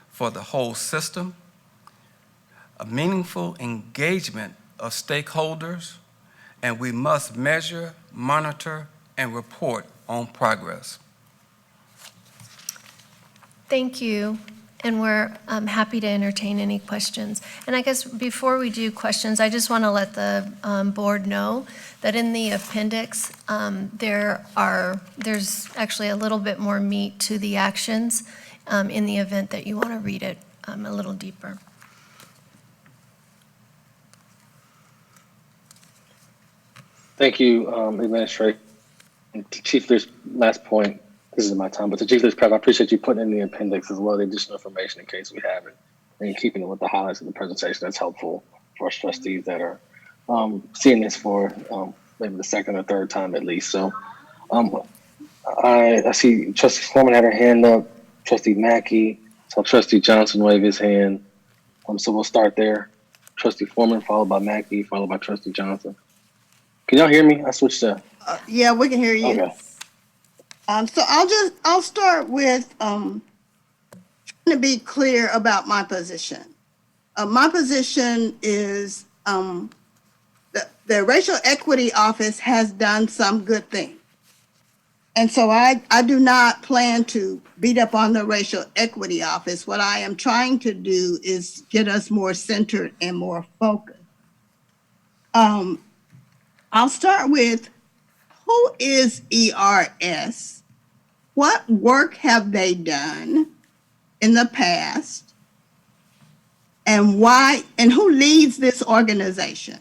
for the whole system, a meaningful engagement of stakeholders, and we must measure, monitor, and report on progress. Thank you. And we're happy to entertain any questions. And I guess before we do questions, I just want to let the board know that in the appendix, there's actually a little bit more meat to the actions in the event that you want to read it a little deeper. Thank you, Administrator. And to Chief Leader's last point, this is my time, but to Chief Leader's I appreciate you putting in the appendix as well, the additional information in case we have it, and keeping it with the highlights of the presentation. That's helpful for us trustees that are seeing this for maybe the second or third time at least. So I see Trustee Foreman had her hand up, Trustee Mackey, saw Trustee Johnson wave his hand. So we'll start there. Trustee Foreman, followed by Mackey, followed by Trustee Johnson. Can y'all hear me? I switched to. Yeah, we can hear you. Okay. So I'll start with trying to be clear about my position. My position is that the Racial Equity Office has done some good things. And so I do not plan to beat up on the Racial Equity Office. What I am trying to do is get us more centered and more focused. I'll start with, who is ERS? What work have they done in the past? And why, and who leads this organization?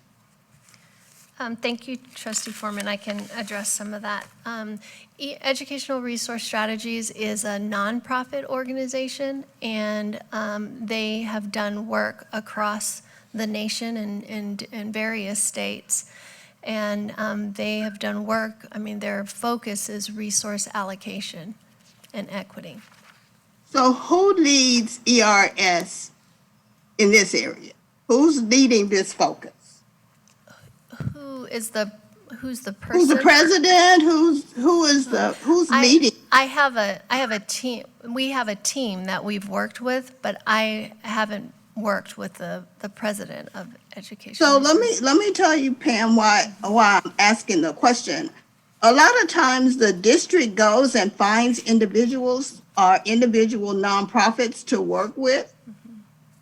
Thank you, Trustee Foreman. I can address some of that. Educational Resource Strategies is a nonprofit organization, and they have done work across the nation and in various states. And they have done work, I mean, their focus is resource allocation and equity. So who leads ERS in this area? Who's leading this focus? Who's the person? Who's the president? Who's leading? I have a team. We have a team that we've worked with, but I haven't worked with the president of education. So let me tell you, Pam, why I'm asking the question. A lot of times the district goes and finds individuals or individual nonprofits to work with.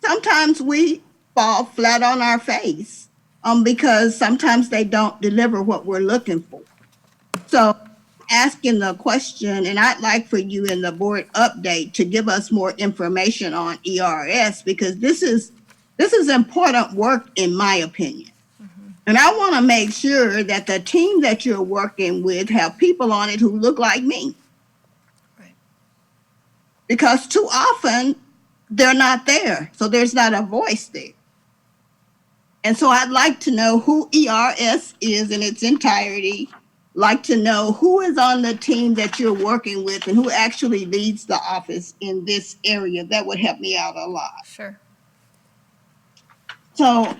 Sometimes we fall flat on our face because sometimes they don't deliver what we're looking for. So asking the question, and I'd like for you in the board update to give us more information on ERS, because this is important work in my opinion. And I want to make sure that the team that you're working with have people on it who look like me. Right. Because too often they're not there, so there's not a voice there. And so I'd like to know who ERS is in its entirety, like to know who is on the team that you're working with and who actually leads the office in this area. That would help me out a lot. Sure. So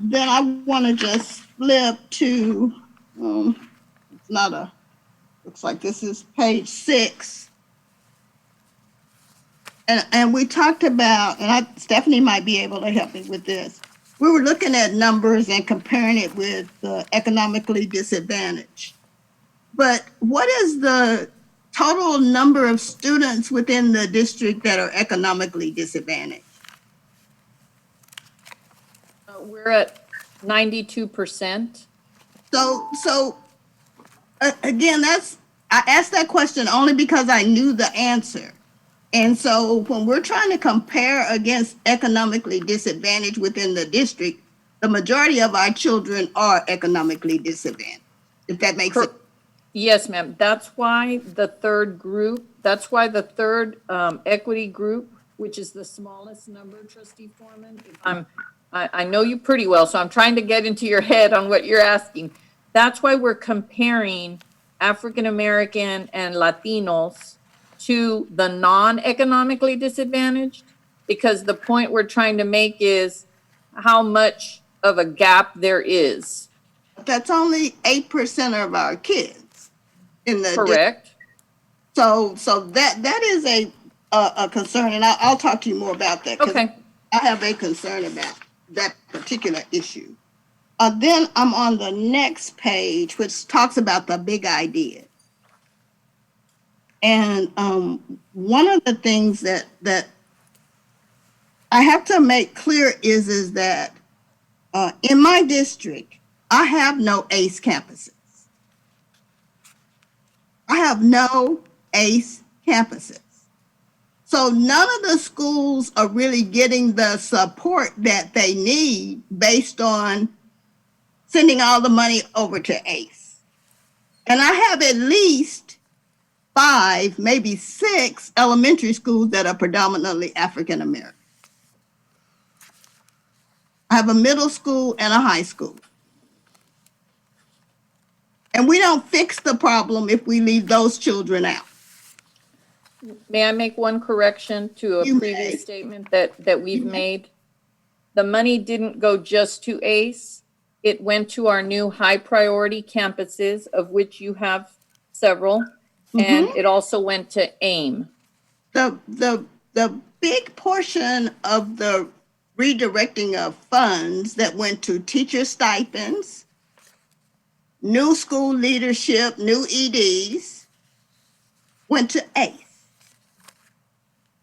then I want to just flip to, it's not a, looks like this is page 6. And we talked about, and Stephanie might be able to help me with this. We were looking at numbers and comparing it with the economically disadvantaged. But what is the total number of students within the district that are economically disadvantaged? We're at 92%. So again, I asked that question only because I knew the answer. And so when we're trying to compare against economically disadvantaged within the district, the majority of our children are economically disadvantaged, if that makes sense. Yes, ma'am. That's why the third equity group, which is the smallest number, Trustee Foreman. I know you pretty well, so I'm trying to get into your head on what you're asking. That's why we're comparing African American and Latinos to the non-economically disadvantaged, because the point we're trying to make is how much of a gap there is. That's only 8% of our kids in the correct. So that is a concern, and I'll talk to you more about that. Okay. I have a concern about that particular issue. Then I'm on the next page, which talks about the big idea. And one of the things that I have to make clear is that in my district, I have no ACE campuses. I have no ACE campuses. So none of the schools are really getting the support that they need based on sending all the money over to ACE. And I have at least 5, maybe 6 elementary schools that are predominantly African American. I have a middle school and a high school. And we don't fix the problem if we leave those children out. May I make one correction to a previous statement that we've made? The money didn't go just to ACE. It went to our new high priority campuses, of which you have several. And it also went to AIM. The big portion of the redirecting of funds that went to teacher stipends new school leadership, new EDs, went to ACE.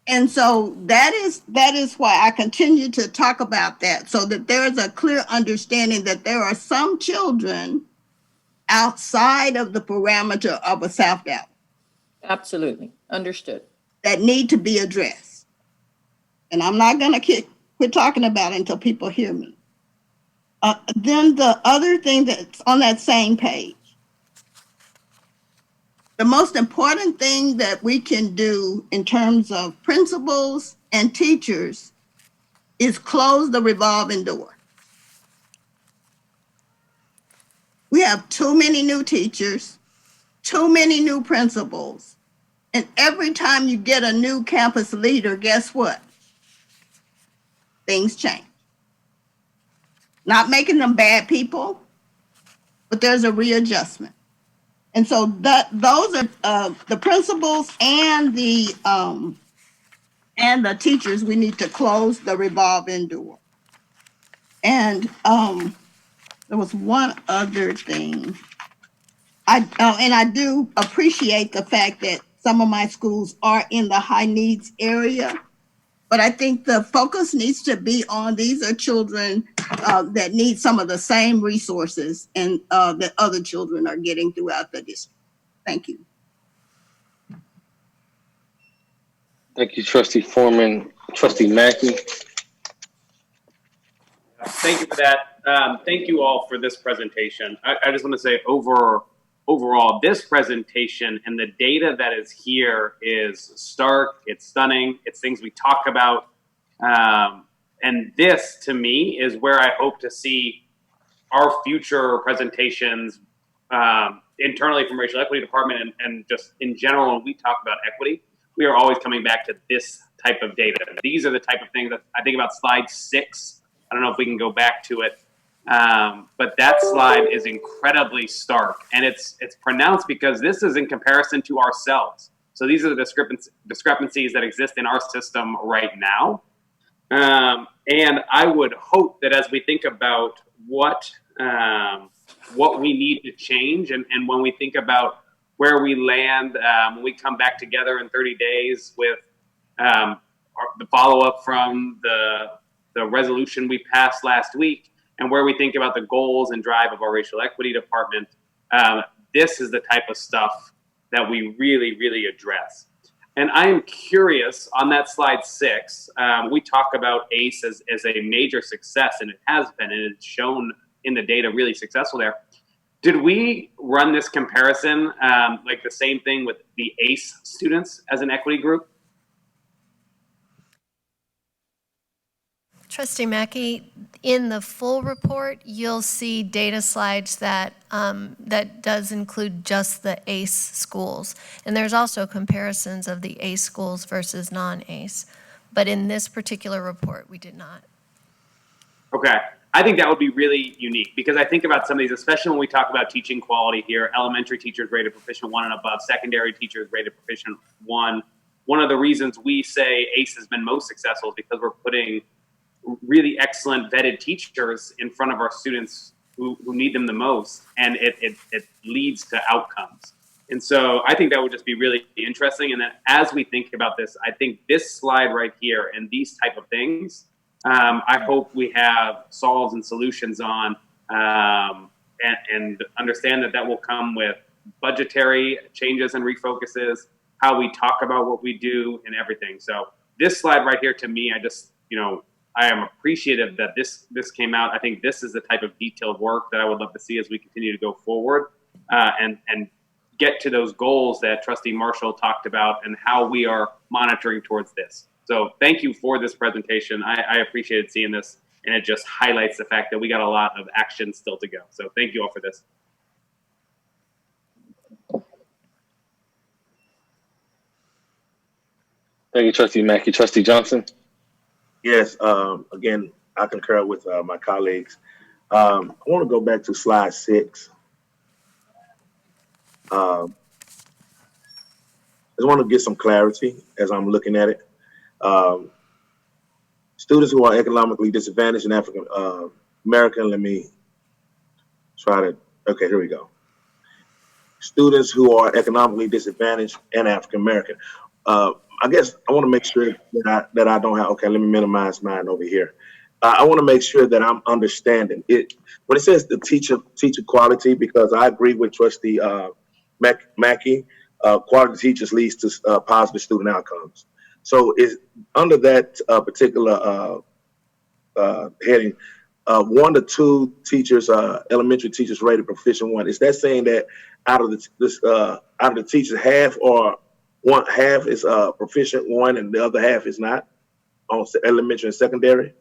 And so that is why I continue to talk about that, so that there is a clear understanding that there are some children outside of the parameter of a South Dallas Absolutely. Understood. that need to be addressed. And I'm not going to quit talking about it until people hear me. Then the other thing that's on that same page, the most important thing that we can do in terms of principals and teachers is close the revolving door. We have too many new teachers, too many new principals, and every time you get a new campus leader, guess what? Things change. Not making them bad people, but there's a readjustment. And so those are the principals and the teachers. We need to close the revolving door. And there was one other thing. I do appreciate the fact that some of my schools are in the high needs area, but I think the focus needs to be on these are children that need some of the same resources and that other children are getting throughout the district. Thank you. Thank you, Trustee Foreman. Trustee Mackey. Thank you for that. Thank you all for this presentation. I just want to say overall, this presentation and the data that is here is stark, it's stunning, it's things we talk about. And this, to me, is where I hope to see our future presentations internally from Racial Equity Department and just in general when we talk about equity. We are always coming back to this type of data. These are the type of things that I think about slide 6. I don't know if we can go back to it. But that slide is incredibly stark, and it's pronounced because this is in comparison to ourselves. So these are the discrepancies that exist in our system right now. And I would hope that as we think about what we need to change, and when we think about where we land when we come back together in 30 days with the follow-up from the resolution we passed last week, and where we think about the goals and drive of our Racial Equity Department, this is the type of stuff that we really, really address. And I am curious, on that slide 6, we talk about ACE as a major success, and it has been, and it's shown in the data really successful there. Did we run this comparison, like the same thing with the ACE students as an equity group? Trustee Mackey, in the full report, you'll see data slides that does include just the ACE schools. And there's also comparisons of the ACE schools versus non-ACE. But in this particular report, we did not. Okay. I think that would be really unique because I think about some of these, especially when we talk about teaching quality here, elementary teachers rated proficient 1 and above, secondary teachers rated proficient 1. One of the reasons we say ACE has been most successful is because we're putting really excellent vetted teachers in front of our students who need them the most, and it leads to outcomes. And so I think that would just be really interesting. And then as we think about this, I think this slide right here and these type of things, I hope we have solves and solutions on and understand that will come with budgetary changes and refocuses, how we talk about what we do and everything. So this slide right here, to me, I am appreciative that this came out. I think this is the type of detailed work that I would love to see as we continue to go forward and get to those goals that Trustee Marshall talked about and how we are monitoring towards this. So thank you for this presentation. I appreciated seeing this, and it just highlights the fact that we got a lot of action still to go. So thank you all for this. Thank you, Trustee Mackey. Trustee Johnson? Yes, again, I concur with my colleagues. I want to go back to slide 6. I just want to get some clarity as I'm looking at it. Students who are economically disadvantaged and African American, let me try to Okay, here we go. Students who are economically disadvantaged and African American. I guess I want to make sure that I don't have. Okay, let me minimize mine over here. I want to make sure that I'm understanding it when it says the teacher quality, because I agree with Trustee Mackey. Quality teachers leads to positive student outcomes. So is under that particular heading, 1 to 2 teachers, elementary teachers rated proficient 1. Is that saying that out of the teachers, half is proficient 1 and the other half is not on elementary and secondary?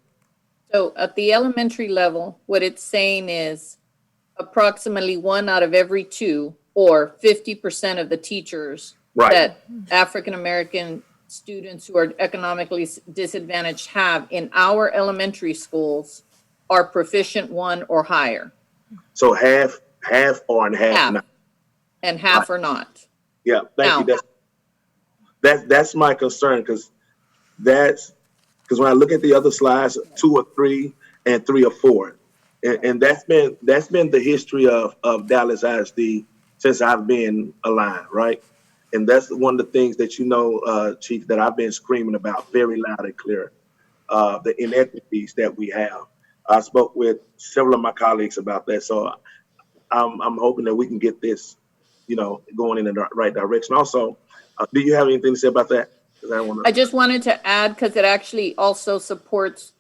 So at the elementary level, what it's saying is approximately 1 out of every 2, or 50% of the teachers that African American students who are economically disadvantaged have in our elementary schools are proficient 1 or higher. So half or and half not. And half are not. Yeah, thank you. That's my concern, because when I look at the other slides, 2 or 3 and 3 or 4, and that's been the history of Dallas ISD since I've been alive, right? And that's one of the things that Chief, that I've been screaming about very loud and clear, the inequities that we have. I spoke with several of my colleagues about that, so I'm hoping that we can get this, going in the right direction. Also, do you have anything to say about that? I just wanted to add, because it actually also supports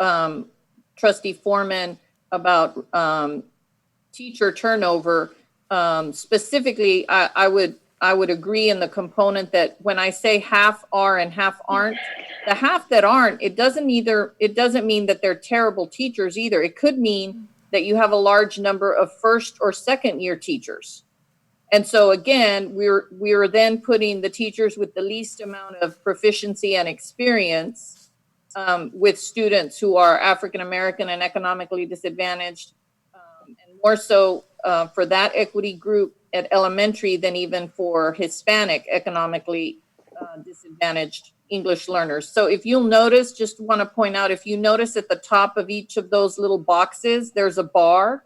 Trustee Foreman about teacher turnover. Specifically, I would agree in the component that when I say half are and half aren't, the half that aren't, it doesn't mean that they're terrible teachers either. It could mean that you have a large number of first or second year teachers. And so again, we're then putting the teachers with the least amount of proficiency and experience with students who are African American and economically disadvantaged, and more so for that equity group at elementary than even for Hispanic economically disadvantaged English learners. So if you'll notice, just want to point out, if you notice at the top of each of those little boxes, there's a bar.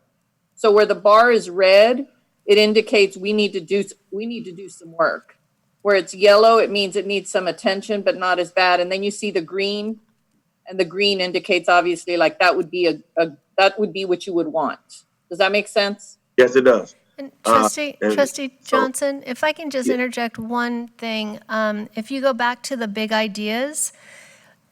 So where the bar is red, it indicates we need to do some work. Where it's yellow, it means it needs some attention, but not as bad. And then you see the green, and the green indicates obviously like that would be that would be what you would want. Does that make sense? Yes, it does. And Trustee Johnson, if I can just interject one thing. If you go back to the big ideas,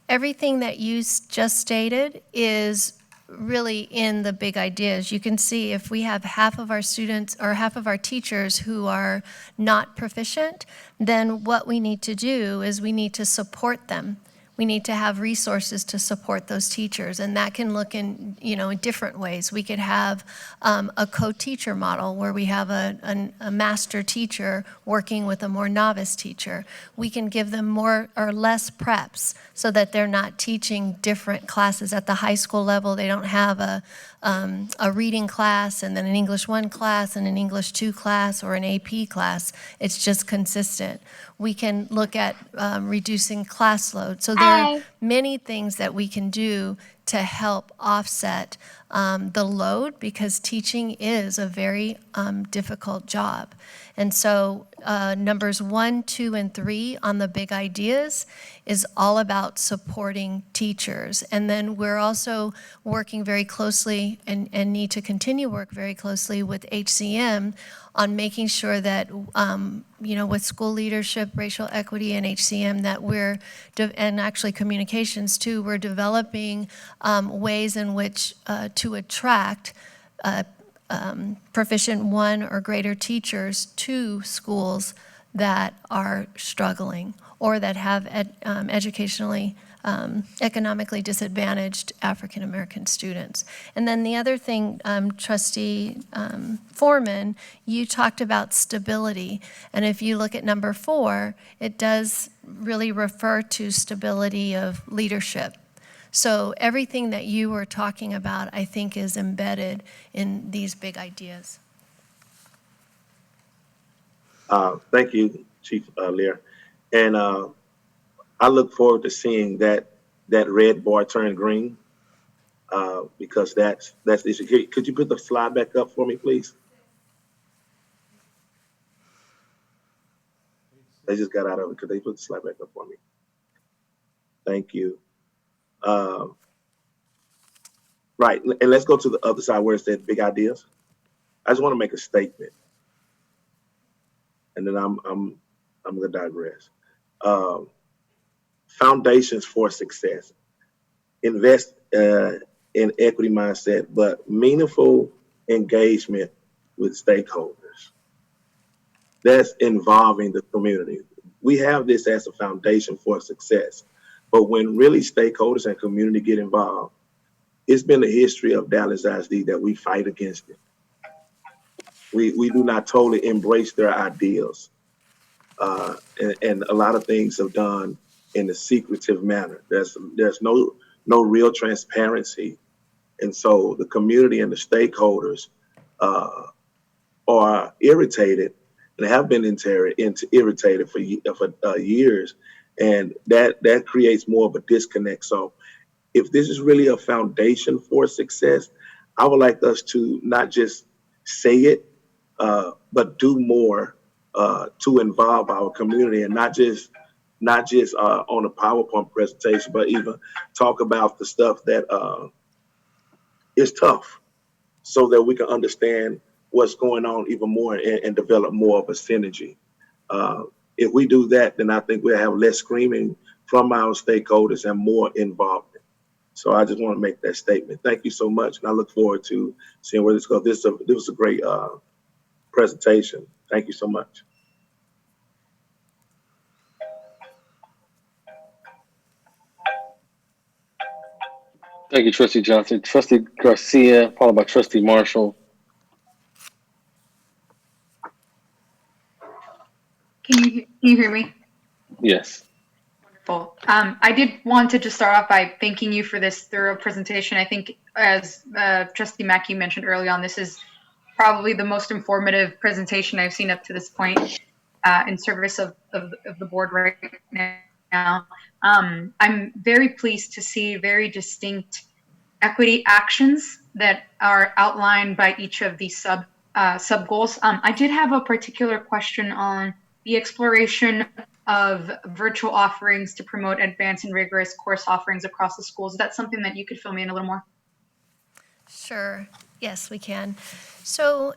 everything that you just stated is really in the big ideas. You can see if we have half of our students or half of our teachers who are not proficient, then what we need to do is we need to support them. We need to have resources to support those teachers, and that can look in different ways. We could have a co-teacher model where we have a master teacher working with a more novice teacher. We can give them more or less preps so that they're not teaching different classes at the high school level. They don't have a reading class and then an English 1 class and an English 2 class or an AP class. It's just consistent. We can look at reducing class load. So there are many things that we can do to help offset the load, because teaching is a very difficult job. And so numbers 1, 2, and 3 on the big ideas is all about supporting teachers. And then we're also working very closely and need to continue work very closely with HCM on making sure that, with school leadership, racial equity, and HCM, that and actually communications too, we're developing ways in which to attract proficient 1 or greater teachers to schools that are struggling or that have economically disadvantaged African American students. And then the other thing, Trustee Foreman, you talked about stability. And if you look at number 4, it does really refer to stability of leadership. So everything that you were talking about, I think, is embedded in these big ideas. Thank you, Chief Lear. And I look forward to seeing that red bar turn green, because that's the issue. Could you put the slide back up for me, please? They just got out of it because they put the slide back up for me. Thank you. Right, and let's go to the other side where it said big ideas. I just want to make a statement, and then I'm gonna digress. Foundations for success. Invest in equity mindset, but meaningful engagement with stakeholders. That's involving the community. We have this as a foundation for success, but when really stakeholders and community get involved, it's been a history of Dallas ISD that we fight against it. We do not totally embrace their ideals. And a lot of things are done in a secretive manner. There's no real transparency. And so the community and the stakeholders are irritated and have been irritated for years. And that creates more of a disconnect. So if this is really a foundation for success, I would like us to not just say it, but do more to involve our community, and not just on a PowerPoint presentation, but even talk about the stuff that is tough, so that we can understand what's going on even more and develop more of a synergy. If we do that, then I think we'll have less screaming from our stakeholders and more involvement. So I just want to make that statement. Thank you so much, and I look forward to seeing where this goes. This was a great presentation. Thank you so much. Thank you, Trustee Johnson. Trustee Garcia, followed by Trustee Marshall. Can you hear me? Yes. Wonderful. I did want to just start off by thanking you for this thorough presentation. I think, as Trustee Mackey mentioned early on, this is probably the most informative presentation I've seen up to this point in service of the board right now. I'm very pleased to see very distinct equity actions that are outlined by each of these sub goals. I did have a particular question on the exploration of virtual offerings to promote advanced and rigorous course offerings across the schools. Is that something that you could fill me in a little more? Sure. Yes, we can. So,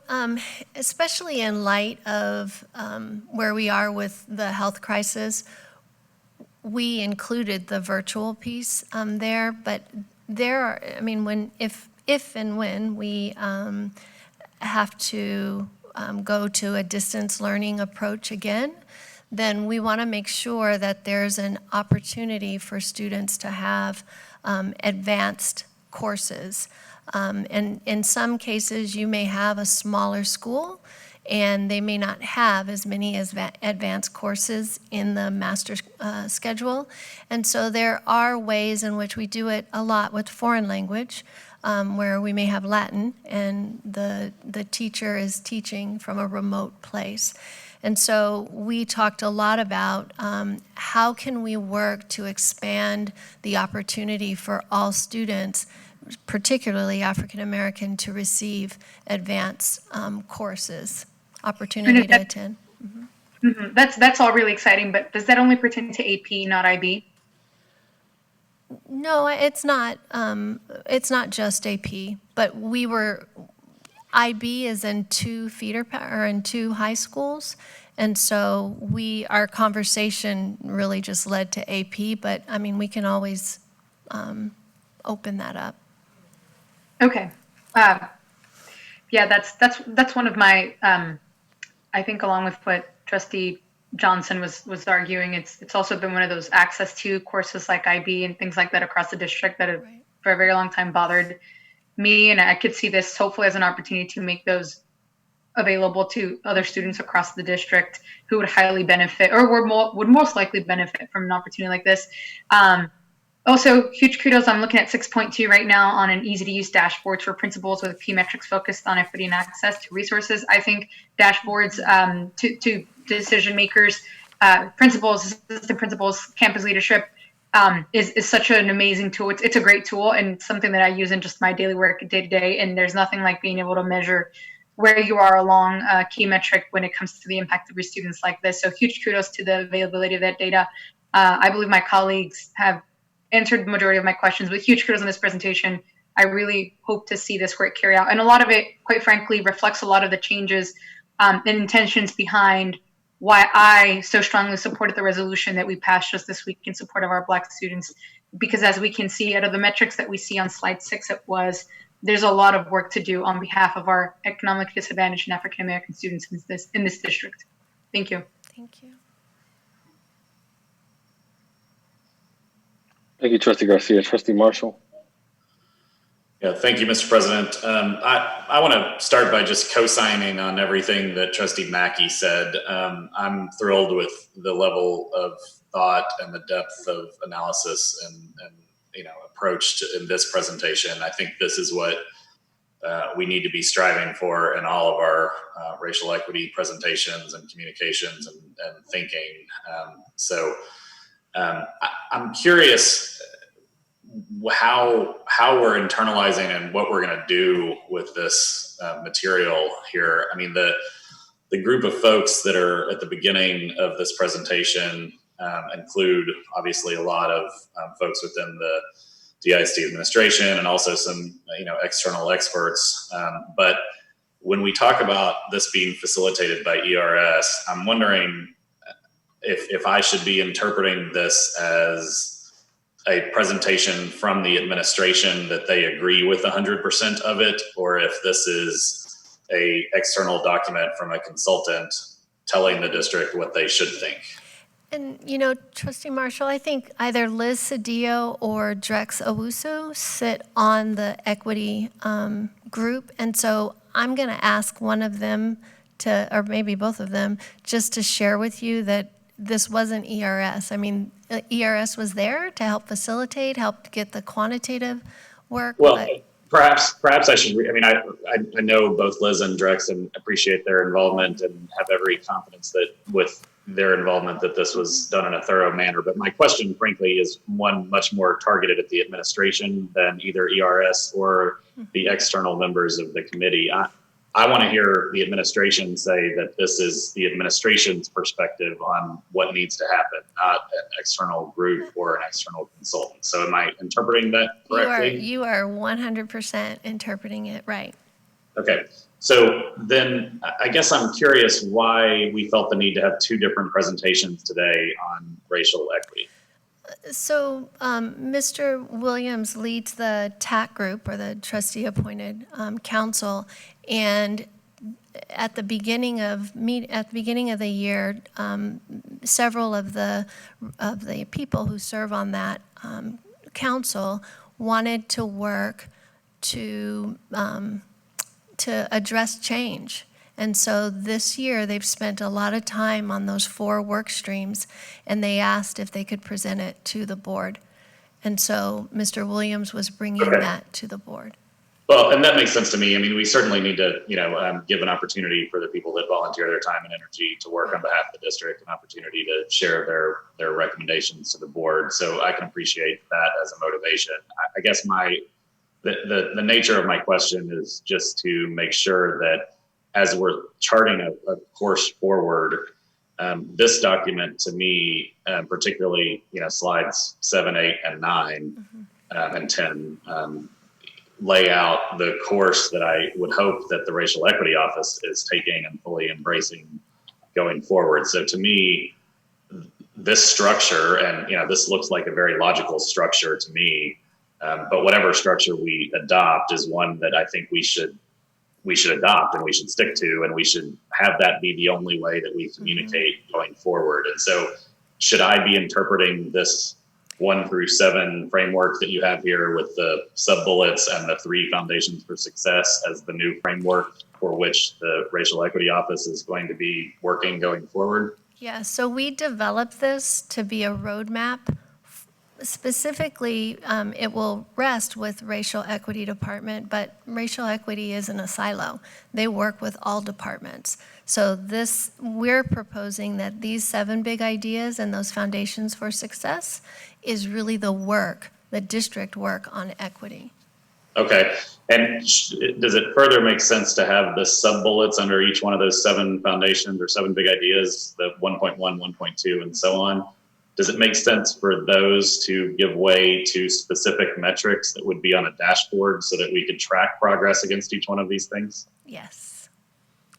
especially in light of where we are with the health crisis, we included the virtual piece there, but there are, I mean, if and when we have to go to a distance learning approach again, then we want to make sure that there's an opportunity for students to have advanced courses. And in some cases, you may have a smaller school and they may not have as many as advanced courses in the master schedule. And so there are ways in which we do it a lot with foreign language, where we may have Latin and the teacher is teaching from a remote place. And so we talked a lot about how can we work to expand the opportunity for all students, particularly African American, to receive advanced courses, opportunity to attend. Mm-hmm. Mm-hmm. That's all really exciting, but does that only pertain to AP, not IB? No, it's not. It's not just AP, but IB is in two in two high schools, and so our conversation really just led to AP. But I mean, we can always open that up. Okay. Yeah, that's one of my. I think, along with what Trustee Johnson was arguing, it's also been one of those access to courses like IB and things like that across the district that have for a very long time bothered me, and I could see this hopefully as an opportunity to make those available to other students across the district who would highly benefit or would most likely benefit from an opportunity like this. Also, huge kudos. I'm looking at 6.2 right now on an easy-to-use dashboards for principals with key metrics focused on equity and access to resources. I think dashboards to decision makers, principals, assistant principals, campus leadership is such an amazing tool. It's a great tool and something that I use in just my daily work day to day. And there's nothing like being able to measure where you are along a key metric when it comes to the impact of your students like this. So huge kudos to the availability of that data. I believe my colleagues have answered the majority of my questions, but huge kudos on this presentation. I really hope to see this work carry out. And a lot of it, quite frankly, reflects a lot of the changes and intentions behind why I so strongly supported the resolution that we passed just this week in support of our Black students. Because as we can see out of the metrics that we see on slide 6, there's a lot of work to do on behalf of our economic disadvantaged and African American students in this district. Thank you. Thank you. Thank you, Trustee Garcia. Trustee Marshall. Yeah, thank you, Mr. President. I want to start by just co-signing on everything that Trustee Mackey said. I'm thrilled with the level of thought and the depth of analysis and approach in this presentation. I think this is what we need to be striving for in all of our racial equity presentations and communications and thinking. I'm curious how we're internalizing and what we're going to do with this material here. I mean, the group of folks that are at the beginning of this presentation include obviously a lot of folks within the DISD administration and also some external experts. But when we talk about this being facilitated by ERS, I'm wondering if I should be interpreting this as a presentation from the administration that they agree with 100% of it, or if this is a external document from a consultant telling the district what they should think. And, Trustee Marshall, I think either Liz Cedillo or Drex Owusu sit on the equity group. And so I'm going to ask one of them or maybe both of them, just to share with you that this wasn't ERS. I mean, ERS was there to help facilitate, help get the quantitative work. Well, perhaps I should. I know both Liz and Drex and appreciate their involvement and have every confidence that with their involvement that this was done in a thorough manner. But my question, frankly, is one much more targeted at the administration than either ERS or the external members of the committee. I want to hear the administration say that this is the administration's perspective on what needs to happen, not an external group or an external consultant. So am I interpreting that correctly? You are 100% interpreting it right. Okay. So then I guess I'm curious why we felt the need to have two different presentations today on racial equity. So Mr. Williams leads the TAC group, or the trustee appointed council, and at the beginning of the year, several of the people who serve on that council wanted to work to address change. And so this year, they've spent a lot of time on those 4 work streams, and they asked if they could present it to the board. And so Mr. Williams was bringing that to the board. Well, and that makes sense to me. I mean, we certainly need to, give an opportunity for the people that volunteer their time and energy to work on behalf of the district, an opportunity to share their recommendations to the board. So I can appreciate that as a motivation. I guess the nature of my question is just to make sure that as we're charting a course forward, this document to me, particularly, slides 7, 8, and 9, and 10, lay out the course that I would hope that the Racial Equity Office is taking and fully embracing going forward. So to me, this structure, and this looks like a very logical structure to me, but whatever structure we adopt is one that I think we should adopt and we should stick to, and we should have that be the only way that we communicate going forward. And so should I be interpreting this 1 through 7 framework that you have here with the sub-bullets and the 3 foundations for success as the new framework for which the Racial Equity Office is going to be working going forward? Yeah, so we developed this to be a roadmap. Specifically, it will rest with Racial Equity Department, but racial equity isn't a silo. They work with all departments. So we're proposing that these 7 big ideas and those foundations for success is really the district work on equity. Okay. And does it further make sense to have the sub bullets under each one of those 7 foundations or 7 big ideas, the 1.1, 1.2, and so on? Does it make sense for those to give way to specific metrics that would be on a dashboard so that we could track progress against each one of these things? Yes.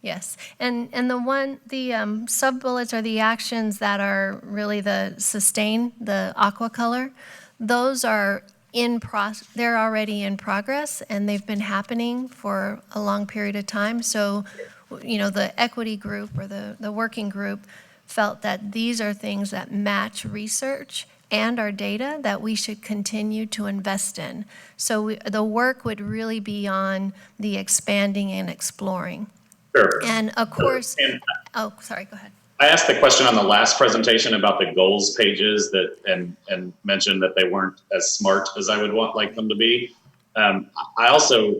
Yes. And the sub bullets are the actions that are really the sustain, the aqua color. Those are they're already in progress, and they've been happening for a long period of time. So, the equity group or the working group felt that these are things that match research and our data that we should continue to invest in. So the work would really be on the expanding and exploring. Sure. And of course, oh, sorry, go ahead. I asked the question on the last presentation about the goals pages and mentioned that they weren't as smart as I would like them to be. I also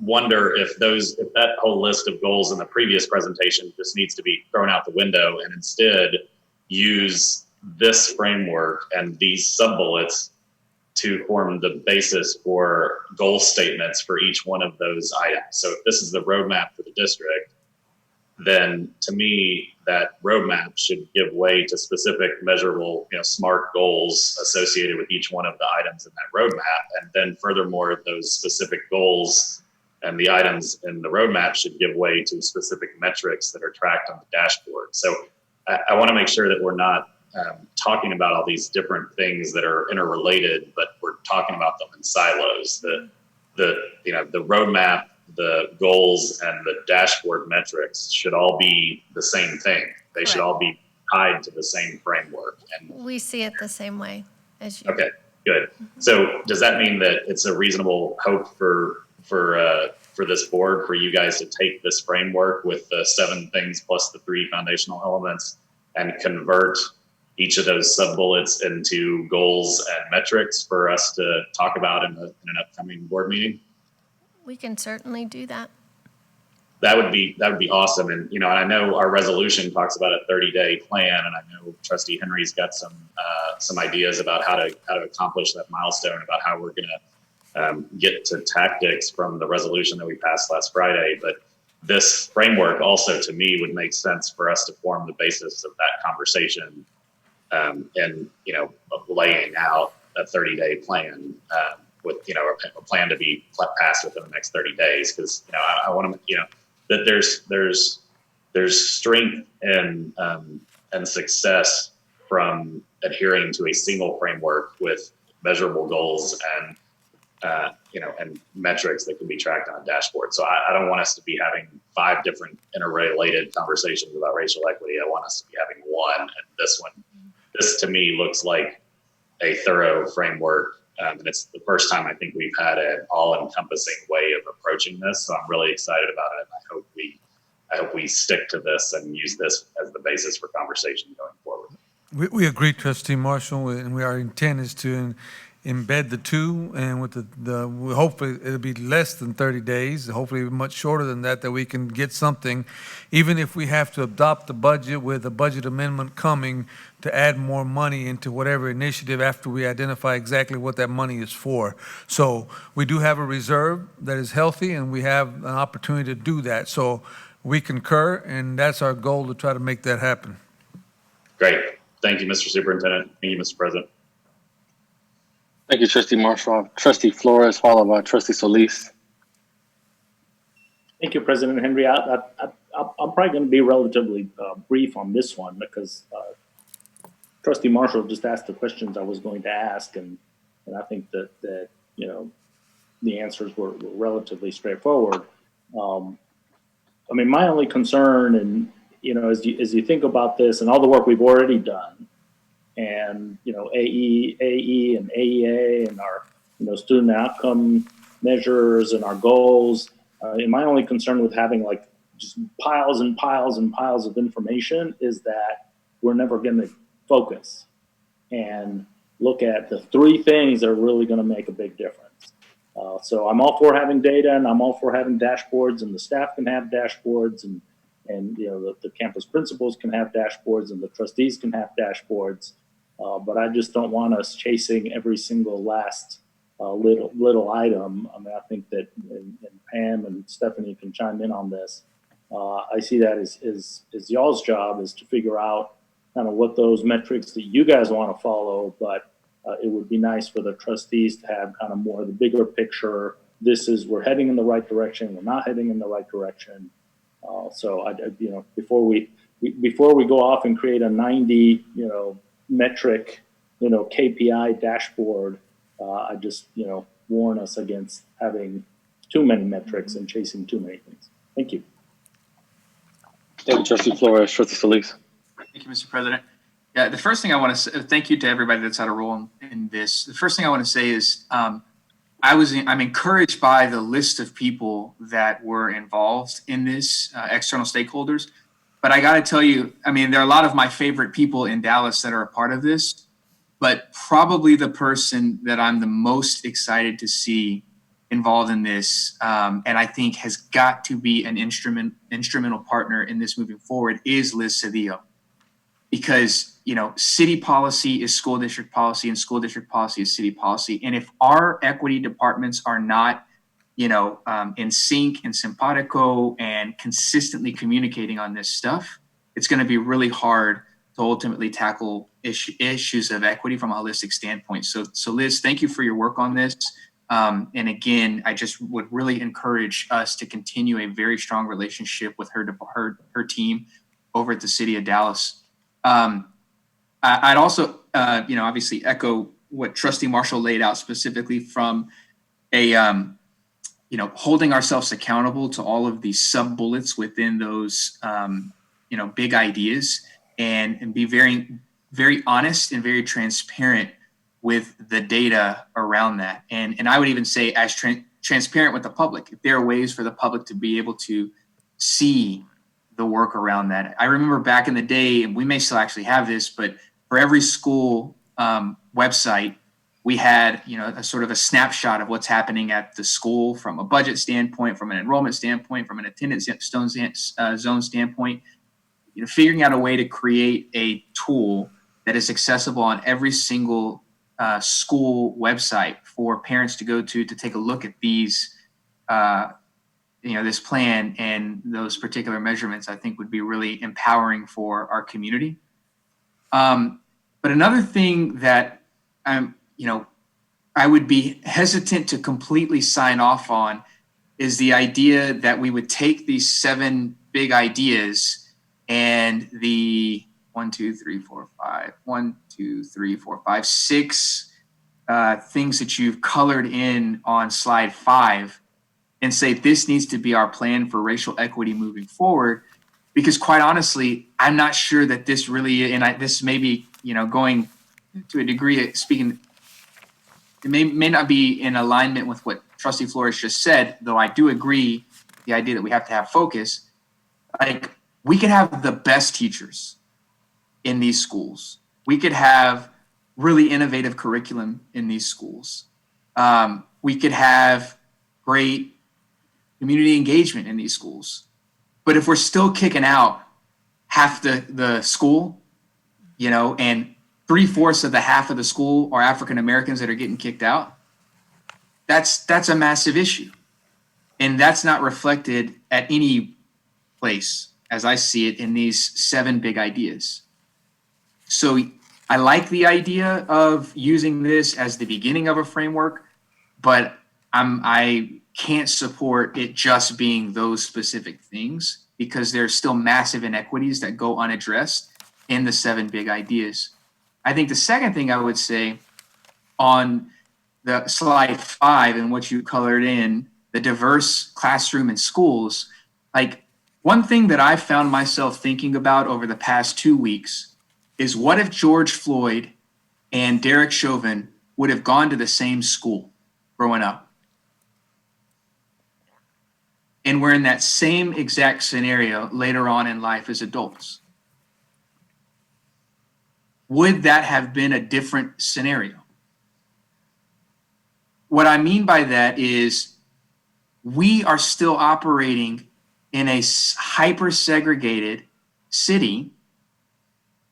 wonder if that whole list of goals in the previous presentation just needs to be thrown out the window and instead use this framework and these sub bullets to form the basis for goal statements for each one of those items. So if this is the roadmap for the district, then to me, that roadmap should give way to specific measurable, SMART goals associated with each one of the items in that roadmap. And then furthermore, those specific goals and the items in the roadmap should give way to specific metrics that are tracked on the dashboard. So I want to make sure that we're not talking about all these different things that are interrelated, but we're talking about them in silos. The roadmap, the goals, and the dashboard metrics should all be the same thing. They should all be tied to the same framework. And we see it the same way as you. Okay, good. So does that mean that it's a reasonable hope for this board for you guys to take this framework with the 7 things plus the 3 foundational elements and convert each of those sub bullets into goals and metrics for us to talk about in an upcoming board meeting? We can certainly do that. That would be awesome. And I know our resolution talks about a 30-day plan, and I know Trustee Henry's got some ideas about how to accomplish that milestone, about how we're going to get to tactics from the resolution that we passed last Friday. But this framework also, to me, would make sense for us to form the basis of that conversation, and laying out a 30-day plan. With a plan to be passed within the next 30 days, because I want to that there's strength and success from adhering to a single framework with measurable goals and and metrics that can be tracked on a dashboard. So I don't want us to be having 5 different interrelated conversations about racial equity. I want us to be having one, and this to me looks like a thorough framework. And it's the first time I think we've had an all-encompassing way of approaching this. So I'm really excited about it. I hope we stick to this and use this as the basis for conversation going forward. We agree, Trustee Marshall, and our intent is to embed the 2, and with we hopefully it'll be less than 30 days, hopefully much shorter than that we can get something, even if we have to adopt the budget with a budget amendment coming to add more money into whatever initiative after we identify exactly what that money is for. So we do have a reserve that is healthy, and we have an opportunity to do that. So we concur, and that's our goal, to try to make that happen. Great. Thank you, Mr. Superintendent. Thank you, Mr. President. Thank you, Trustee Marshall. Trustee Flores, followed by Trustee Solis. Thank you, President Henry. I'm probably going to be relatively brief on this one because Trustee Marshall just asked the questions I was going to ask, and I think that the answers were relatively straightforward. My only concern, and as you think about this and all the work we've already done, and AE and AEA and our student outcome measures and our goals. And my only concern with having just piles and piles and piles of information is that we're never going to focus and look at the 3 things that are really going to make a big difference. So I'm all for having data, and I'm all for having dashboards, and the staff can have dashboards, and the campus principals can have dashboards, and the trustees can have dashboards. But I just don't want us chasing every single last little item. I mean, I think that, and Pam and Stephanie can chime in on this. I see that as y'all's job is to figure out kind of what those metrics that you guys want to follow, but it would be nice for the trustees to have kind of more of the bigger picture. We're heading in the right direction. We're not heading in the right direction. So before we go off and create a 90, metric, KPI dashboard, I just, warn us against having too many metrics and chasing too many things. Thank you. Thank you, Trustee Flores. Trustee Solis. Thank you, Mr. President. Yeah, the first thing I want to say, thank you to everybody that's had a role in this. The first thing I want to say is I'm encouraged by the list of people that were involved in this, external stakeholders. But I got to tell you, I mean, there are a lot of my favorite people in Dallas that are a part of this, but probably the person that I'm the most excited to see involved in this, and I think has got to be an instrumental partner in this moving forward, is Liz Cedillo. Because, city policy is school district policy and school district policy is city policy. And if our equity departments are not, in sync and simpatico and consistently communicating on this stuff, it's going to be really hard to ultimately tackle issues of equity from a holistic standpoint. So Liz, thank you for your work on this. And again, I just would really encourage us to continue a very strong relationship with her team over at the city of Dallas. I'd also, obviously echo what Trustee Marshall laid out specifically from a, holding ourselves accountable to all of these sub bullets within those, big ideas and be very, very honest and very transparent with the data around that. And I would even say as transparent with the public. If there are ways for the public to be able to see the work around that. I remember back in the day, and we may still actually have this, but for every school website, we had, a sort of a snapshot of what's happening at the school from a budget standpoint, from an enrollment standpoint, from an attendance zone standpoint, figuring out a way to create a tool that is accessible on every single school website for parents to go to take a look at these, this plan and those particular measurements, I think would be really empowering for our community. But another thing that I would be hesitant to completely sign off on is the idea that we would take these 7 big ideas and the 6 things that you've colored in on slide 5 and say this needs to be our plan for racial equity moving forward. Because quite honestly, I'm not sure that this really, and this may be, going to a degree, speaking, it may not be in alignment with what Trustee Flores just said, though I do agree the idea that we have to have focus. Like, we could have the best teachers in these schools. We could have really innovative curriculum in these schools. We could have great community engagement in these schools. But if we're still kicking out half the school, and 3/4 of the half of the school are African Americans that are getting kicked out, that's a massive issue. And that's not reflected at any place as I see it in these 7 big ideas. So I like the idea of using this as the beginning of a framework, but I can't support it just being those specific things because there's still massive inequities that go unaddressed in the 7 big ideas. I think the second thing I would say on the slide 5 and what you colored in, the diverse classroom and schools, like one thing that I found myself thinking about over the past 2 weeks is what if George Floyd and Derek Chauvin would have gone to the same school growing up? And we're in that same exact scenario later on in life as adults. Would that have been a different scenario? What I mean by that is we are still operating in a hyper-segregated city,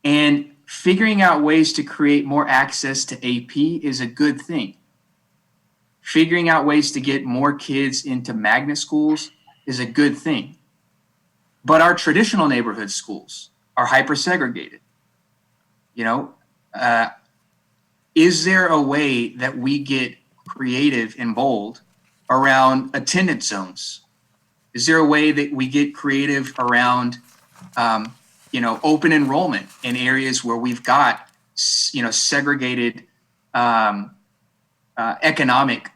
and figuring out ways to create more access to AP is a good thing. figuring out ways to get more kids into magnet schools is a good thing. But our traditional neighborhood schools are hyper segregated. You know, is there a way that we get creative and bold around attendance zones? Is there a way that we get creative around, you know, open enrollment in areas where we've got, you know, segregated economic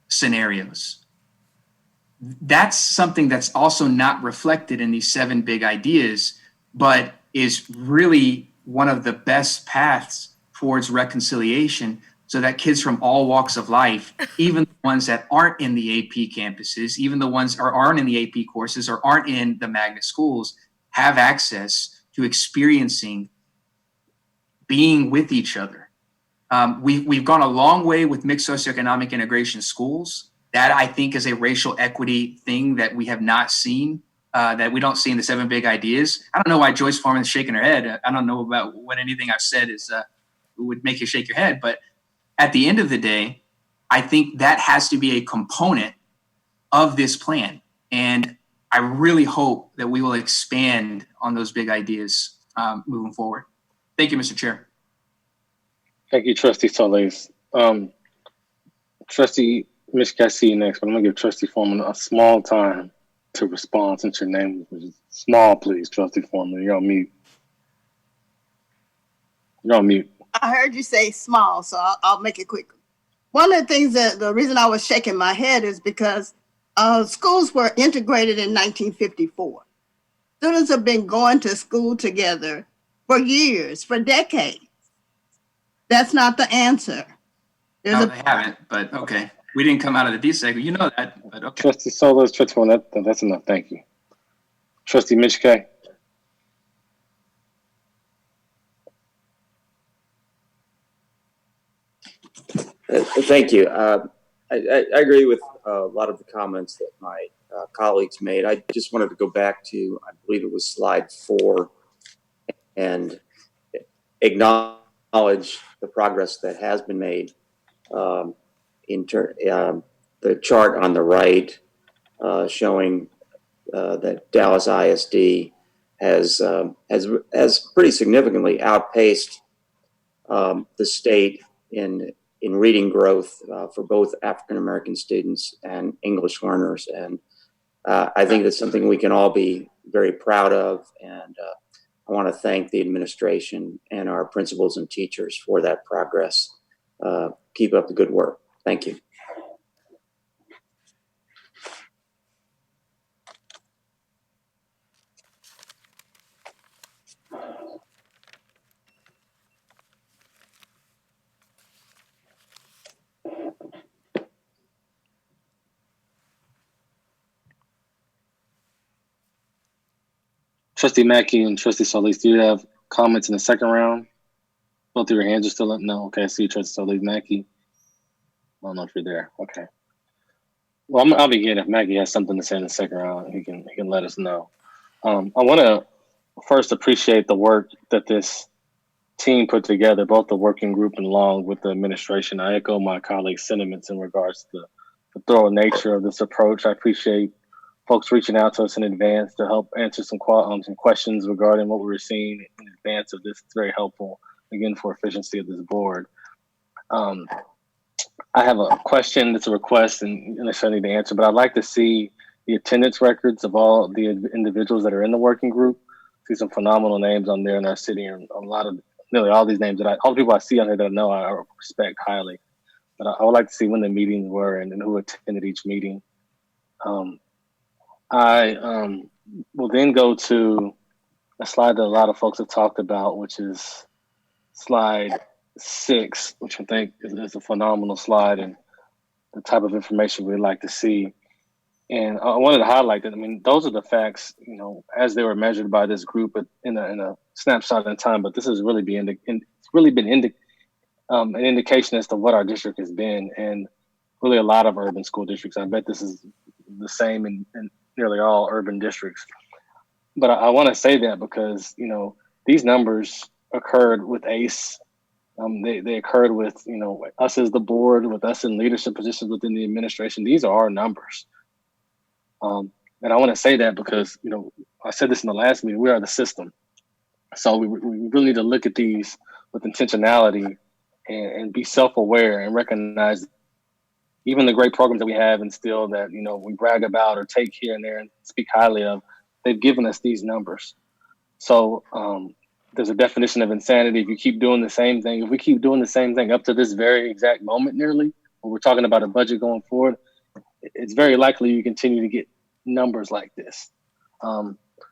scenarios? That's something that's also not reflected in these 7 big ideas, but is really one of the best paths towards reconciliation, so that kids from all walks of life, even the ones that aren't in the AP campuses, even the ones or aren't in the AP courses or aren't in the magnet schools, have access to experiencing being with each other. We've gone a long way with mixed socioeconomic integration schools. That, I think, is a racial equity thing that we have not seen, that we don't see in the 7 big ideas. I don't know why Joyce Foreman is shaking her head. I don't know about what anything I've said is would make you shake your head, but at the end of the day, I think that has to be a component of this plan. And I really hope that we will expand on those big ideas moving forward. Thank you, Mr. Chair. Thank you, Trustee Solis. Trustee Mitch, I see you next, but I'm gonna give Trustee Foreman a small time to respond since your name was small, please, Trustee Foreman. You're on mute. You're on mute. I heard you say small, so I'll make it quick. One of the things that the reason I was shaking my head is because schools were integrated in 1954. Students have been going to school together for years, for decades. That's not the answer. No, they haven't, but okay. We didn't come out of the desegregation. You know that, but okay. Trustee Solis, Trustee Foreman, that's enough. Thank you. Trustee Mitch K. Thank you. I agree with a lot of the comments that my colleagues made. I just wanted to go back to, I believe it was slide 4, and acknowledge the progress that has been made. The chart on the right showing that Dallas ISD has pretty significantly outpaced the state in reading growth for both African American students and English learners, and I think that's something we can all be very proud of. And I want to thank the administration and our principals and teachers for that progress. Keep up the good work. Thank you. Trustee Mackey and Trustee Solis, do you have comments in the second round? Both of your hands are still up? No. Okay, I see you, Trustee Solis. Mackey, I don't know if you're there. Okay. Well, I'll begin. If Mackey has something to say in the second round, he can let us know. I want to first appreciate the work that this team put together, both the working group and along with the administration. I echo my colleagues' sentiments in regards to the thorough nature of this approach. I appreciate folks reaching out to us in advance to help answer some questions regarding what we were seeing in advance of this. It's very helpful, again, for efficiency of this board. I have a question that's a request and I need to answer, but I'd like to see the attendance records of all the individuals that are in the working group. See some phenomenal names on there in our city, and nearly all these names all the people I see on here that I know I respect highly. But I would like to see when the meetings were and who attended each meeting. I will then go to a slide that a lot of folks have talked about, which is slide 6, which I think is a phenomenal slide and the type of information we'd like to see. And I wanted to highlight that. I mean, those are the facts, as they were measured by this group in a snapshot in time. But this has really been an indication as to what our district has been, and really a lot of urban school districts. I bet this is the same in nearly all urban districts. But I want to say that because these numbers occurred with ACE They occurred with, us as the board, with us in leadership positions within the administration. These are our numbers. And I want to say that because, I said this in the last meeting, we are the system. So we really need to look at these with intentionality and be self-aware and recognize even the great programs that we have and still that, we brag about or take here and there and speak highly of, they've given us these numbers. So there's a definition of insanity. If you keep doing the same thing, if we keep doing the same thing up to this very exact moment nearly, when we're talking about a budget going forward, it's very likely you continue to get numbers like this.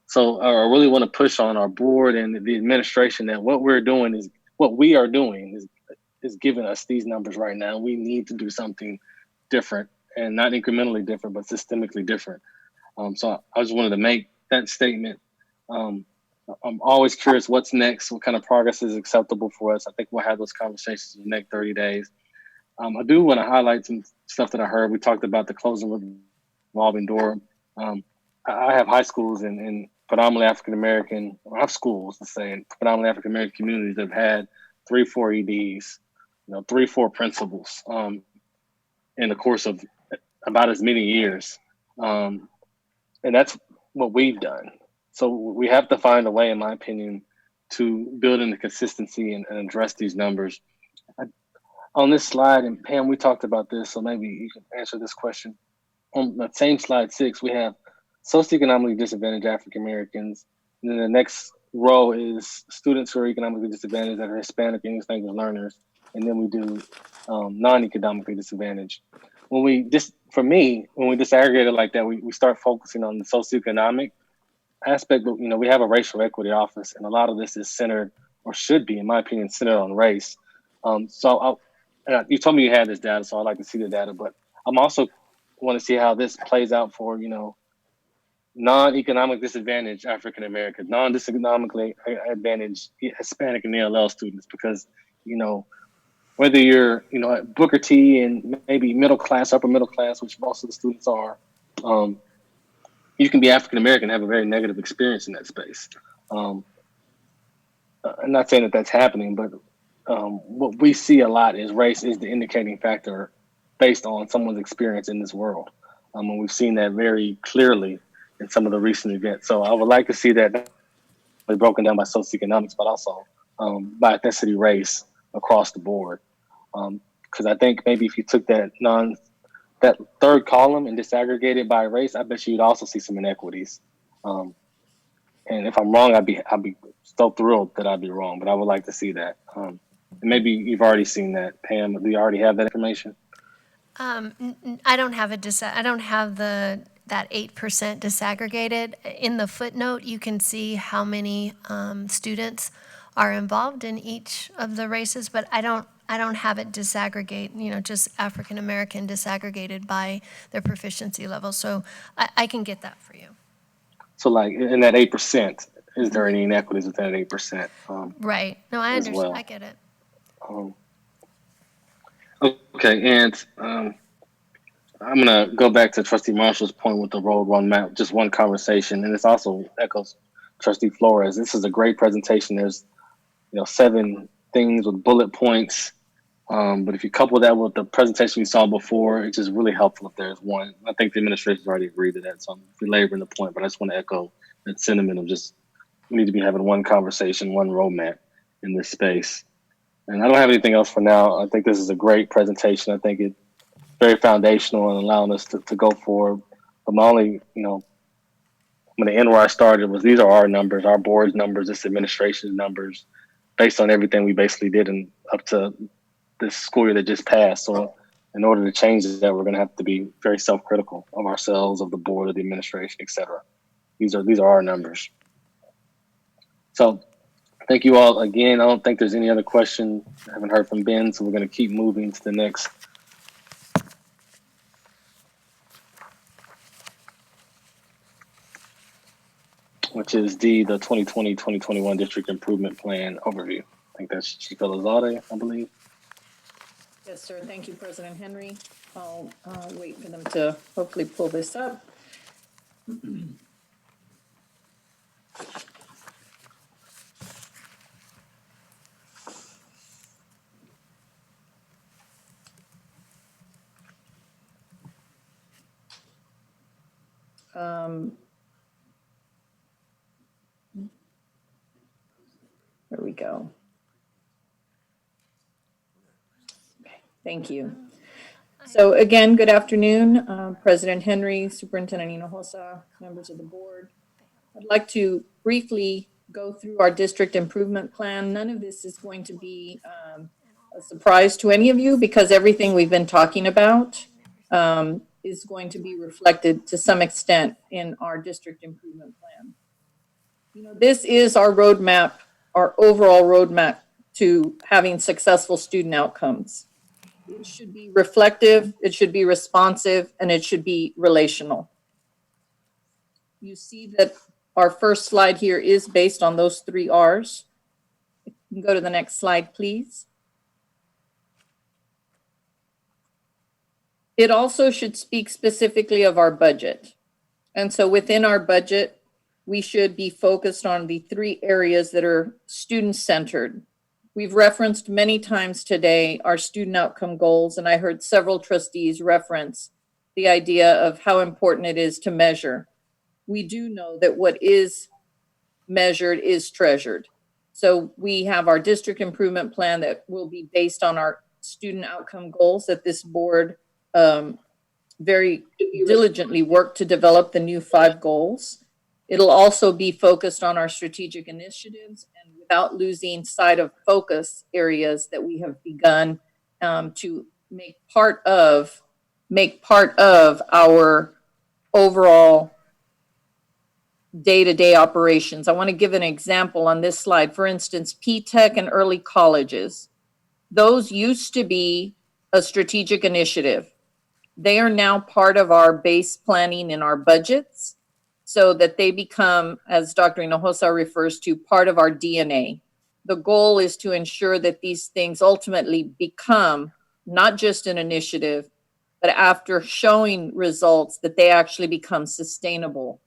So I really want to push on our board and the administration that what we are doing is giving us these numbers right now. We need to do something different, and not incrementally different, but systemically different. So I just wanted to make that statement. I'm always curious what's next, what kind of progress is acceptable for us. I think we'll have those conversations in the next 30 days. I do want to highlight some stuff that I heard. We talked about the closing of the revolving door. I have high schools in predominantly African-American, I have schools, let's say, in predominantly African-American communities that have had 3-4 EDs, 3-4 principals in the course of about as many years. And that's what we've done. So we have to find a way, in my opinion, to build in the consistency and address these numbers. On this slide, and Pam, we talked about this, so maybe you can answer this question. On that same slide 6, we have socioeconomically disadvantaged African Americans. And then the next row is students who are economically disadvantaged that are Hispanic and English language learners. And then we do non-economically disadvantaged. When we disaggregate it like that, we start focusing on the socioeconomic aspect. But, we have a racial equity office, and a lot of this is centered, or should be, in my opinion, centered on race. You told me you had this data, so I'd like to see the data, but I'm also want to see how this plays out for, non-economic disadvantaged African Americans, non-economically advantaged Hispanic and ELL students, because, whether you're, at Booker T and maybe middle class, upper middle class, which most of the students are, you can be African American and have a very negative experience in that space. I'm not saying that that's happening, but what we see a lot is race is the indicating factor based on someone's experience in this world. And we've seen that very clearly in some of the recent events. So I would like to see that broken down by socioeconomics, but also by ethnicity, race across the board. Because I think maybe if you took that third column and disaggregated by race, I bet you'd also see some inequities. And if I'm wrong, I'd be so thrilled that I'd be wrong, but I would like to see that. And maybe you've already seen that, Pam. Do you already have that information? I don't have that 8% disaggregated. In the footnote, you can see how many students are involved in each of the races, but I don't have it disaggregate, just African American disaggregated by their proficiency level. So I can get that for you. So like in that 8%, is there any inequities within that 8%? Right. No, I understand. Well. I get it. Okay, and I'm going to go back to Trustee Marshall's point with the road one map, just one conversation, and this also echoes Trustee Flores. This is a great presentation. There's 7 things with bullet points, but if you couple that with the presentation we saw before, it's just really helpful if there's one. I think the administration's already agreed to that, so I'm belaboring the point, but I just want to echo that sentiment of just we need to be having one conversation, one roadmap in this space. And I don't have anything else for now. I think this is a great presentation. I think it's very foundational and allowing us to go forward. But my only, I'm going to end where I started was these are our numbers, our board's numbers, this administration's numbers, based on everything we basically did up to this school year that just passed. So in order to change that, we're going to have to be very self-critical of ourselves, of the board, of the administration, et cetera. These are our numbers. So thank you all again. I don't think there's any other question. I haven't heard from Ben, so we're going to keep moving to the next. Which is the 2020-2021 District Improvement Plan Overview. I think that's Chico Lozade, I believe. Yes, sir. Thank you, President Henry. I'll wait for them to hopefully pull this up. There we go. Okay, thank you. So again, good afternoon, President Henry, Superintendent Hinojosa, members of the board. I'd like to briefly go through our district improvement plan. None of this is going to be a surprise to any of you because everything we've been talking about is going to be reflected to some extent in our district improvement plan. You know, this is our roadmap, our overall roadmap to having successful student outcomes. It should be reflective, it should be responsive, and it should be relational. You see that our first slide here is based on those 3 R's. You can go to the next slide, please. It also should speak specifically of our budget. And so within our budget, we should be focused on the 3 areas that are student-centered. We've referenced many times today our student outcome goals, and I heard several trustees reference the idea of how important it is to measure. We do know that what is measured is treasured. So we have our district improvement plan that will be based on our student outcome goals that this board very diligently worked to develop the new 5 goals. It'll also be focused on our strategic initiatives and without losing sight of focus areas that we have begun to make part of our overall day-to-day operations. I want to give an example on this slide. For instance, P-TECH and early colleges. Those used to be a strategic initiative. They are now part of our base planning in our budgets so that they become, as Dr. Hinojosa refers to, part of our DNA. The goal is to ensure that these things ultimately become not just an initiative, but after showing results, that they actually become sustainable.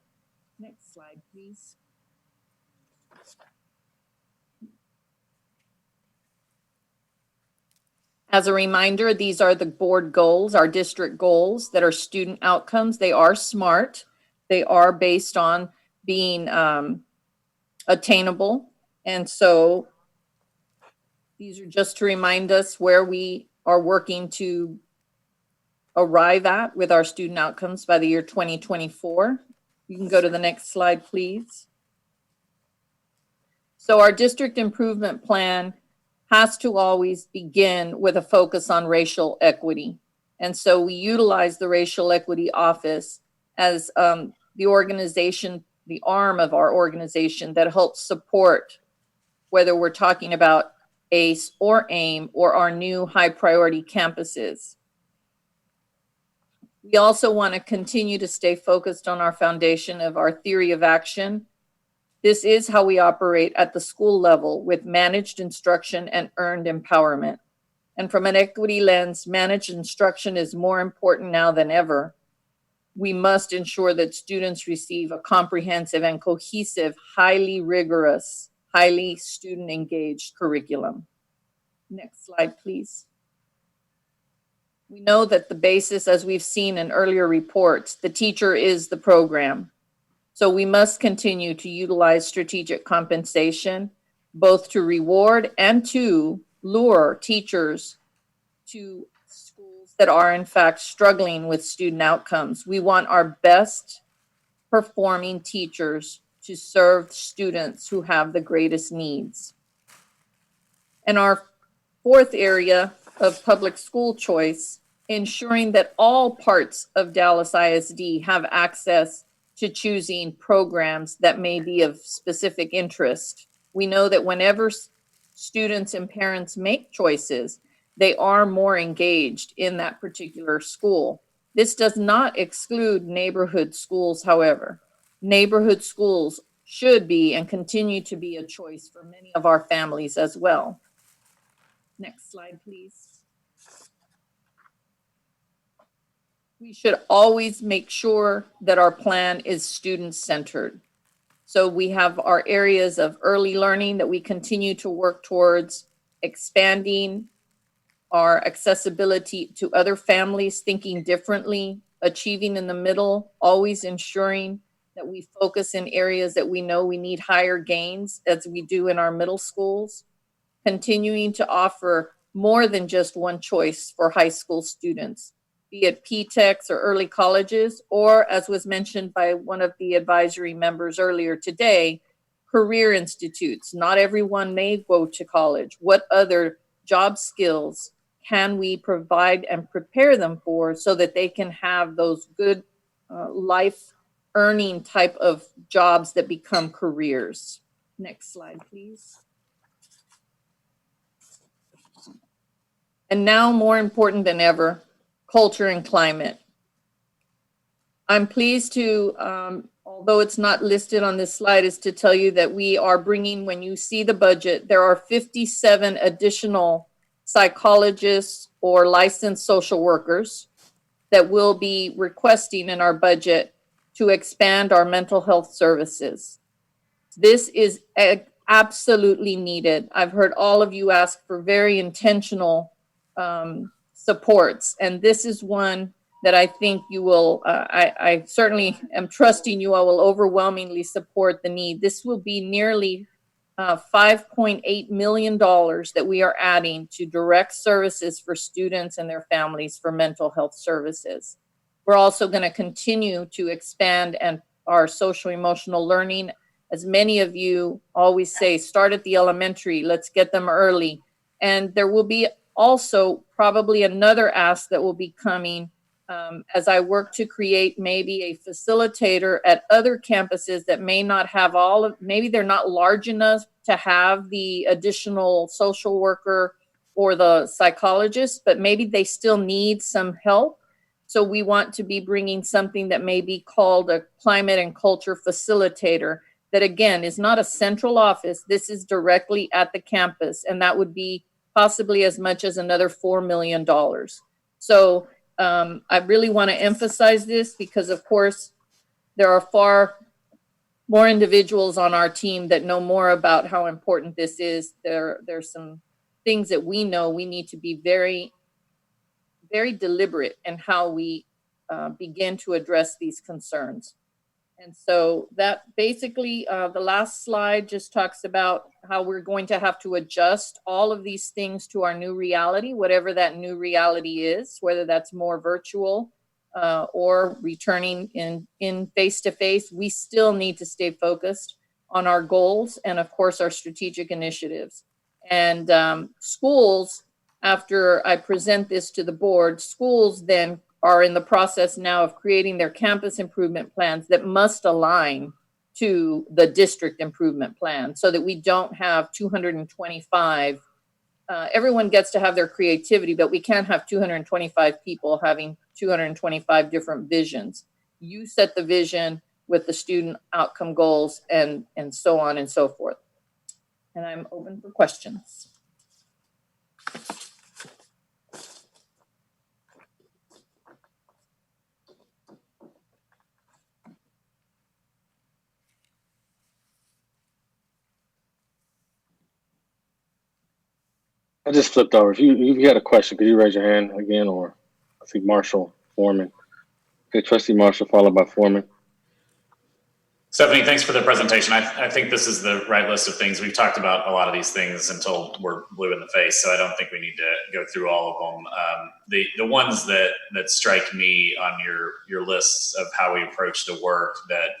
Next slide, please. As a reminder, these are the board goals, our district goals that are student outcomes. They are SMART. They are based on being attainable. And so these are just to remind us where we are working to arrive at with our student outcomes by the year 2024. You can go to the next slide, please. So our district improvement plan has to always begin with a focus on racial equity. And so we utilize the Racial Equity Office as the organization, the arm of our organization that helps support, whether we're talking about ACE or AIM or our new high priority campuses. We also want to continue to stay focused on our foundation of our theory of action. This is how we operate at the school level with managed instruction and earned empowerment. And from an equity lens, managed instruction is more important now than ever. We must ensure that students receive a comprehensive and cohesive, highly rigorous, highly student engaged curriculum. Next slide, please. We know that the basis, as we've seen in earlier reports, the teacher is the program. So we must continue to utilize strategic compensation, both to reward and to lure teachers to schools that are in fact struggling with student outcomes. We want our best performing teachers to serve students who have the greatest needs. And our 4th area of public school choice, ensuring that all parts of Dallas ISD have access to choosing programs that may be of specific interest. We know that whenever students and parents make choices, they are more engaged in that particular school. This does not exclude neighborhood schools, however. Neighborhood schools should be and continue to be a choice for many of our families as well. Next slide, please. We should always make sure that our plan is student-centered. So we have our areas of early learning that we continue to work towards, expanding our accessibility to other families thinking differently achieving in the middle, always ensuring that we focus in areas that we know we need higher gains as we do in our middle schools, continuing to offer more than just one choice for high school students, be it P-TECHs or early colleges, or as was mentioned by one of the advisory members earlier today, career institutes. Not everyone may go to college. What other job skills can we provide and prepare them for so that they can have those good life earning type of jobs that become careers? Next slide, please. And now, more important than ever, culture and climate. I'm pleased to, although it's not listed on this slide, is to tell you that we are bringing, when you see the budget, there are 57 additional psychologists or licensed social workers that will be requesting in our budget to expand our mental health services. This is absolutely needed. I've heard all of you ask for very intentional supports, and this is one that I think you will, I certainly am trusting you all will overwhelmingly support the need. This will be nearly $5.8 million that we are adding to direct services for students and their families for mental health services. We're also going to continue to expand and our social emotional learning. As many of you always say, start at the elementary, let's get them early. And there will be also probably another ask that will be coming as I work to create maybe a facilitator at other campuses that may not have all of, maybe they're not large enough to have the additional social worker or the psychologist, but maybe they still need some help. So we want to be bringing something that may be called a climate and culture facilitator that, again, is not a central office. This is directly at the campus, and that would be possibly as much as another $4 million. So I really want to emphasize this because, of course, there are far more individuals on our team that know more about how important this is. There's some things that we know we need to be very, very deliberate in how we begin to address these concerns. And so that basically, the last slide just talks about how we're going to have to adjust all of these things to our new reality, whatever that new reality is, whether that's more virtual or returning in face-to-face. We still need to stay focused on our goals and, of course, our strategic initiatives. And schools, after I present this to the board, schools then are in the process now of creating their campus improvement plans that must align to the district improvement plan so that we don't have 225. Everyone gets to have their creativity, but we can't have 225 people having 225 different visions. You set the vision with the student outcome goals and so on and so forth. And I'm open for questions. I just flipped over. If you had a question, could you raise your hand again? Or I see Marshall Foreman. Okay, Trustee Marshall, followed by Foreman. Stephanie, thanks for the presentation. I think this is the right list of things. We've talked about a lot of these things until we're blue in the face, so I don't think we need to go through all of them. The ones that strike me on your lists of how we approach the work that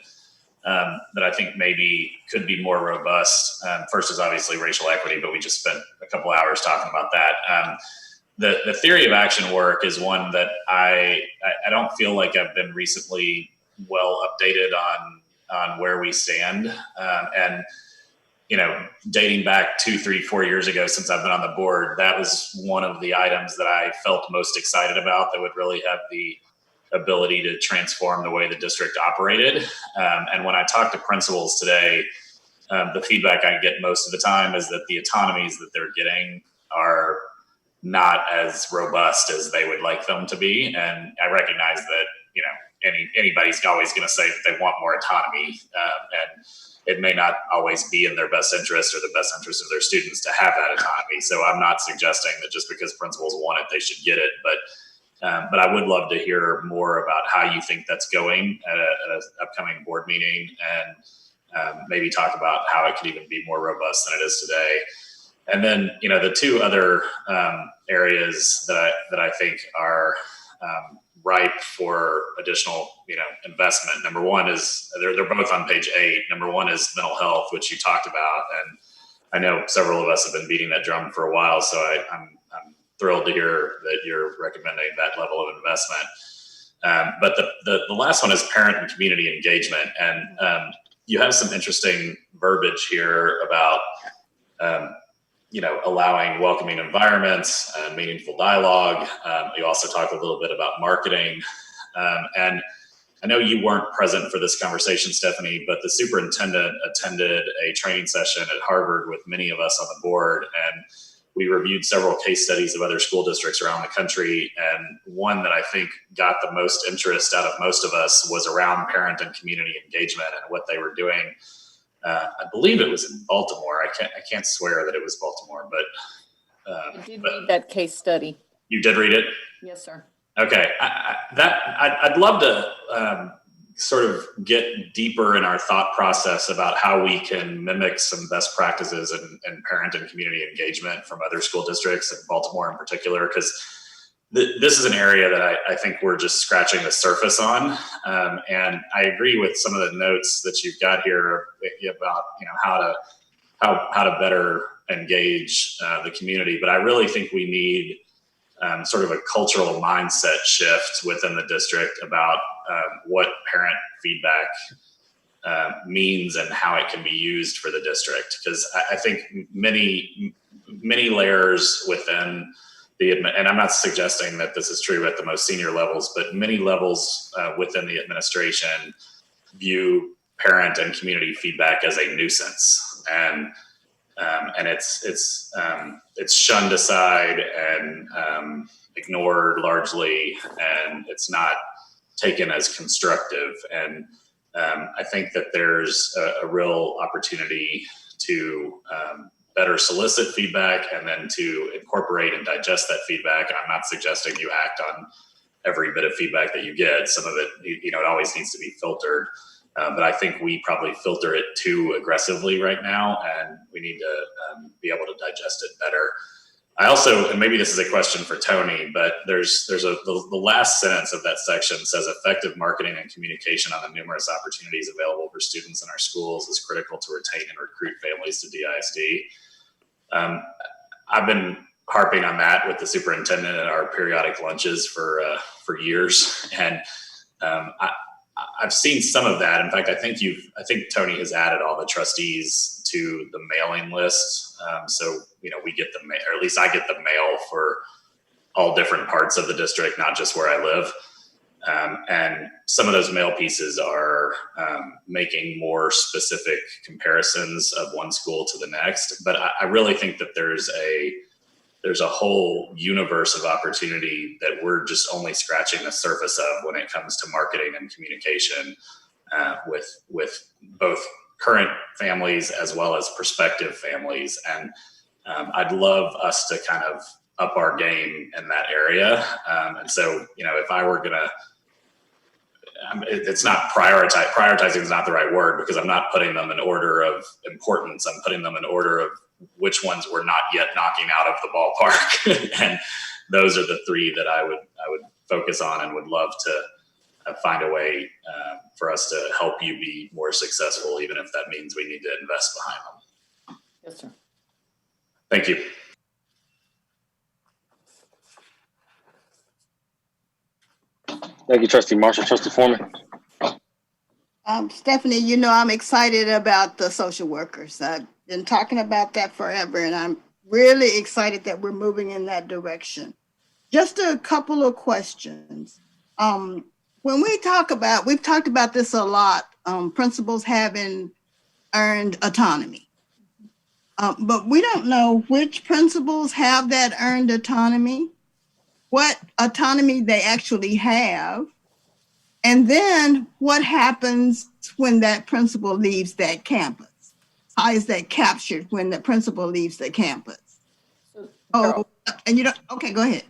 I think maybe could be more robust. First is obviously racial equity, but we just spent a couple hours talking about that. The theory of action work is one that I don't feel like I've been recently well updated on where we stand. And, you know, dating back 2, 3, 4 years ago since I've been on the board, that was one of the items that I felt most excited about that would really have the ability to transform the way the district operated. And when I talk to principals today, the feedback I get most of the time is that the autonomies that they're getting are not as robust as they would like them to be. And I recognize that, you know, anybody's always going to say that they want more autonomy, and it may not always be in their best interest or the best interest of their students to have that autonomy. So I'm not suggesting that just because principals want it, they should get it. But But I would love to hear more about how you think that's going at an upcoming board meeting, and maybe talk about how it could even be more robust than it is today. And then, the two other areas that I think are ripe for additional, investment. Number one is they're both on page 8. Number one is mental health, which you talked about, and I know several of us have been beating that drum for a while. So I'm thrilled to hear that you're recommending that level of investment. But the last one is parent and community engagement, and you have some interesting verbiage here about allowing welcoming environments and meaningful dialogue. You also talk a little bit about marketing. And I know you weren't present for this conversation, Stephanie, but the superintendent attended a training session at Harvard with many of us on the board. And we reviewed several case studies of other school districts around the country. And one that I think got the most interest out of most of us was around parent and community engagement and what they were doing. I believe it was in Baltimore. I can't swear that it was Baltimore, but I did read that case study. You did read it? Yes, sir. Okay, I'd love to sort of get deeper in our thought process about how we can mimic some best practices in parent and community engagement from other school districts, in Baltimore in particular, because this is an area that I think we're just scratching the surface on. And I agree with some of the notes that you've got here about how to better engage the community. But I really think we need sort of a cultural mindset shift within the district about what parent feedback means and how it can be used for the district. Because I think many layers within and I'm not suggesting that this is true at the most senior levels, but many levels within the administration view parent and community feedback as a nuisance, and it's shunned aside and ignored largely, and it's not taken as constructive. And I think that there's a real opportunity to better solicit feedback and then to incorporate and digest that feedback. And I'm not suggesting you act on every bit of feedback that you get. Some of it, it always needs to be filtered. But I think we probably filter it too aggressively right now, and we need to be able to digest it better. I also, and maybe this is a question for Tony, but the last sentence of that section says effective marketing and communication on the numerous opportunities available for students in our schools is critical to retain and recruit families to DISD. I've been harping on that with the superintendent at our periodic lunches for years, and I've seen some of that. In fact, I think Tony has added all the trustees to the mailing list. So, we get the mail, or at least I get the mail for all different parts of the district, not just where I live. And some of those mail pieces are making more specific comparisons of one school to the next. But I really think that there's a whole universe of opportunity that we're just only scratching the surface of when it comes to marketing and communication with both current families as well as prospective families. And I'd love us to kind of up our game in that area. And so, if I were gonna, it's not prioritizing is not the right word, because I'm not putting them in order of importance. I'm putting them in order of which ones we're not yet knocking out of the ballpark. And those are the 3 that I would focus on, and would love to find a way for us to help you be more successful, even if that means we need to invest behind them. Yes, sir. Thank you. Thank you, Trustee Marshall. Trustee Foreman. Stephanie, I'm excited about the social workers. I've been talking about that forever, and I'm really excited that we're moving in that direction. Just a couple of questions. When we've talked about this a lot, principals having earned autonomy. But we don't know which principals have that earned autonomy, what autonomy they actually have, and then what happens when that principal leaves that campus. How is that captured when the principal leaves the campus? Okay, go ahead.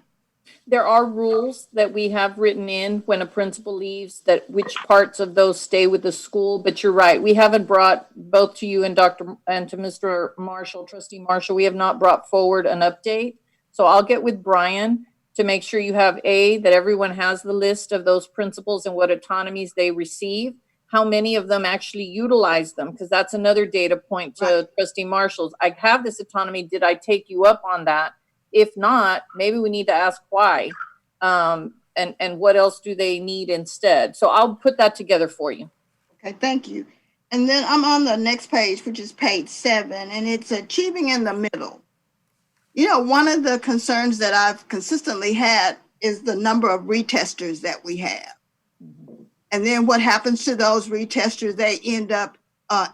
there are rules that we have written in when a principal leaves, that which parts of those stay with the school. But you're right, we haven't brought, both to you and to Mr. Marshall, Trustee Marshall, we have not brought forward an update. So I'll get with Brian to make sure you have that everyone has the list of those principals and what autonomies they receive, how many of them actually utilize them, because that's another data point to Trustee Marshall's. I have this autonomy, did I take you up on that? If not, maybe we need to ask why, and what else do they need instead? So I'll put that together for you. Okay, thank you. And then I'm on the next page, which is page 7, and it's achieving in the middle. You know, one of the concerns that I've consistently had is the number of retesters that we have. And then what happens to those retesters? They end up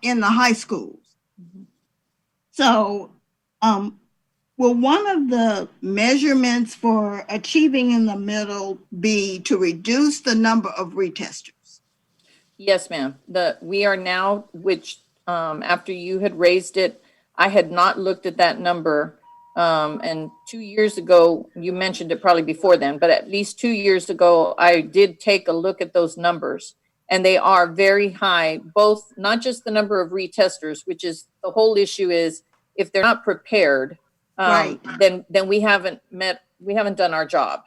in the high schools. So, will one of the measurements for achieving in the middle be to reduce the number of retesters? Yes, ma'am. We are now, which after you had raised it, I had not looked at that number. And 2 years ago, you mentioned it probably before then, but at least 2 years ago, I did take a look at those numbers, and they are very high, both not just the number of retesters, which is the whole issue is if they're not prepared, then we haven't done our job.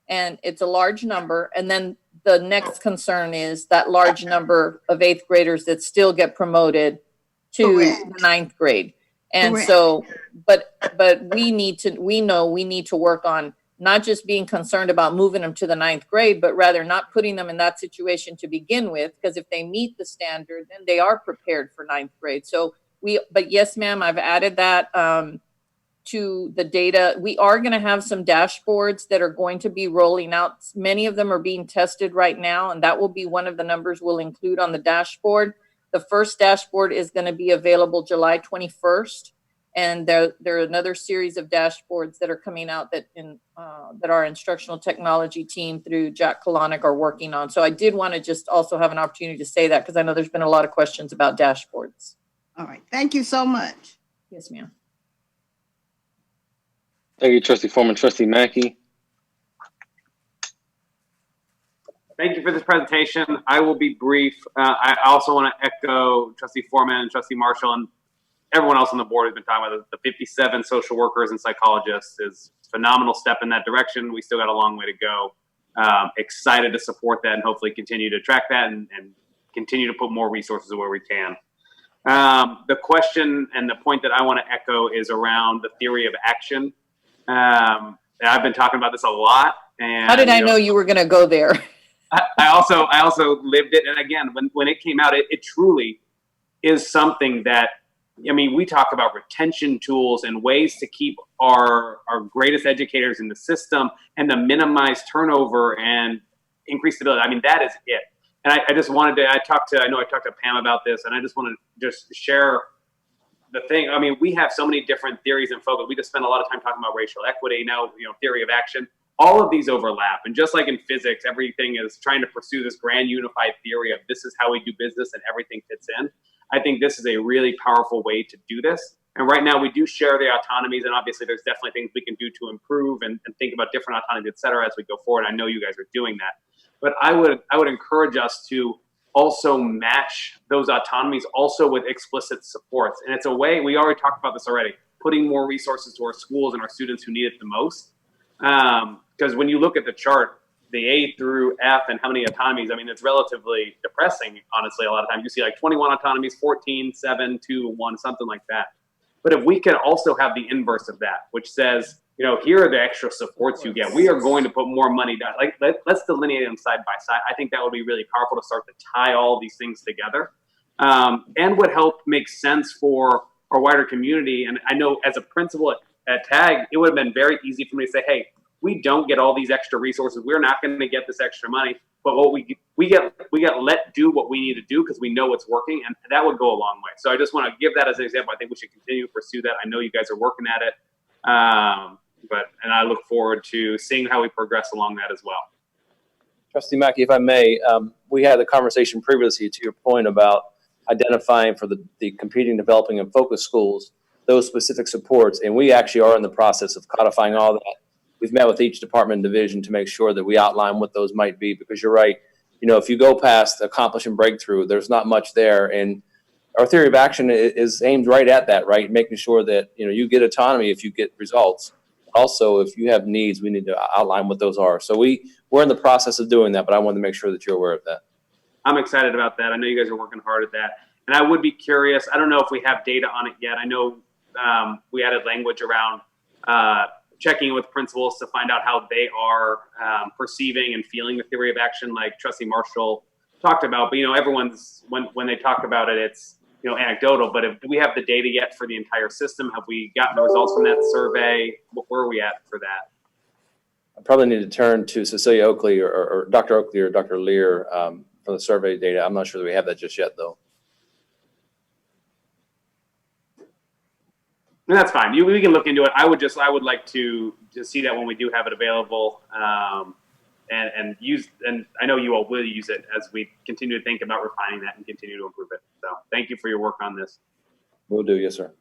And it's a large number. And then the next concern is that large number of 8th graders that still get promoted to the 9th grade. And so, but we know we need to work on not just being concerned about moving them to the 9th grade, but rather not putting them in that situation to begin with, because if they meet the standard, then they are prepared for 9th grade. So but yes, ma'am, I've added that to the data. We are going to have some dashboards that are going to be rolling out. Many of them are being tested right now, and that will be one of the numbers we'll include on the dashboard. The first dashboard is going to be available July 21st. And there are another series of dashboards that are coming out that our instructional technology team through Jack Kalanick are working on. So I did want to just also have an opportunity to say that, because I know there's been a lot of questions about dashboards. All right. Thank you so much. Yes, ma'am. Thank you, Trustee Foreman. Trustee Mackey. Thank you for this presentation. I will be brief. I also want to echo Trustee Foreman and Trustee Marshall and everyone else on the board has been talking about the 57 social workers and psychologists is a phenomenal step in that direction. We still got a long way to go. Excited to support that and hopefully continue to track that and continue to put more resources where we can. The question and the point that I want to echo is around the theory of action. I've been talking about this a lot. And how did I know you were going to go there? I also lived it. And again, when it came out, it truly is something that, I mean, we talk about retention tools and ways to keep our greatest educators in the system and to minimize turnover and increase stability. I mean, that is it. And I just wanted to, I talked to Pam about this, and I just wanted to just share the thing. I mean, we have so many different theories and focus. We just spend a lot of time talking about racial equity, now, theory of action. All of these overlap. And just like in physics, everything is trying to pursue this grand unified theory of this is how we do business and everything fits in. I think this is a really powerful way to do this. And right now we do share the autonomies, and obviously there's definitely things we can do to improve and think about different autonomies, et cetera, as we go forward. I know you guys are doing that. But I would encourage us to also match those autonomies also with explicit supports. And it's a way, we already talked about this already, putting more resources to our schools and our students who need it the most. Because when you look at the chart, the A through F and how many autonomies, I mean, it's relatively depressing, honestly, a lot of times. You see like 21 autonomies, 14, 7, 2, 1, something like that. But if we can also have the inverse of that, which says, here are the extra supports you get. We are going to put more money down. Like, let's delineate them side by side. I think that would be really powerful to start to tie all these things together, and would help make sense for our wider community. And I know as a principal at TAG, it would have been very easy for me to say, hey, we don't get all these extra resources. We're not going to get this extra money, but what we get let do what we need to do because we know it's working, and that would go a long way. So I just want to give that as an example. I think we should continue to pursue that. I know you guys are working at it, and I look forward to seeing how we progress along that as well. Trustee Mackey, if I may, we had a conversation previously to your point about identifying for the competing, developing, and focus schools those specific supports, and we actually are in the process of codifying all that we've met with each department and division to make sure that we outline what those might be, because you're right. You know, if you go past accomplish and breakthrough, there's not much there. And our theory of action is aimed right at that, right? Making sure that, you know, you get autonomy if you get results. Also, if you have needs, we need to outline what those are. So we're in the process of doing that, but I wanted to make sure that you're aware of that. I'm excited about that. I know you guys are working hard at that. And I would be curious, I don't know if we have data on it yet. I know we added language around checking with principals to find out how they are perceiving and feeling the theory of action, like Trustee Marshall talked about. But, you know, everyone's, when they talk about it, it's, you know, anecdotal. But do we have the data yet for the entire system? Have we gotten the results from that survey? Where are we at for that? I probably need to turn to Cecilia Oakley or Dr. Oakley or Dr. Lear for the survey data. I'm not sure that we have that just yet, though. And that's fine. We can look into it. I would like to see that when we do have it available, and I know you all will use it as we continue to think about refining that and continue to improve it. So thank you for your work on this. Will do, yes, sir.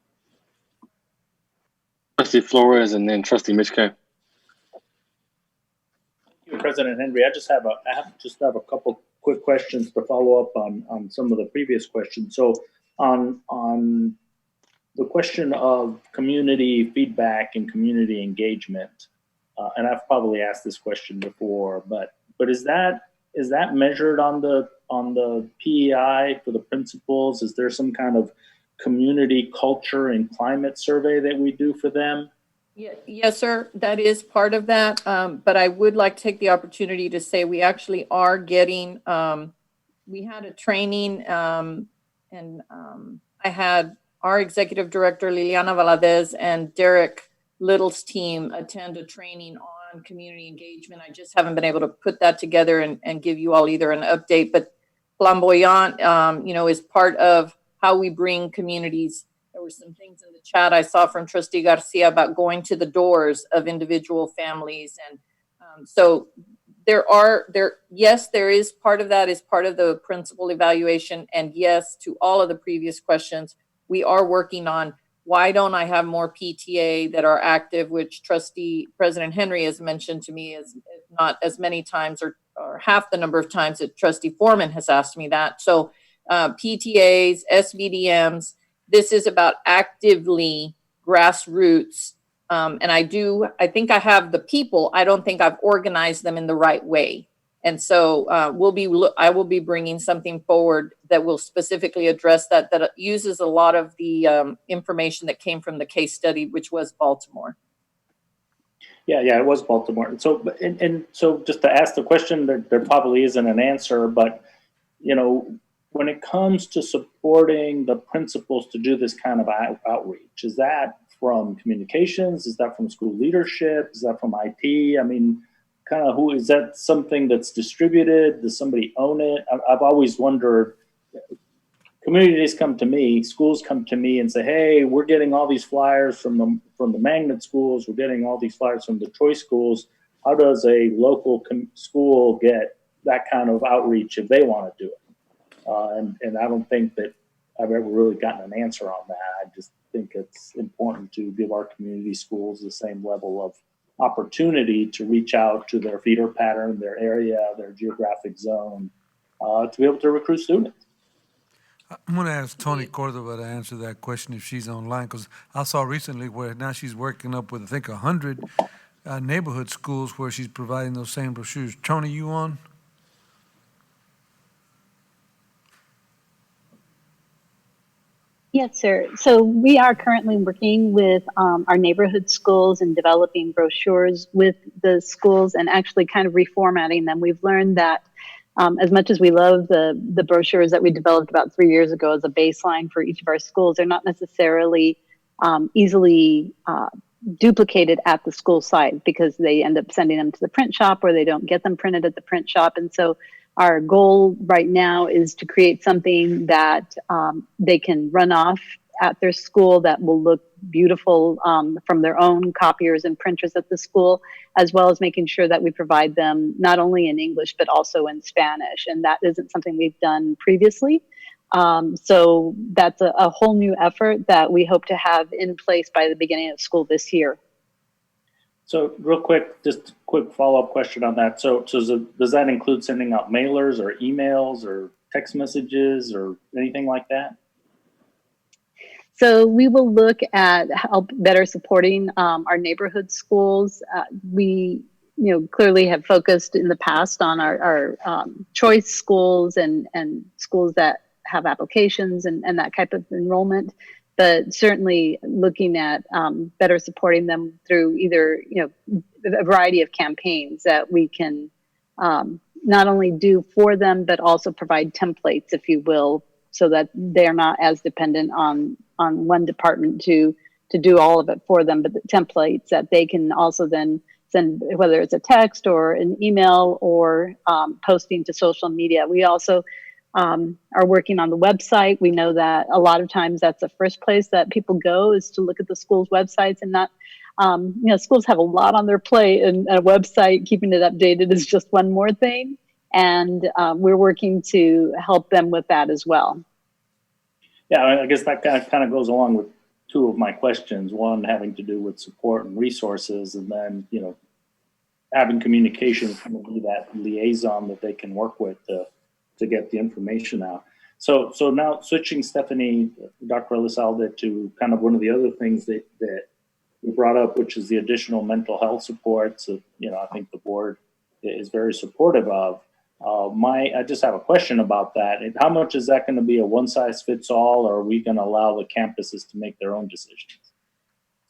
Trustee Flores and then Trustee Mitchke. Thank you, President Henry. I have a couple quick questions to follow up on some of the previous questions. So on the question of community feedback and community engagement, and I've probably asked this question before, but is that measured on the PEI for the principals? Is there some kind of community culture and climate survey that we do for them? Yes, sir. That is part of that. But I would like to take the opportunity to say we actually are getting, we had a training and I had our executive director, Liliana Valadez, and Derek Little's team attend a training on community engagement. I just haven't been able to put that together and give you all either an update, but Flamboyant, you know, is part of how we bring communities. There were some things in the chat I saw from Trustee Garcia about going to the doors of individual families. And so yes, there is part of that is part of the principal evaluation. And yes, to all of the previous questions, we are working on why don't I have more PTA that are active, which Trustee President Henry has mentioned to me as not as many times or half the number of times that Trustee Foreman has asked me that. So PTAs, SBDMs, this is about actively grassroots. And I think I have the people. I don't think I've organized them in the right way. And so I will be bringing something forward that will specifically address that uses a lot of the information that came from the case study, which was Baltimore. Yeah, it was Baltimore. So, and so just to ask the question, there probably isn't an answer, but, you know, when it comes to supporting the principals to do this kind of outreach, is that from communications? Is that from school leadership? Is that from IT? I mean, kind of who is that? Something that's distributed? Does somebody own it? I've always wondered. Communities come to me, schools come to me and say, "Hey, we're getting all these flyers from the magnet schools. We're getting all these flyers from the choice schools. How does a local school get that kind of outreach if they want to do it?" And I don't think that I've ever really gotten an answer on that. I just think it's important to give our community schools the same level of opportunity to reach out to their feeder pattern, their area, their geographic zone, to be able to recruit students. I'm going to ask Tony Cordova to answer that question if she's online, because I saw recently where now she's working up with, I think, 100 neighborhood schools where she's providing those same brochures. Tony, you on? Yes, sir. So we are currently working with our neighborhood schools and developing brochures with the schools and actually kind of reformatting them. We've learned that as much as we love the brochures that we developed about 3 years ago as a baseline for each of our schools, they're not necessarily easily duplicated at the school site because they end up sending them to the print shop or they don't get them printed at the print shop. And so our goal right now is to create something that they can run off at their school that will look beautiful from their own copiers and printers at the school, as well as making sure that we provide them not only in English, but also in Spanish. And that isn't something we've done previously. So that's a whole new effort that we hope to have in place by the beginning of school this year. So real quick, just a quick follow-up question on that. So does that include sending out mailers or emails or text messages or anything like that? So we will look at help better supporting our neighborhood schools. We, clearly have focused in the past on our choice schools and schools that have applications and that type of enrollment. But certainly looking at better supporting them through either, a variety of campaigns that we can not only do for them, but also provide templates, if you will, so that they're not as dependent on one department to do all of it for them, but the templates that they can also then send, whether it's a text or an email or posting to social media. We also are working on the website. We know that a lot of times that's the first place that people go is to look at the school's websites and not, schools have a lot on their plate, and a website, keeping it updated is just one more thing. And we're working to help them with that as well. Yeah, I guess that kind of goes along with two of my questions. One having to do with support and resources, and then, having communication from that liaison that they can work with to get the information out. So now switching, Stephanie, Dr. Elizalde, to kind of one of the other things that you brought up, which is the additional mental health supports that, I think the board is very supportive of. I just have a question about that. How much is that going to be a one size fits all, or are we going to allow the campuses to make their own decisions?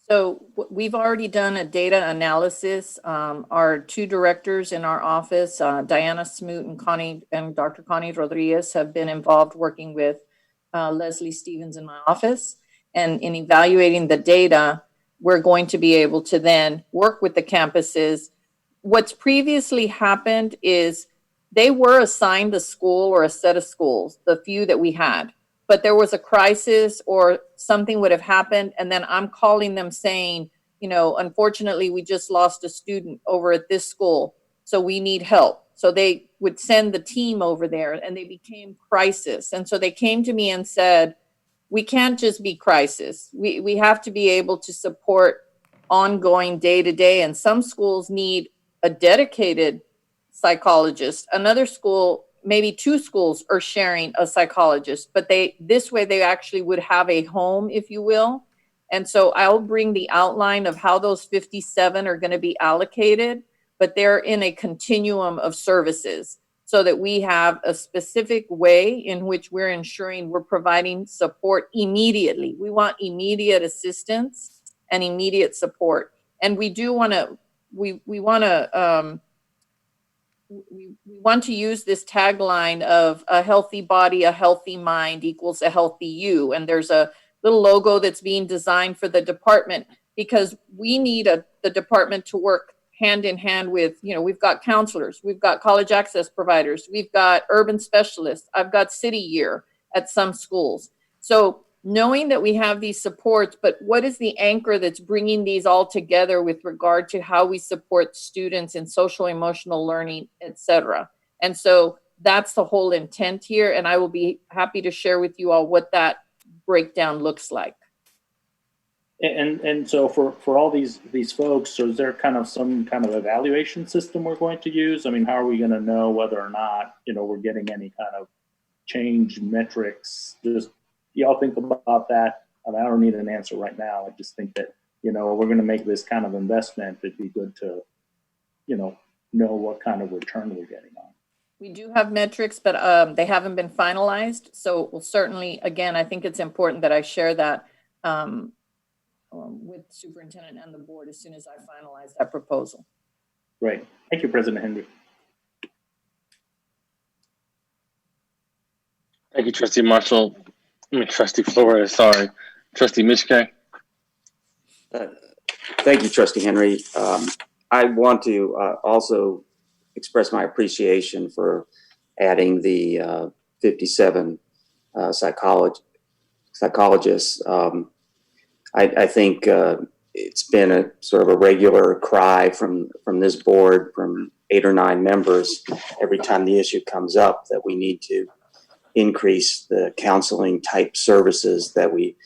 So we've already done a data analysis. Our two directors in our office, Diana Smoot and Dr. Connie Rodriguez, have been involved working with Leslie Stevens in my office. And in evaluating the data, we're going to be able to then work with the campuses. What's previously happened is they were assigned a school or a set of schools, the few that we had. But there was a crisis or something would have happened, and then I'm calling them saying, unfortunately, we just lost a student over at this school, so we need help. So they would send the team over there, and they became crisis. And so they came to me and said, we can't just be crisis. We have to be able to support ongoing day-to-day, and some schools need a dedicated psychologist. Another school, maybe two schools are sharing a psychologist, but this way they actually would have a home, if you will. And so I'll bring the outline of how those 57 are going to be allocated, but they're in a continuum of services so that we have a specific way in which we're ensuring we're providing support immediately. We want immediate assistance and immediate support. And we do want to, we want to use this tagline of a healthy body, a healthy mind equals a healthy you. And there's a little logo that's being designed for the department because we need the department to work hand in hand with, we've got counselors, we've got college access providers, we've got urban specialists, I've got city year at some schools. So knowing that we have these supports, but what is the anchor that's bringing these all together with regard to how we support students in social emotional learning, et cetera. And so that's the whole intent here. And I will be happy to share with you all what that breakdown looks like. And so for all these folks, so is there kind of some kind of evaluation system we're going to use? I mean, how are we going to know whether or not, we're getting any kind of change metrics? Just, y'all think about that? I mean, I don't need an answer right now. I just think that, we're going to make this kind of investment. It'd be good to, know what kind of return we're getting on. We do have metrics, but they haven't been finalized. So we'll certainly, again, I think it's important that I share that with the superintendent and the board as soon as I finalize that proposal. Great. Thank you, President Henry. Thank you, Trustee Marshall. Trustee Flores, sorry. Trustee Mishke. Thank you, Trustee Henry. I want to also express my appreciation for adding the 57 psychologists. I think it's been a sort of a regular cry from this board, from 8 or 9 members, every time the issue comes up that we need to increase the counseling type services that we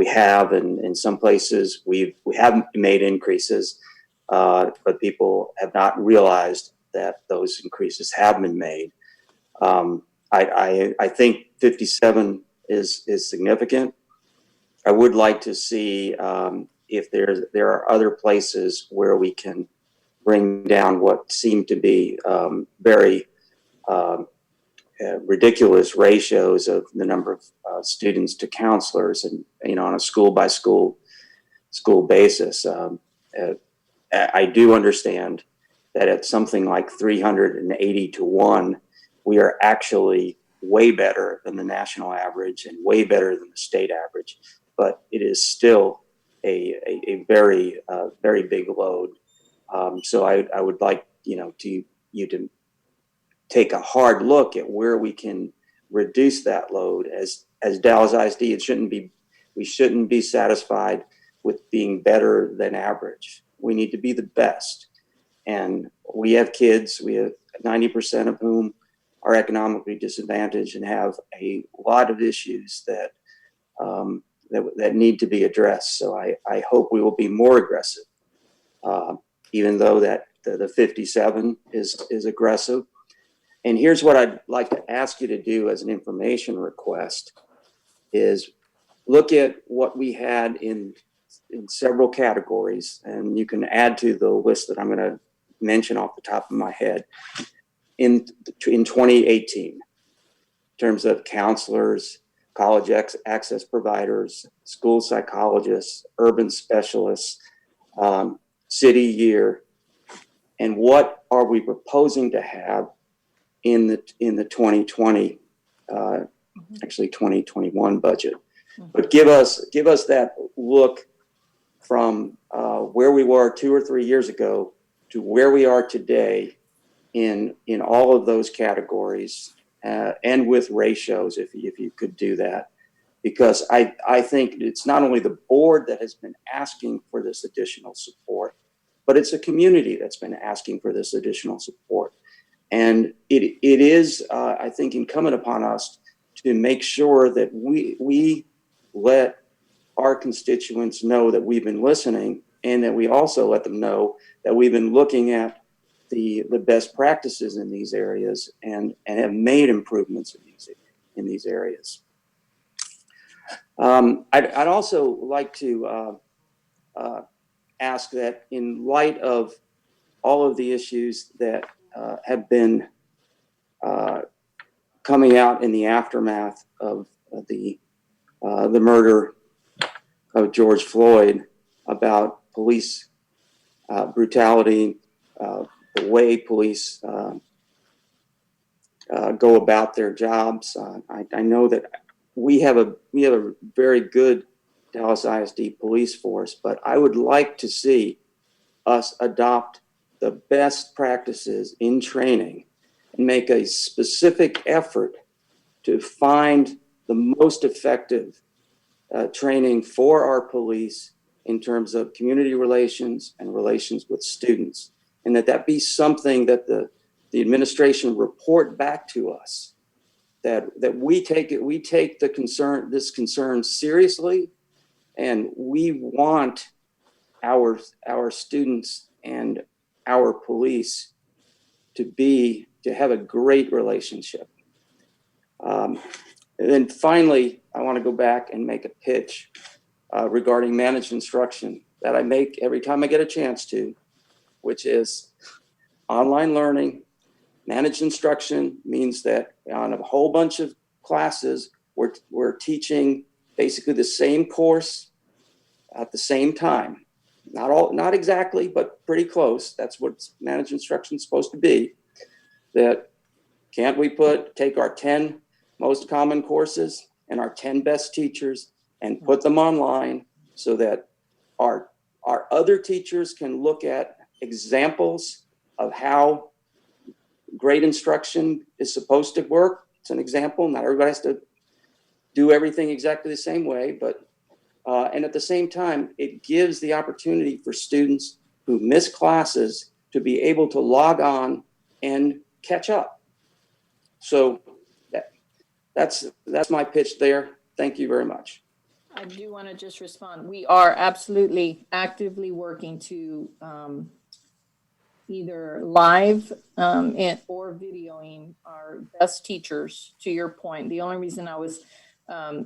have. And in some places we haven't made increases. but people have not realized that those increases have been made. I think 57 is significant. I would like to see if there are other places where we can bring down what seem to be very ridiculous ratios of the number of students to counselors, and on a school by school basis. I do understand that at something like 380 to 1, we are actually way better than the national average and way better than the state average, but it is still a very very big load. So I would like you to take a hard look at where we can reduce that load. As Dallas ISD, we shouldn't be satisfied with being better than average. We need to be the best. And we have kids, we have 90% of whom are economically disadvantaged and have a lot of issues that need to be addressed. So I hope we will be more aggressive, even though that the 57 is aggressive. And here's what I'd like to ask you to do as an information request is look at what we had in several categories, and you can add to the list that I'm going to mention off the top of my head in 2018, in terms of counselors, college access providers, school psychologists, urban specialists, city year, and what are we proposing to have in the 2020, actually 2021 budget. But give us that look from where we were 2 or 3 years ago to where we are today in all of those categories, and with ratios, if you could do that. Because I think it's not only the board that has been asking for this additional support, but it's a community that's been asking for this additional support. And it is, I think, incumbent upon us to make sure that we let our constituents know that we've been listening, and that we also let them know that we've been looking at the best practices in these areas and have made improvements in these areas. I'd also like to ask that, in light of all of the issues that have been coming out in the aftermath of the murder of George Floyd, about police brutality, the way police go about their jobs. I know that we have a very good Dallas ISD police force, but I would like to see us adopt the best practices in training and make a specific effort to find the most effective training for our police in terms of community relations and relations with students, and that be something that the administration report back to us, that we take this concern seriously, and we want our students and our police to have a great relationship. And then finally, I want to go back and make a pitch regarding managed instruction that I make every time I get a chance to, which is online learning. Managed instruction means that on a whole bunch of classes, we're teaching basically the same course at the same time. Not exactly, but pretty close. That's what managed instruction is supposed to be. That can't we take our 10 most common courses and our 10 best teachers and put them online so that our other teachers can look at examples of how great instruction is supposed to work. It's an example. Not everybody has to do everything exactly the same way, but and at the same time, it gives the opportunity for students who miss classes to be able to log on and catch up. So that's my pitch there. Thank you very much. I do want to just respond. We are absolutely actively working to either live or videoing our best teachers, to your point. The only reason I was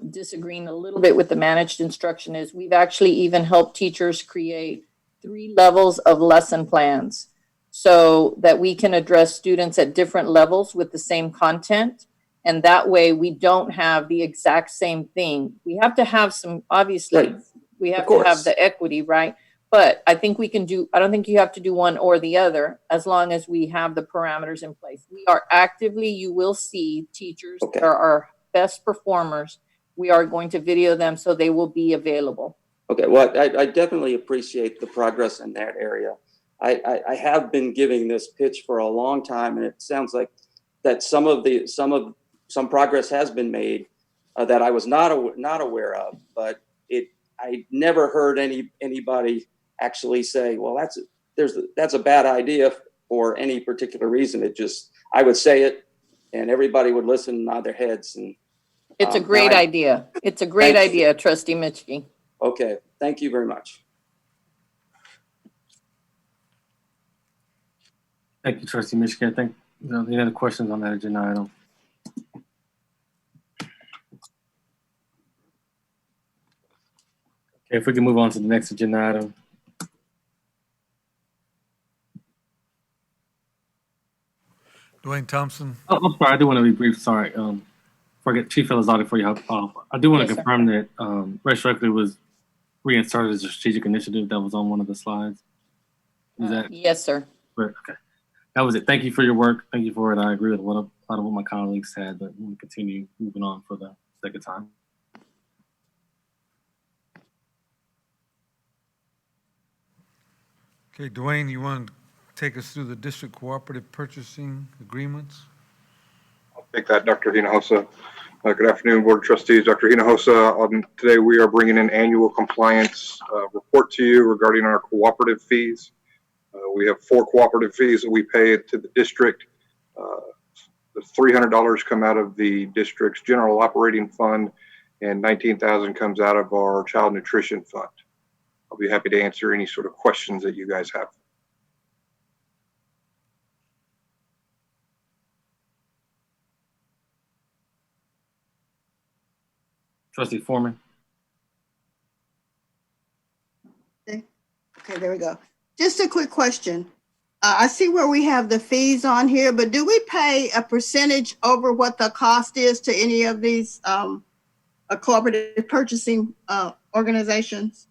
disagreeing a little bit with the managed instruction is we've actually even helped teachers create 3 levels of lesson plans so that we can address students at different levels with the same content. And that way we don't have the exact same thing. We have to have some, obviously, Right. we have Of to have course. the equity, right? But I think we can do, I don't think you have to do one or the other as long as we have the parameters in place. We are actively, you will see teachers Okay. that are our best performers. We are going to video them so they will be available. Okay, well, I definitely appreciate the progress in that area. I have been giving this pitch for a long time, and it sounds like that some progress has been made that I was not aware of, but I never heard anybody actually say, well, that's a bad idea for any particular reason. I would say it, and everybody would listen and nod their heads. And It's a great idea. It's a great idea, Trustee Mitchke. Okay, thank you very much. Thank you, Trustee Mitchke. I think, any other questions on that agenda item? Okay, if we can move on to the next agenda item. Dwayne Thompson. Oh, I'm sorry, I do want to be brief. Sorry. Forget Chief Elizalde before you hop off. I do want to Yes, sir. confirm that racial equity was reinserted as a strategic initiative that was on one of the slides. Is that Yes, sir. correct? Okay. That was it. Thank you for your work. Thank you for it. I agree with a lot of what my colleagues said, but we'll continue moving on for the second time. Okay, Dwayne, you want to take us through the district cooperative purchasing agreements? Take that, Dr. Hinojosa. Good afternoon, Board of Trustees. Dr. Hinojosa, today we are bringing an annual compliance report to you regarding our cooperative fees. We have 4 cooperative fees that we pay to the district. The $300 come out of the district's general operating fund, and $19,000 comes out of our child nutrition fund. I'll be happy to answer any sort of questions that you guys have. Trustee Foreman. Okay, there we go. Just a quick question. I see where we have the fees on here, but do we pay a percentage over what the cost is to any of these cooperative purchasing organizations?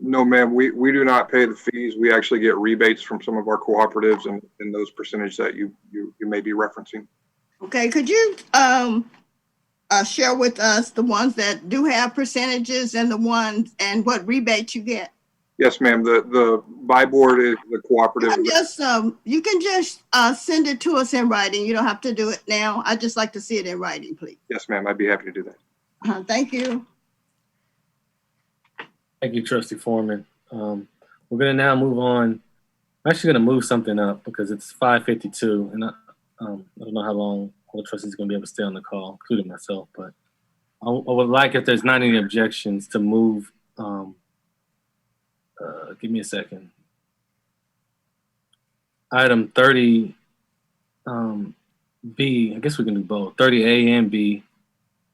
No, ma'am, we do not pay the fees. We actually get rebates from some of our cooperatives and those percentage that you may be referencing. Okay, could you share with us the ones that do have percentages and the ones and what rebate you get? Yes, ma'am. The buy board is the cooperative. You can just send it to us in writing. You don't have to do it now. I'd just like to see it in writing, please. Yes, ma'am. I'd be happy to do that. Thank you. Thank you, Trustee Foreman. We're going to now move on. I'm actually going to move something up because it's 5:52, and I don't know how long all the trustees are going to be able to stay on the call, including myself. But I would like, if there's not any objections, to move. Give me a second. Item 30 B. I guess we can do both. 30A and B.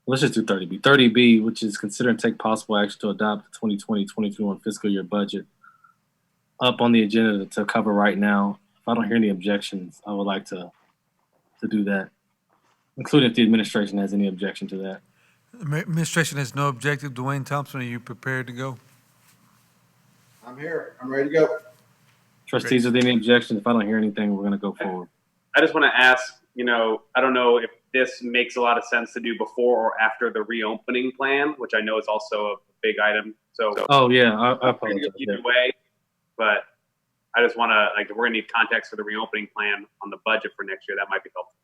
Let's just do 30B. 30B, which is consider and take possible action to adopt the 2020-2021 fiscal year budget, up on the agenda to cover right now. If I don't hear any objections, I would like to do that, including if the administration has any objection to that. Administration has no objective. Dwayne Thompson, are you prepared to go? I'm here. I'm ready to go. Trustees, are there any objections? If I don't hear anything, we're going to go forward. I just want to ask, I don't know if this makes a lot of sense to do before or after the reopening plan, which I know is also a big item. So, oh yeah, I apologize. Either way, but I just want to, if we're going to need context for the reopening plan on the budget for next year, that might be helpful.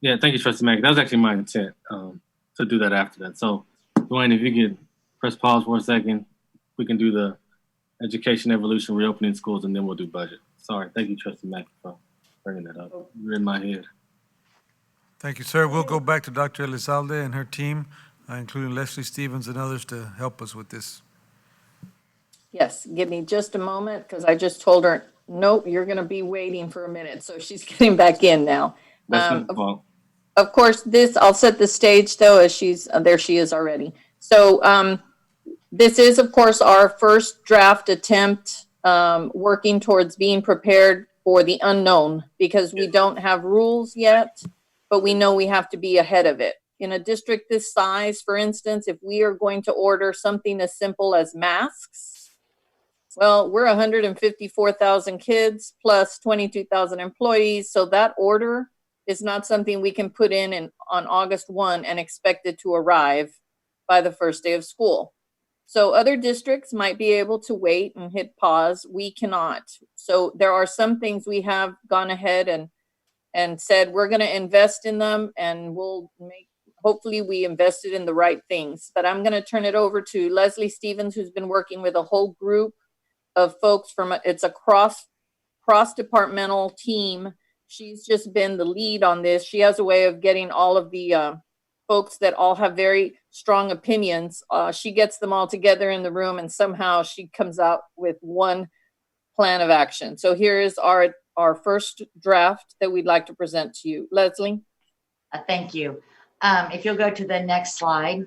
Yeah, thank you, Trustee Mack. That was actually my intent to do that after that. So, Dwayne, if you could press pause for a second, we can do the education evolution, reopening schools, and then we'll do budget. Sorry. Thank you, Trustee Mack, for bringing that up. You're in my head. Thank you, sir. We'll go back to Dr. Elizalde and her team. including Leslie Stevens and others, to help us with this. Yes, give me just a moment because I just told her, nope, you're going to be waiting for a minute. So she's getting back in now. That's my fault. Of course, I'll set the stage though, as there she is already. So this is, of course, our first draft attempt working towards being prepared for the unknown because we don't have rules yet, but we know we have to be ahead of it. In a district this size, for instance, if we are going to order something as simple as masks, well, we're 154,000 kids plus 22,000 employees. So that order is not something we can put in on August 1 and expect it to arrive by the first day of school. So other districts might be able to wait and hit pause. We cannot. So there are some things we have gone ahead and said we're going to invest in them, and hopefully we invested in the right things. But I'm going to turn it over to Leslie Stevens, who's been working with a whole group of folks it's a cross-departmental team. She's just been the lead on this. She has a way of getting all of the folks that all have very strong opinions. She gets them all together in the room, and somehow she comes out with one plan of action. So here is our first draft that we'd like to present to you. Leslie? Thank you. If you'll go to the next slide.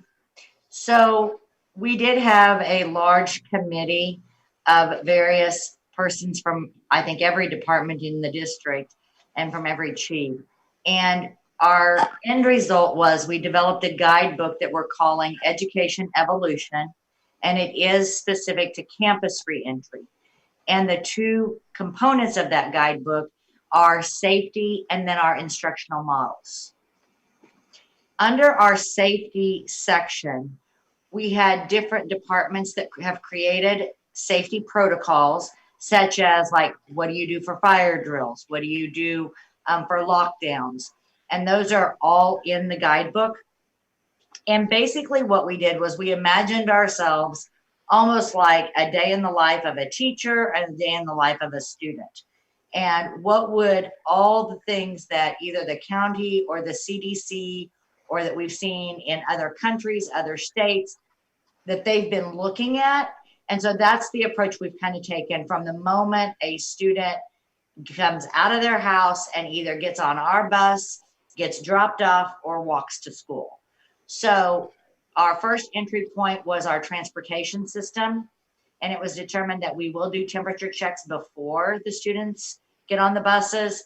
So we did have a large committee of various persons from, I think, every department in the district and from every chief. And our end result was we developed a guidebook that we're calling Education Evolution, and it is specific to campus reentry. And the two components of that guidebook are safety and then our instructional models. Under our safety section, we had different departments that have created safety protocols, such as like, what do you do for fire drills? What do you do for lockdowns? And those are all in the guidebook. And basically what we did was we imagined ourselves almost like a day in the life of a teacher and a day in the life of a student. And what would all the things that either the county or the CDC or that we've seen in other countries, other states, that they've been looking at. And so that's the approach we've kind of taken from the moment a student comes out of their house and either gets on our bus, gets dropped off, or walks to school. So our first entry point was our transportation system. And it was determined that we will do temperature checks before the students get on the buses.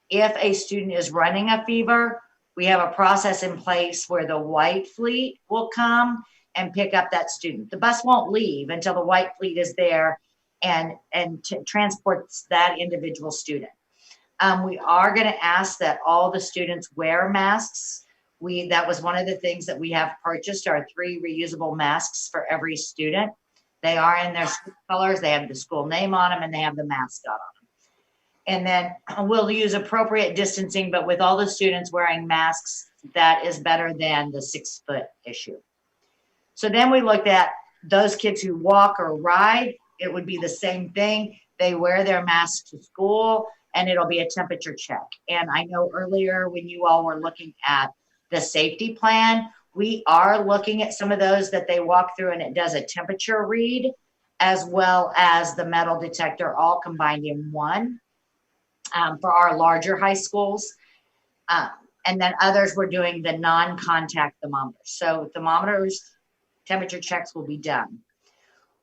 If a student is running a fever, we have a process in place where the white fleet will come and pick up that student. The bus won't leave until the white fleet is there and transports that individual student. We are going to ask that all the students wear masks. That was one of the things that we have purchased, are 3 reusable masks for every student. They are in their school colors, they have the school name on them, and they have the mascot on them. And then we'll use appropriate distancing, but with all the students wearing masks, that is better than the 6-foot issue. So then we looked at those kids who walk or ride. It would be the same thing. They wear their masks to school, and it'll be a temperature check. And I know earlier when you all were looking at the safety plan, we are looking at some of those that they walk through, and it does a temperature read as well as the metal detector, all combined in one for our larger high schools. And then others, we're doing the non-contact thermometers. So thermometers, temperature checks will be done.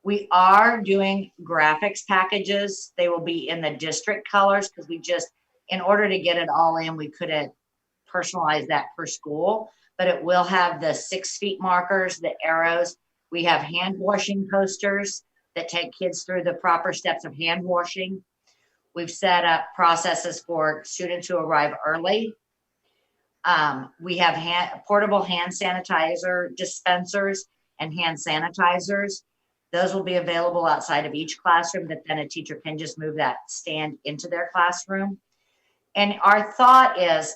We are doing graphics packages. They will be in the district colors because we just, in order to get it all in, we couldn't personalize that per school, but it will have the 6 feet markers, the arrows. We have hand washing posters that take kids through the proper steps of hand washing. We've set up processes for students who arrive early. We have portable hand sanitizer dispensers and hand sanitizers. Those will be available outside of each classroom, that then a teacher can just move that stand into their classroom. And our thought is,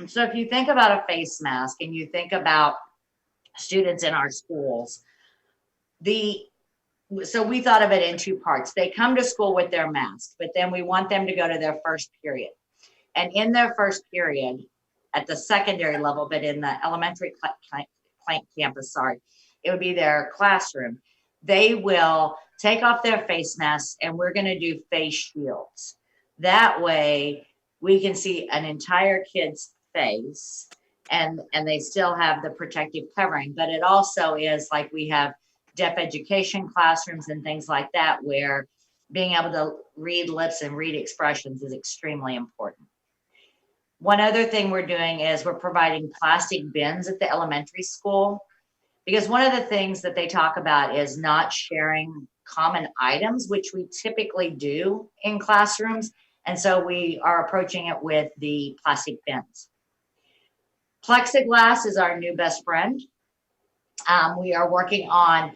so if you think about a face mask and you think about students in our schools, so we thought of it in 2 parts. They come to school with their mask, but then we want them to go to their first period. And in their first period, at the secondary level, but in the elementary campus, sorry. It would be their classroom. They will take off their face masks and we're going to do face shields. That way we can see an entire kid's face and they still have the protective covering. But it also is like we have deaf education classrooms and things like that, where being able to read lips and read expressions is extremely important. One other thing we're doing is we're providing plastic bins at the elementary school, because one of the things that they talk about is not sharing common items, which we typically do in classrooms. And so we are approaching it with the plastic bins. Plexiglass is our new best friend. We are working on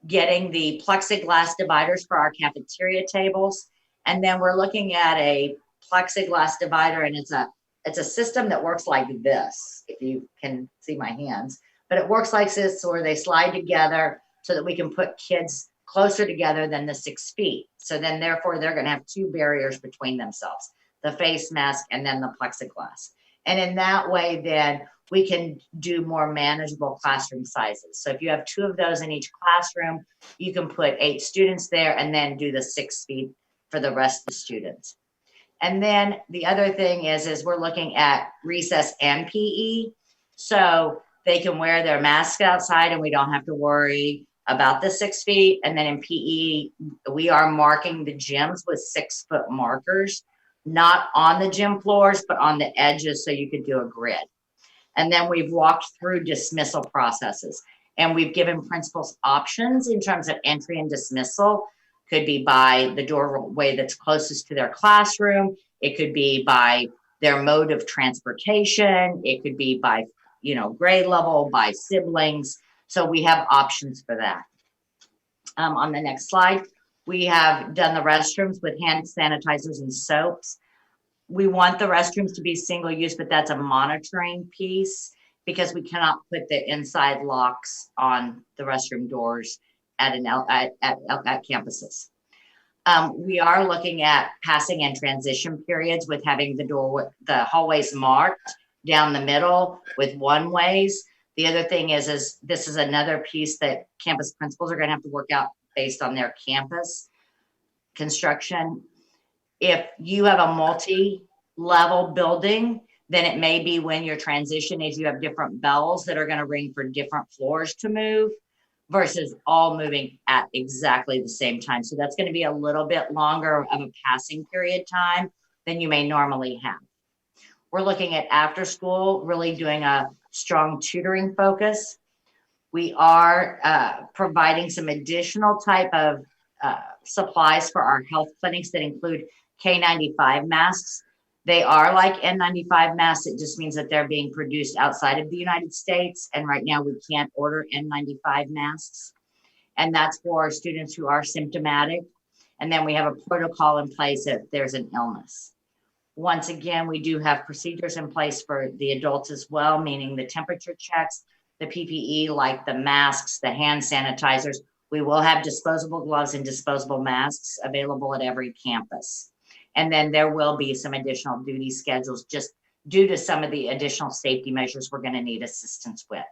getting the plexiglass dividers for our cafeteria tables. And then we're looking at a plexiglass divider, and it's a system that works like this, if you can see my hands, but it works like this where they slide together so that we can put kids closer together than the 6 feet. So then therefore they're gonna have 2 barriers between themselves, the face mask and then the plexiglass. And in that way, then we can do more manageable classroom sizes. So if you have 2 of those in each classroom, you can put 8 students there and then do the 6 feet for the rest of the students. And then the other thing is we're looking at recess and PE. So they can wear their mask outside and we don't have to worry about the 6 feet. And then in PE, we are marking the gyms with 6-foot markers, not on the gym floors, but on the edges so you could do a grid. And then we've walked through dismissal processes and we've given principals options in terms of entry and dismissal. Could be by the doorway that's closest to their classroom. It could be by their mode of transportation. It could be by, grade level, by siblings. So we have options for that. On the next slide, we have done the restrooms with hand sanitizers and soaps. We want the restrooms to be single use, but that's a monitoring piece because we cannot put the inside locks on the restroom doors at campuses. We are looking at passing and transition periods with having the hallways marked down the middle with one-ways. The other thing is this is another piece that campus principals are going to have to work out based on their campus construction. If you have a multi-level building, then it may be when your transition is you have different bells that are going to ring for different floors to move versus all moving at exactly the same time. So that's going to be a little bit longer of a passing period time than you may normally have. We're looking at after school, really doing a strong tutoring focus. We are providing some additional type of supplies for our health clinics that include K95 masks. They are like N95 masks. It just means that they're being produced outside of the United States. And right now we can't order N95 masks. And that's for students who are symptomatic. And then we have a protocol in place if there's an illness. Once again, we do have procedures in place for the adults as well, meaning the temperature checks, the PPE, like the masks, the hand sanitizers. We will have disposable gloves and disposable masks available at every campus. And then there will be some additional duty schedules just due to some of the additional safety measures we're going to need assistance with.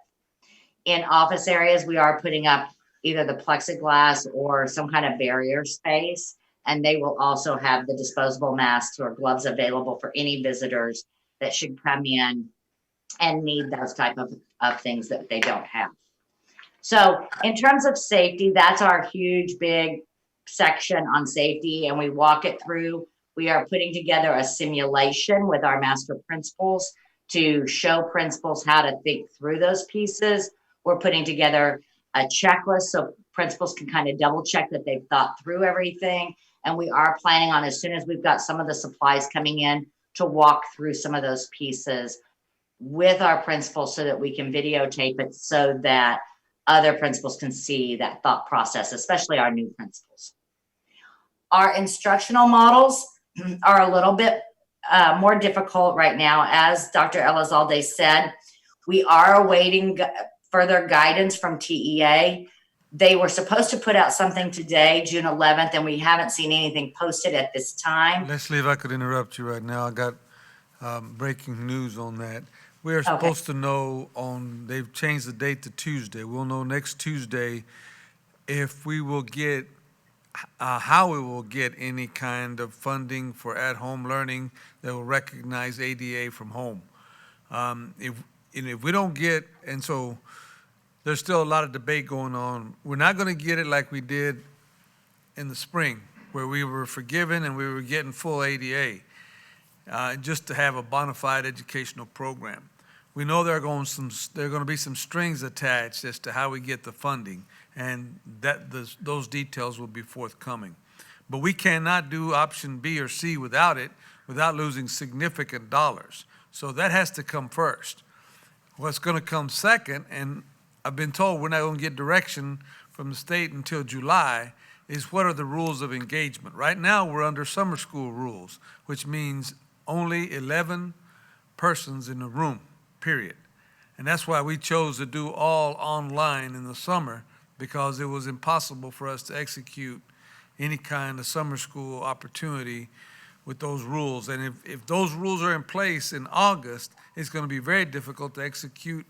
In office areas, we are putting up either the plexiglass or some kind of barrier space, and they will also have the disposable masks or gloves available for any visitors that should come in and need those type of things that they don't have. So in terms of safety, that's our huge, big section on safety, and we walk it through. We are putting together a simulation with our master principals to show principals how to think through those pieces. We're putting together a checklist so principals can kind of double check that they've thought through everything. And we are planning on, as soon as we've got some of the supplies coming in, to walk through some of those pieces with our principals so that we can videotape it so that other principals can see that thought process, especially our new principals. Our instructional models are a little bit more difficult right now. As Dr. Elizalde said, we are awaiting further guidance from TEA. They were supposed to put out something today, June 11th, and we haven't seen anything posted at this time. Leslie, if I could interrupt you right now, I got breaking news on that. We're supposed to know they've changed the date to Tuesday. We'll know next Tuesday if we will get, how we will get any kind of funding for at-home learning that will recognize ADA from home. If we don't get, and so there's still a lot of debate going on. We're not going to get it like we did in the spring, where we were forgiven and we were getting full ADA, just to have a bona fide educational program. We know there are going to be some strings attached as to how we get the funding, and those details will be forthcoming. But we cannot do option B or C without it, without losing significant dollars. So that has to come first. What's going to come second, and I've been told we're not going to get direction from the state until July, is what are the rules of engagement. Right now, we're under summer school rules, which means only 11 persons in the room, period. And that's why we chose to do all online in the summer, because it was impossible for us to execute any kind of summer school opportunity with those rules. And if those rules are in place in August, it's going to be very difficult to execute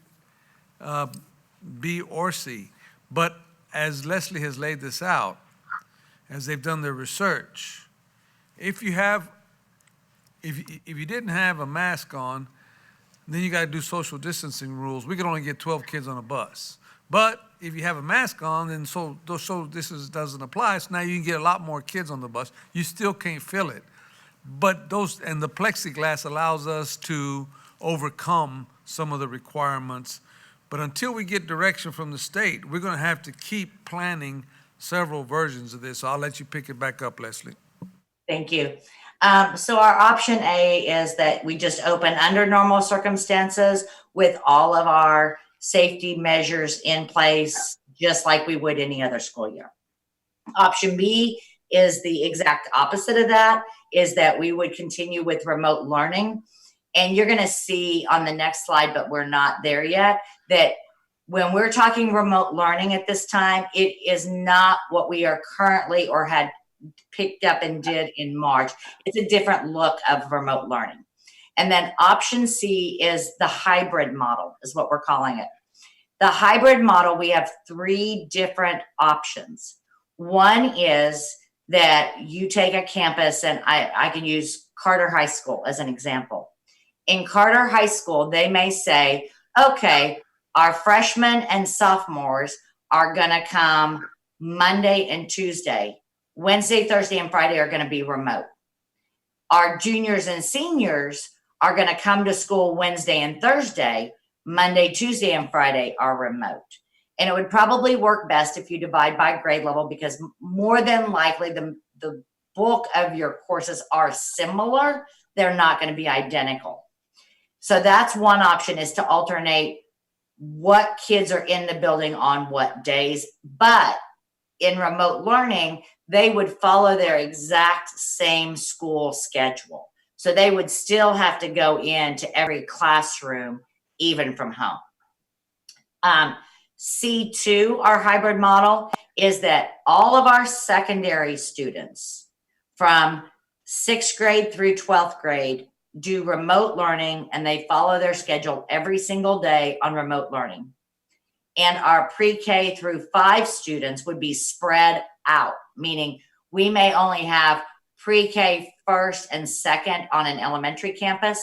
B or C. But as Leslie has laid this out, as they've done their research, if you didn't have a mask on, then you got to do social distancing rules. We can only get 12 kids on a bus. But if you have a mask on, then social distance doesn't apply. So now you can get a lot more kids on the bus. You still can't fill it. But and the plexiglass allows us to overcome some of the requirements. But until we get direction from the state, we're going to have to keep planning several versions of this. So I'll let you pick it back up, Leslie. Thank you. So our option A is that we just open under normal circumstances with all of our safety measures in place, just like we would any other school year. Option B is the exact opposite of that, is that we would continue with remote learning. And you're going to see on the next slide, but we're not there yet, that when we're talking remote learning at this time, it is not what we are currently or had picked up and did in March. It's a different look of remote learning. And then option C is the hybrid model, is what we're calling it. The hybrid model, we have 3 different options. One is that you take a campus, and I can use Carter High School as an example. In Carter High School, they may say, okay, our freshmen and sophomores are going to come Monday and Tuesday. Wednesday, Thursday, and Friday are going to be remote. Our juniors and seniors are going to come to school Wednesday and Thursday. Monday, Tuesday, and Friday are remote. And it would probably work best if you divide by grade level, because more than likely the bulk of your courses are similar. They're not going to be identical. So that's one option, is to alternate what kids are in the building on what days. But in remote learning, they would follow their exact same school schedule. So they would still have to go into every classroom, even from home. C2, our hybrid model, is that all of our secondary students from 6th grade through 12th grade do remote learning, and they follow their schedule every single day on remote learning. And our pre-K through 5 students would be spread out, meaning we may only have pre-K 1st and 2nd on an elementary campus.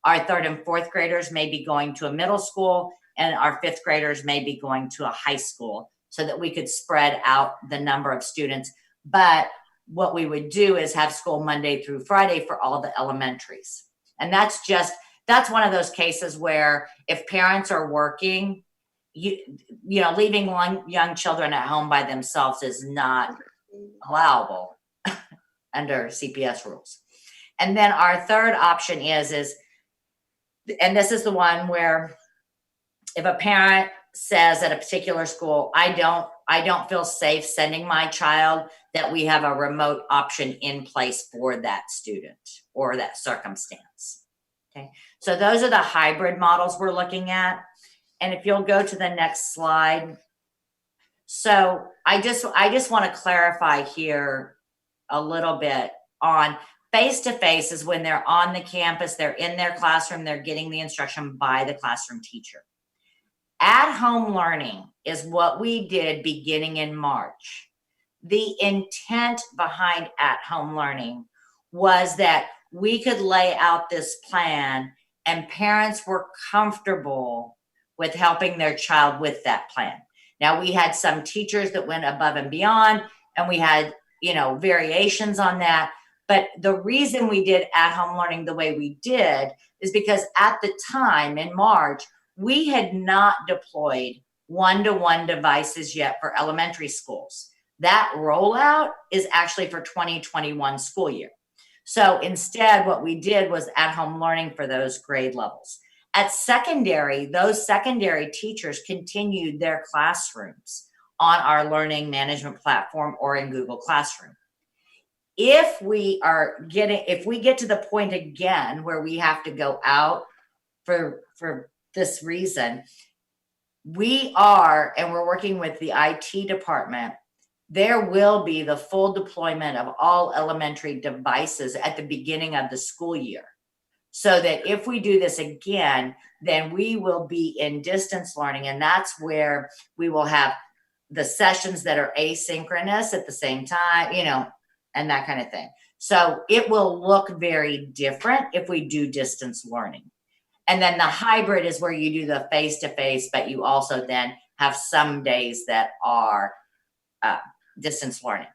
Our 3rd and 4th graders may be going to a middle school, and our 5th graders may be going to a high school, so that we could spread out the number of students. But what we would do is have school Monday through Friday for all the elementaries. And that's one of those cases where if parents are working, leaving young children at home by themselves is not allowable under CPS rules. And then our third option is, and this is the one where if a parent says at a particular school, I don't feel safe sending my child, that we have a remote option in place for that student or that circumstance. Okay, so those are the hybrid models we're looking at. And if you'll go to the next slide. So I just want to clarify here a little bit on Face-to-face is when they're on the campus, they're in their classroom, they're getting the instruction by the classroom teacher. At-home learning is what we did beginning in March. The intent behind at-home learning was that we could lay out this plan and parents were comfortable with helping their child with that plan. Now, we had some teachers that went above and beyond, and we had, variations on that. But the reason we did at-home learning the way we did is because at the time in March, we had not deployed one-to-one devices yet for elementary schools. That rollout is actually for 2021 school year. So instead, what we did was at-home learning for those grade levels. At secondary, those secondary teachers continued their classrooms on our learning management platform or in Google Classroom. If we get to the point again where we have to go out for this reason, we're working with the IT department. There will be the full deployment of all elementary devices at the beginning of the school year. So that if we do this again, then we will be in distance learning. And that's where we will have the sessions that are asynchronous at the same time, and that kind of thing. So it will look very different if we do distance learning. And then the hybrid is where you do the face-to-face, but you also then have some days that are distance learning.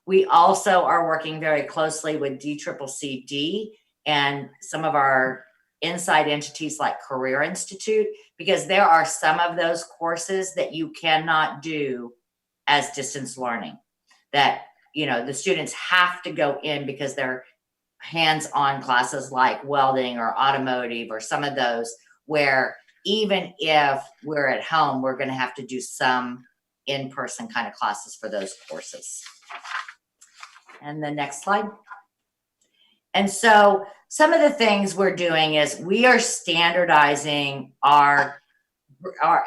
We also are working very closely with DCCCD and some of our inside entities like Career Institute, because there are some of those courses that you cannot do as distance learning, that the students have to go in because they're hands-on classes like welding or automotive or some of those, where even if we're at home, we're going to have to do some in-person kind of classes for those courses. And the next slide. And so some of the things we're doing is we are standardizing our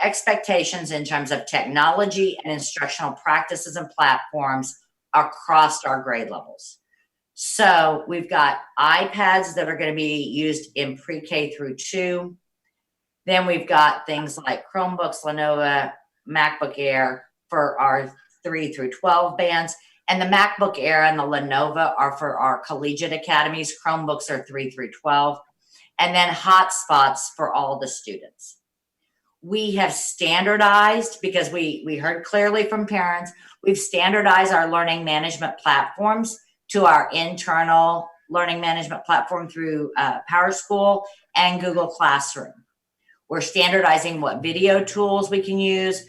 expectations in terms of technology and instructional practices and platforms across our grade levels. So we've got iPads that are going to be used in pre-K through 2. Then we've got things like Chromebooks, Lenovo, MacBook Air for our 3 through 12 bands. And the MacBook Air and the Lenovo are for our collegiate academies. Chromebooks are 3 through 12. And then hotspots for all the students. We have standardized, because we heard clearly from parents, we've standardized our learning management platforms to our internal learning management platform through PowerSchool and Google Classroom. We're standardizing what video tools we can use,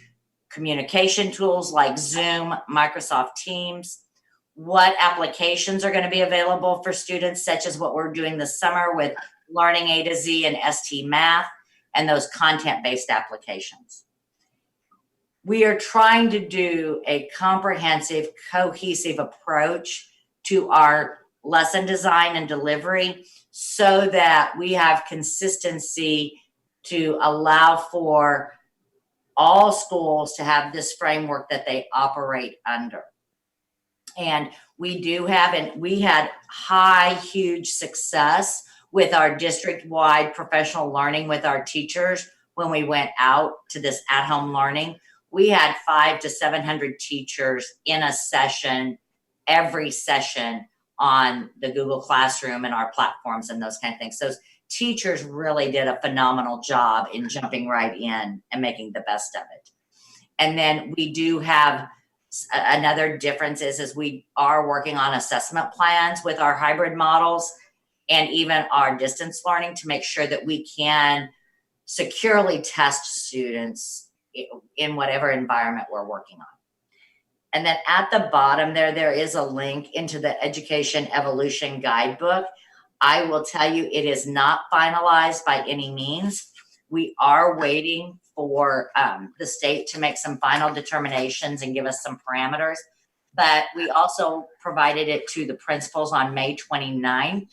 communication tools like Zoom, Microsoft Teams, what applications are going to be available for students, such as what we're doing this summer with Learning A to Z and ST Math, and those content-based applications. We are trying to do a comprehensive, cohesive approach to our lesson design and delivery so that we have consistency to allow for all schools to have this framework that they operate under. And we had huge success with our district-wide professional learning with our teachers when we went out to this at-home learning. We had 500 to 700 teachers in a session, every session on the Google Classroom and our platforms and those kind of things. So teachers really did a phenomenal job in jumping right in and making the best of it. And then we do have another difference is we are working on assessment plans with our hybrid models and even our distance learning to make sure that we can securely test students in whatever environment we're working on. And then at the bottom there is a link into the Education Evolution Guidebook. I will tell you, it is not finalized by any means. We are waiting for the state to make some final determinations and give us some parameters. But we also provided it to the principals on May 29th.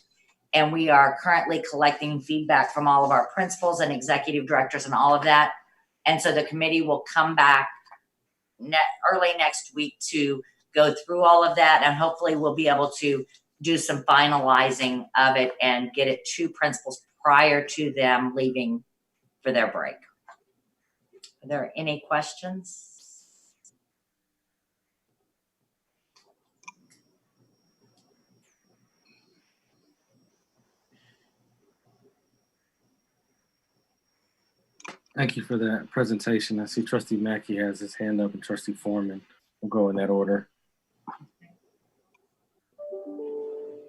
And we are currently collecting feedback from all of our principals and executive directors and all of that. And so the committee will come back early next week to go through all of that. And hopefully we'll be able to do some finalizing of it and get it to principals prior to them leaving for their break. Are there any questions? Thank you for that presentation. I see Trustee Mackey has his hand up and Trustee Foreman. We'll go in that order.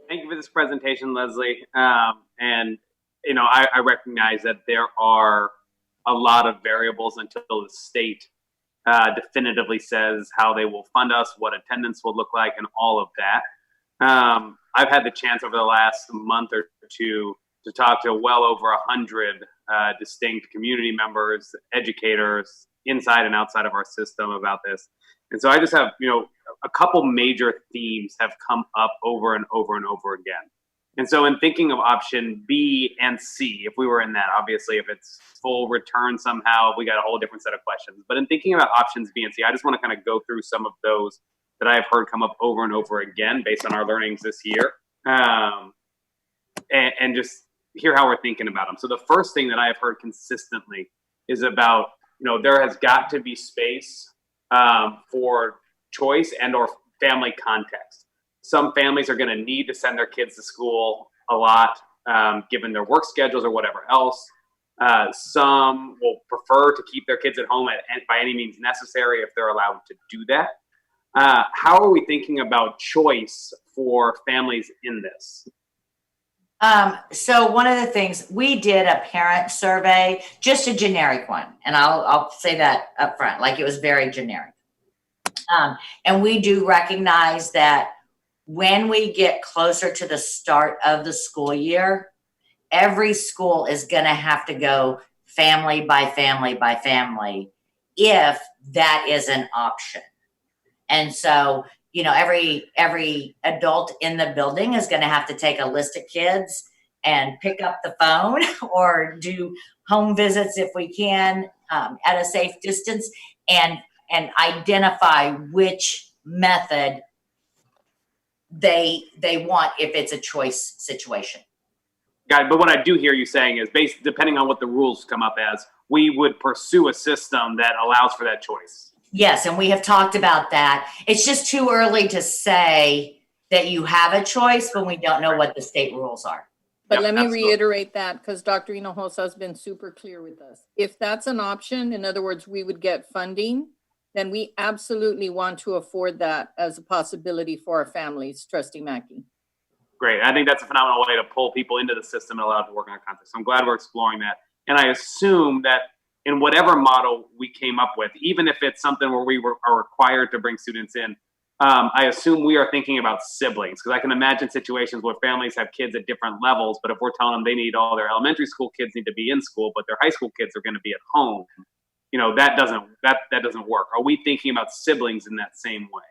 Thank you for this presentation, Leslie. And, you know, I recognize that there are a lot of variables until the state definitively says how they will fund us, what attendance will look like, and all of that. I've had the chance over the last month or two to talk to well over 100 distinct community members, educators, inside and outside of our system about this. And so I just have, you know, a couple major themes have come up over and over and over again. And so in thinking of option B and C, if we were in that, obviously if it's full return somehow, we got a whole different set of questions. But in thinking about options B and C, I just want to kind of go through some of those that I've heard come up over and over again based on our learnings this year, and just hear how we're thinking about them. So the first thing that I've heard consistently is about, you know, there has got to be space for choice and or family context. Some families are going to need to send their kids to school a lot, given their work schedules or whatever else. Some will prefer to keep their kids at home by any means necessary if they're allowed to do that. How are we thinking about choice for families in this? So one of the things, we did a parent survey, just a generic one, and I'll say that up front, like it was very generic. And we do recognize that when we get closer to the start of the school year, every school is going to have to go family by family by family if that is an option. And so, you know, every adult in the building is going to have to take a list of kids and pick up the phone or do home visits if we can at a safe distance and identify which method they want if it's a choice situation. Got it. But what I do hear you saying is, depending on what the rules come up as, we would pursue a system that allows for that choice. Yes, and we have talked about that. It's just too early to say that you have a choice when we don't know what the state rules are. But let me reiterate that because Dr. Hinojosa has been super clear with us. If that's an option, in other words, we would get funding, then we absolutely want to afford that as a possibility for our families, Trustee Mackey. Great. I think that's a phenomenal way to pull people into the system and allow them to work in our context. So I'm glad we're exploring that. And I assume that in whatever model we came up with, even if it's something where we are required to bring students in, I assume we are thinking about siblings, because I can imagine situations where families have kids at different levels, but if we're telling them they need all their elementary school kids need to be in school, but their high school kids are going to be at home, you know, that doesn't work. Are we thinking about siblings in that same way?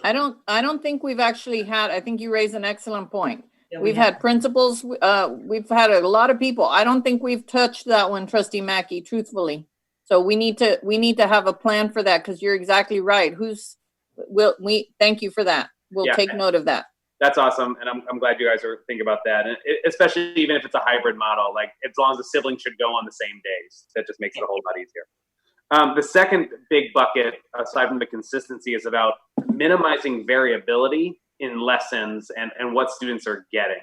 I don't think we've actually had, I think you raise an excellent point. Yeah, we've had principals, we've had a lot of people. I don't think we've touched that one, Trustee Mackey, truthfully. So we need to have a plan for that, because you're exactly right. Thank you for that. We'll take note of that. That's awesome. And I'm glad you guys are thinking about that. And especially even if it's a hybrid model, like as long as the siblings should go on the same days, that just makes it a whole lot easier. The second big bucket, aside from the consistency, is about minimizing variability in lessons and what students are getting.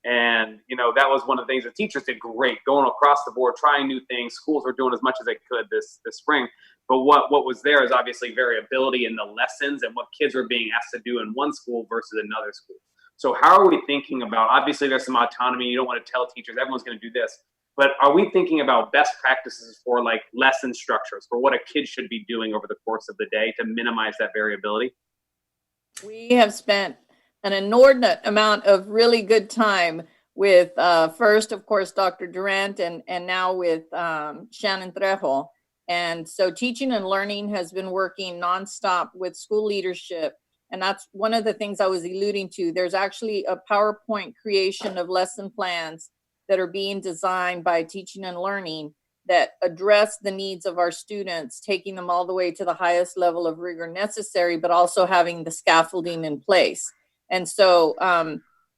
And, you know, that was one of the things that teachers did great, going across the board, trying new things. Schools were doing as much as they could this spring. But what was there is obviously variability in the lessons and what kids were being asked to do in one school versus another school. So how are we thinking about, obviously there's some autonomy. You don't want to tell teachers, everyone's going to do this. But are we thinking about best practices for like lesson structures, for what a kid should be doing over the course of the day to minimize that variability? We have spent an inordinate amount of really good time with first, of course, Dr. Durant and now with Shannon Trejo. And so teaching and learning has been working nonstop with school leadership. And that's one of the things I was alluding to. There's actually a PowerPoint creation of lesson plans that are being designed by teaching and learning. that address the needs of our students, taking them all the way to the highest level of rigor necessary, but also having the scaffolding in place. And so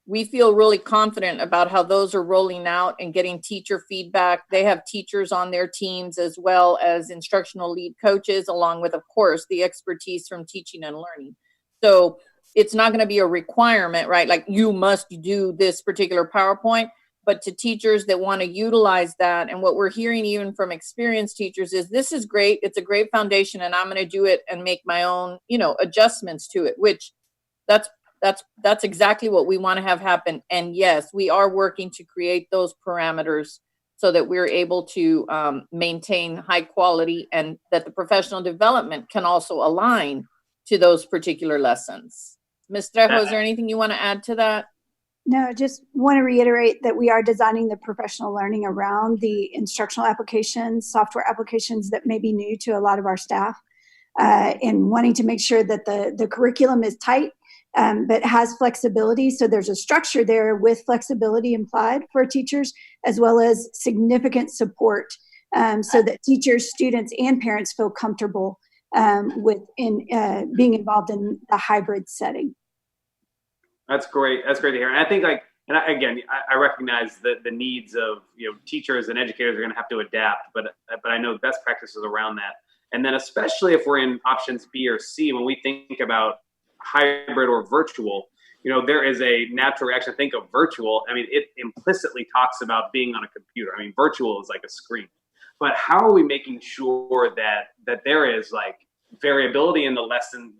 we feel really confident about how those are rolling out and getting teacher feedback. They have teachers on their teams as well as instructional lead coaches, along with, of course, the expertise from teaching and learning. So it's not going to be a requirement, right? Like you must do this particular PowerPoint, but to teachers that want to utilize that. And what we're hearing even from experienced teachers is this is great. It's a great foundation and I'm going to do it and make my own, adjustments to it, which that's exactly what we want to have happen. And yes, we are working to create those parameters so that we're able to maintain high quality and that the professional development can also align to those particular lessons. Ms. Trejo, is there anything you want to add to that? No, just want to reiterate that we are designing the professional learning around the instructional applications, software applications that may be new to a lot of our staff, and wanting to make sure that the curriculum is tight, but has flexibility. So there's a structure there with flexibility implied for teachers, as well as significant support so that teachers, students, and parents feel comfortable being involved in the hybrid setting. That's great. That's great to hear. And I think I recognize that the needs of teachers and educators are going to have to adapt, but I know best practices around that. And then especially if we're in options B or C, when we think about hybrid or virtual, there is a natural reaction to think of virtual. I mean, it implicitly talks about being on a computer. I mean, virtual is like a screen. But how are we making sure that there is like variability in the lessons,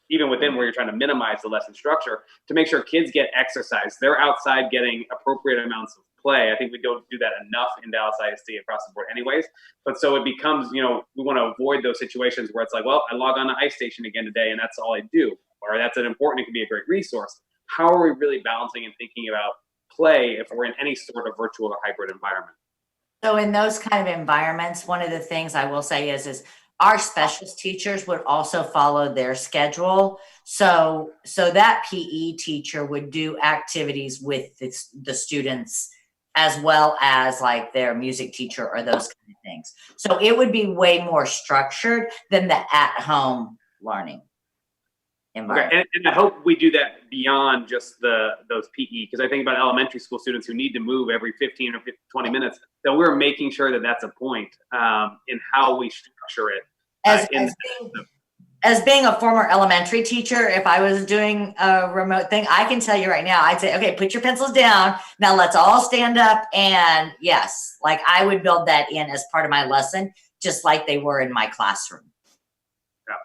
even within where you're trying to minimize the lesson structure, to make sure kids get exercise? They're outside getting appropriate amounts of play. I think we don't do that enough in Dallas ISD across the board anyways. But so it becomes, we want to avoid those situations where it's like, well, I log on to iStation again today and that's all I do. Or that's an important, it can be a great resource. How are we really balancing and thinking about play if we're in any sort of virtual or hybrid environment? So in those kind of environments, one of the things I will say is our specialist teachers would also follow their schedule. So that PE teacher would do activities with the students as well as like their music teacher or those kind of things. So it would be way more structured than the at-home learning environment. Okay, and I hope we do that beyond just those PE, because I think about elementary school students who need to move every 15 or 20 minutes, that we're making sure that that's a point in how we structure it. As being a former elementary teacher, if I was doing a remote thing, I can tell you right now, I'd say, okay, put your pencils down. Now let's all stand up. And yes, like I would build that in as part of my lesson, just like they were in my classroom. Yeah.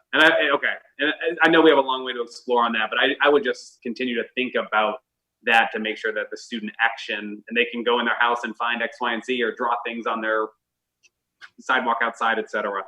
And I know we have a long way to explore on that, but I would just continue to think about that to make sure that the student action, and they can go in their house and find X, Y, and Z, or draw things on their sidewalk outside, etc.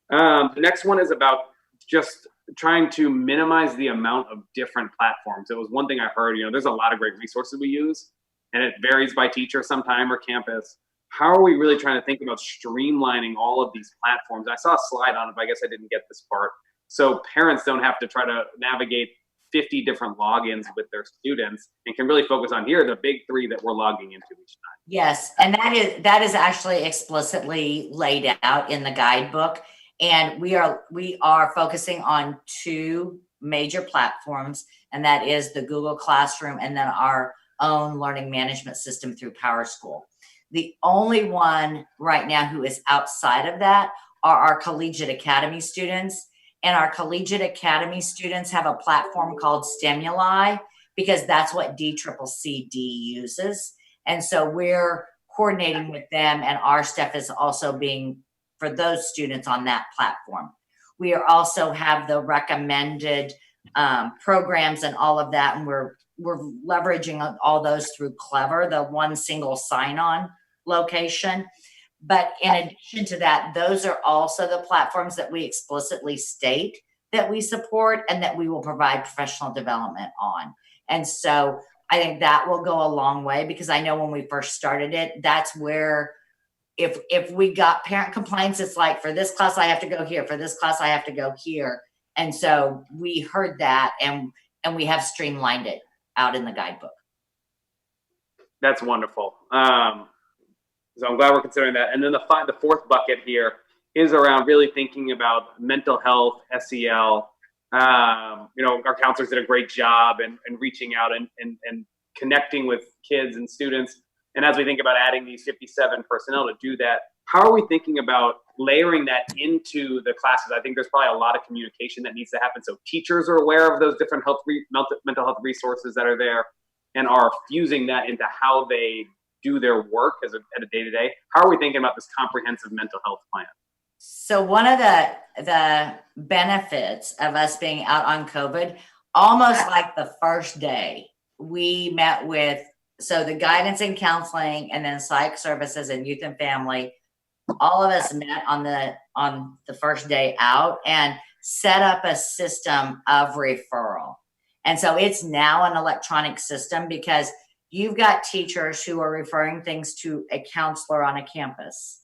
The next one is about just trying to minimize the amount of different platforms. It was one thing I heard, there's a lot of great resources we use, and it varies by teacher sometime or campus. How are we really trying to think about streamlining all of these platforms? I saw a slide on it, but I guess I didn't get this part. So parents don't have to try to navigate 50 different logins with their students and can really focus on here are the big three that we're logging into each time. Yes, and that is actually explicitly laid out in the guidebook. And we are focusing on two major platforms, and that is the Google Classroom and then our own learning management system through PowerSchool. The only one right now who is outside of that are our Collegiate Academy students. And our Collegiate Academy students have a platform called Stimuli because that's what DCCCD uses. And so we're coordinating with them, and our stuff is also being for those students on that platform. We are also have the recommended programs and all of that, and we're leveraging all those through Clever, the one single sign-on location. But in addition to that, those are also the platforms that we explicitly state that we support and that we will provide professional development on. And so I think that will go a long way, because I know when we first started it, that's where if we got parent complaints, it's like, for this class, I have to go here. For this class, I have to go here. And so we heard that, and we have streamlined it out in the guidebook. That's wonderful. So I'm glad we're considering that. And then the fourth bucket here is around really thinking about mental health, SEL. Our counselors did a great job in reaching out and connecting with kids and students. And as we think about adding these 57 personnel to do that, how are we thinking about layering that into the classes? I think there's probably a lot of communication that needs to happen so teachers are aware of those different mental health resources that are there and are fusing that into how they do their work at a day-to-day. How are we thinking about this comprehensive mental health plan? So one of the benefits of us being out on COVID, almost like the first day, we met with, so the guidance and counseling and then psych services and youth and family, all of us met on the first day out and set up a system of referral. And so it's now an electronic system because you've got teachers who are referring things to a counselor on a campus.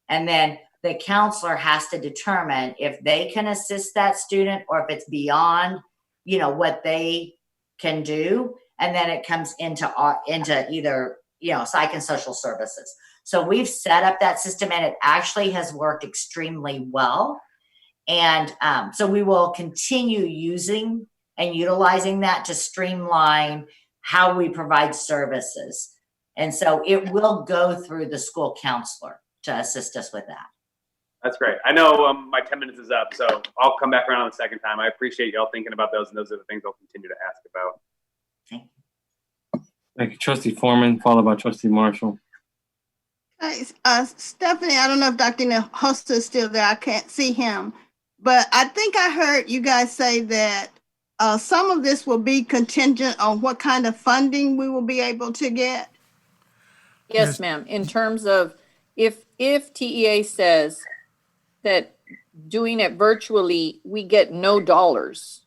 And then the counselor has to determine if they can assist that student or if it's beyond, what they can do. And then it comes into either, psych and social services. So we've set up that system and it actually has worked extremely well. And so we will continue using and utilizing that to streamline how we provide services. And so it will go through the school counselor to assist us with that. That's great. I know my 10 minutes is up, so I'll come back around the second time. I appreciate y'all thinking about those, and those are the things I'll continue to ask about. Thank you, Trustee Foreman, followed by Trustee Marshall. Hey, Stephanie, I don't know if Dr. Hinojosa is still there. I can't see him. But I think I heard you guys say that some of this will be contingent on what kind of funding we will be able to get. Yes, ma'am. In terms of if TEA says that doing it virtually, we get no dollars,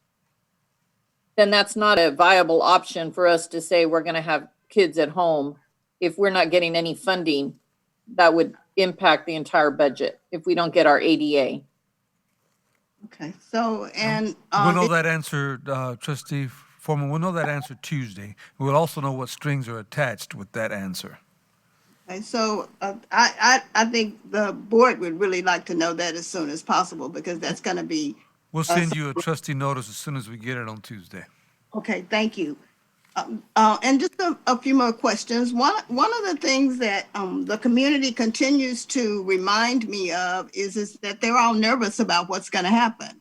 then that's not a viable option for us to say we're going to have kids at home. If we're not getting any funding, that would impact the entire budget if we don't get our ADA. Okay, so, and we'll know that answer, Trustee Foreman. We'll know that answer Tuesday. We'll also know what strings are attached with that answer. Okay, so I think the board would really like to know that as soon as possible because that's going to be. We'll send you a trustee notice as soon as we get it on Tuesday. Okay, thank you. And just a few more questions. One of the things that the community continues to remind me of is that they're all nervous about what's going to happen.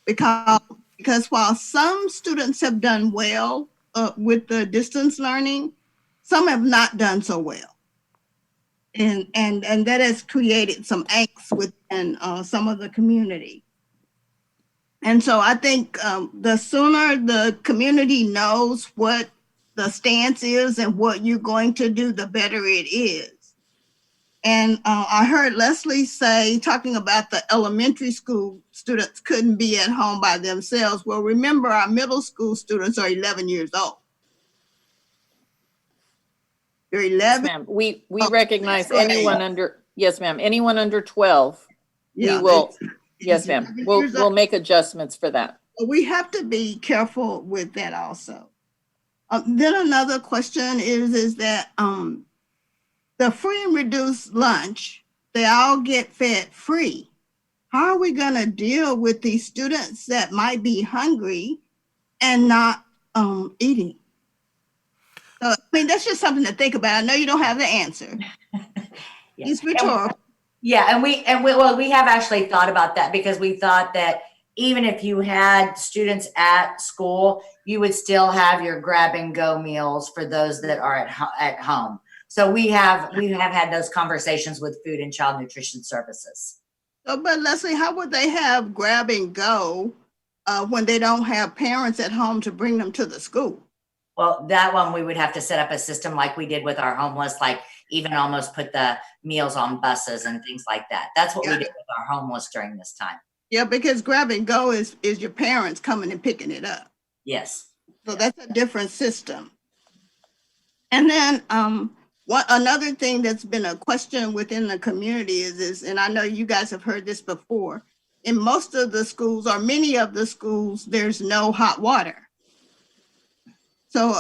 Because while some students have done well with the distance learning, some have not done so well. And that has created some angst within some of the community. And so I think the sooner the community knows what the stance is and what you're going to do, the better it is. And I heard Leslie say, talking about the elementary school students couldn't be at home by themselves. Well, remember, our middle school students are 11 years old. You're 11? Yes, ma'am. We recognize anyone under, yes, ma'am, anyone under 12. Yeah, we will, yes, ma'am. We'll make adjustments for that. We have to be careful with that also. Then another question is that the free and reduced lunch, they all get fed free. How are we going to deal with these students that might be hungry and not eating? So, I mean, that's just something to think about. I know you don't have the answer. Yeah. It's rhetorical. Yeah, and we have actually thought about that because we thought that even if you had students at school, you would still have your grab and go meals for those that are at home. So we have had those conversations with Food and Child Nutrition Services. So, but Leslie, how would they have grab and go when they don't have parents at home to bring them to the school? Well, that one we would have to set up a system like we did with our homeless, like even almost put the meals on buses and things like that. That's what we did with our homeless during this time. Yeah, because grab and go is your parents coming and picking it up. Yes. So that's a different system. And then another thing that's been a question within the community is, and I know you guys have heard this before, in most of the schools or many of the schools, there's no hot water. So,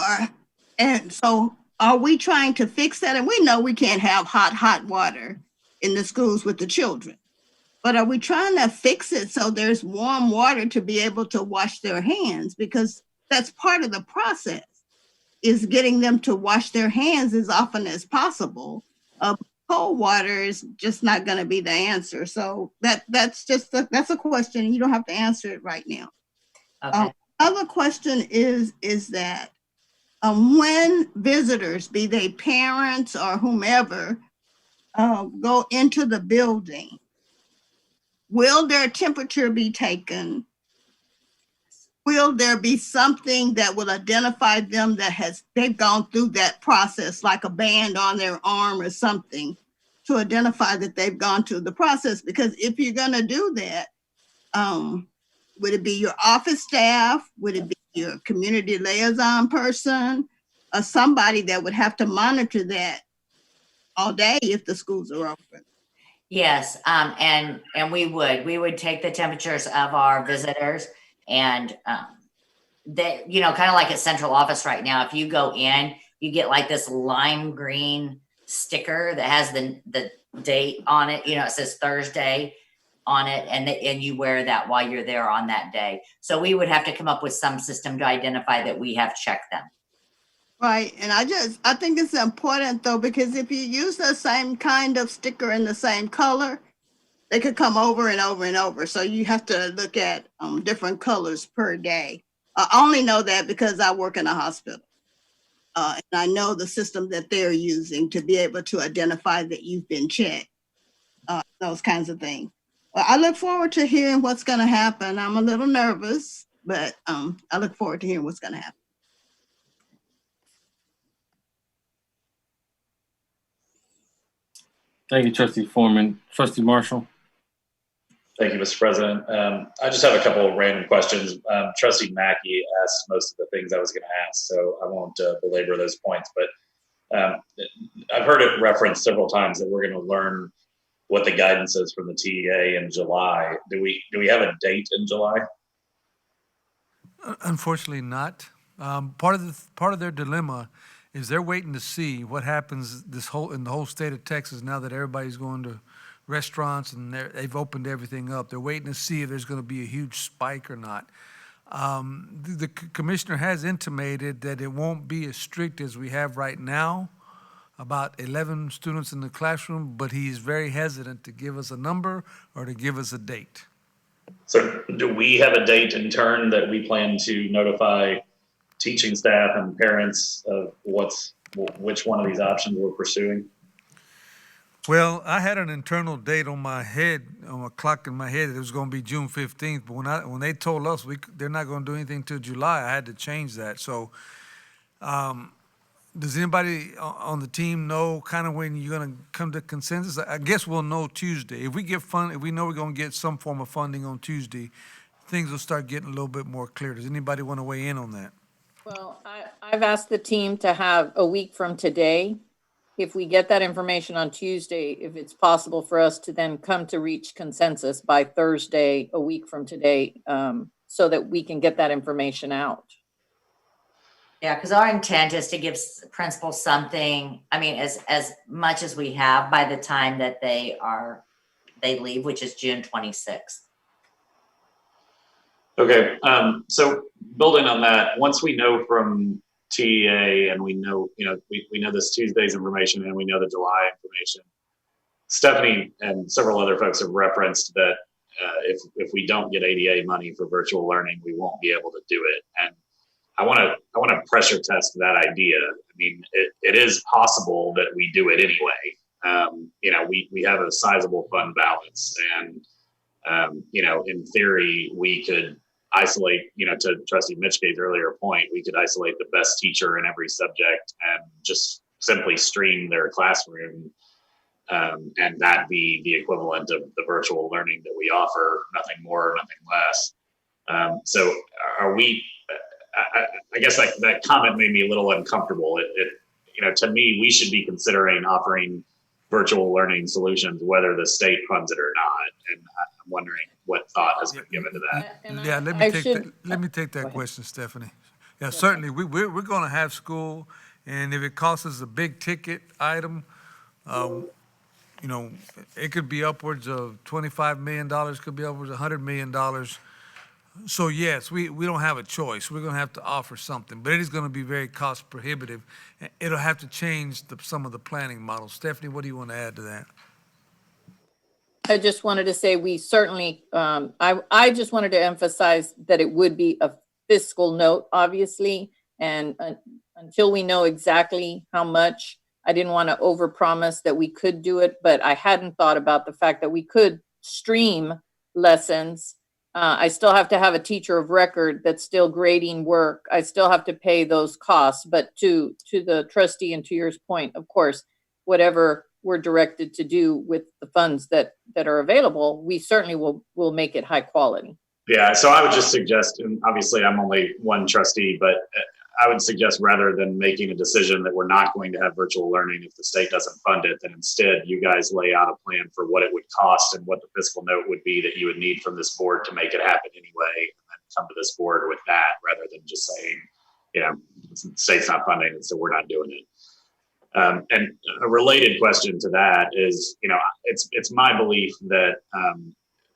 are we trying to fix that? And we know we can't have hot water in the schools with the children. But are we trying to fix it so there's warm water to be able to wash their hands? Because that's part of the process, is getting them to wash their hands as often as possible. Cold water is just not going to be the answer. So that's a question. You don't have to answer it right now. Okay. Other question is that when visitors, be they parents or whomever, go into the building, will their temperature be taken? Will there be something that will identify them that they've gone through that process, like a band on their arm or something, to identify that they've gone through the process? Because if you're going to do that, would it be your office staff? Would it be your community liaison person? Or somebody that would have to monitor that all day if the schools are open? Yes, and we would take the temperatures of our visitors, and they, kind of like at central office right now, if you go in, you get like this lime green sticker that has the date on it. It says Thursday on it, and you wear that while you're there on that day. So we would have to come up with some system to identify that we have checked them. Right. And I think it's important though, because if you use the same kind of sticker in the same color, they could come over and over and over. So you have to look at different colors per day. I only know that because I work in a hospital. And I know the system that they're using to be able to identify that you've been checked, those kinds of things. Well, I look forward to hearing what's going to happen. I'm a little nervous, but I look forward to hearing what's going to happen. Thank you, Trustee Foreman. Trustee Marshall. Thank you, Mr. President. I just have a couple of random questions. Trustee Mackey asked most of the things I was going to ask, so I won't belabor those points. But I've heard it referenced several times that we're going to learn what the guidance is from the TEA in July. Do we have a date in July? Unfortunately not. Part of their dilemma is they're waiting to see what happens in the whole state of Texas now that everybody's going to restaurants and they've opened everything up. They're waiting to see if there's going to be a huge spike or not. The commissioner has intimated that it won't be as strict as we have right now, about 11 students in the classroom, but he's very hesitant to give us a number or to give us a date. So do we have a date in turn that we plan to notify teaching staff and parents of which one of these options we're pursuing? Well, I had an internal date on my head, on a clock in my head, that it was going to be June 15th. But when they told us they're not going to do anything till July, I had to change that. So, does anybody on the team know kind of when you're going to come to consensus? I guess we'll know Tuesday. If we know we're going to get some form of funding on Tuesday, things will start getting a little bit more clear. Does anybody want to weigh in on that? Well, I've asked the team to have a week from today. If we get that information on Tuesday, if it's possible for us to then come to reach consensus by Thursday, a week from today, so that we can get that information out. Yeah, because our intent is to give principals something, as much as we have by the time that they leave, which is June 26th. Okay, so building on that, once we know from TEA and we know this Tuesday's information and we know the July information, Stephanie and several other folks have referenced that if we don't get ADA money for virtual learning, we won't be able to do it. And I want to pressure test that idea. I mean, it is possible that we do it anyway. We have a sizable fund balance, and in theory, we could isolate, to Trustee Mitchke's earlier point, we could isolate the best teacher in every subject and just simply stream their classroom, and that be the equivalent of the virtual learning that we offer, nothing more, nothing less. So are we, I guess that comment made me a little uncomfortable. To me, we should be considering offering virtual learning solutions, whether the state funds it or not. And I'm wondering what thought has been given to that. Yeah, let me take that question, Stephanie. Yeah, certainly we're going to have school And if it costs us a big ticket item, you know, it could be upwards of $25 million, could be upwards of $100 million. So yes, we don't have a choice. We're gonna have to offer something, but it is gonna be very cost prohibitive. It'll have to change some of the planning models. Stephanie, what do you want to add to that? I just wanted to say we certainly, I just wanted to emphasize that it would be a fiscal note, obviously. And until we know exactly how much, I didn't want to overpromise that we could do it, but I hadn't thought about the fact that we could stream lessons. I still have to have a teacher of record that's still grading work. I still have to pay those costs, but to the trustee and to your point, of course, whatever we're directed to do with the funds that are available, we certainly will make it high quality. Yeah, so I would just suggest, and obviously I'm only one trustee, but I would suggest rather than making a decision that we're not going to have virtual learning if the state doesn't fund it, then instead you guys lay out a plan for what it would cost and what the fiscal note would be that you would need from this board to make it happen anyway, and then come to this board with that rather than just saying, you know, the state's not funding it, so we're not doing it. And a related question to that is, you know, it's my belief that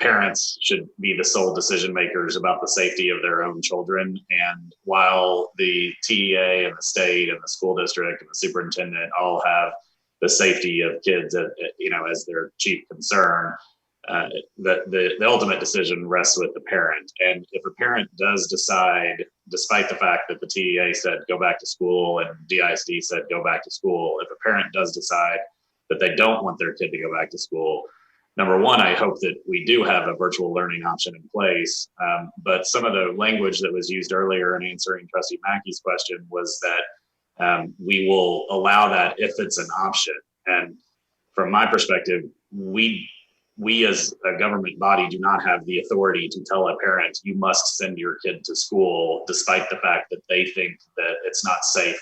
parents should be the sole decision makers about the safety of their own children. And while the TEA and the state and the school district and the superintendent all have the safety of kids, you know, as their chief concern, the ultimate decision rests with the parent. And if a parent does decide, despite the fact that the TEA said go back to school and DISD said go back to school, if a parent does decide that they don't want their kid to go back to school, number one, I hope that we do have a virtual learning option in place. But some of the language that was used earlier in answering Trustee Mackey's question was that we will allow that if it's an option. And from my perspective, we as a government body do not have the authority to tell a parent, you must send your kid to school, despite the fact that they think that it's not safe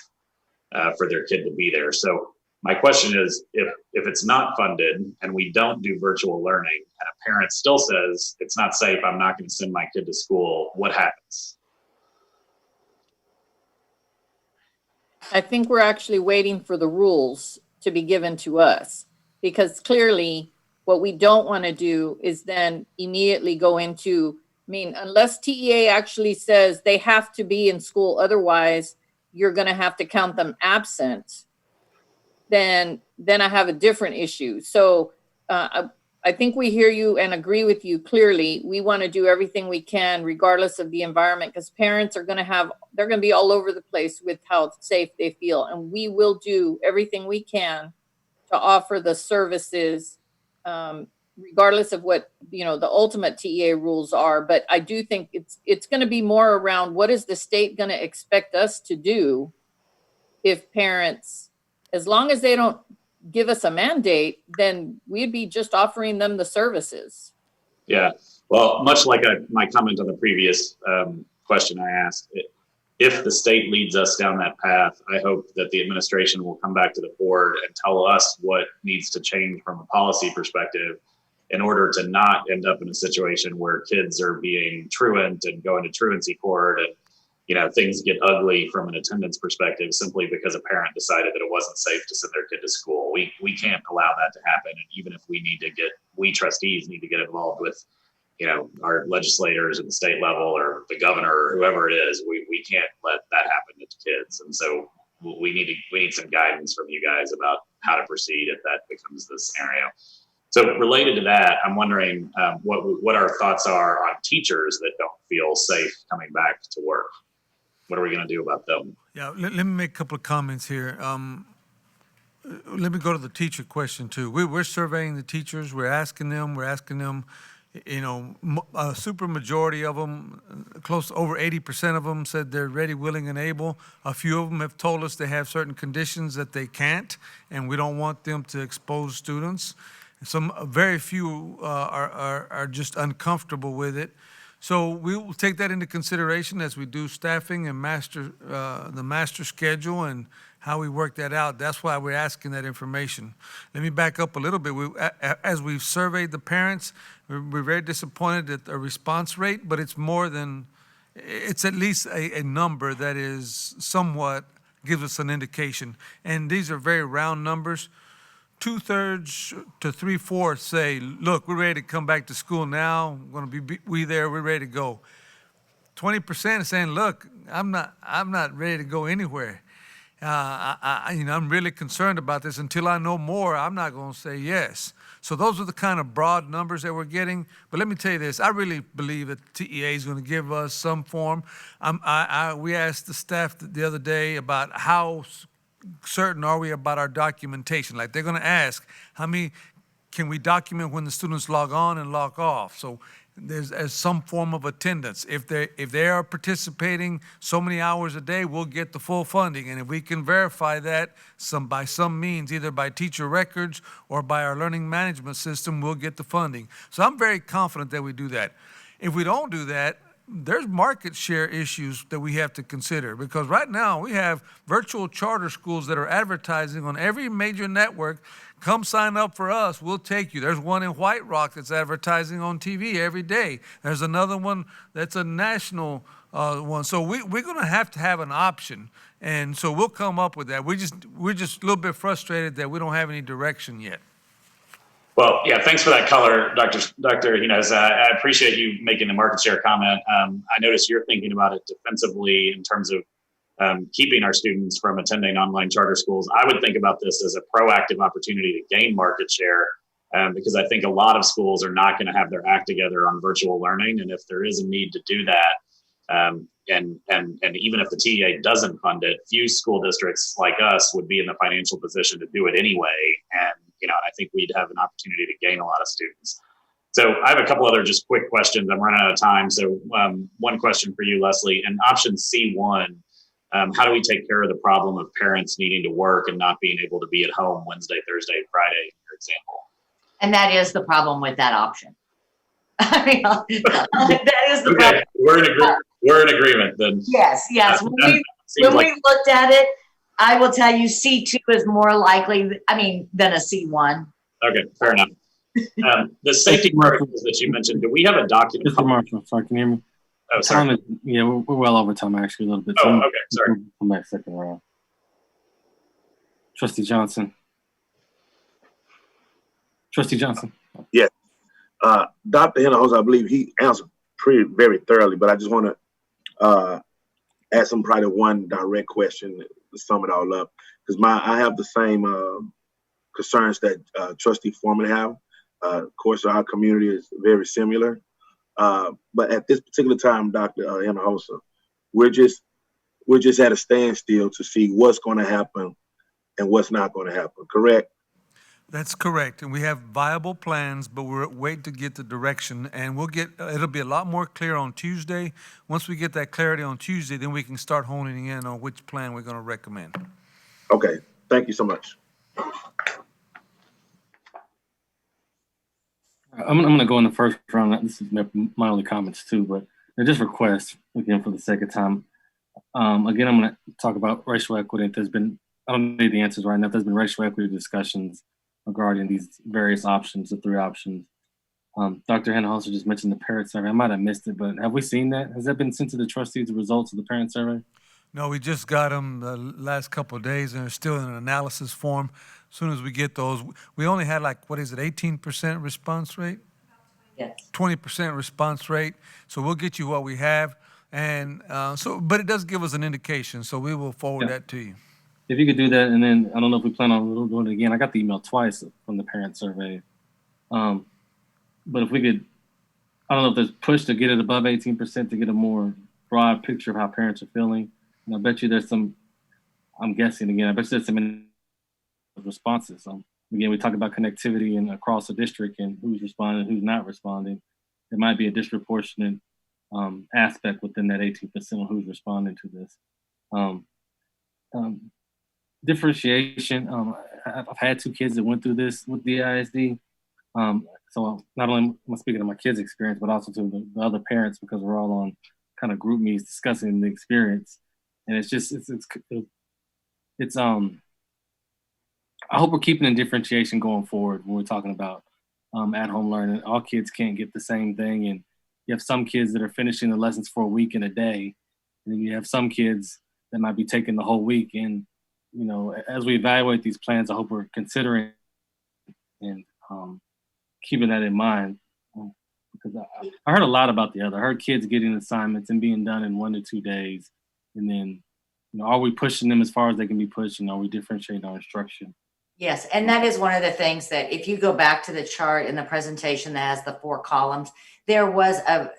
for their kid to be there. So my question is, if it's not funded and we don't do virtual learning and a parent still says it's not safe, I'm not going to send my kid to school, what happens? I think we're actually waiting for the rules to be given to us, because clearly what we don't want to do is then immediately go into, I mean, unless TEA actually says they have to be in school, otherwise you're going to have to count them absent, then I have a different issue. So I think we hear you and agree with you clearly. We want to do everything we can, regardless of the environment, because parents are going to they're going to be all over the place with how safe they feel. And we will do everything we can to offer the services, regardless of what, you know, the ultimate TEA rules are. But I do think it's going to be more around what is the state going to expect us to do if parents, as long as they don't give us a mandate, then we'd be just offering them the services. Yeah, well, much like my comment on the previous question I asked, if the state leads us down that path, I hope that the administration will come back to the board and tell us what needs to change from a policy perspective in order to not end up in a situation where kids are being truant and going to truancy court and, you know, things get ugly from an attendance perspective simply because a parent decided that it wasn't safe to send their kid to school. We can't allow that to happen. And even if we trustees need to get involved with, you know, our legislators at the state level or the governor or whoever it is, we can't let that happen to kids. And so we need some guidance from you guys about how to proceed if that becomes the scenario. So related to that, I'm wondering what our thoughts are on teachers that don't feel safe coming back to work. What are we going to do about them? Yeah, let me make a couple of comments here. Let me go to the teacher question too. We're surveying the teachers. We're asking them, you know, a super majority of them, close to over 80% of them said they're ready, willing, and able. A few of them have told us they have certain conditions that they can't, and we don't want them to expose students. Very few are just uncomfortable with it. So we will take that into consideration as we do staffing and the master schedule and how we work that out. That's why we're asking that information. Let me back up a little bit. As we've surveyed the parents, we're very disappointed at the response rate, but it's at least a number that is somewhat gives us an indication. And these are very round numbers. 2/3 to 3/4 say, look, we're ready to come back to school now. We're going to be there. We're ready to go. 20% is saying, look, I'm not ready to go anywhere. I'm really concerned about this. Until I know more, I'm not going to say yes. So those are the kind of broad numbers that we're getting. But let me tell you this, I really believe that TEA is going to give us some form. We asked the staff the other day about how certain are we about our documentation. Like they're going to ask, how many can we document when the students log on and log off? So there's some form of attendance. If they are participating so many hours a day, we'll get the full funding. And if we can verify that by some means, either by teacher records or by our learning management system, we'll get the funding. So I'm very confident that we do that. If we don't do that, there's market share issues that we have to consider, because right now we have virtual charter schools that are advertising on every major network. Come sign up for us, we'll take you. There's one in White Rock that's advertising on TV every day. There's another one that's a national one. So we're going to have an option, and so we'll come up with that. We're just a little bit frustrated that we don't have any direction yet. Well, yeah, thanks for that color, Dr. Hinojosa. I appreciate you making the market share comment. I noticed you're thinking about it defensively in terms of keeping our students from attending online charter schools. I would think about this as a proactive opportunity to gain market share, because I think a lot of schools are not going to have their act together on virtual learning. And if there is a need to do that, and even if the TEA doesn't fund it, few school districts like us would be in the financial position to do it anyway. And I think we'd have an opportunity to gain a lot of students. So I have a couple other just quick questions. I'm running out of time. So one question for you, Leslie. In option C1, how do we take care of the problem of parents needing to work and not being able to be at home Wednesday, Thursday, Friday, for example? And that is the problem with that option. I mean, that is the okay. problem. We're in agreement then. Yes. When we looked at it, I will tell you C2 is more likely, than a C1. Okay, fair enough. The safety protocols that you mentioned, do we have a document? Mr. Marshall, sorry, can you hear me? Oh, sorry. We're well over time, actually, a little bit. Oh, okay, sorry. Come back second round. Trustee Johnson. Yes. Dr. Hinojosa, I believe he answered very thoroughly, but I just want to ask him probably one direct question to sum it all up, because I have the same concerns that Trustee Foreman have. Of course, our community is very similar, but at this particular time, Dr. Hinojosa, we're just at a standstill to see what's going to happen and what's not going to happen. Correct? That's correct, and we have viable plans, but we're waiting to get the direction, and it'll be a lot more clear on Tuesday. Once we get that clarity on Tuesday, then we can start honing in on which plan we're going to recommend. Okay, thank you so much. I'm going to go in the first round. This is my only comments too, but they're just requests, again, for the sake of time. Again, I'm going to talk about racial equity. I don't need the answers right now. There's been racial equity discussions regarding these various options, the three options. Dr. Hinojosa just mentioned the parent survey. I might have missed it, but have we seen that? Has that been sent to the trustees, the results of the parent survey? No, we just got them the last couple of days, and they're still in an analysis form. As soon as we get those, we only had 18% response rate? Yes. 20% response rate. So we'll get you what we have. And but it does give us an indication, so we will forward that to you. If you could do that, and then I don't know if we plan on doing it again. I got the email twice from the parent survey. But if we could, I don't know if there's push to get it above 18% to get a more broad picture of how parents are feeling. And I bet you there's some, I'm guessing again, I bet you there's some responses. Again, we talk about connectivity and across the district and who's responding, who's not responding. There might be a disproportionate aspect within that 18% on who's responding to this. Differentiation. I've had two kids that went through this with the ISD. So not only am I speaking of my kids' experience, but also to the other parents, because we're all on kind of group meetings discussing the experience. And it's I hope we're keeping in differentiation going forward when we're talking about at-home learning. All kids can't get the same thing, and you have some kids that are finishing the lessons for a week and a day, and then you have some kids that might be taking the whole week. And, you know, as we evaluate these plans, I hope we're considering and keeping that in mind. Because I heard a lot about the other. I heard kids getting assignments and being done in 1 to 2 days. And then, you know, are we pushing them as far as they can be pushed, and are we differentiating our instruction? Yes, and that is one of the things that if you go back to the chart in the presentation that has the 4 columns, there was a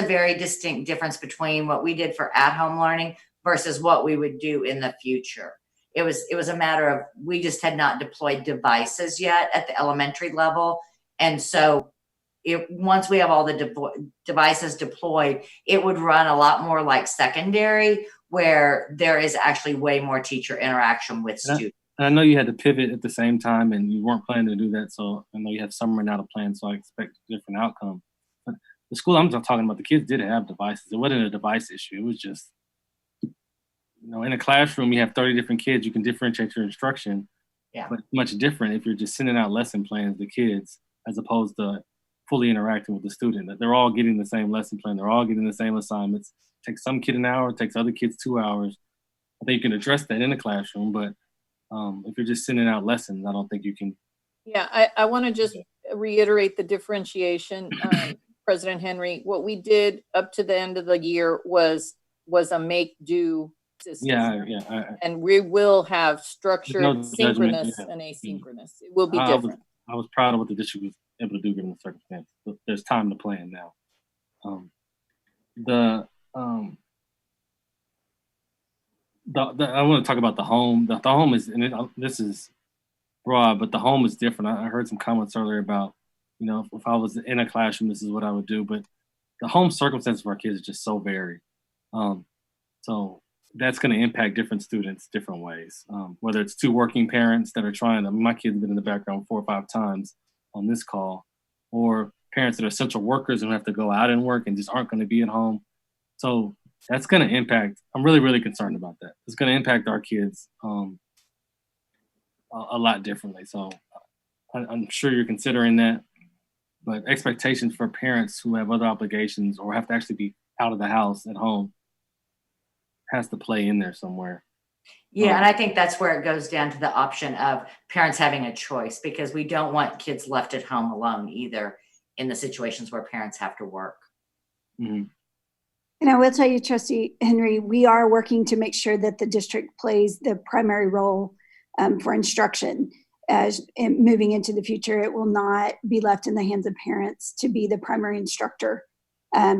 very distinct difference between what we did for at-home learning versus what we would do in the future. It was a matter of we just had not deployed devices yet at the elementary level, and so once we have all the devices deployed, it would run a lot more like secondary, where there is actually way more teacher interaction with students. And I know you had to pivot at the same time, and you weren't planning to do that. So I know you have some right now to plan, so I expect a different outcome. But the school I'm talking about, the kids did have devices. It wasn't a device issue. It was just, you know, in a classroom, you have 30 different kids. You can differentiate your instruction, but it's much different if you're just sending out lesson plans to kids as opposed to fully interacting with the student. That they're all getting the same lesson plan. They're all getting the same assignments. It takes some kid an hour. It takes other kids 2 hours. I think you can address that in the classroom, but if you're just sending out lessons, I don't think you can. Yeah, I want to just reiterate the differentiation, President Henry. What we did up to the end of the year was a make-do system. And we will have structured synchronous and asynchronous. It will be different. I was proud of what the district was able to do given the circumstances. But there's time to plan now. I want to talk about the home. The home is, and this is broad, but the home is different. I heard some comments earlier about, you know, if I was in a classroom, this is what I would do. But the home circumstances for our kids is just so varied. So that's going to impact different students different ways. Whether it's 2 working parents that are trying to, my kids have been in the background 4 or 5 times on this call, or parents that are essential workers and have to go out and work and just aren't going to be at home. So that's going to impact, I'm really, really concerned about that. It's going to impact our kids a lot differently. So I'm sure you're considering that, but expectations for parents who have other obligations or have to actually be out of the house at home has to play in there somewhere. Yeah, and I think that's where it goes down to the option of parents having a choice, because we don't want kids left at home alone either in the situations where parents have to work. Mm-hmm. And I will tell you, Trustee Henry, we are working to make sure that the district plays the primary role for instruction. As moving into the future, it will not be left in the hands of parents to be the primary instructor.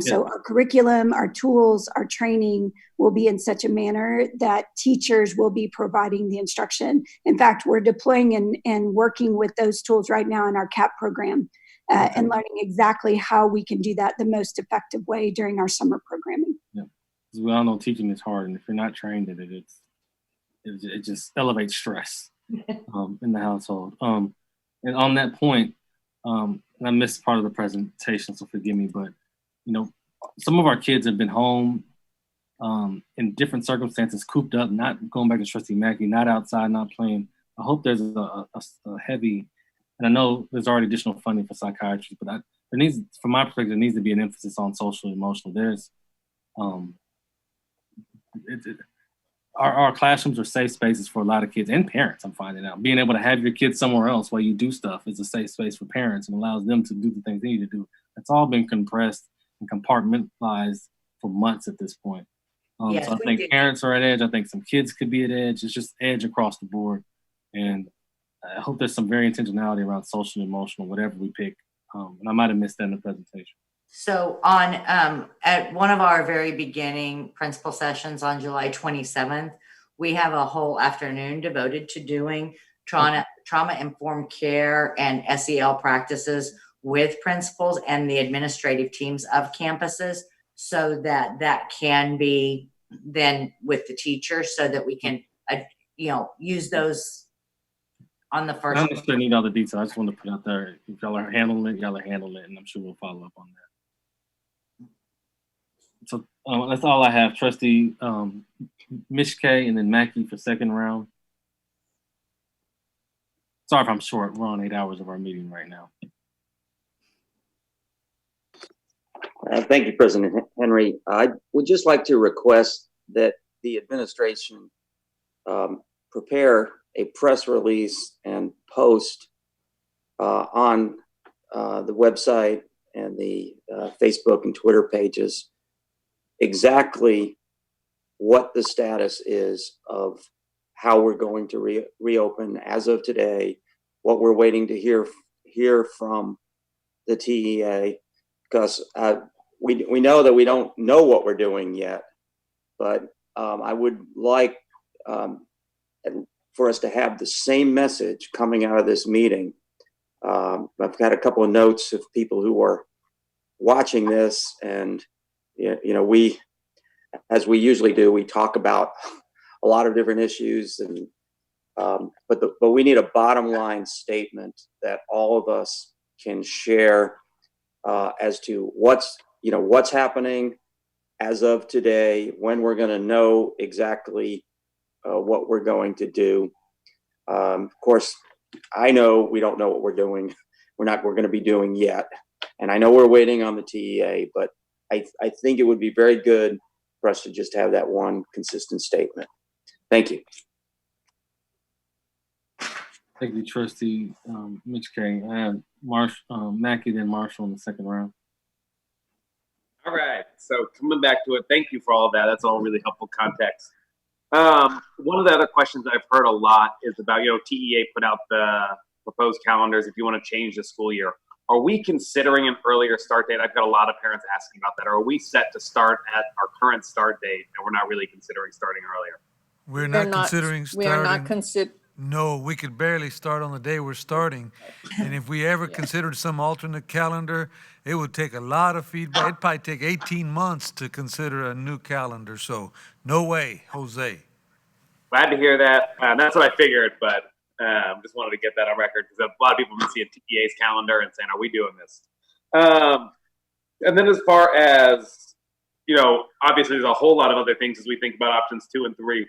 So our curriculum, our tools, our training will be in such a manner that teachers will be providing the instruction. In fact, we're deploying and working with those tools right now in our CAP program. And learning exactly how we can do that the most effective way during our summer programming. Yeah, because we all know teaching is hard, and if you're not trained in it, it just elevates stress in the household. And on that point, and I missed part of the presentation, so forgive me, but you know, some of our kids have been home in different circumstances, cooped up, not going back to Trustee Mackey, not outside, not playing. I hope there's a heavy. And I know there's already additional funding for psychiatry, but there needs, from my perspective, there needs to be an emphasis on social and emotional. There's, our classrooms are safe spaces for a lot of kids and parents. I'm finding out being able to have your kids somewhere else while you do stuff is a safe space for parents and allows them to do the things they need to do. It's all been compressed and compartmentalized for months at this point. Yes, so I think parents are at edge. I think some kids could be at edge. It's just edge across the board, and I hope there's some very intentionality around social and emotional, whatever we pick. And I might have missed that in the presentation. So on at one of our very beginning principal sessions on July 27th, we have a whole afternoon devoted to doing trauma-informed care and SEL practices with principals and the administrative teams of campuses, so that can be then with the teachers, so that we can use those on the first. I don't necessarily need all the details. I just want to put out there, if y'all are handling it, and I'm sure we'll follow up on that. So that's all I have. Trustee Mishke and then Mackey for second round. Sorry if I'm short. We're on 8 hours of our meeting right now. Thank you, President Henry. I would just like to request that the administration prepare a press release and post on the website and the Facebook and Twitter pages exactly what the status is of how we're going to reopen as of today, what we're waiting to hear from the TEA, because we know that we don't know what we're doing yet, but I would like for us to have the same message coming out of this meeting. I've got a couple of notes of people who are watching this, and we, as we usually do, we talk about a lot of different issues, and but we need a bottom line statement that all of us can share as to what's happening as of today, when we're going to know exactly what we're going to do. Of course, I know we don't know what we're doing. We're going to be doing yet, and I know we're waiting on the TEA, but I think it would be very good for us to just have that one consistent statement. Thank you. Thank you, Trustee McKay. I have Mackey, then Marshall in the second round. All right. So coming back to it, thank you for all of that. That's all really helpful context. One of the other questions I've heard a lot is about, TEA put out the proposed calendars if you want to change the school year. Are we considering an earlier start date? I've got a lot of parents asking about that. Are we set to start at our current start date and we're not really considering starting earlier? We're not considering starting. We are not considering. No, we could barely start on the day we're starting. And if we ever considered some alternate calendar, it would take a lot of feedback. It'd probably take 18 months to consider a new calendar. So no way, Jose. Glad to hear that. That's what I figured, but just wanted to get that on record because a lot of people have been seeing TEA's calendar and saying, are we doing this? And then as far as, obviously there's a whole lot of other things as we think about options 2 and 3.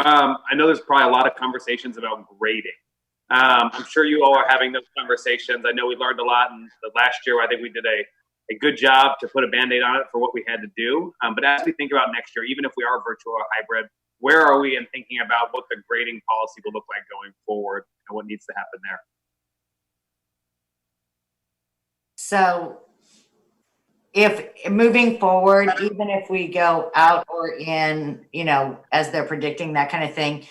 I know there's probably a lot of conversations about grading. I'm sure you all are having those conversations. I know we learned a lot in the last year. I think we did a good job to put a Band-Aid on it for what we had to do. But as we think about next year, even if we are virtual or hybrid, where are we in thinking about what the grading policy will look like going forward and what needs to happen there? So if moving forward, even if we go out or in, as they're predicting, that kind of thing,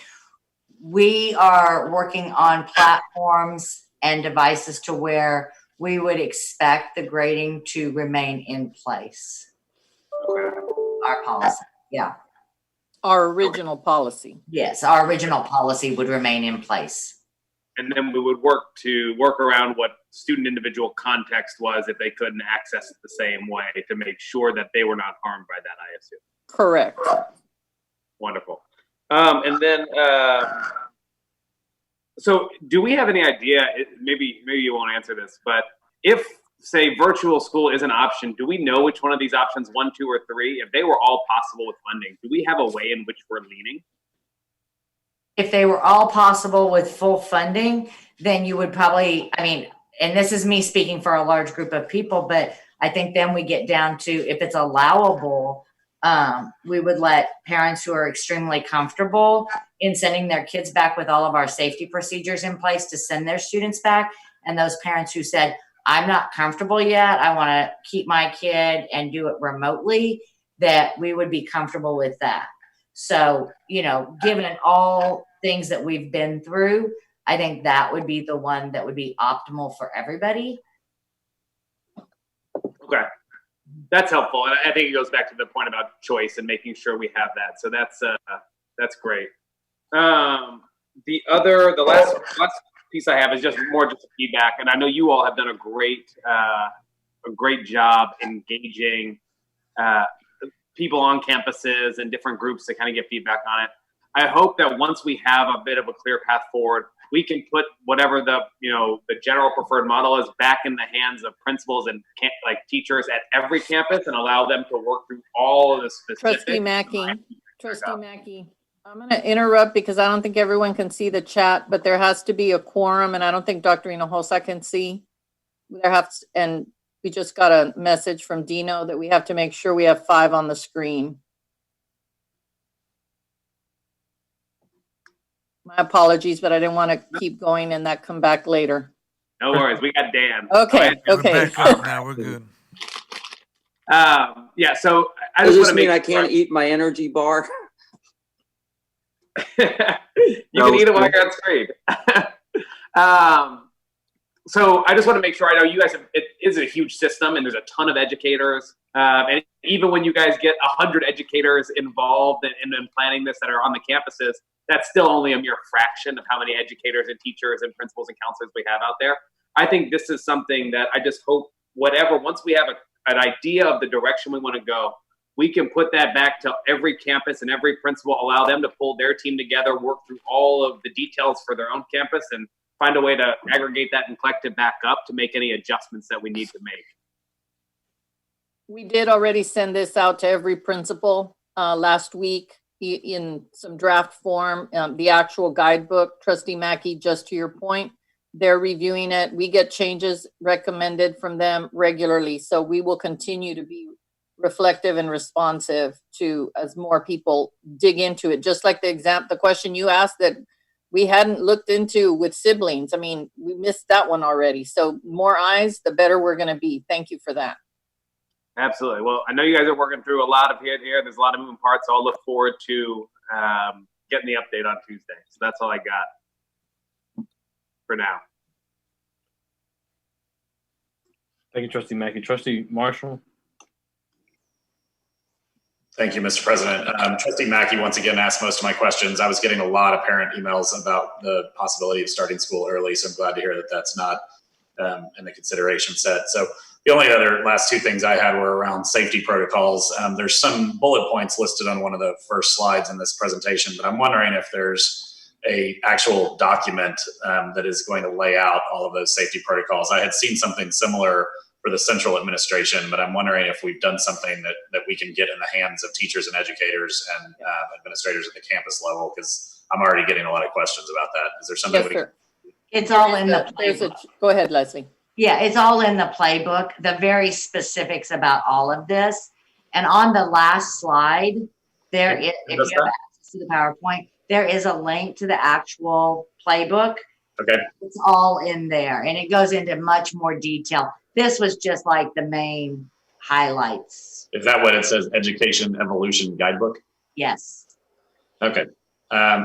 we are working on platforms and devices to where we would expect the grading to remain in place. Our policy, yeah. Our original policy. Yes, our original policy would remain in place. And then we would work around what student individual context was if they couldn't access it the same way to make sure that they were not harmed by that, I assume. Correct. Wonderful. And then, so do we have any idea, maybe you won't answer this, but if, say, virtual school is an option, do we know which one of these options, 1, 2, or 3, if they were all possible with funding, do we have a way in which we're leaning? If they were all possible with full funding, then you would probably, and this is me speaking for a large group of people, but I think then we get down to, if it's allowable, we would let parents who are extremely comfortable in sending their kids back with all of our safety procedures in place to send their students back. And those parents who said, I'm not comfortable yet, I want to keep my kid and do it remotely, that we would be comfortable with that. So, given all things that we've been through, I think that would be the one that would be optimal for everybody. Okay. That's helpful. And I think it goes back to the point about choice and making sure we have that. So that's great. The last piece I have is just feedback. And I know you all have done a great job engaging people on campuses and different groups to kind of get feedback on it. I hope that once we have a bit of a clear path forward, we can put whatever the general preferred model is back in the hands of principals and teachers at every campus and allow them to work through all of the specifics. Trustee Mackey, I'm going to interrupt because I don't think everyone can see the chat, but there has to be a quorum, and I don't think Dr. Hinojosa can see. And we just got a message from Dino that we have to make sure we have 5 on the screen. My apologies, but I didn't want to keep going and that come back later. No worries. We got Dan. Okay, We're okay. back up now. We're good. Yeah, so I Does just want this to mean make I can't eat my energy bar? you can eat it while you're on screen. So I just want to make sure, I know you guys it is a huge system and there's a ton of educators. And even when you guys get 100 educators involved in planning this that are on the campuses, that's still only a mere fraction of how many educators and teachers and principals and counselors we have out there. I think this is something that I just hope once we have an idea of the direction we want to go, we can put that back to every campus and every principal, allow them to pull their team together, work through all of the details for their own campus, and find a way to aggregate that and collect it back up to make any adjustments that we need to make. We did already send this out to every principal last week in some draft form, the actual guidebook. Trustee Mackey, just to your point, they're reviewing it. We get changes recommended from them regularly. So we will continue to be reflective and responsive to as more people dig into it. Just like the question you asked that we hadn't looked into with siblings. I mean, we missed that one already. So more eyes, the better we're going to be. Thank you for that. Absolutely. Well, I know you guys are working through a lot of here. There's a lot of moving parts. So I'll look forward to getting the update on Tuesday. So that's all I got for now. Thank you, Trustee Mackey. Trustee Marshall? Thank you, Mr. President. Trustee Mackey once again asked most of my questions. I was getting a lot of parent emails about the possibility of starting school early, so I'm glad to hear that that's not in the consideration set. So the only other last two things I had were around safety protocols. There's some bullet points listed on one of the first slides in this presentation, but I'm wondering if there's a actual document that is going to lay out all of those safety protocols. I had seen something similar for the central administration, but I'm wondering if we've done something that we can get in the hands of teachers and educators and administrators at the campus level, because I'm already getting a lot of questions about that. Is there something Yes, sir. It's all in the playbook. Go ahead, Leslie. Yeah, it's all in the playbook, the very specifics about all of this. And on the last slide, there is, if you have access to the PowerPoint, there is a link to the actual playbook. Okay. It's all in there and it goes into much more detail. This was just like the main highlights. Is that what it says, Education Evolution Guidebook? Yes. Okay.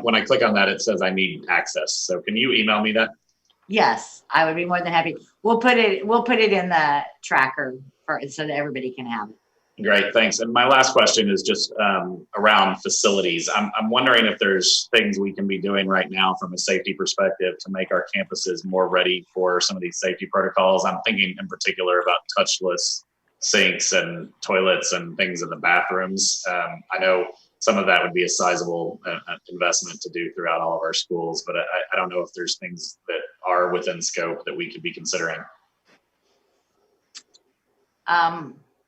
When I click on that, it says I need access. So can you email me that? Yes, I would be more than happy. We'll put it in the tracker so that everybody can have it. Great, thanks. And my last question is just around facilities. I'm wondering if there's things we can be doing right now from a safety perspective to make our campuses more ready for some of these safety protocols. I'm thinking in particular about touchless sinks and toilets and things in the bathrooms. I know some of that would be a sizable investment to do throughout all of our schools, but I don't know if there's things that are within scope that we could be considering.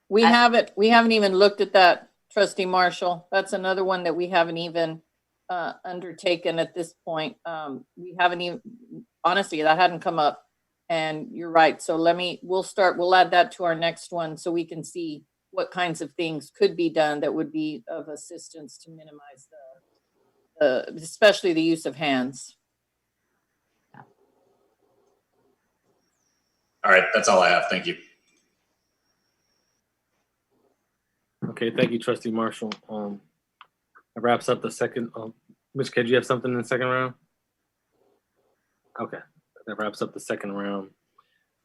We haven't even looked at that, Trustee Marshall. That's another one that we haven't even undertaken at this point. We haven't even, honestly, that hadn't come up. And you're right. So we'll add that to our next one so we can see what kinds of things could be done that would be of assistance to minimize especially the use of hands. All right, that's all I have. Thank you. Okay, thank you, Trustee Marshall. That wraps up the second. Ms. K, do you have something in the second round? Okay, that wraps up the second round.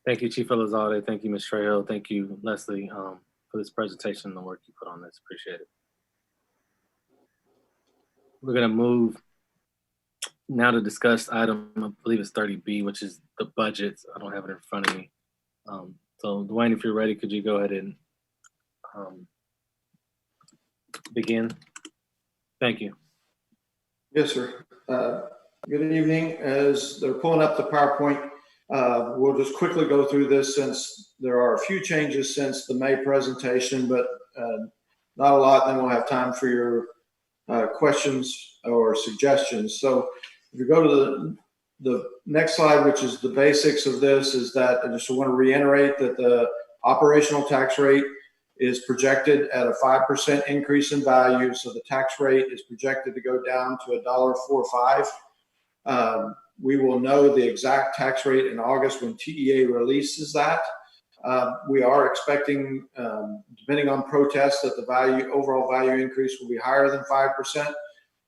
Thank you, Chief Elizalde. Thank you, Ms. Trejo. Thank you, Leslie, for this presentation and the work you put on this. Appreciate it. We're going to move now to discuss item, I believe it's 30B, which is the budgets. I don't have it in front of me. So, Dwayne, if you're ready, could you go ahead and begin? Thank you. Yes, sir. Good evening. As they're pulling up the PowerPoint, we'll just quickly go through this since there are a few changes since the May presentation, but not a lot. Then we'll have time for your questions or suggestions. So if you go to the next slide, which is the basics of this, is that I just want to reiterate that the operational tax rate is projected at a 5% increase in value. So the tax rate is projected to go down to $1.45 We will know the exact tax rate in August when TEA releases that. We are expecting, depending on protests, that the overall value increase will be higher than 5%.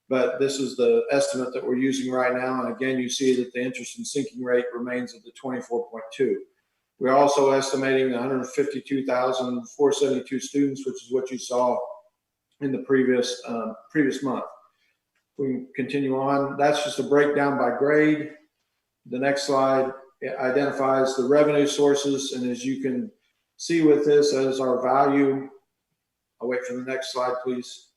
But this is the estimate that we're using right now. And again, you see that the interest and sinking rate remains at the 24.2. We're also estimating 152,472 students, which is what you saw in the previous month. We can continue on. That's just a breakdown by grade. The next slide identifies the revenue sources. And as you can see with this, as our value, I'll wait for the next slide, please.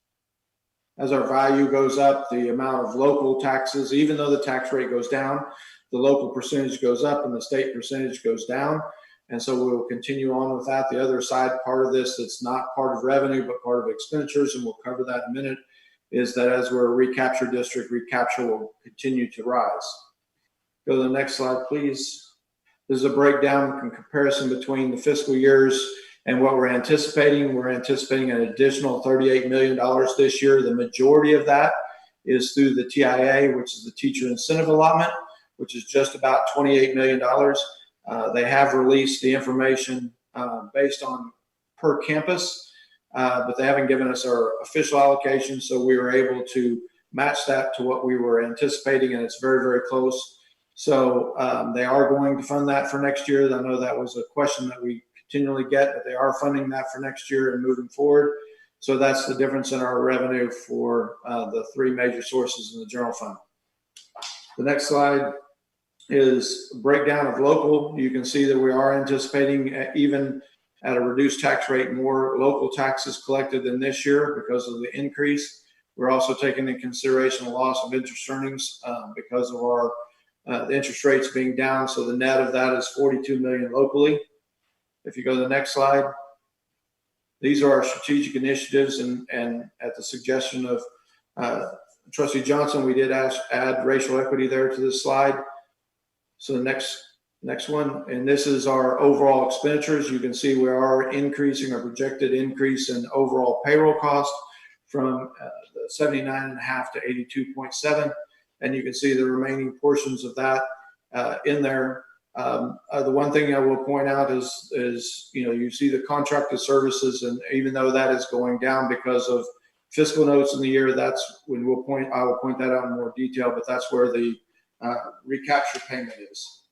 As our value goes up, the amount of local taxes, even though the tax rate goes down, the local percentage goes up and the state percentage goes down. And so we'll continue on with that. The other side part of this that's not part of revenue, but part of expenditures, and we'll cover that in a minute, is that as we're a recapture district, recapture will continue to rise. Go to the next slide, please. This is a breakdown in comparison between the fiscal years and what we're anticipating. We're anticipating an additional $38 million this year. The majority of that is through the TIA, which is the teacher incentive allotment, which is just about $28 million. They have released the information based on per campus, but they haven't given us our official allocation, so we were able to match that to what we were anticipating, and it's very, very close. So they are going to fund that for next year. I know that was a question that we continually get, but they are funding that for next year and moving forward. So that's the difference in our revenue for the three major sources in the general fund. The next slide is a breakdown of local. You can see that we are anticipating, even at a reduced tax rate, more local taxes collected than this year because of the increase. We're also taking into consideration the loss of interest earnings because of our the interest rates being down. So the net of that is $42 million locally. If you go to the next slide, these are our strategic initiatives, and at the suggestion of Trustee Johnson, we did add racial equity there to this slide. So the next one, and this is our overall expenditures. You can see we are increasing our projected increase in overall payroll cost from 79.5 to 82.7, and you can see the remaining portions of that in there. The one thing I will point out is you see the contracted services, and even though that is going down because of fiscal notes in the year, that's when I will point that out in more detail, but that's where the recapture payment is.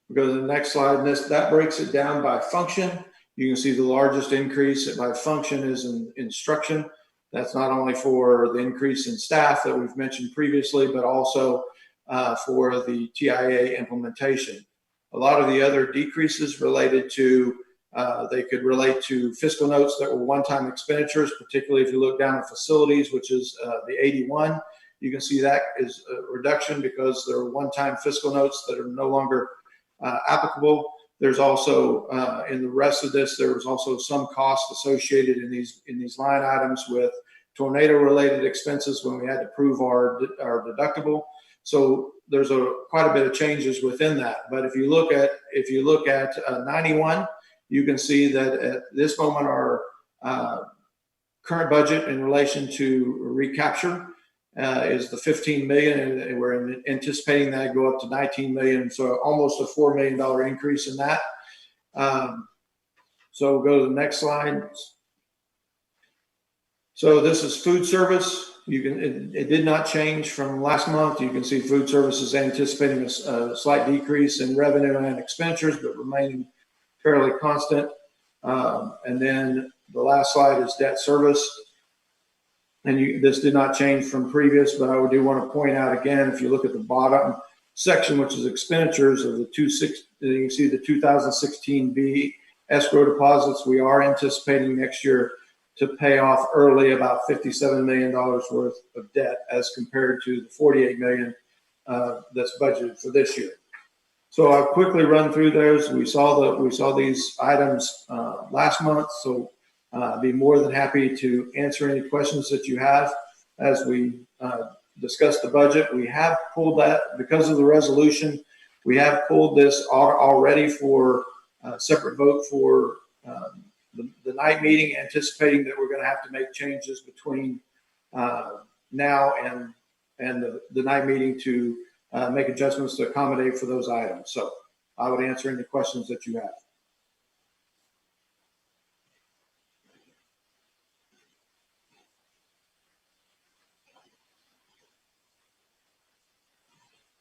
We go to the next slide, and that breaks it down by function. You can see the largest increase by function is in instruction. That's not only for the increase in staff that we've mentioned previously, but also for the TIA implementation. A lot of the other decreases related to, they could relate to fiscal notes that were one-time expenditures, particularly if you look down at facilities, which is the 81. You can see that is a reduction because there are one-time fiscal notes that are no longer applicable. There's also, in the rest of this, there was also some cost associated in these line items with tornado-related expenses when we had to prove our deductible. So there's quite a bit of changes within that. But if you look at 91, you can see that at this moment our current budget in relation to recapture is the $15 million, and we're anticipating that go up to $19 million, so almost a $4 million increase in that. So we'll go to the next slide. So this is food service. It did not change from last month. You can see food service is anticipating a slight decrease in revenue and expenditures, but remaining fairly constant. And then the last slide is debt service. And this did not change from previous, but I do want to point out again, if you look at the bottom section, which is expenditures of you can see the 2016B escrow deposits. We are anticipating next year to pay off early about $57 million worth of debt as compared to the $48 million that's budgeted for this year. So I'll quickly run through those. We saw these items last month, so I'd be more than happy to answer any questions that you have as we discuss the budget. We have pulled that because of the resolution. We have pulled this already for a separate vote for the night meeting, anticipating that we're going to have to make changes between now and the night meeting to make adjustments to accommodate for those items. So I would answer any questions that you have.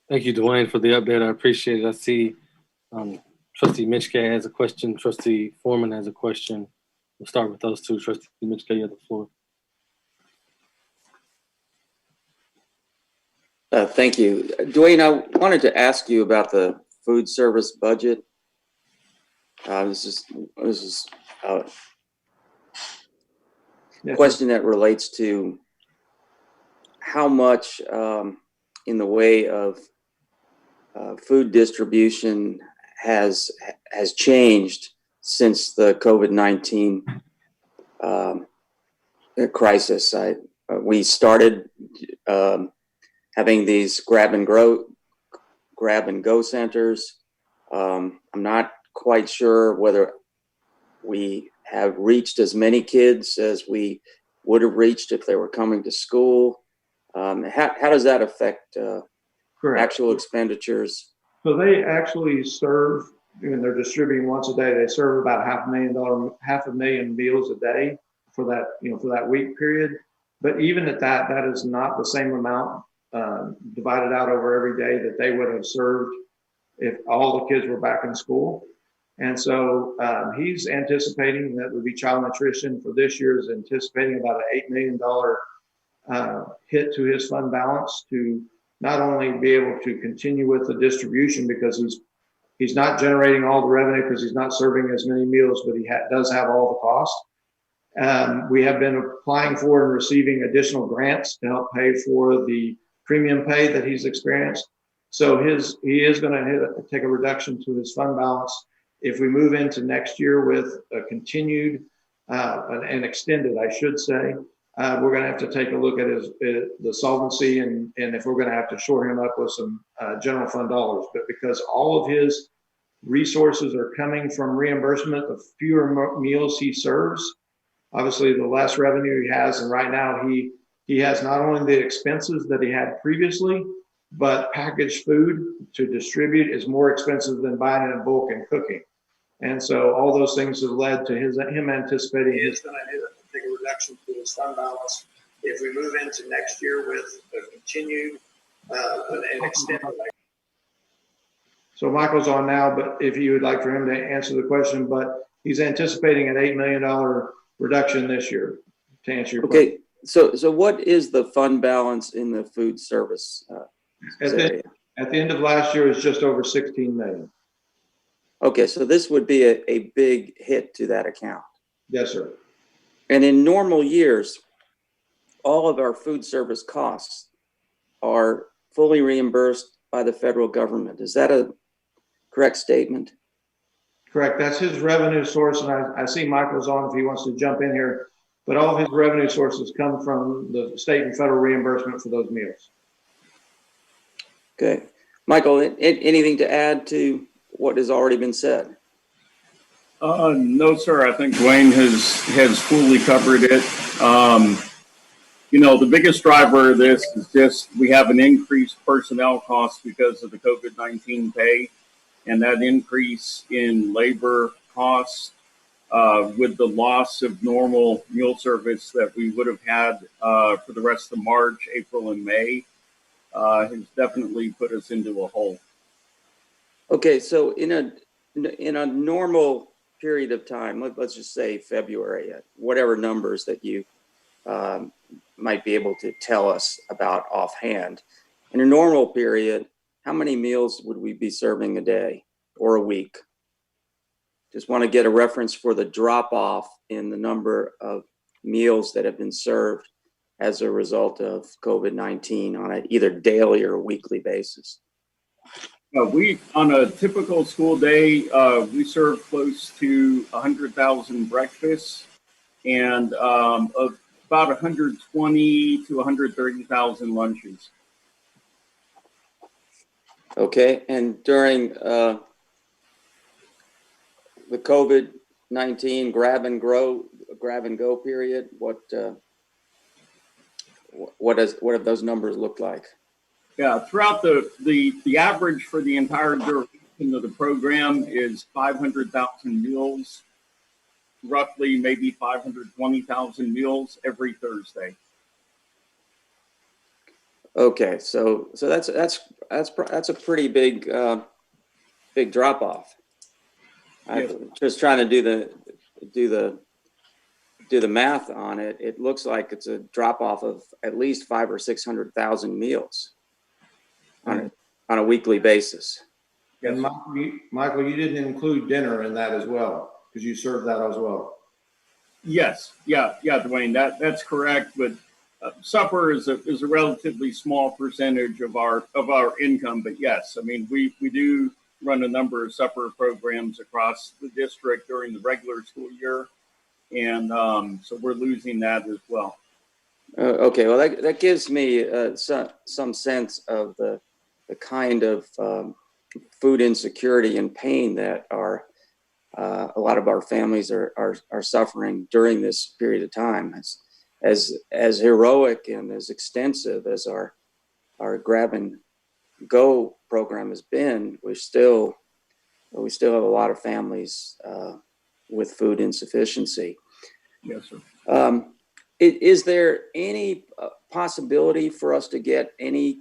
Thank you, Dwayne, for the update. I appreciate it. I see Trustee Mitchke has a question. Trustee Foreman has a question. We'll start with those two. Trustee Mitchke, you have the floor. Thank you. Dwayne, I wanted to ask you about the food service budget. This is a question that relates to how much in the way of food distribution has changed since the COVID-19 crisis. We started having these grab and go centers. I'm not quite sure whether we have reached as many kids as we would have reached if they were coming to school. How does that affect actual expenditures? So they actually serve, and they're distributing once a day. They serve about $500,000 meals a day for that week period. But even at that, that is not the same amount divided out over every day that they would have served if all the kids were back in school. And so he's anticipating that would be child nutrition for this year is anticipating about an $8 million hit to his fund balance to not only be able to continue with the distribution because he's not generating all the revenue because he's not serving as many meals, but he does have all the cost. We have been applying for and receiving additional grants to help pay for the premium pay that he's experienced. So he is going to take a reduction to his fund balance. If we move into next year with a continued and extended, I should say, we're going to have to take a look at the solvency and if we're going to have to shore him up with some general fund dollars. But because all of his resources are coming from reimbursement, the fewer meals he serves, obviously the less revenue he has. And right now he has not only the expenses that he had previously, but packaged food to distribute is more expensive than buying it in bulk and cooking. And so all those things have led to him anticipating he's going to take a reduction to his fund balance if we move into next year with a continued and extended. So Michael's on now, but if you would like for him to answer the question, but he's anticipating an $8 million reduction this year to answer your question. Okay, so what is the fund balance in the food service area? At the end of last year, it was just over 16 million. Okay, so this would be a big hit to that account. Yes, sir. And in normal years, all of our food service costs are fully reimbursed by the federal government. Is that a correct statement? Correct. That's his revenue source. And I see Michael's on if he wants to jump in here. But all of his revenue sources come from the state and federal reimbursement for those meals. Okay. Michael, anything to add to what has already been said? No, sir. I think Dwayne has fully covered it. The biggest driver of this is just we have an increased personnel cost because of the COVID-19 pay, and that increase in labor costs with the loss of normal meal service that we would have had for the rest of March, April, and May has definitely put us into a hole. Okay, so in a normal period of time, let's just say February, whatever numbers that you might be able to tell us about offhand, in a normal period, how many meals would we be serving a day or a week? Just want to get a reference for the drop off in the number of meals that have been served as a result of COVID-19 on an either daily or weekly basis. On a typical school day, we serve close to 100,000 breakfasts and about 120 to 130,000 lunches. Okay, and during the COVID-19 grab and go period, what have those numbers looked like? Yeah, throughout the average for the entire duration of the program is 500,000 meals, roughly maybe 520,000 meals every Thursday. Okay, so that's a pretty big drop off. Yes. I'm just trying to do the math on it. It looks like it's a drop off of at least 500,000 or 600,000 meals on a weekly basis. And Michael, you didn't include dinner in that as well, because you served that as well. Yes, yeah, Dwayne, that's correct. But supper is a relatively small percentage of our income. But yes, I mean we do run a number of supper programs across the district during the regular school year, and so we're losing that as well. Okay, well that gives me some sense of the kind of food insecurity and pain that a lot of our families are suffering during this period of time. As heroic and as extensive as our Grab and Go program has been, we still have a lot of families with food insufficiency. Yes, sir. Is there any possibility for us to get any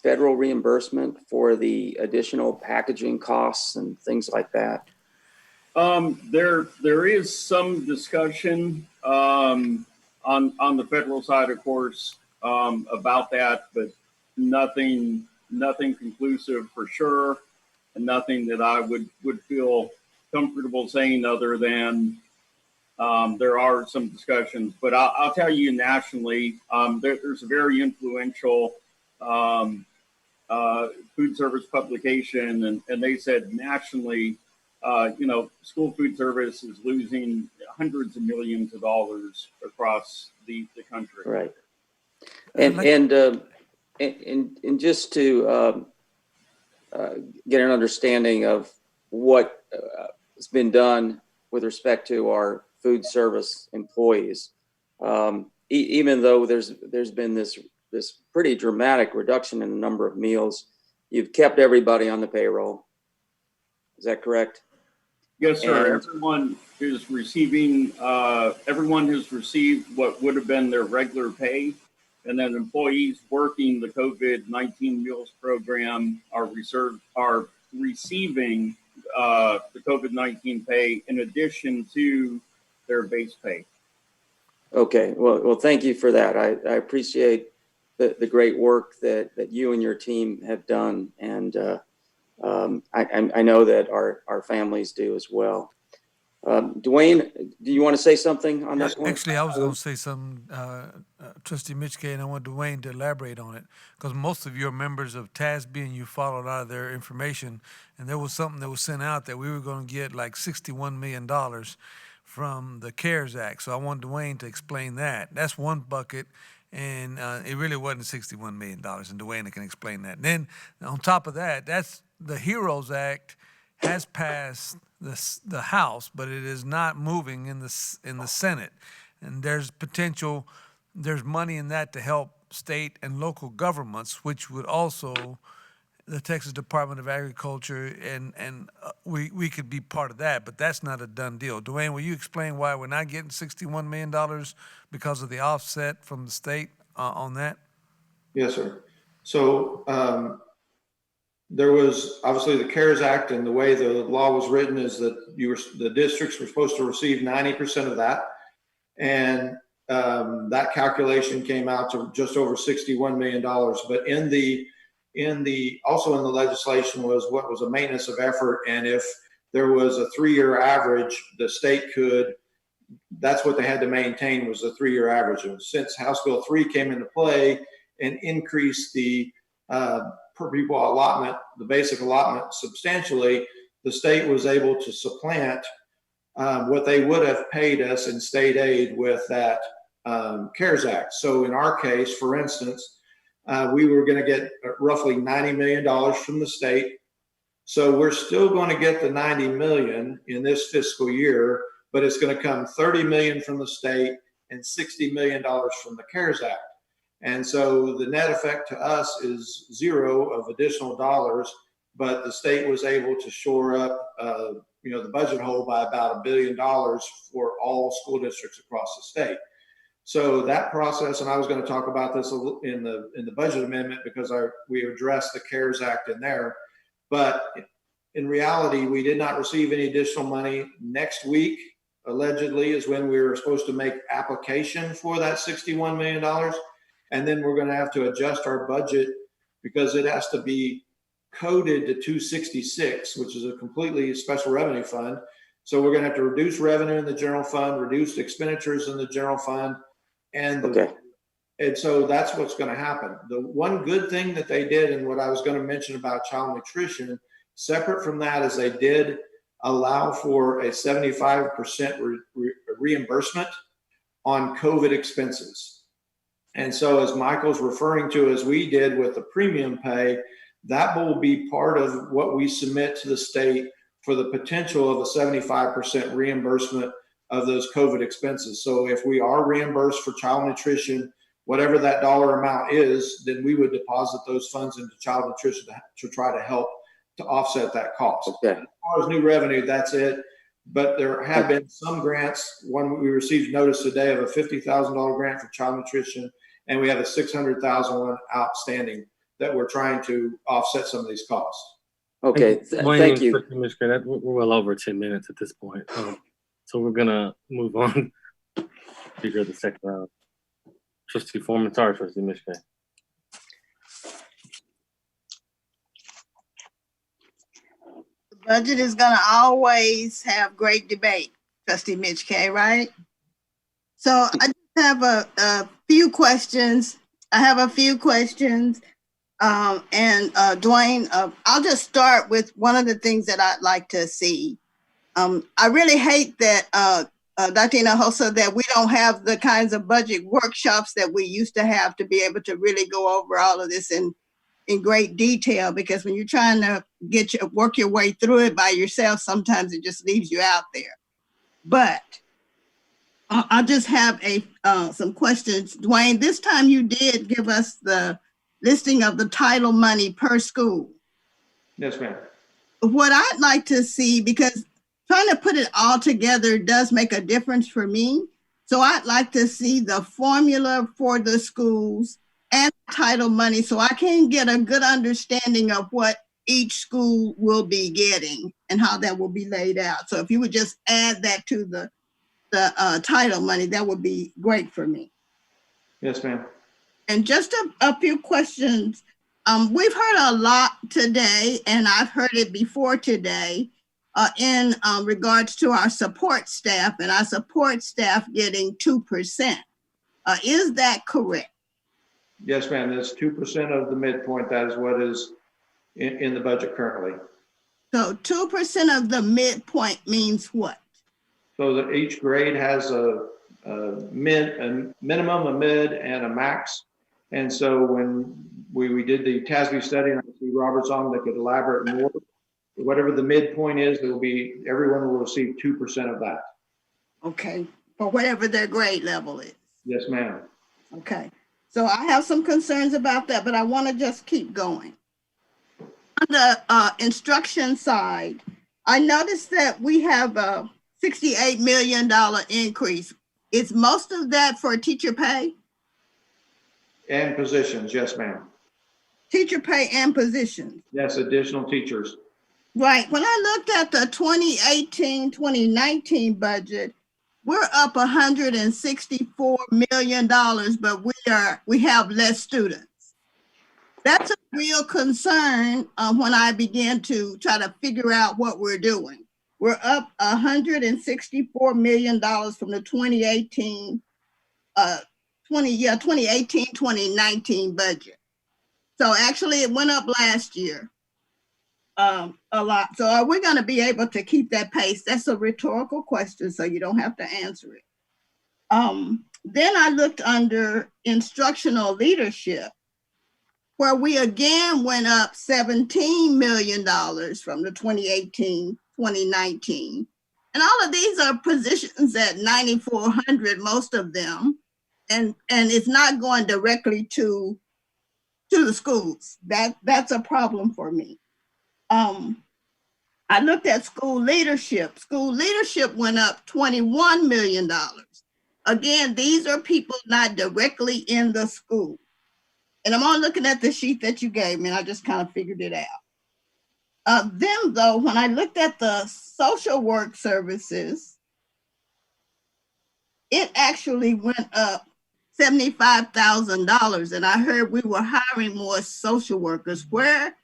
federal reimbursement for the additional packaging costs and things like that? There is some discussion on the federal side, of course, about that, but nothing conclusive for sure, and nothing that I would feel comfortable saying other than there are some discussions. But I'll tell you nationally, there's a very influential food service publication, and they said nationally, school food service is losing hundreds of millions of dollars across the country. Right. And just to get an understanding of what has been done with respect to our food service employees, even though there's been this pretty dramatic reduction in the number of meals, you've kept everybody on the payroll. Is that correct? Yes, sir. And everyone has received what would have been their regular pay. And then employees working the COVID-19 meals program are receiving the COVID-19 pay in addition to their base pay. Okay. Well, thank you for that. I appreciate the great work that you and your team have done. And I know that our families do as well. Dwayne, do you want to say something on that point? Actually, I was going to say something, Trustee Mitchke, and I want Dwayne to elaborate on it, because most of you are members of TASB and you followed a lot of their information, and there was something that was sent out that we were going to get like $61 million from the CARES Act. So I want Dwayne to explain that. That's one bucket, and it really wasn't $61 million, and Dwayne can explain that. And then on top of that, that's the HEROES Act has passed the House, but it is not moving in the Senate. And there's money in that to help state and local governments, which would also the Texas Department of Agriculture, and we could be part of that, but that's not a done deal. Dwayne, will you explain why we're not getting $61 million because of the offset from the state on that? Yes, sir. So there was obviously the CARES Act, and the way the law was written is that the districts were supposed to receive 90% of that. And that calculation came out to just over $61 million. But also in the legislation was what was a maintenance of effort. And if there was a 3-year average, the state that's what they had to maintain, was a 3-year average. And since House Bill 3 came into play and increased the per pupil allotment, the basic allotment substantially, the state was able to supplant what they would have paid us in state aid with that CARES Act. So in our case, for instance, we were going to get roughly $90 million from the state. So we're still going to get the $90 million in this fiscal year, but it's going to come $30 million from the state and $60 million from the CARES Act. And so the net effect to us is zero of additional dollars, but the state was able to shore up, the budget hole by about $1 billion for all school districts across the state. So that process, and I was going to talk about this in the budget amendment because we addressed the CARES Act in there, but in reality, we did not receive any additional money. Next week, allegedly, is when we were supposed to make application for that $61 million. And then we're going to have to adjust our budget because it has to be coded to 266, which is a completely special revenue fund. So we're going to have to reduce revenue in the general fund, reduce expenditures in the general fund. And so that's what's going to happen. The one good thing that they did, and what I was going to mention about child nutrition, separate from that, is they did allow for a 75% reimbursement on COVID expenses. And so as Michael's referring to, as we did with the premium pay, that will be part of what we submit to the state for the potential of a 75% reimbursement of those COVID expenses. So if we are reimbursed for child nutrition, whatever that dollar amount is, then we would deposit those funds into child nutrition to try to help to offset that cost. Okay. As far as new revenue, that's it. But there have been some grants. One, we received notice today of a $50,000 grant for child nutrition, and we have a $600,000 one outstanding that we're trying to offset some of these costs. Okay, thank you. We're well over 10 minutes at this point. So we're gonna move on. Figure the second round. Trustee Foreman, sorry, Trustee Mishke. The budget is gonna always have great debate, Trustee Mitch K, right? So I just have a few questions. And Dwayne, I'll just start with one of the things that I'd like to see. I really hate that, Dr. Hinojosa, that we don't have the kinds of budget workshops that we used to have to be able to really go over all of this in great detail, because when you're trying to work your way through it by yourself, sometimes it just leaves you out there. But I'll just have some questions. Dwayne, this time you did give us the listing of the title money per school. Yes, ma'am. What I'd like to see, because trying to put it all together does make a difference for me. So I'd like to see the formula for the schools and title money so I can get a good understanding of what each school will be getting and how that will be laid out. So if you would just add that to the title money, that would be great for me. Yes, ma'am. And just a few questions. We've heard a lot today, and I've heard it before today, in regards to our support staff and our support staff getting 2%. Is that correct? Yes, ma'am. That's 2% of the midpoint. That is what is in the budget currently. So 2% of the midpoint means what? So that each grade has a minimum, a mid, and a max. And so when we did the TASB study, and I see Robert's on that could elaborate more, whatever the midpoint is, everyone will receive 2% of that. Okay, for whatever their grade level is. Yes, ma'am. Okay, so I have some concerns about that, but I want to just keep going. On the instruction side, I noticed that we have a $68 million increase. Is most of that for teacher pay? And positions, yes, ma'am. Teacher pay and positions. Yes, additional teachers. Right. When I looked at the 2018-2019 budget, we're up $164 million, but we have less students. That's a real concern when I began to try to figure out what we're doing. We're up $164 million from the 2018-2019 budget. So actually it went up last year a lot. So are we going to be able to keep that pace? That's a rhetorical question, so you don't have to answer it. Then I looked under instructional leadership, where we again went up $17 million from the 2018-2019. And all of these are positions at 9,400, most of them. and it's not going directly to the schools. That's a problem for me. I looked at school leadership. School leadership went up $21 million. Again, these are people not directly in the school. And I'm on looking at the sheet that you gave me, and I just kind of figured it out. Then though, when I looked at the social work services, it actually went up $75,000. And I heard we were hiring more social workers. Where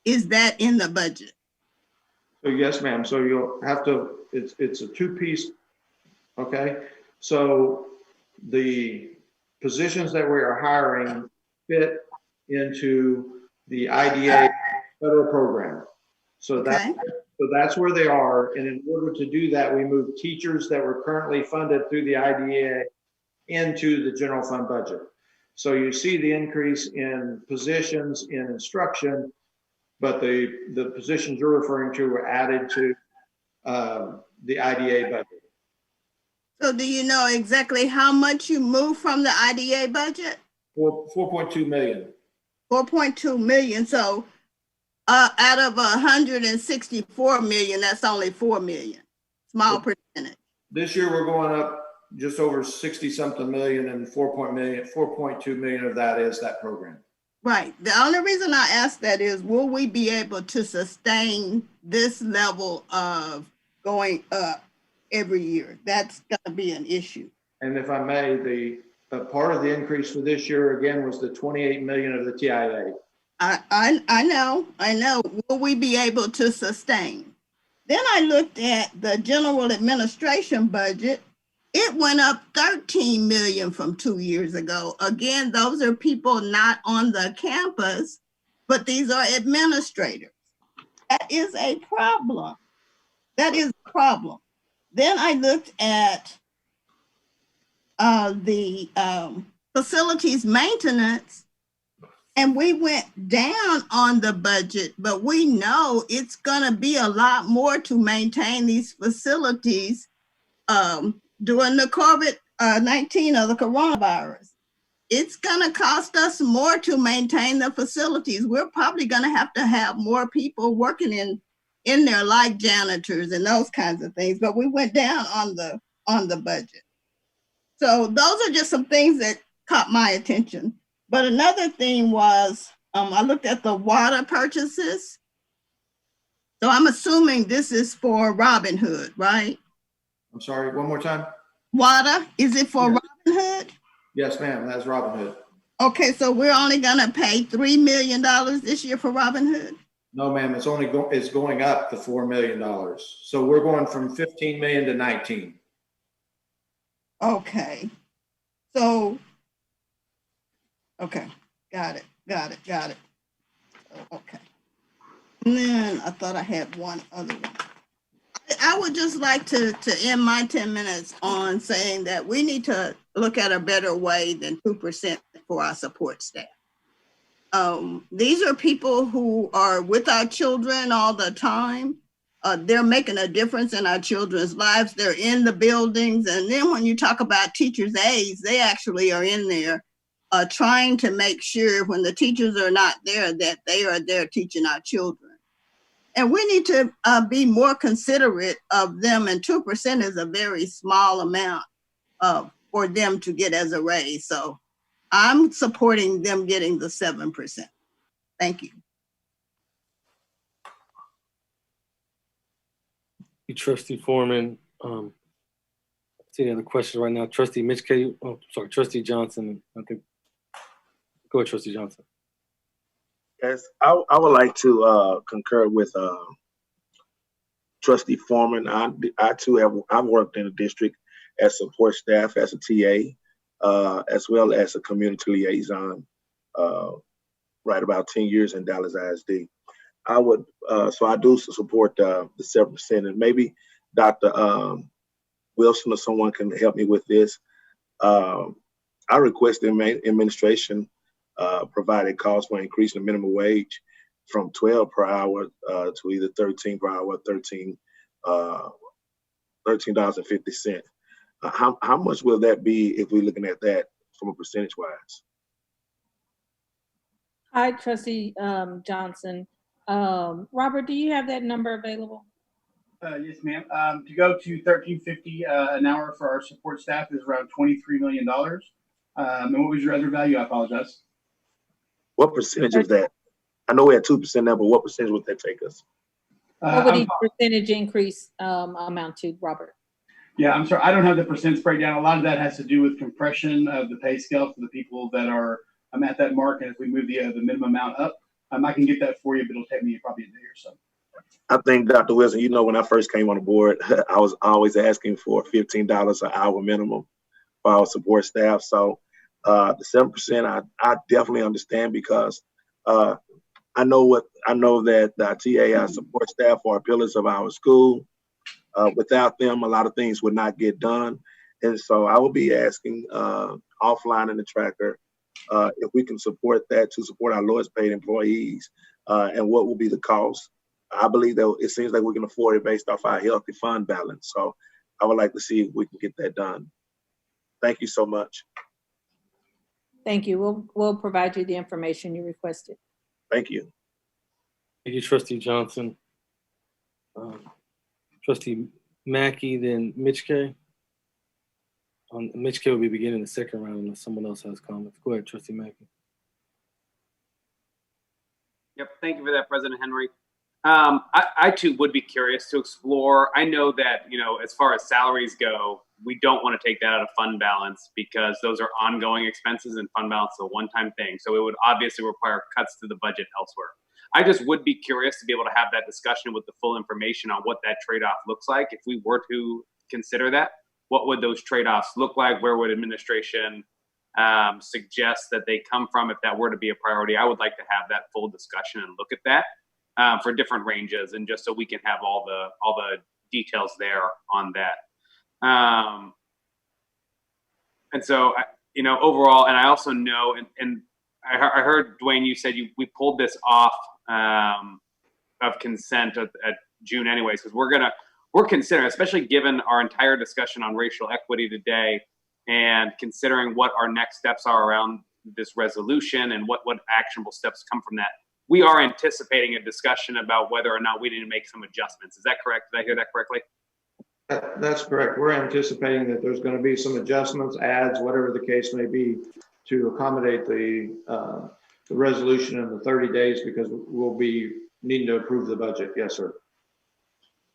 is that in the budget? So yes, ma'am. So you'll have to, it's a two-piece, okay? So the positions that we are hiring fit into the IDA federal program. So that's where they are. And in order to do that, we moved teachers that were currently funded through the IDA into the general fund budget. So you see the increase in positions in instruction, but the positions you're referring to were added to the IDA budget. So do you know exactly how much you moved from the IDA budget? 4.2 million. 4.2 million. So out of 164 million, that's only 4 million. Small percentage. This year we're going up just over 60 something million, and 4.2 million of that is that program. Right. The only reason I ask that is, will we be able to sustain this level of going up every year? That's going to be an issue. And if I may, the part of the increase for this year again was the 28 million of the TIA. I know. Will we be able to sustain? Then I looked at the general administration budget. It went up 13 million from 2 years ago. Again, those are people not on the campus, but these are administrators. That is a problem. That is a problem. Then I looked at the facilities maintenance, and we went down on the budget, but we know it's gonna be a lot more to maintain these facilities during the COVID-19 or the coronavirus. It's gonna cost us more to maintain the facilities. We're probably gonna have more people working in there, like janitors and those kinds of things, but we went down on the budget. So those are just some things that caught my attention. But another thing was, I looked at the water purchases. So I'm assuming this is for Robin Hood, right? I'm sorry, one more time. Water, is it for Robin Hood? Yes, ma'am, that's Robin Hood. Okay, so we're only gonna pay $3 million this year for Robin Hood? No, ma'am, it's going up to $4 million. So we're going from 15 million to 19. Okay. So, okay, got it. Okay. And then I thought I had one other one. I would just like to end my 10 minutes on saying that we need to look at a better way than 2% for our support staff. These are people who are with our children all the time. They're making a difference in our children's lives. They're in the buildings. And then when you talk about teachers' aides, they actually are in there trying to make sure when the teachers are not there that they are there teaching our children. And we need to be more considerate of them. And 2% is a very small amount for them to get as a raise. So I'm supporting them getting the 7%. Thank you. Trustee Foreman. See any other questions right now? Trustee Mitch K. Oh, sorry, Trustee Johnson. I think. Go ahead, Trustee Johnson. Yes, I would like to concur with Trustee Foreman. I too I've worked in the district as support staff, as a TA, as well as a community liaison, right about 10 years in Dallas ISD. I would, so I do support the 7%, and maybe Dr. Wilson or someone can help me with this. I request the administration provide a cause for increasing the minimum wage from 12 per hour to either 13 per hour, $13.50. How much will that be if we're looking at that from a percentage wise? Hi, Trustee Johnson. Robert, do you have that number available? Yes, ma'am. To go to $13.50 an hour for our support staff is around $23 million. And what was your other value? I apologize. What percentage of that? I know we're at 2% now, but what percentage would that take us? What would each percentage increase amount to, Robert? Yeah, I'm sorry. I don't have the percents breakdown. A lot of that has to do with compression of the pay scale for the people that are at that mark. And if we move the minimum amount up, I can get that for you, but it'll take me probably a day or so. I think, Dr. Wilson, you know, when I first came on the board, I was always asking for $15 an hour minimum for our support staff. So the 7%, I definitely understand, because I know that the TAI support staff are pillars of our school. Without them, a lot of things would not get done. And so I will be asking offline in the tracker if we can support that to support our lowest paid employees, and what will be the cost. I believe that it seems like we can afford it based off our healthy fund balance. So I would like to see if we can get that done. Thank you so much. Thank you. We'll provide you the information you requested. Thank you. Thank you, Trustee Johnson. Trustee Mackey, then Mitch K. Mitch K will be beginning the second round unless someone else has comments. Go ahead, Trustee Mackey. Yep, thank you for that, President Henry. I too would be curious to explore. I know that, you know, as far as salaries go, we don't want to take that out of fund balance because those are ongoing expenses and fund balance is a one-time thing. So it would obviously require cuts to the budget elsewhere. I just would be curious to be able to have that discussion with the full information on what that trade-off looks like. If we were to consider that, what would those trade-offs look like? Where would administration suggest that they come from if that were to be a priority? I would like to have that full discussion and look at that for different ranges, and just so we can have all the details there on that. And so, you know, overall, and I also know, and I heard, Dwayne, you said we pulled this off of consent at June anyways, because we're considering, especially given our entire discussion on racial equity today, and considering what our next steps are around this resolution and what actionable steps come from that. We are anticipating a discussion about whether or not we need to make some adjustments. Is that correct? Did I hear that correctly? That's correct. We're anticipating that there's going to be some adjustments, adds, whatever the case may be, to accommodate the resolution in the 30 days, because we'll be needing to approve the budget. Yes, sir.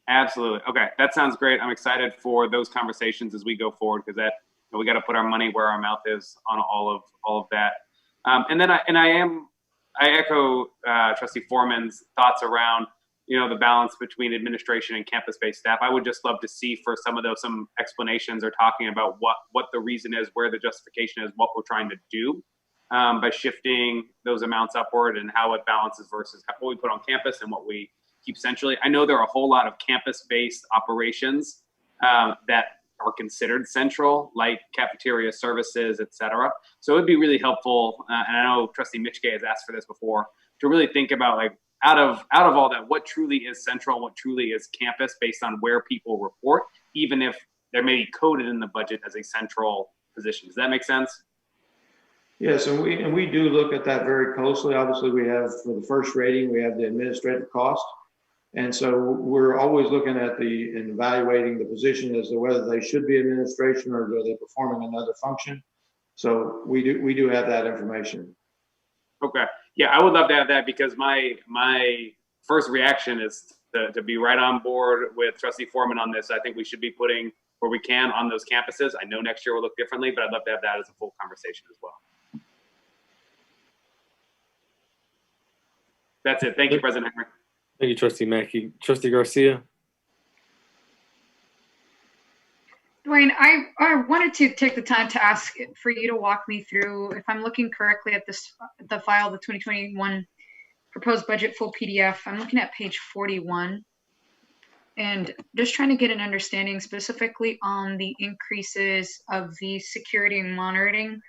Absolutely. Okay, that sounds great. I'm excited for those conversations as we go forward, because that, you know, we got to put our money where our mouth is on all of that. And then I echo Trustee Foreman's thoughts around, you know, the balance between administration and campus-based staff. I would just love to see for some explanations or talking about what the reason is, where the justification is, what we're trying to do by shifting those amounts upward, and how it balances versus what we put on campus and what we keep centrally. I know there are a whole lot of campus-based operations that are considered central, like cafeteria services, et cetera. So it'd be really helpful, and I know Trustee Mitchke has asked for this before, to really think about, like, out of all that, what truly is central, what truly is campus, based on where people report, even if they're maybe coded in the budget as a central position. Does that make sense? Yes, and we do look at that very closely. Obviously, we have, for the first rating, we have the administrative cost. And so we're always looking at and evaluating the position as to whether they should be administration or are they performing another function. So we do have that information. Okay. Yeah, I would love to have that, because my first reaction is to be right on board with Trustee Foreman on this. I think we should be putting where we can on those campuses. I know next year will look differently, but I'd love to have that as a full conversation as well. That's it. Thank you, President Henry. Thank you, Trustee Mackey. Trustee Garcia. Dwayne, I wanted to take the time to ask for you to walk me through, if I'm looking correctly at the file, the 2021 proposed budget full PDF. I'm looking at page 41, and just trying to get an understanding specifically on the increases of the security and monitoring.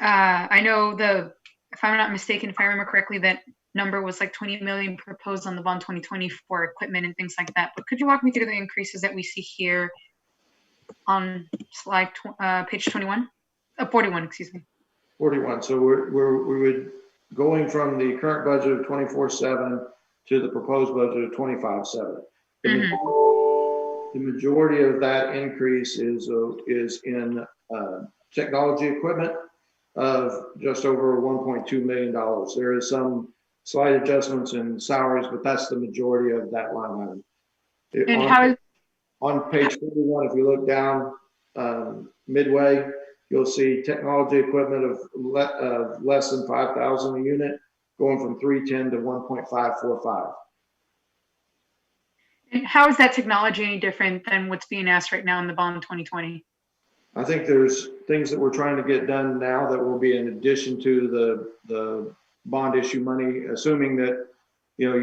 I know if I'm not mistaken, if I remember correctly, that number was like 20 million proposed on the bond 2020 for equipment and things like that. But could you walk me through the increases that we see here on slide page 21 41, excuse me. 41. So we would going from the current budget of 24/7 to the proposed budget of 25/7. The majority of that increase is in technology equipment of just over $1.2 million. There is some slight adjustments in salaries, but that's the majority of that line item. On page 41, if you look down midway, you'll see technology equipment of less than 5,000 a unit, going from 310 to 1.545. And how is that technology any different than what's being asked right now in the bond 2020? I think there's things that we're trying to get done now that will be in addition to the bond issue money, assuming that, you know,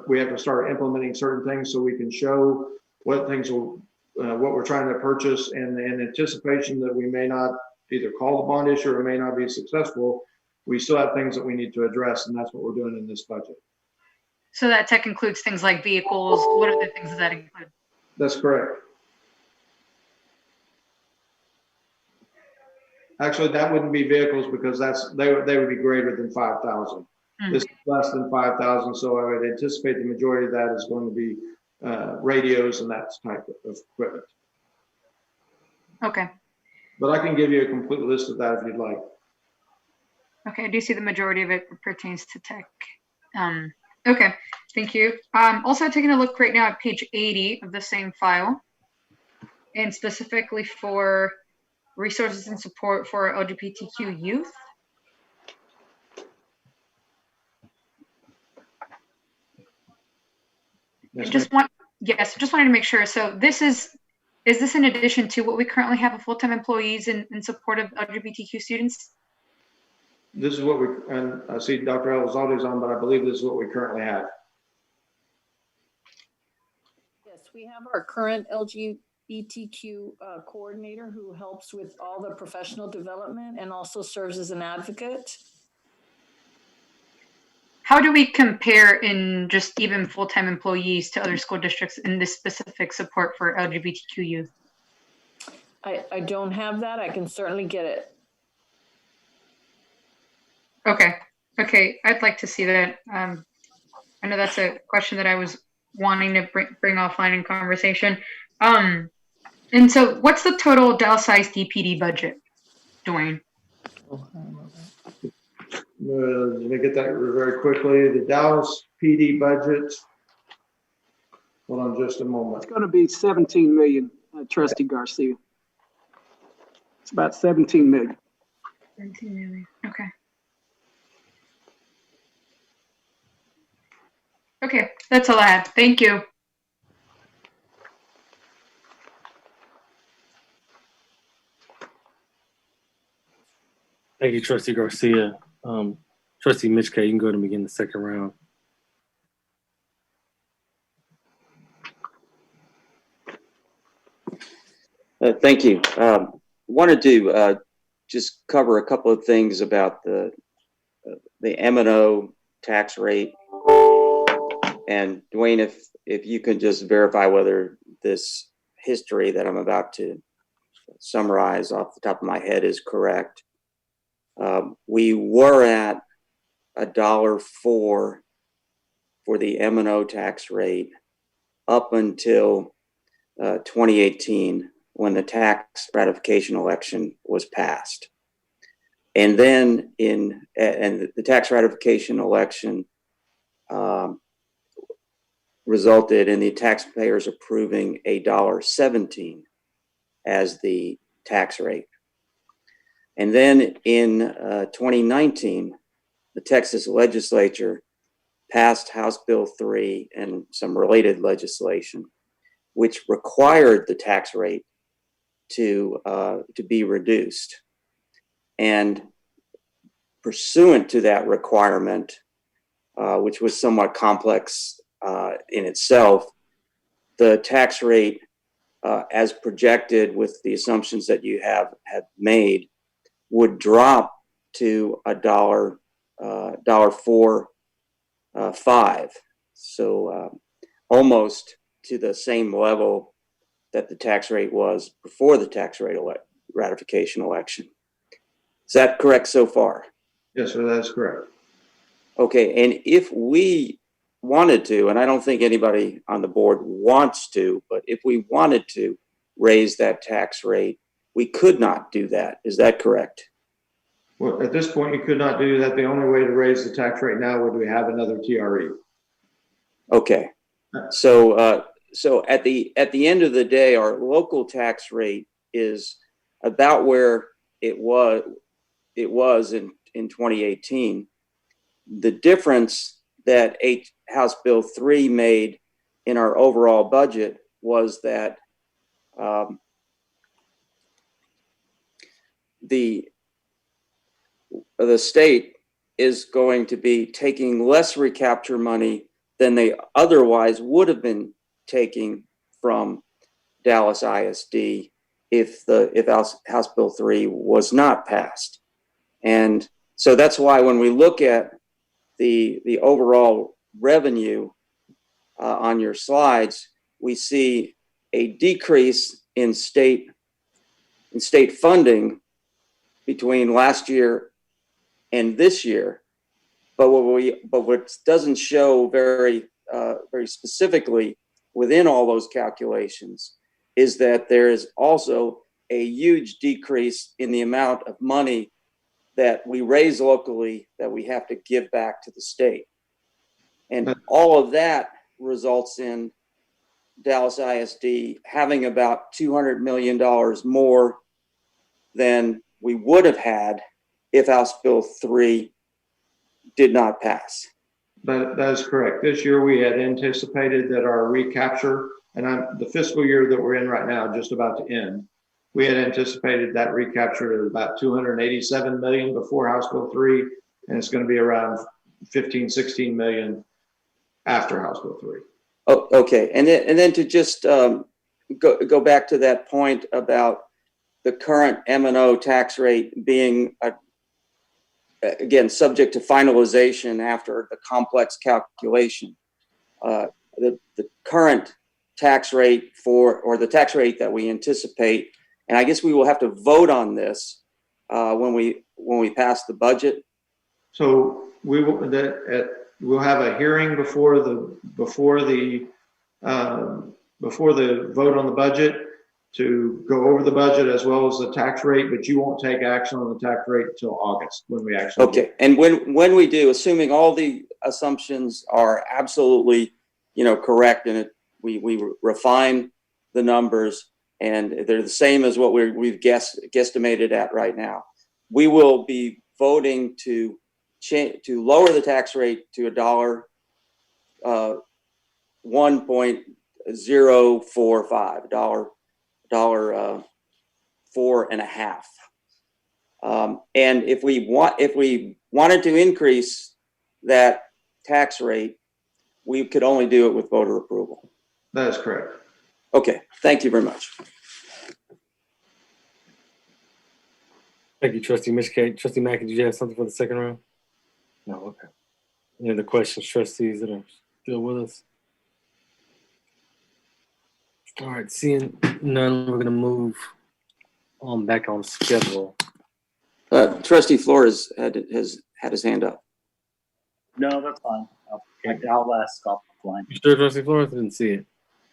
we have to start implementing certain things so we can show what things will, what we're trying to purchase, and in anticipation that we may not either call the bond issue or may not be successful, we still have things that we need to address, and that's what we're doing in this budget. So that tech includes things like vehicles. What other things does that include? That's correct. Actually, that wouldn't be vehicles because they would be greater than 5,000. This is less than 5,000, so I would anticipate the majority of that is going to be radios and that type of equipment. Okay. But I can give you a complete list of that if you'd like. Okay, I do see the majority of it pertains to tech. Okay, thank you. Also taking a look right now at page 80 of the same file, and specifically for resources and support for LGBTQ youth. Just wanted to make sure. So this is this in addition to what we currently have of full-time employees in support of LGBTQ students? This is what and I see Dr. Elizalde's on, but I believe this is what we currently have. Yes, we have our current LGBTQ coordinator who helps with all the professional development and also serves as an advocate. How do we compare in just even full-time employees to other school districts in this specific support for LGBTQ youth? I don't have that. I can certainly get it. Okay, I'd like to see that. I know that's a question that I was wanting to bring offline in conversation. And so what's the total Dallas size DPD budget, Dwayne? Let me get that very quickly. The Dallas PD budget. Hold on just a moment. It's going to be 17 million, Trustee Garcia. It's about 17 million. 17 million. Okay. Okay, that's all I had. Thank you. Thank you, Trustee Garcia. Trustee Mitchell, you can go ahead and begin the second round. Thank you. Wanted to just cover a couple of things about the M&O tax rate. And Dwayne, if you could just verify whether this history that I'm about to summarize off the top of my head is correct. We were at $1.04 for the M&O tax rate up until 2018 when the tax ratification election was passed. And then and the tax ratification election resulted in the taxpayers approving $1.17 as the tax rate. And then in 2019, the Texas legislature passed House Bill 3 and some related legislation, which required the tax rate to be reduced. And pursuant to that requirement, which was somewhat complex in itself, the tax rate, as projected with the assumptions that you have made, would drop to $1.45, so almost to the same level that the tax rate was before the tax rate ratification election. Is that correct so far? Yes, sir, that is correct. Okay, and if we wanted to, and I don't think anybody on the board wants to, but if we wanted to raise that tax rate, we could not do that. Is that correct? Well, at this point, you could not do that. The only way to raise the tax rate now would we have another TRE. Okay. So, so at the end of the day, our local tax rate is about where it was in 2018. The difference that House Bill 3 made in our overall budget was that the state is going to be taking less recapture money than they otherwise would have been taking from Dallas ISD if House Bill 3 was not passed. And so that's why when we look at the overall revenue on your slides, we see a decrease in state funding between last year and this year. But what doesn't show very specifically within all those calculations is that there is also a huge decrease in the amount of money that we raise locally that we have to give back to the state. And all of that results in Dallas ISD having about $200 million more than we would have had if House Bill 3 did not pass. That is correct. This year we had anticipated that our recapture, and the fiscal year that we're in right now, just about to end, we had anticipated that recapture at about $287 million before House Bill 3, and it's going to be around 16 million after House Bill 3. Oh, okay. And then to just go back to that point about the current M&O tax rate being, again, subject to finalization after the complex calculation. The current tax rate or the tax rate that we anticipate, and I guess we will have to vote on this when we pass the budget. So we'll have a hearing before the vote on the budget to go over the budget as well as the tax rate, but you won't take action on the tax rate until August when we actually. Okay, and when we do, assuming all the assumptions are absolutely, correct, and we refine the numbers and they're the same as what we've guesstimated at right now, we will be voting to lower the tax rate to $1.045, $4.50. And if we wanted to increase that tax rate, we could only do it with voter approval. That is correct. Okay, thank you very much. Thank you, Trustee Mitchell. Trustee Mackey, did you have something for the second round? No, okay. Any other questions, trustees that are still with us? All right, seeing none, we're gonna move on back on schedule. Trustee Flores has had his hand up. No, that's fine. I'll ask offline. You sure, Trustee Flores? I didn't see it.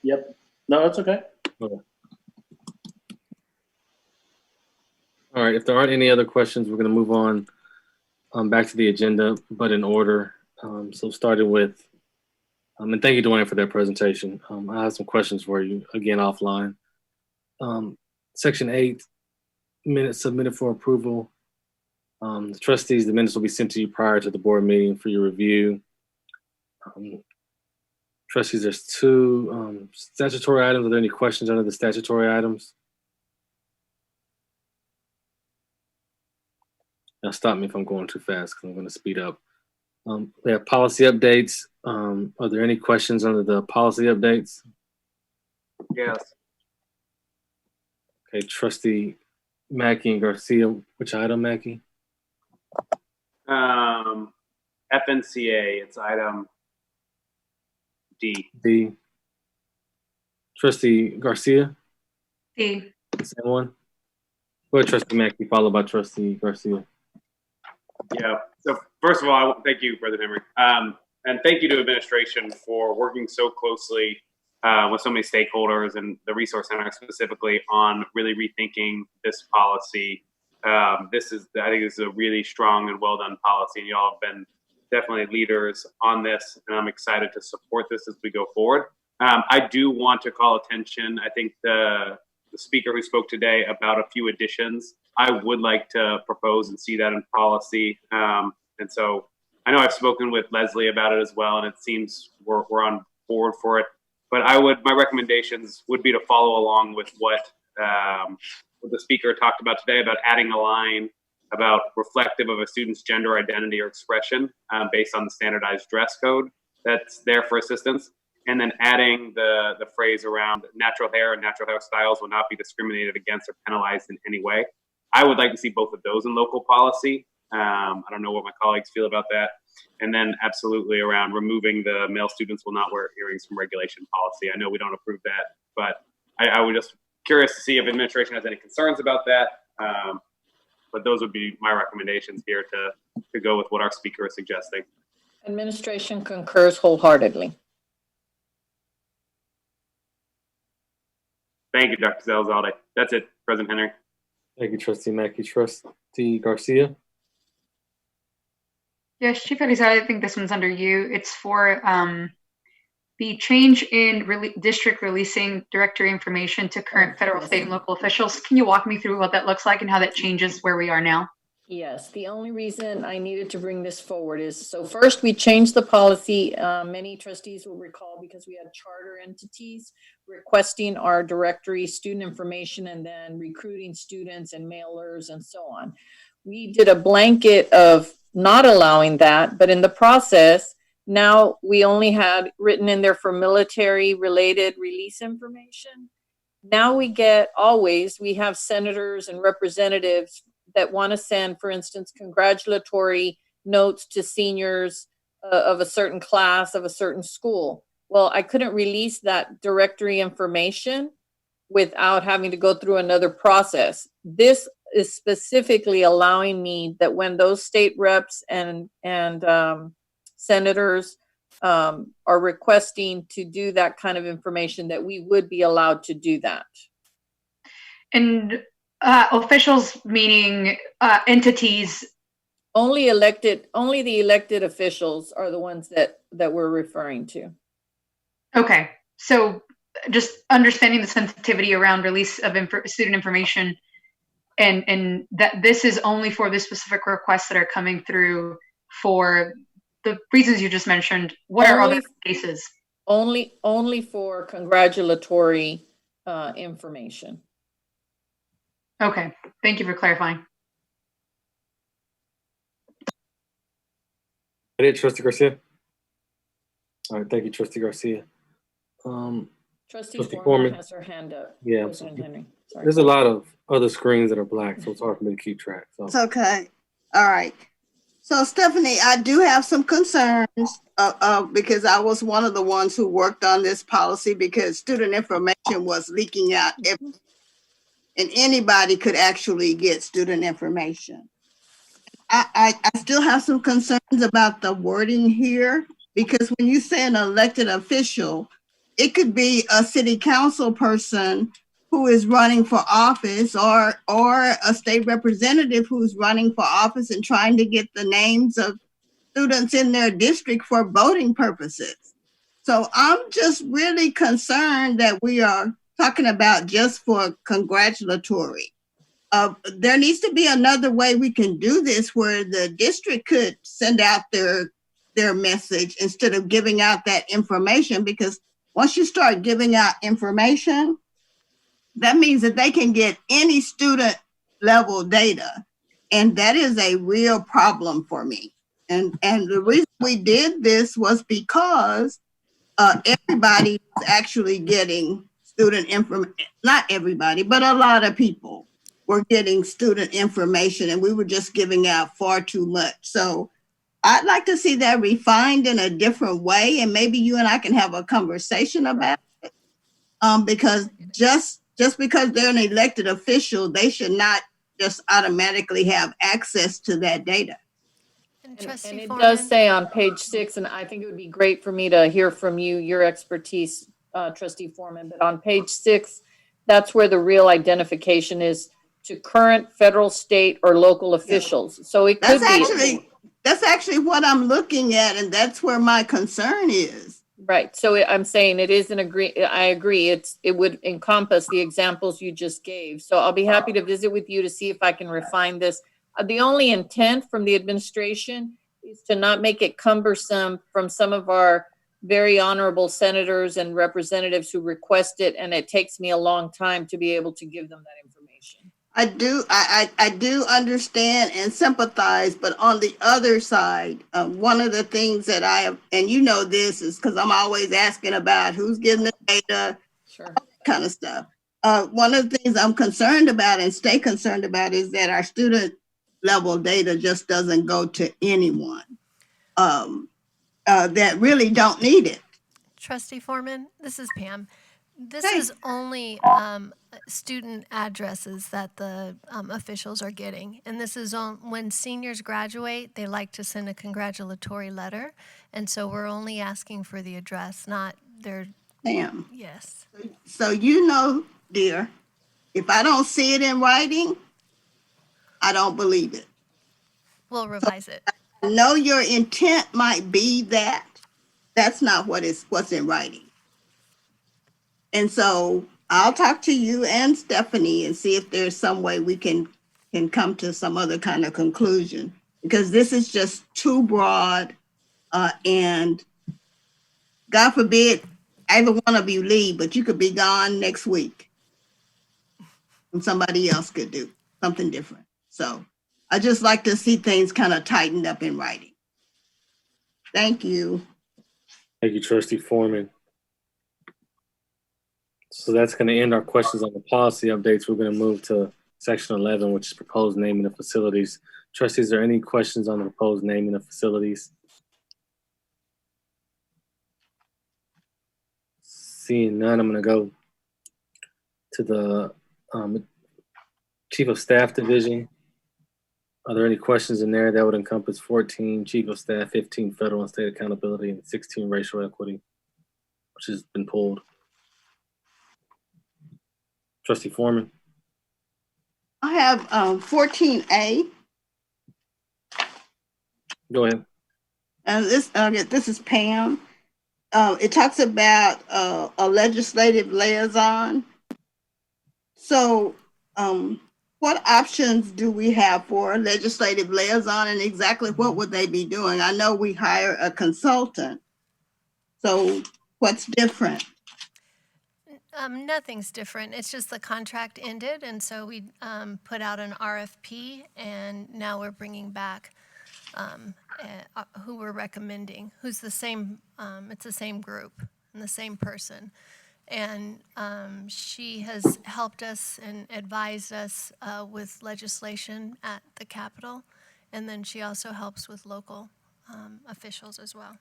Yep. No, that's okay. Okay. All right, if there aren't any other questions, we're gonna move on back to the agenda, but in order. So starting with, and thank you, Dwayne, for that presentation. I have some questions for you, again, offline. Section 8, minutes submitted for approval. The trustees, the minutes will be sent to you prior to the board meeting for your review. Trustees, there's 2 statutory items. Are there any questions under the statutory items? Now stop me if I'm going too fast because I'm going to speed up. We have policy updates. Are there any questions under the policy updates? Yes. Okay, Trustee Mackey and Garcia, which item, Mackey? FNCA, it's item D. D. Trustee Garcia? D. Same one? Go ahead, Trustee Mackey, followed by Trustee Garcia. Yeah. So first of all, thank you, President Henry. And thank you to administration for working so closely with so many stakeholders and the Resource Center specifically on really rethinking this policy. I think this is a really strong and well done policy, and you all have been definitely leaders on this, and I'm excited to support this as we go forward. I do want to call attention, I think the speaker who spoke today, about a few additions. I would like to propose and see that in policy. And so I know I've spoken with Leslie about it as well, and it seems we're on board for it. But my recommendations would be to follow along with what the speaker talked about today, about adding a line about reflective of a student's gender identity or expression based on the standardized dress code that's there for assistance. And then adding the phrase around natural hair and natural hairstyles will not be discriminated against or penalized in any way. I would like to see both of those in local policy. I don't know what my colleagues feel about that. And then absolutely around removing the male students will not wear earrings from regulation policy. I know we don't approve that, but I was just curious to see if administration has any concerns about that. But those would be my recommendations here to go with what our speaker is suggesting. Administration concurs wholeheartedly. Thank you, Dr. Salazade. That's it, President Henry. Thank you, Trustee Mackey. Trustee Garcia. Yes, Chief Elizalde, I think this one's under you. It's for the change in district releasing directory information to current federal, state, and local officials. Can you walk me through what that looks like and how that changes where we are now? Yes, the only reason I needed to bring this forward is, so first we changed the policy. Many trustees will recall, because we had charter entities requesting our directory student information and then recruiting students and mailers and so on. We did a blanket of not allowing that, but in the process, now we only had written in there for military related release information. Now we have senators and representatives that want to send, for instance, congratulatory notes to seniors of a certain class of a certain school. Well, I couldn't release that directory information without having to go through another process. This is specifically allowing me that when those state reps and senators are requesting to do that kind of information, that we would be allowed to do that. And officials meaning entities. Only the elected officials are the ones that we're referring to. Okay, so just understanding the sensitivity around release of student information, and that this is only for the specific requests that are coming through for the reasons you just mentioned. What are other cases? Only for congratulatory information. Okay, thank you for clarifying. That it, Trustee Garcia? All right, thank you, Trustee Garcia. Trustee Foreman has her hand up. Yeah, Henry. Sorry. There's a lot of other screens that are black, so it's hard for me to keep track. So. It's okay. All right. So Stephanie, I do have some concerns because I was one of the ones who worked on this policy, because student information was leaking out, and anybody could actually get student information. I still have some concerns about the wording here, because when you say an elected official, it could be a city council person who is running for office, or a state representative who's running for office and trying to get the names of students in their district for voting purposes. So I'm just really concerned that we are talking about just for congratulatory. There needs to be another way we can do this, where the district could send out their message instead of giving out that information, because once you start giving out information, that means that they can get any student level data. And that is a real problem for me. And the reason we did this was because everybody was actually getting student information. Not everybody, but a lot of people were getting student information, and we were just giving out far too much. So I'd like to see that refined in a different way, and maybe you and I can have a conversation about it. Because just because they're an elected official, they should not just automatically have access to that data. And it does say on page 6, and I think it would be great for me to hear from you, your expertise, Trustee Foreman, but on page 6, that's where the real identification is to current federal, state, or local officials. So it could That's actually what I'm looking at, and that's where my concern is. Right. So I'm saying it is I agree. It would encompass the examples you just gave. So I'll be happy to visit with you to see if I can refine this. The only intent from the administration is to not make it cumbersome from some of our very honorable senators and representatives who request it, and it takes me a long time to be able to give them that information. I do understand and sympathize, but on the other side, one of the things that I have, and you know this, is because I'm always asking about who's getting the data, sure, kind of stuff. One of the things I'm concerned about and stay concerned about is that our student level data just doesn't go to anyone that really don't need it. Trustee Foreman, this is Pam. This is only student addresses that the officials are getting. And this is when seniors graduate, they like to send a congratulatory letter. And so we're only asking for the address, not their. Pam. Yes. So you know, dear, if I don't see it in writing, I don't believe it. We'll revise it. I know your intent might be that. That's not what's in writing. And so I'll talk to you and Stephanie and see if there's some way we can come to some other kind of conclusion, because this is just too broad. And God forbid either one of you leave, but you could be gone next week and somebody else could do something different. So I just like to see things kind of tightened up in writing. Thank you. Thank you, Trustee Foreman. So that's going to end our questions on the policy updates. We're going to move to section 11, which is proposed naming of facilities. Trustees, are there any questions on the proposed naming of facilities? Seeing none, I'm going to go to the Chief of Staff Division. Are there any questions in there? That would encompass 14 Chief of Staff, 15 federal and state accountability, and 16 racial equity, which has been pulled. Trustee Foreman. I have 14A. Go ahead. And this is Pam. It talks about a legislative liaison. So what options do we have for a legislative liaison, and exactly what would they be doing? I know we hire a consultant. So what's different? Nothing's different. It's just the contract ended, and so we put out an RFP, and now we're bringing back who we're recommending, who's the same, it's the same group and the same person. And she has helped us and advised us with legislation at the Capitol, and then she also helps with local officials as well.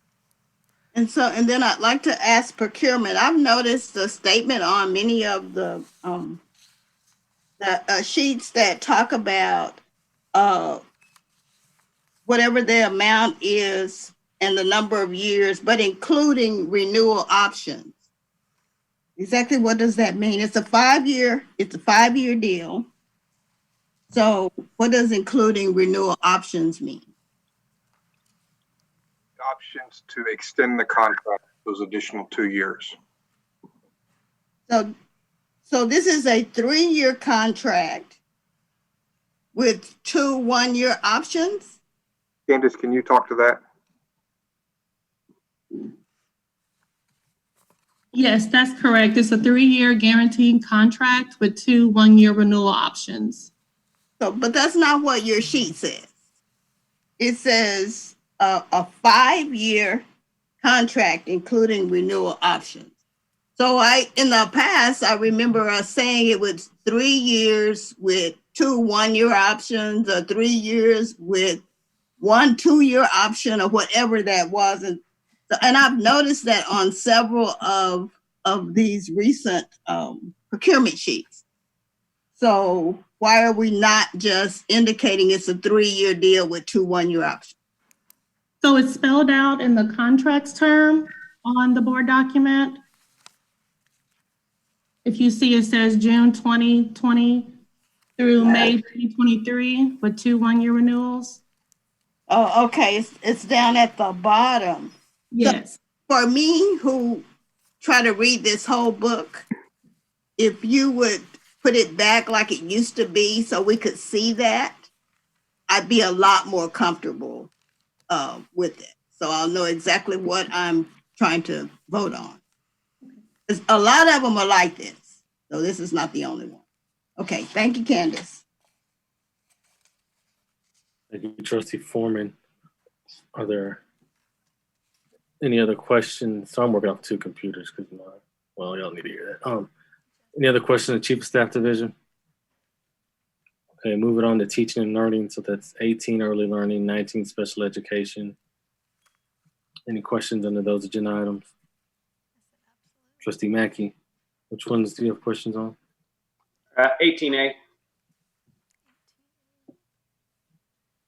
And then I'd like to ask procurement. I've noticed a statement on many of the sheets that talk about whatever the amount is and the number of years, but including renewal options. Exactly what does that mean? It's a 5-year deal. So what does including renewal options mean? Options to extend the contract those additional 2 years. So this is a 3-year contract with 2 1-year options? Candace, can you talk to that? Yes, that's correct. It's a 3-year guaranteed contract with 2 1-year renewal options. So, but that's not what your sheet says. It says a 5-year contract, including renewal options. So in the past, I remember us saying it was 3 years with 2 1-year options, or 3 years with 1 2-year option, or whatever that was. And I've noticed that on several of these recent procurement sheets. So why are we not just indicating it's a 3-year deal with 2 1-year options? So it's spelled out in the contracts term on the board document. If you see, it says June 2020 through May 2023 with 2 1-year renewals. Oh, okay, it's down at the bottom. Yes. So for me, who try to read this whole book, if you would put it back like it used to be so we could see that, I'd be a lot more comfortable with it. So I'll know exactly what I'm trying to vote on. 'Cause a lot of them are like this. So this is not the only one. Okay, thank you, Candace. Thank you, Trustee Foreman. Are there any other questions? So I'm working off 2 computers because well, y'all need to hear that. Any other questions in the Chief of Staff Division? Okay, moving on to teaching and learning. So that's 18 early learning, 19 special education. Any questions under those agenda items? Trustee Mackey, which ones do you have questions on? 18A.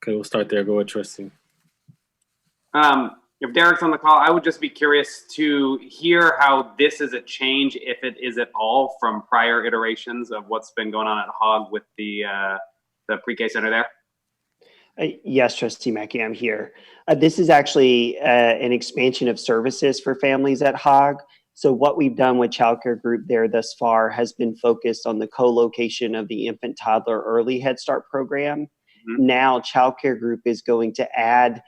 Okay, we'll start there. Go ahead, Trustee. If Derek's on the call, I would just be curious to hear how this is a change, if it is at all, from prior iterations of what's been going on at Hogg with the pre-K center there. Yes, Trustee Mackey, I'm here. This is actually an expansion of services for families at Hogg. So what we've done with Child Care Group there thus far has been focused on the co-location of the infant, toddler, early Head Start program. Mm-hmm. Now Child Care Group is going to add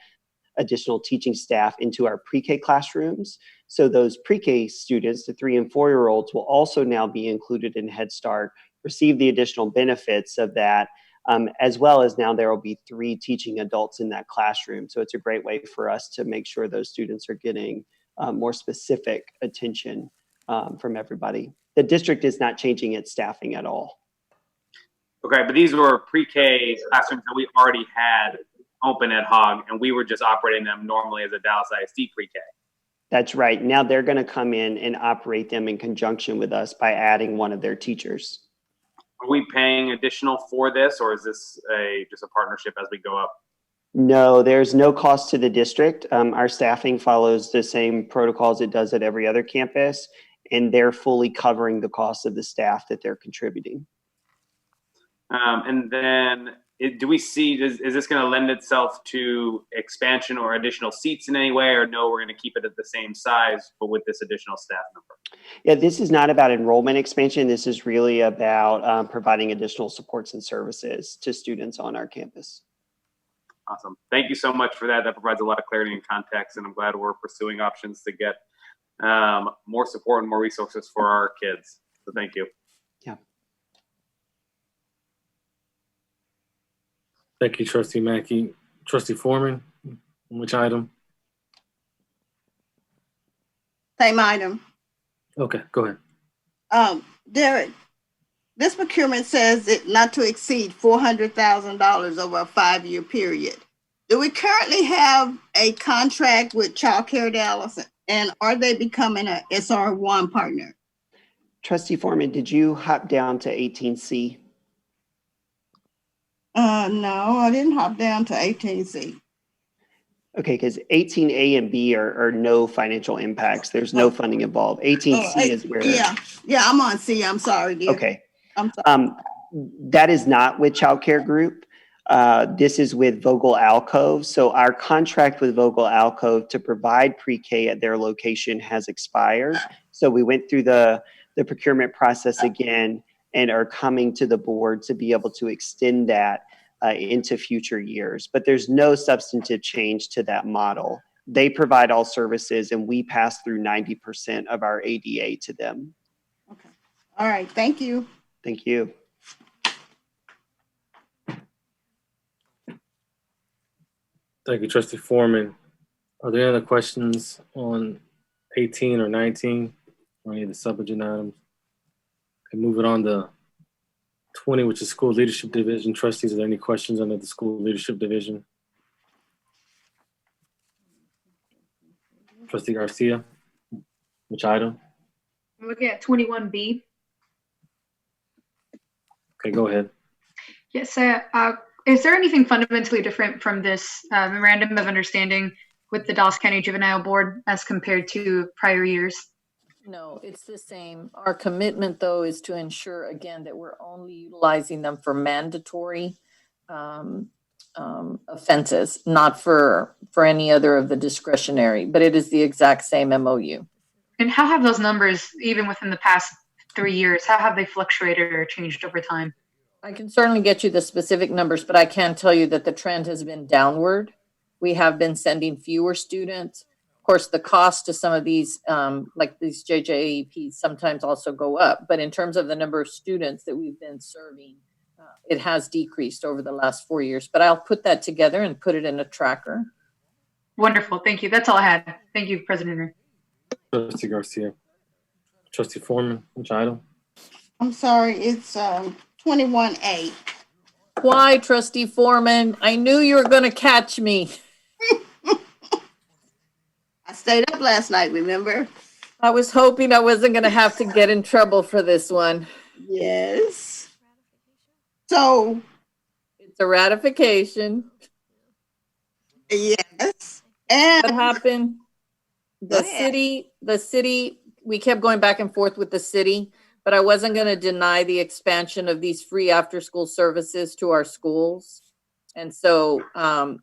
additional teaching staff into our pre-K classrooms. So those pre-K students, the 3 and 4-year-olds, will also now be included in Head Start, receive the additional benefits of that, as well as now there will be 3 teaching adults in that classroom. So it's a great way for us to make sure those students are getting more specific attention from everybody. The district is not changing its staffing at all. Okay, but these were pre-K classrooms that we already had open at Hogg, and we were just operating them normally as a Dallas ISD pre-K. That's right. Now they're going to come in and operate them in conjunction with us by adding one of their teachers. Are we paying additional for this, or is this just a partnership as we go up? No, there's no cost to the district. Our staffing follows the same protocols it does at every other campus, and they're fully covering the cost of the staff that they're contributing. And then do we see, is this going to lend itself to expansion or additional seats in any way, or no, we're going to keep it at the same size, but with this additional staff number? Yeah, this is not about enrollment expansion. This is really about providing additional supports and services to students on our campus. Awesome. Thank you so much for that. That provides a lot of clarity and context, and I'm glad we're pursuing options to get more support and more resources for our kids. So thank you. Yeah. Thank you, Trustee Mackey. Trustee Foreman, which item? Same item. Okay, go ahead. Derek, this procurement says it not to exceed $400,000 over a 5-year period. Do we currently have a contract with Child Care Dallas, and are they becoming a SR1 partner? Trustee Foreman, did you hop down to 18C? No, I didn't hop down to 18C. Okay, because 18A and B are no financial impacts. There's no funding involved. 18C is where. Yeah, I'm on C. I'm sorry, dear. Okay. I'm sorry. That is not with Child Care Group. This is with Vogel Alcove. So our contract with Vogel Alcove to provide pre-K at their location has expired. So we went through the procurement process again and are coming to the board to be able to extend that into future years. But there's no substantive change to that model. They provide all services and we pass through 90% of our ADA to them. Okay. All right. Thank you. Thank you. Thank you, Trustee Foreman. Are there any other questions on 18 or 19 or any of the sub-agenda items? Okay, moving on to 20, which is School Leadership Division. Trustees, are there any questions under the School Leadership Division? Trustee Garcia, which item? I'm looking at 21B. Okay, go ahead. Yes, is there anything fundamentally different from this memorandum of understanding with the Dallas County Juvenile Board as compared to prior years? No, it's the same. Our commitment, though, is to ensure, again, that we're only utilizing them for mandatory offenses, not for any other of the discretionary, but it is the exact same MOU. And how have those numbers, even within the past 3 years, how have they fluctuated or changed over time? I can certainly get you the specific numbers, but I can tell you that the trend has been downward. We have been sending fewer students. Of course, the cost to some of these, like these JJAEPs, sometimes also go up. But in terms of the number of students that we've been serving, it has decreased over the last 4 years. But I'll put that together and put it in a tracker. Wonderful. Thank you. That's all I had. Thank you, President Henry. Trustee Garcia. Trustee Foreman, which item? I'm sorry, it's 21A. Why, Trustee Foreman? I knew you were going to catch me. I stayed up last night, remember? I was hoping I wasn't going to have to get in trouble for this one. Yes. So. It's a ratification. Yes. And what happened? The city, we kept going back and forth with the city, but I wasn't going to deny the expansion of these free after-school services to our schools. And so our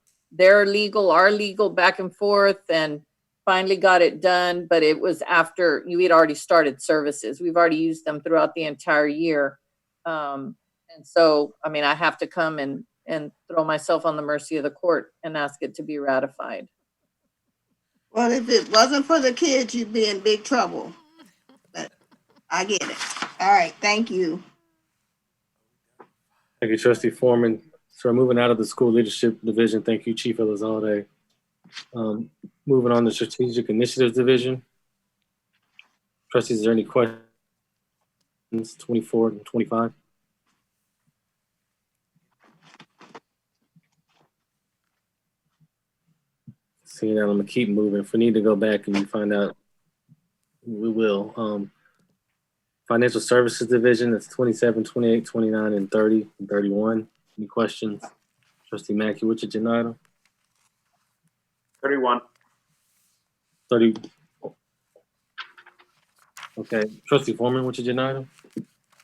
legal back and forth, and finally got it done, but it was after we had already started services. We've already used them throughout the entire year. And so, I mean, I have to come and throw myself on the mercy of the court and ask it to be ratified. Well, if it wasn't for the kids, you'd be in big trouble. But I get it. All right, thank you. Thank you, Trustee Foreman. So we're moving out of the school leadership division. Thank you, Chief Elizalde. Moving on to Strategic Initiatives Division. Trustees, is there any questions? 24 and 25. Seeing that, I'm gonna keep moving. If we need to go back and find out, we will. Financial Services Division, that's 27, 28, 29, and 30, and 31. Any questions? Trustee Mackey, which agenda item? 31. 30. Okay. Trustee Foreman, which agenda item?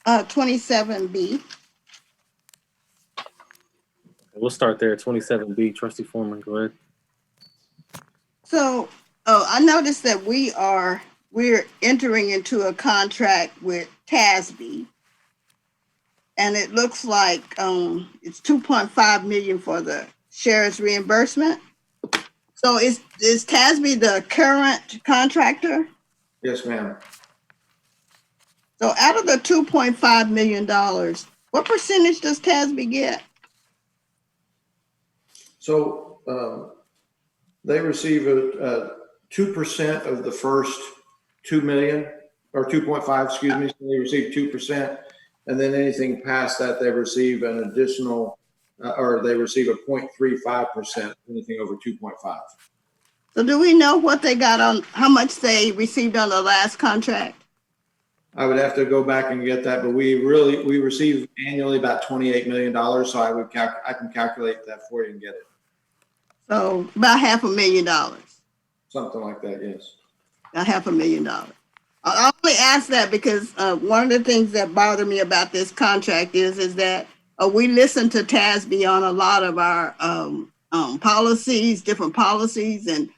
27B. We'll start there. 27B. Trustee Foreman, go ahead. So, I noticed that we're entering into a contract with TASB, and it looks like it's $2.5 million for the sheriff's reimbursement. So is TASB the current contractor? Yes, ma'am. So out of the $2.5 million, what percentage does TASB get? So they receive 2% of the first 2 million, or 2.5, excuse me. So they receive 2%, and then anything past that, they receive an additional, or they receive a 0.35%, anything over 2.5. So do we know what they got on, how much they received on the last contract? I would have to go back and get that, but we receive annually about $28 million. So I can calculate that for you and get it. So about $500,000. Something like that, yes. About $500,000. I only ask that because one of the things that bother me about this contract is that we listen to TASB on a lot of our policies, different policies, and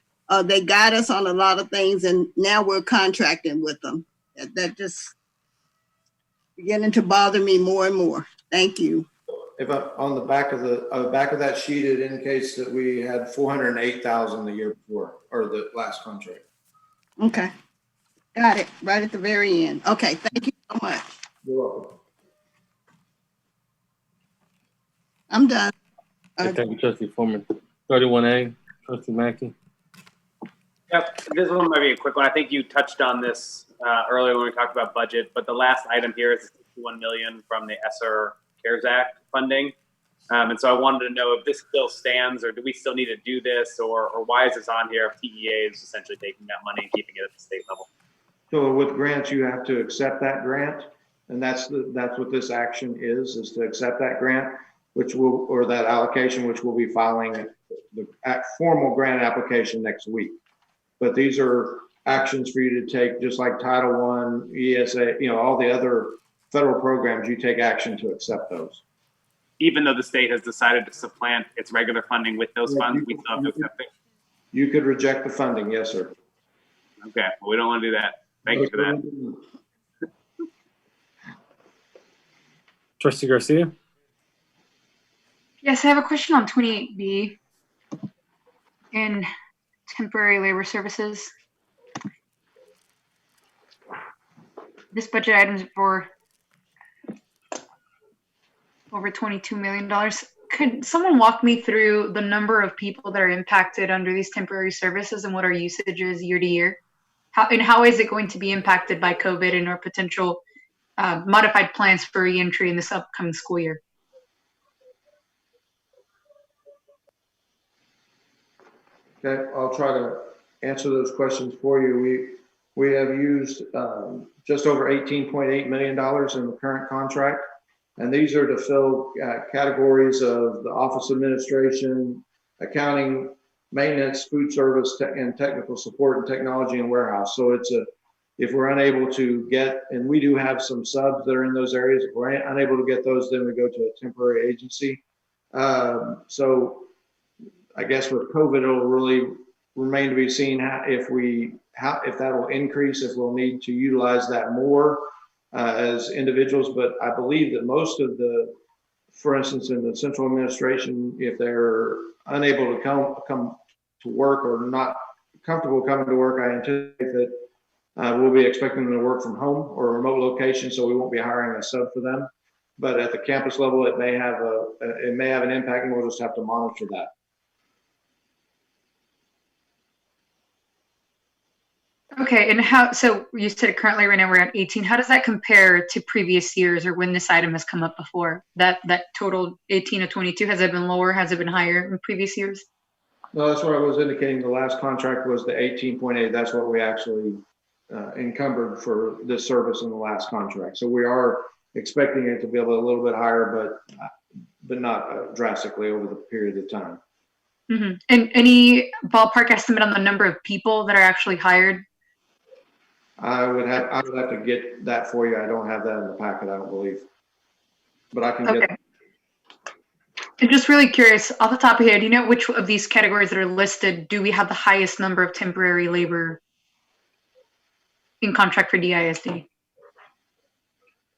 they guide us on a lot of things, and now we're contracting with them. That just beginning to bother me more and more. Thank you. If on the back of that sheet, it indicates that we had $408,000 the year before, or the last contract. Okay, got it. Right at the very end. Okay, thank you so much. You're welcome. I'm done. Thank you, Trustee Foreman. 31A, Trustee Mackey. Yep, this one might be a quick one. I think you touched on this earlier when we talked about budget, but the last item here is $61 million from the ESSER CARES Act funding. And so I wanted to know if this still stands, or do we still need to do this, or why is this on here if TEA is essentially taking that money and keeping it at the state level? So with grants, you have to accept that grant, and that's what this action is to accept that grant. or that allocation, which we'll be filing the formal grant application next week. But these are actions for you to take, just like Title I, ESA, all the other federal programs, you take action to accept those. Even though the state has decided to supplant its regular funding with those funds, we still have to accept it? You could reject the funding, yes, sir. Okay, well, we don't want to do that. Thank you for that. Trustee Garcia? Yes, I have a question on 28B in temporary labor services. This budget item is for over $22 million. Could someone walk me through the number of people that are impacted under these temporary services and what our usage is year to year? How is it going to be impacted by COVID and our potential modified plans for reentry in this upcoming school year? Okay, I'll try to answer those questions for you. We have used just over $18.8 million in the current contract, and these are to fill categories of the office administration, accounting, maintenance, food service, and technical support and technology and warehouse. So if we're unable to get, and we do have some subs that are in those areas, if we're unable to get those, then we go to a temporary agency. So I guess with COVID, it'll really remain to be seen if that will increase, if we'll need to utilize that more as individuals. But I believe that most of for instance, in the central administration, if they're unable to come to work or not comfortable coming to work, I anticipate that we'll be expecting them to work from home or a remote location, so we won't be hiring a sub for them. But at the campus level, it may have an impact, and we'll just have to monitor that. Okay, and so you said currently right now we're at 18. How does that compare to previous years or when this item has come up before? That total 18 to 22, has it been lower? Has it been higher in previous years? No, that's what I was indicating. The last contract was the 18.8. That's what we actually encumbered for this service in the last contract. So we are expecting it to be a little bit higher, but not drastically over the period of time. Mm-hmm. And any ballpark estimate on the number of people that are actually hired? I would have to get that for you. I don't have that in the packet, I don't believe, but I can get that. I'm just really curious, off the top of your head, do you know which of these categories that are listed do we have the highest number of temporary labor in contract for DISD?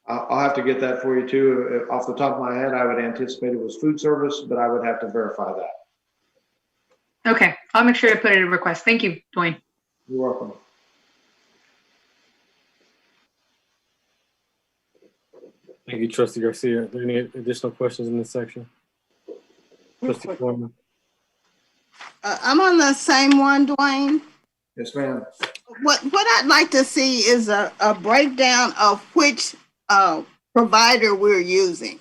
I'll have to get that for you too. Off the top of my head, I would anticipate it was food service, but I would have to verify that. Okay, I'll make sure to put it in a request. Thank you, Dwayne. You're welcome. Thank you, Trustee Garcia. Are there any additional questions in this section? Trustee Foreman. I'm on the same one, Dwayne. Yes, ma'am. What I'd like to see is a breakdown of which provider we're using.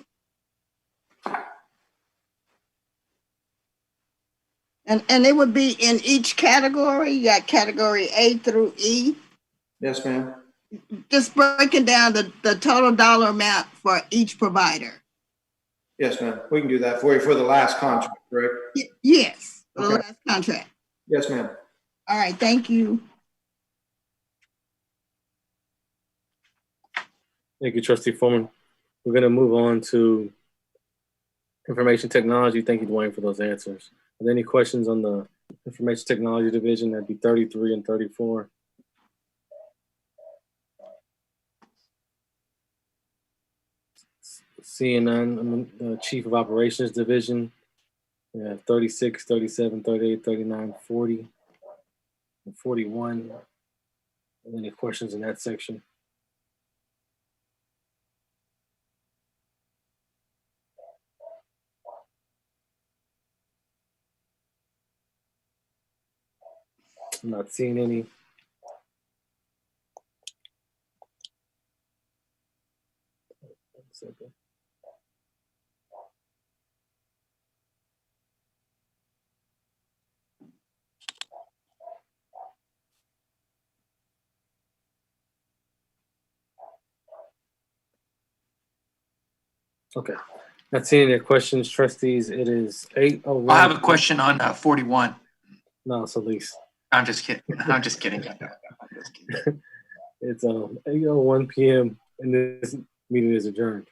And it would be in each category. You got category A through E. Yes, ma'am. Just breaking down the total dollar amount for each provider. Yes, ma'am. We can do that for you for the last contract, correct? Yes, the Okay. last contract. Yes, ma'am. All right, thank you. Thank you, Trustee Foreman. We're going to move on to information technology. Thank you, Dwayne, for those answers. Are there any questions on the information technology division? That'd be 33 and 34. Seeing none, I'm the Chief of Operations Division. We have 36, 37, 38, 39, 40, and 41. Any questions in that section? I'm not seeing any. Okay. Not seeing any questions, trustees. It is 8:01. I have a question on 41. No, it's Elise. I'm just kidding. I'm just kidding. It's 8:01 p.m. and this meeting is adjourned.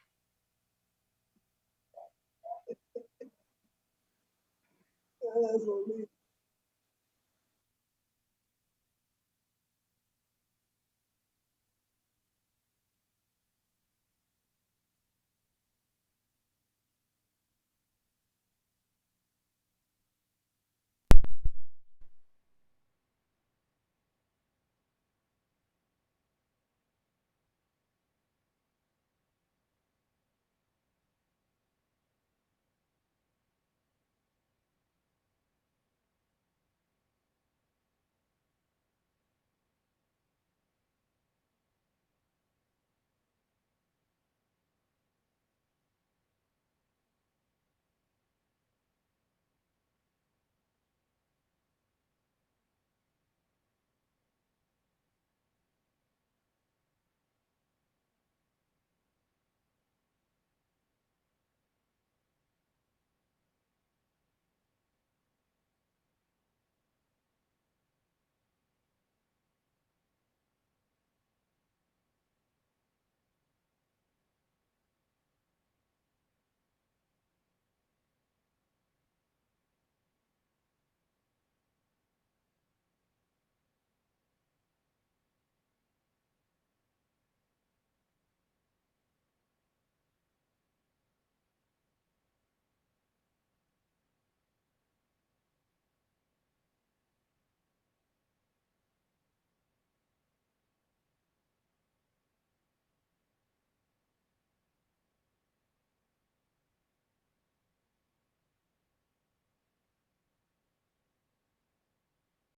That's what we